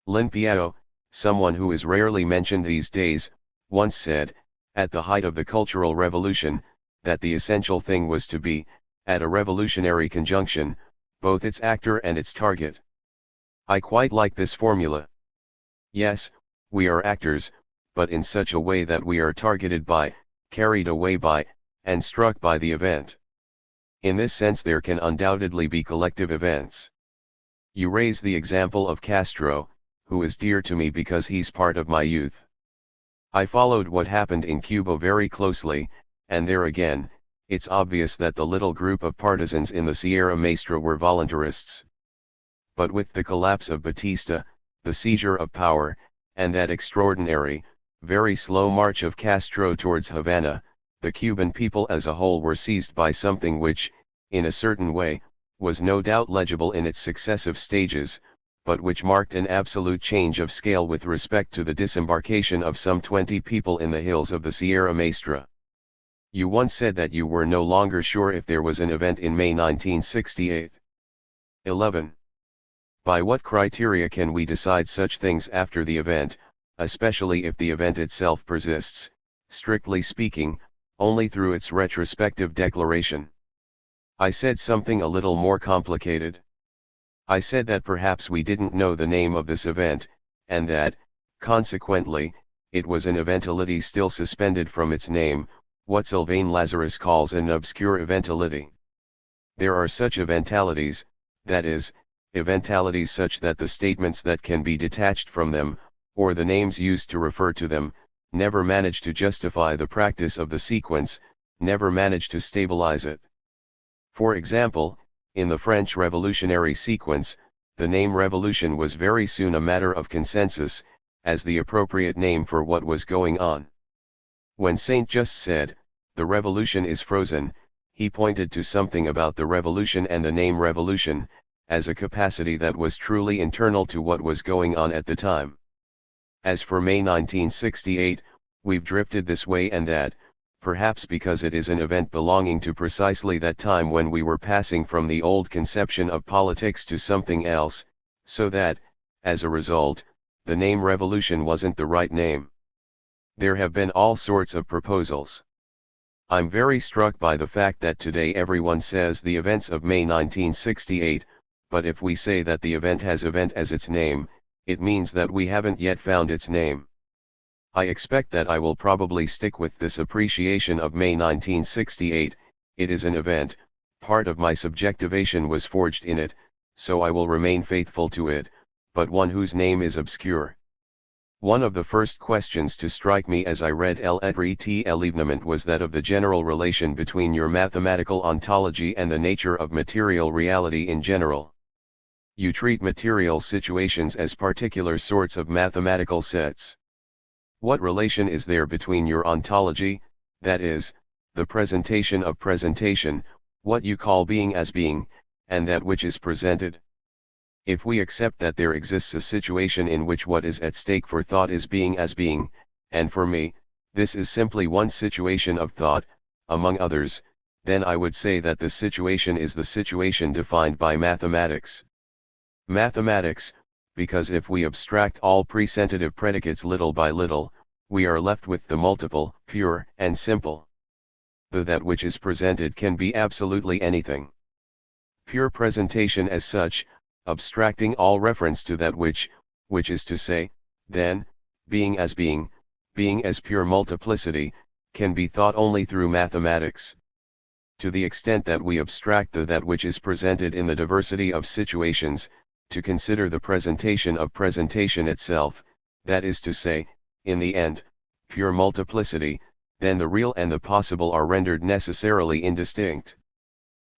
Lin Piao, someone who is rarely mentioned these days, once said, at the height of the Cultural Revolution, that the essential thing was to be, at a revolutionary conjunction, both its actor and its target. I quite like this formula. Yes, we are actors, but in such a way that we are targeted by, carried away by, and struck by the event. In this sense there can undoubtedly be collective events. You raise the example of Castro, who is dear to me because he's part of my youth. I followed what happened in Cuba very closely, and there again, it's obvious that the little group of partisans in the Sierra Maestra were voluntarists. But with the collapse of Batista, the seizure of power, and that extraordinary, very slow march of Castro towards Havana, the Cuban people as a whole were seized by something which, in a certain way, was no doubt legible in its successive stages, but which marked an absolute change of scale with respect to the disembarkation of some 20 people in the hills of the Sierra Maestra. You once said that you were no longer sure if there was an event in May 1968. 11. By what criteria can we decide such things after the event, especially if the event itself persists, strictly speaking, only through its retrospective declaration? I said something a little more complicated. I said that perhaps we didn't know the name of this event, and that, consequently, it was an eventuality still suspended from its name, what Sylvain Lazarus calls an obscure eventuality. There are such eventualities, that is, eventualities such that the statements that can be detached from them, or the names used to refer to them, never manage to justify the practice of the sequence, never manage to stabilize it. For example, in the French revolutionary sequence, the name revolution was very soon a matter of consensus, as the appropriate name for what was going on. When Saint Just said, "The revolution is frozen," he pointed to something about the revolution and the name revolution, as a capacity that was truly internal to what was going on at the time. As for May 1968, we've drifted this way and that, perhaps because it is an event belonging to precisely that time when we were passing from the old conception of politics to something else, so that, as a result, the name revolution wasn't the right name. There have been all sorts of proposals. I'm very struck by the fact that today everyone says the events of May 1968, but if we say that the event has event as its name, it means that we haven't yet found its name. I expect that I will probably stick with this appreciation of May 1968, it is an event, part of my subjectivation was forged in it, so I will remain faithful to it, but one whose name is obscure. One of the first questions to strike me as I read L'être et l'événement was that of the general relation between your mathematical ontology and the nature of material reality in general. You treat material situations as particular sorts of mathematical sets. What relation is there between your ontology, that is, the presentation of presentation, what you call being as being, and that which is presented? If we accept that there exists a situation in which what is at stake for thought is being as being, and for me, this is simply one situation of thought, among others, then I would say that the situation is the situation defined by mathematics. Mathematics, because if we abstract all presentative predicates little by little, we are left with the multiple, pure and simple. The that which is presented can be absolutely anything. Pure presentation as such, abstracting all reference to that which is to say, then, being as pure multiplicity, can be thought only through mathematics. To the extent that we abstract the that which is presented in the diversity of situations, to consider the presentation of presentation itself, that is to say, in the end, pure multiplicity, then the real and the possible are rendered necessarily indistinct.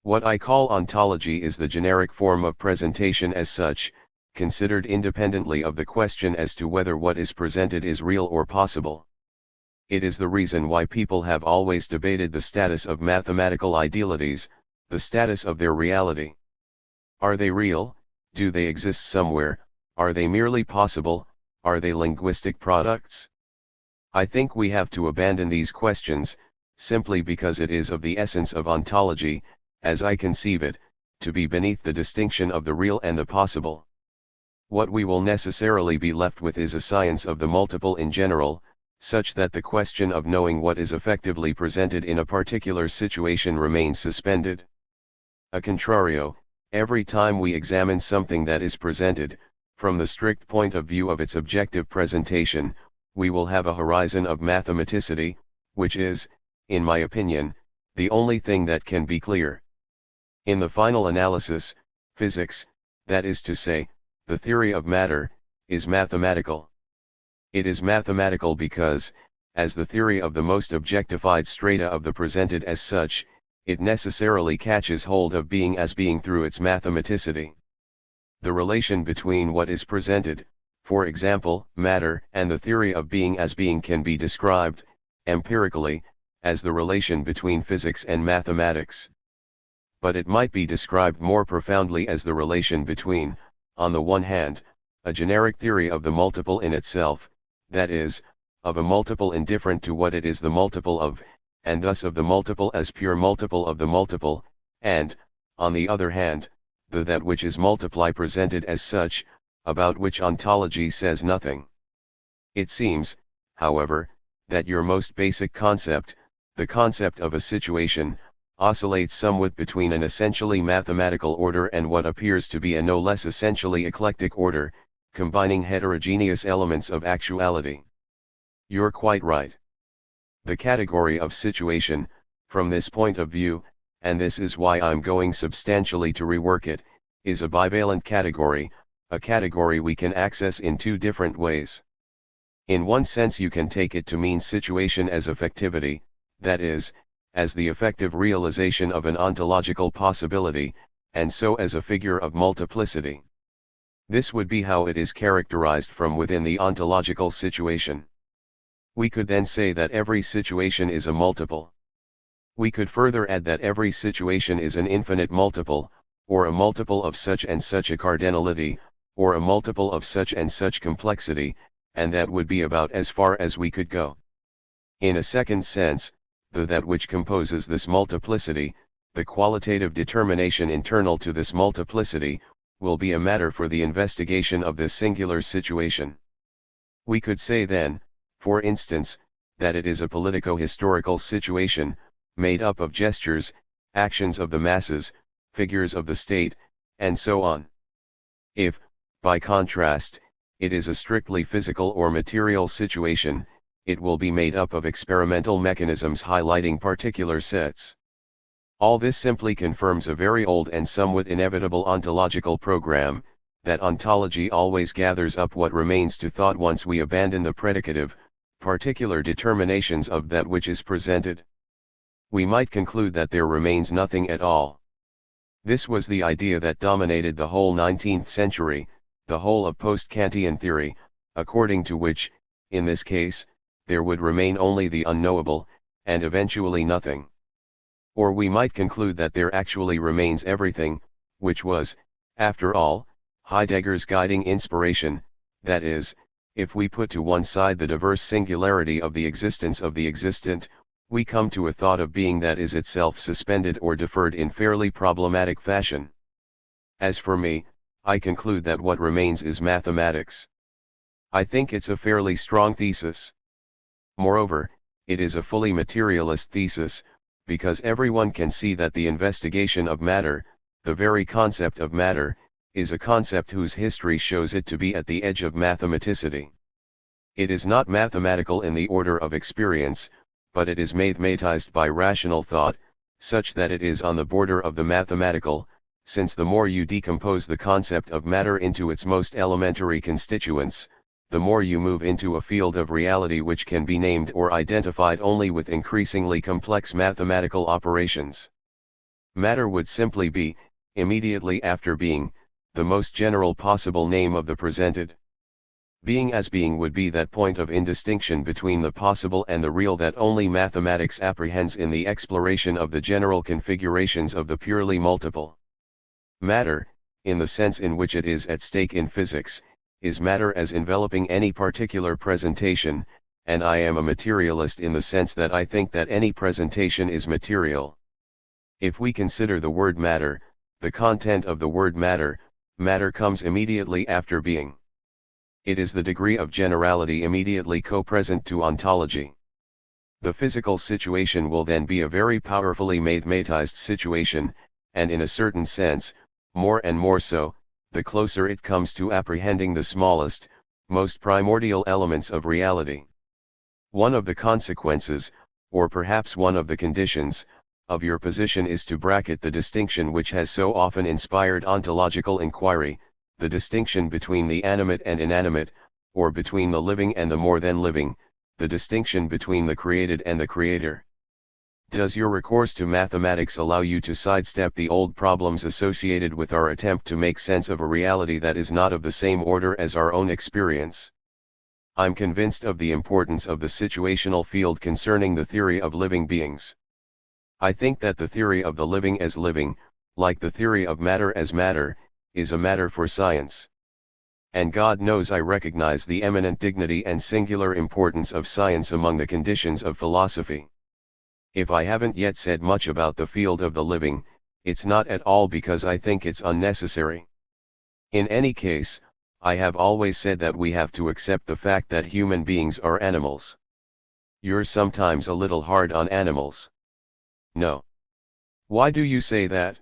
What I call ontology is the generic form of presentation as such, considered independently of the question as to whether what is presented is real or possible. It is the reason why people have always debated the status of mathematical idealities, the status of their reality. Are they real? Do they exist somewhere? Are they merely possible? Are they linguistic products? I think we have to abandon these questions, simply because it is of the essence of ontology, as I conceive it, to be beneath the distinction of the real and the possible. What we will necessarily be left with is a science of the multiple in general, such that the question of knowing what is effectively presented in a particular situation remains suspended. A contrario, every time we examine something that is presented, from the strict point of view of its objective presentation, we will have a horizon of mathematicity, which is, in my opinion, the only thing that can be clear. In the final analysis, physics, that is to say, the theory of matter, is mathematical. It is mathematical because, as the theory of the most objectified strata of the presented as such, it necessarily catches hold of being as being through its mathematicity. The relation between what is presented, for example, matter, and the theory of being as being can be described, empirically, as the relation between physics and mathematics. But it might be described more profoundly as the relation between, on the one hand, a generic theory of the multiple in itself, that is, of a multiple indifferent to what it is the multiple of, and thus of the multiple as pure multiple of the multiple, and, on the other hand, the that which is multiply presented as such, about which ontology says nothing. It seems, however, that your most basic concept, the concept of a situation, oscillates somewhat between an essentially mathematical order and what appears to be a no less essentially eclectic order, combining heterogeneous elements of actuality. You're quite right. The category of situation, from this point of view, and this is why I'm going substantially to rework it, is a bivalent category, a category we can access in two different ways. In one sense you can take it to mean situation as effectivity, that is, as the effective realization of an ontological possibility, and so as a figure of multiplicity. This would be how it is characterized from within the ontological situation. We could then say that every situation is a multiple. We could further add that every situation is an infinite multiple, or a multiple of such and such a cardinality, or a multiple of such and such complexity, and that would be about as far as we could go. In a second sense, the that which composes this multiplicity, the qualitative determination internal to this multiplicity, will be a matter for the investigation of this singular situation. We could say then, for instance, that it is a politico-historical situation, made up of gestures, actions of the masses, figures of the state, and so on. If, by contrast, it is a strictly physical or material situation, it will be made up of experimental mechanisms highlighting particular sets. All this simply confirms a very old and somewhat inevitable ontological program, that ontology always gathers up what remains to thought once we abandon the predicative, particular determinations of that which is presented. We might conclude that there remains nothing at all. This was the idea that dominated the whole 19th century, the whole of post-Kantian theory, according to which, in this case, there would remain only the unknowable, and eventually nothing. Or we might conclude that there actually remains everything, which was, after all, Heidegger's guiding inspiration, that is, if we put to one side the diverse singularity of the existence of the existent, we come to a thought of being that is itself suspended or deferred in fairly problematic fashion. As for me, I conclude that what remains is mathematics. I think it's a fairly strong thesis. Moreover, it is a fully materialist thesis, because everyone can see that the investigation of matter, the very concept of matter, is a concept whose history shows it to be at the edge of mathematicity. It is not mathematical in the order of experience, but it is mathematized by rational thought, such that it is on the border of the mathematical, since the more you decompose the concept of matter into its most elementary constituents, the more you move into a field of reality which can be named or identified only with increasingly complex mathematical operations. Matter would simply be, immediately after being, the most general possible name of the presented. Being as being would be that point of indistinction between the possible and the real that only mathematics apprehends in the exploration of the general configurations of the purely multiple. Matter, in the sense in which it is at stake in physics, is matter as enveloping any particular presentation, and I am a materialist in the sense that I think that any presentation is material. If we consider the word matter, the content of the word matter, matter comes immediately after being. It is the degree of generality immediately co-present to ontology. The physical situation will then be a very powerfully mathematized situation, and in a certain sense, more and more so, the closer it comes to apprehending the smallest, most primordial elements of reality. One of the consequences, or perhaps one of the conditions, of your position is to bracket the distinction which has so often inspired ontological inquiry, the distinction between the animate and inanimate, or between the living and the more than living, the distinction between the created and the creator. Does your recourse to mathematics allow you to sidestep the old problems associated with our attempt to make sense of a reality that is not of the same order as our own experience? I'm convinced of the importance of the situational field concerning the theory of living beings. I think that the theory of the living as living, like the theory of matter as matter, is a matter for science. And God knows I recognize the eminent dignity and singular importance of science among the conditions of philosophy. If I haven't yet said much about the field of the living, it's not at all because I think it's unnecessary. In any case, I have always said that we have to accept the fact that human beings are animals. You're sometimes a little hard on animals. No. Why do you say that?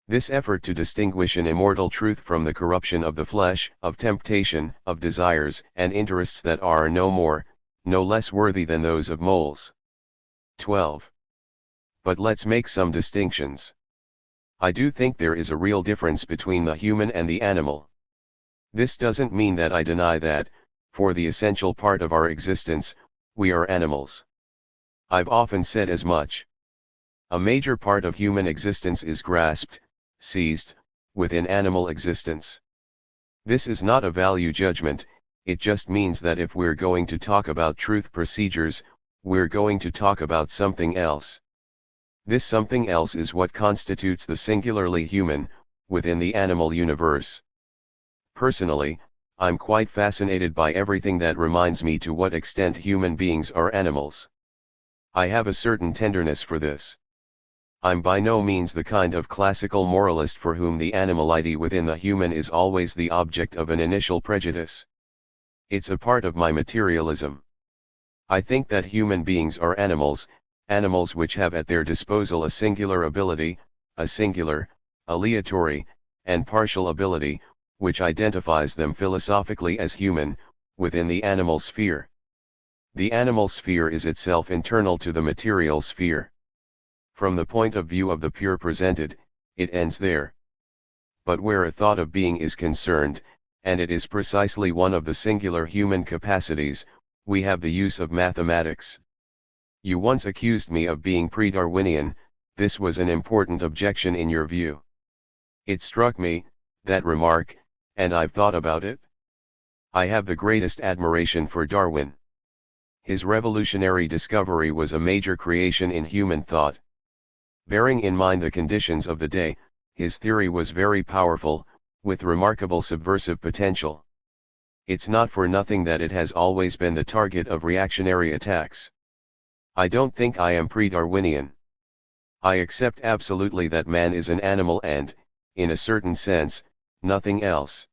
This effort to distinguish an immortal truth from the corruption of the flesh, of temptation, of desires and interests that are no more, no less worthy than those of moles. 12. But let's make some distinctions. I do think there is a real difference between the human and the animal. This doesn't mean that I deny that, for the essential part of our existence, we are animals. I've often said as much. A major part of human existence is grasped, seized, within animal existence. This is not a value judgment, it just means that if we're going to talk about truth procedures, we're going to talk about something else. This something else is what constitutes the singularly human, within the animal universe. Personally, I'm quite fascinated by everything that reminds me to what extent human beings are animals. I have a certain tenderness for this. I'm by no means the kind of classical moralist for whom the animality within the human is always the object of an initial prejudice. It's a part of my materialism. I think that human beings are animals, animals which have at their disposal a singular ability, a singular, aleatory, and partial ability, which identifies them philosophically as human, within the animal sphere. The animal sphere is itself internal to the material sphere. From the point of view of the pure presented, it ends there. But where a thought of being is concerned, and it is precisely one of the singular human capacities, we have the use of mathematics. You once accused me of being pre-Darwinian. This was an important objection in your view. It struck me, that remark, and I've thought about it. I have the greatest admiration for Darwin. His revolutionary discovery was a major creation in human thought. Bearing in mind the conditions of the day, his theory was very powerful, with remarkable subversive potential. It's not for nothing that it has always been the target of reactionary attacks. I don't think I am pre-Darwinian. I accept absolutely that man is an animal and, in a certain sense, nothing else.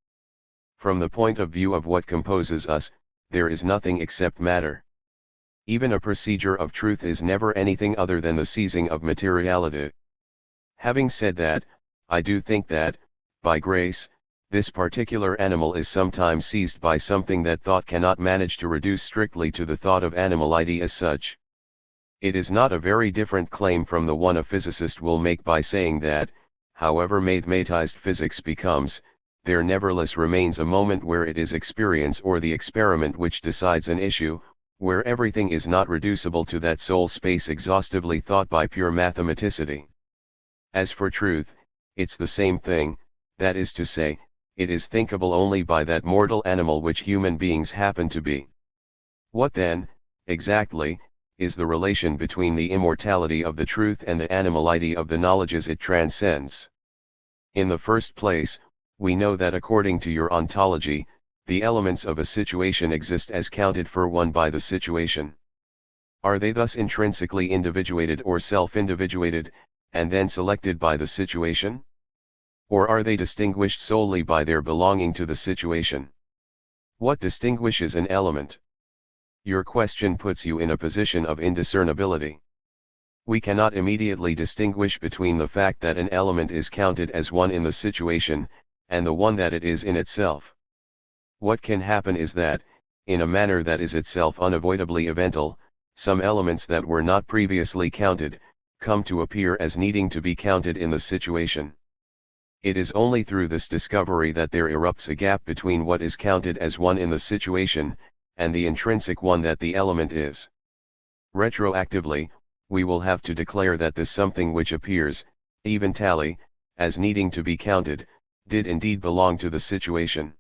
From the point of view of what composes us, there is nothing except matter. Even a procedure of truth is never anything other than the seizing of materiality. Having said that, I do think that, by grace, this particular animal is sometimes seized by something that thought cannot manage to reduce strictly to the thought of animality as such. It is not a very different claim from the one a physicist will make by saying that, however mathematized physics becomes, there nevertheless remains a moment where it is experience or the experiment which decides an issue, where everything is not reducible to that sole space exhaustively thought by pure mathematicity. As for truth, it's the same thing, that is to say, it is thinkable only by that mortal animal which human beings happen to be. What then, exactly, is the relation between the immortality of the truth and the animality of the knowledges it transcends? In the first place, we know that according to your ontology, the elements of a situation exist as counted for one by the situation. Are they thus intrinsically individuated or self-individuated, and then selected by the situation? Or are they distinguished solely by their belonging to the situation? What distinguishes an element? Your question puts you in a position of indiscernibility. We cannot immediately distinguish between the fact that an element is counted as one in the situation, and the one that it is in itself. What can happen is that, in a manner that is itself unavoidably evental, some elements that were not previously counted, come to appear as needing to be counted in the situation. It is only through this discovery that there erupts a gap between what is counted as one in the situation, and the intrinsic one that the element is. Retroactively, we will have to declare that this something which appears, even tally, as needing to be counted, did indeed belong to the situation.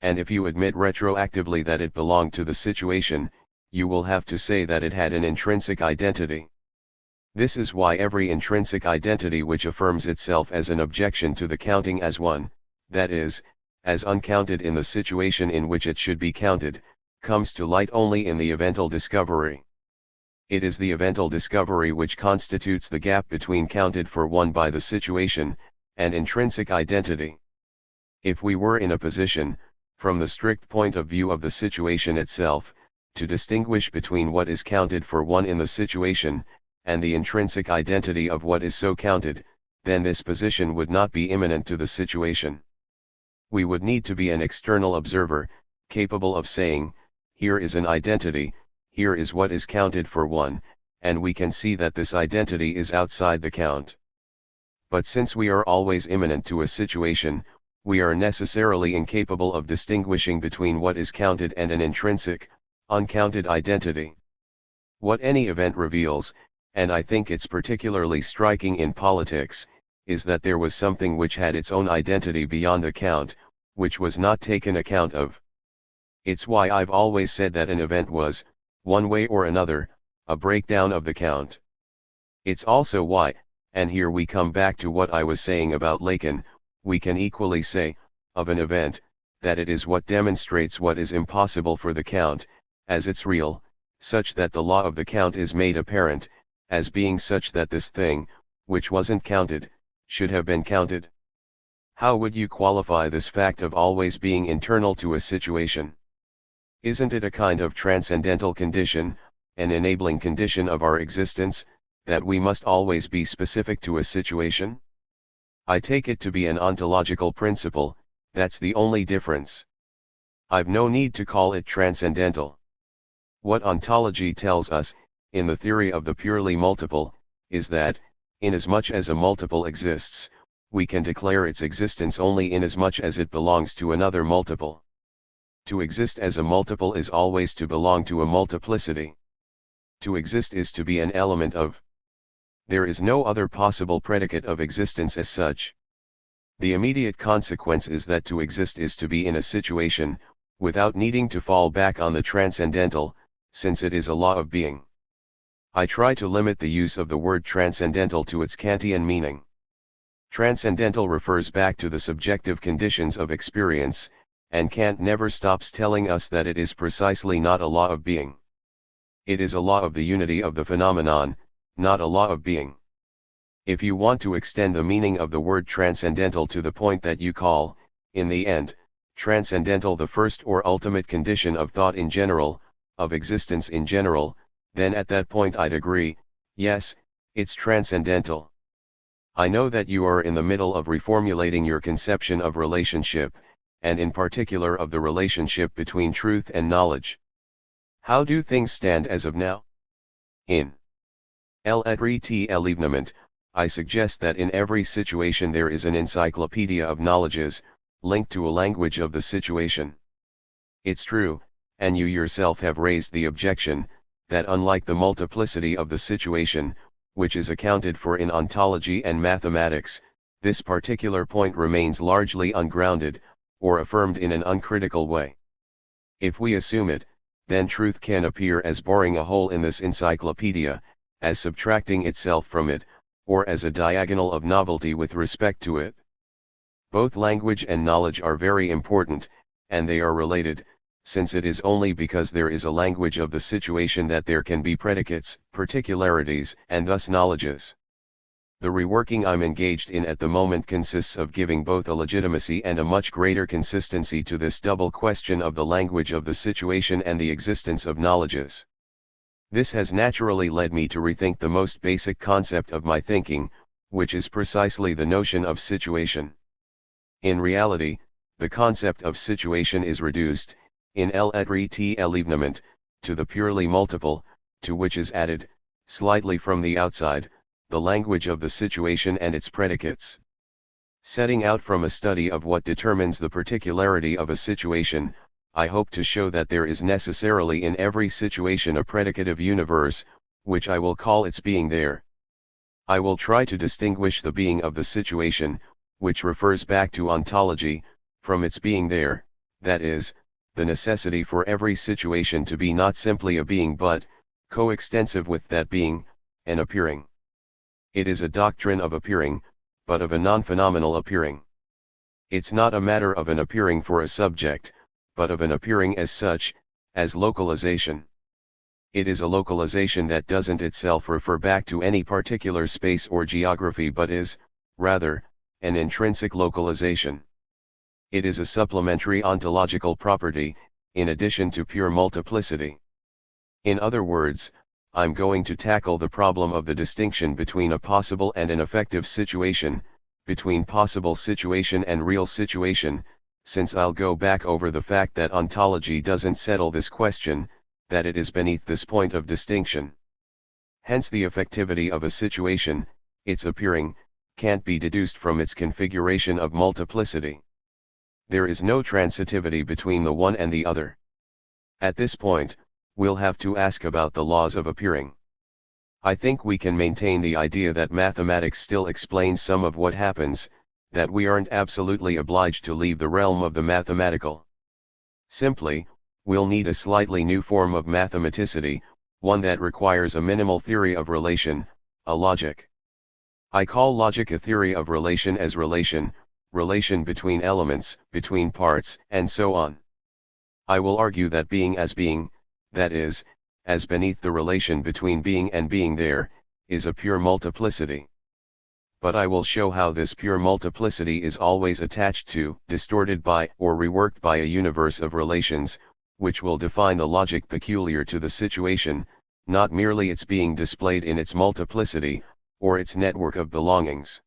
And if you admit retroactively that it belonged to the situation, you will have to say that it had an intrinsic identity. This is why every intrinsic identity which affirms itself as an objection to the counting as one, that is, as uncounted in the situation in which it should be counted, comes to light only in the evental discovery. It is the evental discovery which constitutes the gap between counted for one by the situation, and intrinsic identity. If we were in a position, from the strict point of view of the situation itself, to distinguish between what is counted for one in the situation, and the intrinsic identity of what is so counted, then this position would not be immanent to the situation. We would need to be an external observer, capable of saying, here is an identity, here is what is counted for one, and we can see that this identity is outside the count. But since we are always immanent to a situation, we are necessarily incapable of distinguishing between what is counted and an intrinsic, uncounted identity. What any event reveals, and I think it's particularly striking in politics, is that there was something which had its own identity beyond account, which was not taken account of. It's why I've always said that an event was, one way or another, a breakdown of the count. It's also why, and here we come back to what I was saying about Lacan, we can equally say, of an event, that it is what demonstrates what is impossible for the count, as it's real, such that the law of the count is made apparent, as being such that this thing, which wasn't counted, should have been counted. How would you qualify this fact of always being internal to a situation? Isn't it a kind of transcendental condition, an enabling condition of our existence, that we must always be specific to a situation? I take it to be an ontological principle, that's the only difference. I've no need to call it transcendental. What ontology tells us, in the theory of the purely multiple, is that, inasmuch as a multiple exists, we can declare its existence only inasmuch as it belongs to another multiple. To exist as a multiple is always to belong to a multiplicity. To exist is to be an element of. There is no other possible predicate of existence as such. The immediate consequence is that to exist is to be in a situation, without needing to fall back on the transcendental, since it is a law of being. I try to limit the use of the word transcendental to its Kantian meaning. Transcendental refers back to the subjective conditions of experience, and Kant never stops telling us that it is precisely not a law of being. It is a law of the unity of the phenomenon, not a law of being. If you want to extend the meaning of the word transcendental to the point that you call, in the end, transcendental the first or ultimate condition of thought in general, of existence in general, then at that point I'd agree, yes, it's transcendental. I know that you are in the middle of reformulating your conception of relationship, and in particular of the relationship between truth and knowledge. How do things stand as of now? In THIRD-WORLDISM, I suggest that in every situation there is an encyclopedia of knowledges, linked to a language of the situation. It's true, and you yourself have raised the objection, that unlike the multiplicity of the situation, which is accounted for in ontology and mathematics, this particular point remains largely ungrounded, or affirmed in an uncritical way. If we assume it, then truth can appear as boring a hole in this encyclopedia, as subtracting itself from it, or as a diagonal of novelty with respect to it. Both language and knowledge are very important, and they are related, since it is only because there is a language of the situation that there can be predicates, particularities, and thus knowledges. The reworking I'm engaged in at the moment consists of giving both a legitimacy and a much greater consistency to this double question of the language of the situation and the existence of knowledges. This has naturally led me to rethink the most basic concept of my thinking, which is precisely the notion of situation. In reality, the concept of situation is reduced, in THIRD-WORLDISM, to the purely multiple, to which is added, slightly from the outside, the language of the situation and its predicates. Setting out from a study of what determines the particularity of a situation, I hope to show that there is necessarily in every situation a predicative universe, which I will call its being there. I will try to distinguish the being of the situation, which refers back to ontology, from its being there, that is, the necessity for every situation to be not simply a being but, coextensive with that being, an appearing. It is a doctrine of appearing, but of a non-phenomenal appearing. It's not a matter of an appearing for a subject, but of an appearing as such, as localization. It is a localization that doesn't itself refer back to any particular space or geography but is, rather, an intrinsic localization. It is a supplementary ontological property, in addition to pure multiplicity. In other words, I'm going to tackle the problem of the distinction between a possible and an effective situation, between possible situation and real situation, since I'll go back over the fact that ontology doesn't settle this question, that it is beneath this point of distinction. Hence the effectivity of a situation, its appearing, can't be deduced from its configuration of multiplicity. There is no transitivity between the one and the other. At this point, we'll have to ask about the laws of appearing. I think we can maintain the idea that mathematics still explains some of what happens, that we aren't absolutely obliged to leave the realm of the mathematical. Simply, we'll need a slightly new form of mathematicity, one that requires a minimal theory of relation, a logic. I call logic a theory of relation as relation between elements, between parts, and so on. I will argue that being as being, that is, as beneath the relation between being and being there, is a pure multiplicity. But I will show how this pure multiplicity is always attached to, distorted by, or reworked by a universe of relations, which will define the logic peculiar to the situation, not merely its being displayed in its multiplicity, or its network of belongings.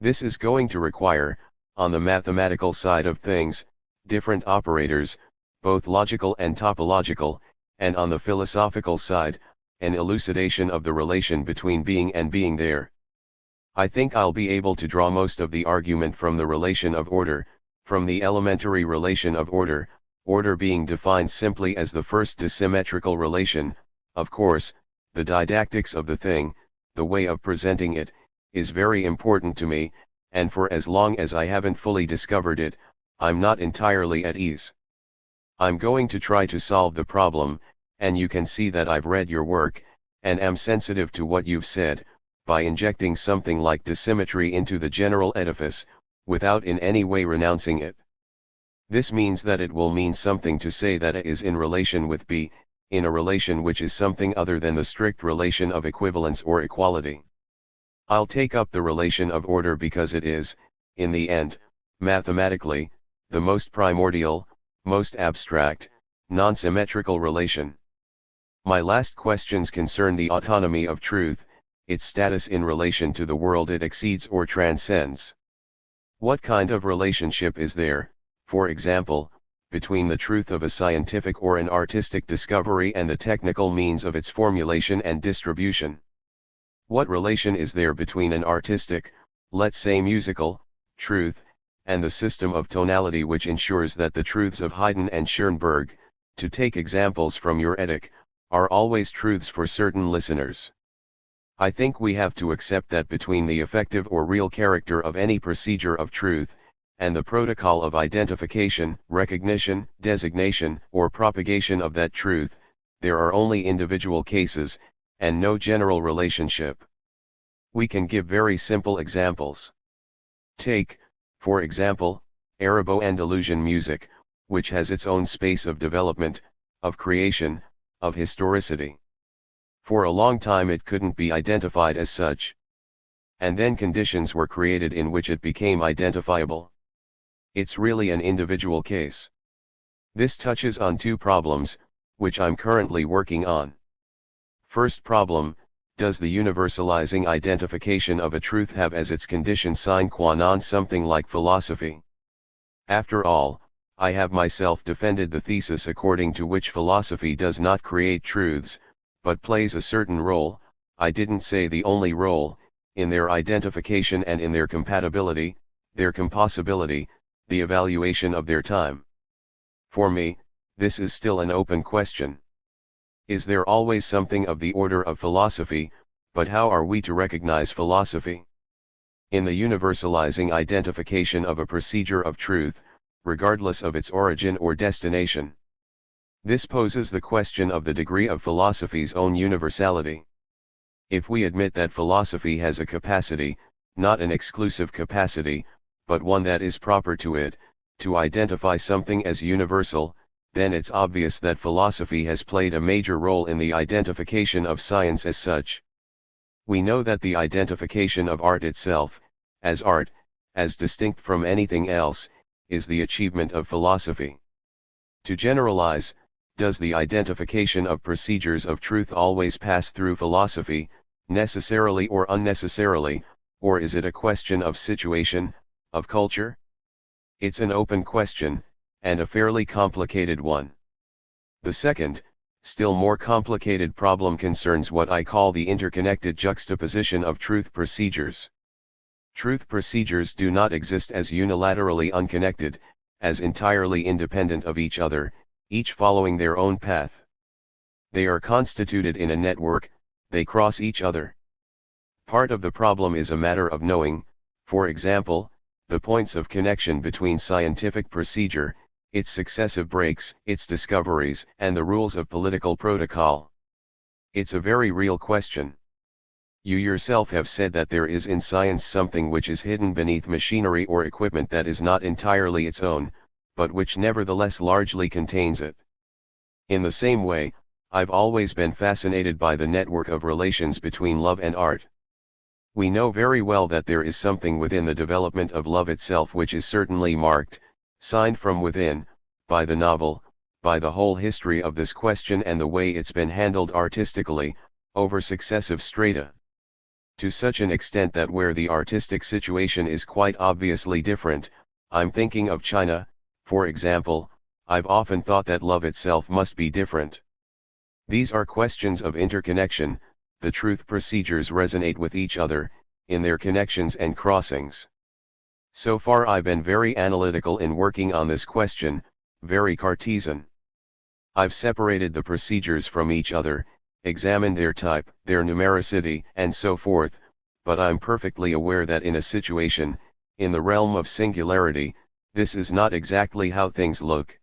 This is going to require, on the mathematical side of things, different operators, both logical and topological, and on the philosophical side, an elucidation of the relation between being and being there. I think I'll be able to draw most of the argument from the relation of order, from the elementary relation of order, order being defined simply as the first dissymmetrical relation. Of course, the didactics of the thing, the way of presenting it, is very important to me, and for as long as I haven't fully discovered it, I'm not entirely at ease. I'm going to try to solve the problem, and you can see that I've read your work, and am sensitive to what you've said, by injecting something like dissymmetry into the general edifice, without in any way renouncing it. This means that it will mean something to say that A is in relation with B, in a relation which is something other than the strict relation of equivalence or equality. I'll take up the relation of order because it is, in the end, mathematically, the most primordial, most abstract, non-symmetrical relation. My last questions concern the autonomy of truth, its status in relation to the world it exceeds or transcends. What kind of relationship is there, for example, between the truth of a scientific or an artistic discovery and the technical means of its formulation and distribution? What relation is there between an artistic, let's say musical, truth, and the system of tonality which ensures that the truths of Haydn and Schoenberg, to take examples from your Ethic, are always truths for certain listeners? I think we have to accept that between the effective or real character of any procedure of truth, and the protocol of identification, recognition, designation, or propagation of that truth, there are only individual cases, and no general relationship. We can give very simple examples. Take, for example, Arabo-Andalusian music, which has its own space of development, of creation, of historicity. For a long time it couldn't be identified as such. And then conditions were created in which it became identifiable. It's really an individual case. This touches on two problems, which I'm currently working on. First problem, does the universalizing identification of a truth have as its condition sine qua non something like philosophy? After all, I have myself defended the thesis according to which philosophy does not create truths, but plays a certain role, I didn't say the only role, in their identification and in their compatibility, their compossibility, the evaluation of their time. For me, this is still an open question. Is there always something of the order of philosophy, but how are we to recognize philosophy? In the universalizing identification of a procedure of truth, regardless of its origin or destination. This poses the question of the degree of philosophy's own universality. If we admit that philosophy has a capacity, not an exclusive capacity, but one that is proper to it, to identify something as universal, then it's obvious that philosophy has played a major role in the identification of science as such. We know that the identification of art itself, as distinct from anything else, is the achievement of philosophy. To generalize, Does the identification of procedures of truth always pass through philosophy, necessarily or unnecessarily, or is it a question of situation, of culture? It's an open question, and a fairly complicated one. The second, still more complicated problem concerns what I call the interconnected juxtaposition of truth procedures. Truth procedures do not exist as unilaterally unconnected, as entirely independent of each other, each following their own path. They are constituted in a network, they cross each other. Part of the problem is a matter of knowing, for example, the points of connection between scientific procedure, its successive breaks, its discoveries, and the rules of political protocol. It's a very real question. You yourself have said that there is in science something which is hidden beneath machinery or equipment that is not entirely its own, but which nevertheless largely contains it. In the same way, I've always been fascinated by the network of relations between love and art. We know very well that there is something within the development of love itself which is certainly marked, signed from within, by the novel, by the whole history of this question and the way it's been handled artistically, over successive strata. To such an extent that where the artistic situation is quite obviously different, I'm thinking of China, for example, I've often thought that love itself must be different. These are questions of interconnection, the truth procedures resonate with each other, in their connections and crossings. So far I've been very analytical in working on this question, very Cartesian. I've separated the procedures from each other, examined their type, their numericity, and so forth, but I'm perfectly aware that in a situation, in the realm of singularity, this is not exactly how things look.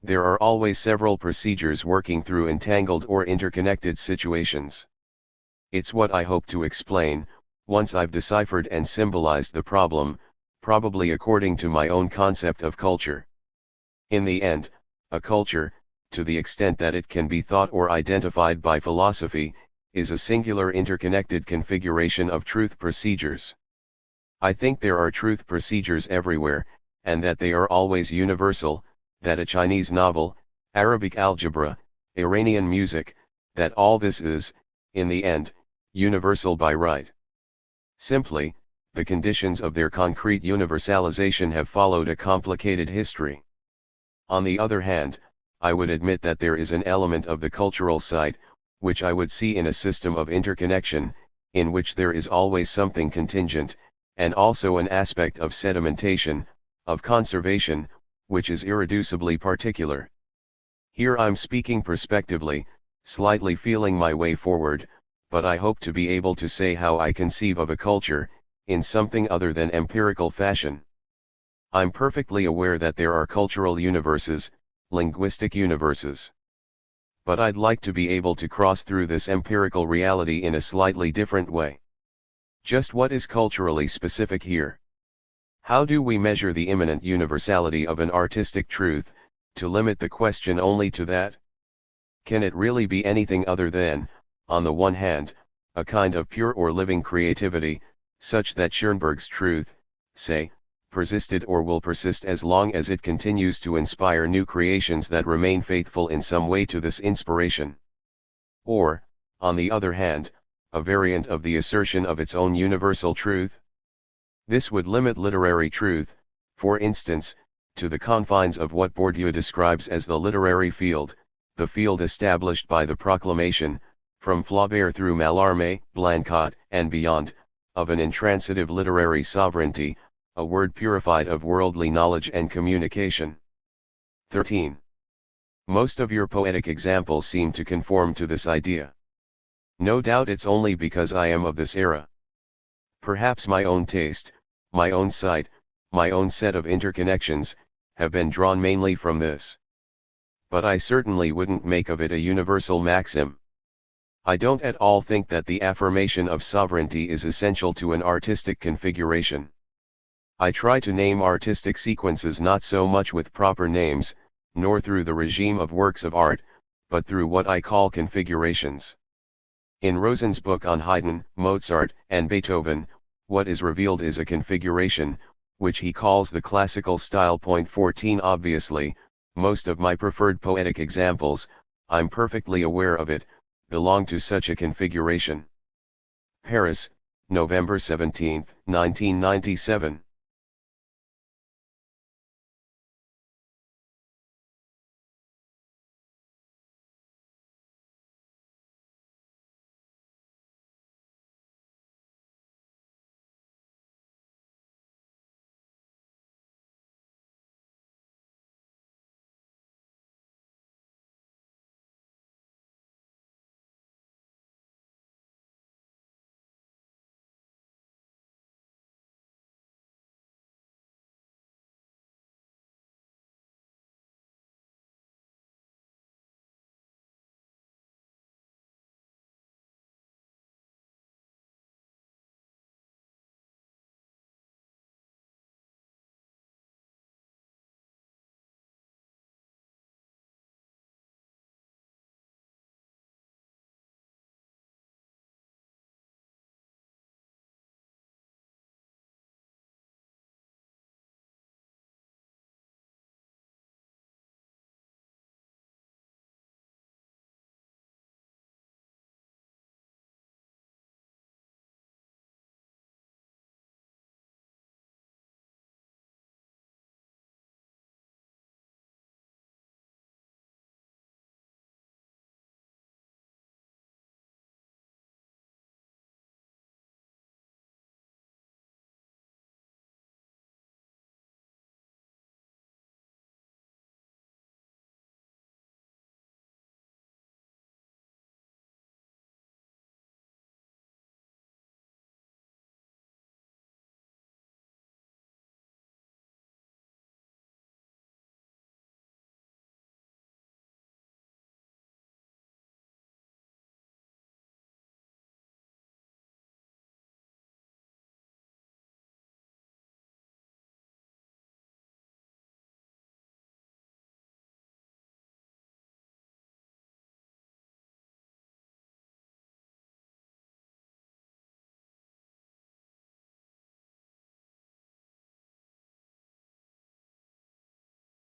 There are always several procedures working through entangled or interconnected situations. It's what I hope to explain, once I've deciphered and symbolized the problem, probably according to my own concept of culture. In the end, a culture, to the extent that it can be thought or identified by philosophy, is a singular interconnected configuration of truth procedures. I think there are truth procedures everywhere, and that they are always universal, that a Chinese novel, Arabic algebra, Iranian music, that all this is, in the end, universal by right. Simply, the conditions of their concrete universalization have followed a complicated history. On the other hand, I would admit that there is an element of the cultural side, which I would see in a system of interconnection, in which there is always something contingent, and also an aspect of sedimentation, of conservation, which is irreducibly particular. Here I'm speaking prospectively, slightly feeling my way forward, but I hope to be able to say how I conceive of a culture, in something other than empirical fashion. I'm perfectly aware that there are cultural universes, linguistic universes. But I'd like to be able to cross through this empirical reality in a slightly different way. Just what is culturally specific here? How do we measure the immanent universality of an artistic truth, to limit the question only to that? Can it really be anything other than, on the one hand, a kind of pure or living creativity, such that Schoenberg's truth, say, persisted or will persist as long as it continues to inspire new creations that remain faithful in some way to this inspiration? Or, on the other hand, a variant of the assertion of its own universal truth? This would limit literary truth, for instance, to the confines of what Badiou describes as the literary field, the field established by the proclamation, from Flaubert through Mallarmé, Blancot, and beyond, of an intransitive literary sovereignty, a word purified of worldly knowledge and communication. 13. Most of your poetic examples seem to conform to this idea. No doubt it's only because I am of this era. Perhaps my own taste, my own sight, my own set of interconnections, have been drawn mainly from this. But I certainly wouldn't make of it a universal maxim. I don't at all think that the affirmation of sovereignty is essential to an artistic configuration. I try to name artistic sequences not so much with proper names, nor through the regime of works of art, but through what I call configurations. In Rosen's book on Haydn, Mozart, and Beethoven, what is revealed is a configuration, which he calls the classical style. 14 Obviously, Most of my preferred poetic examples, I'm perfectly aware of it, belong to such a configuration. Paris, November 17, 1997.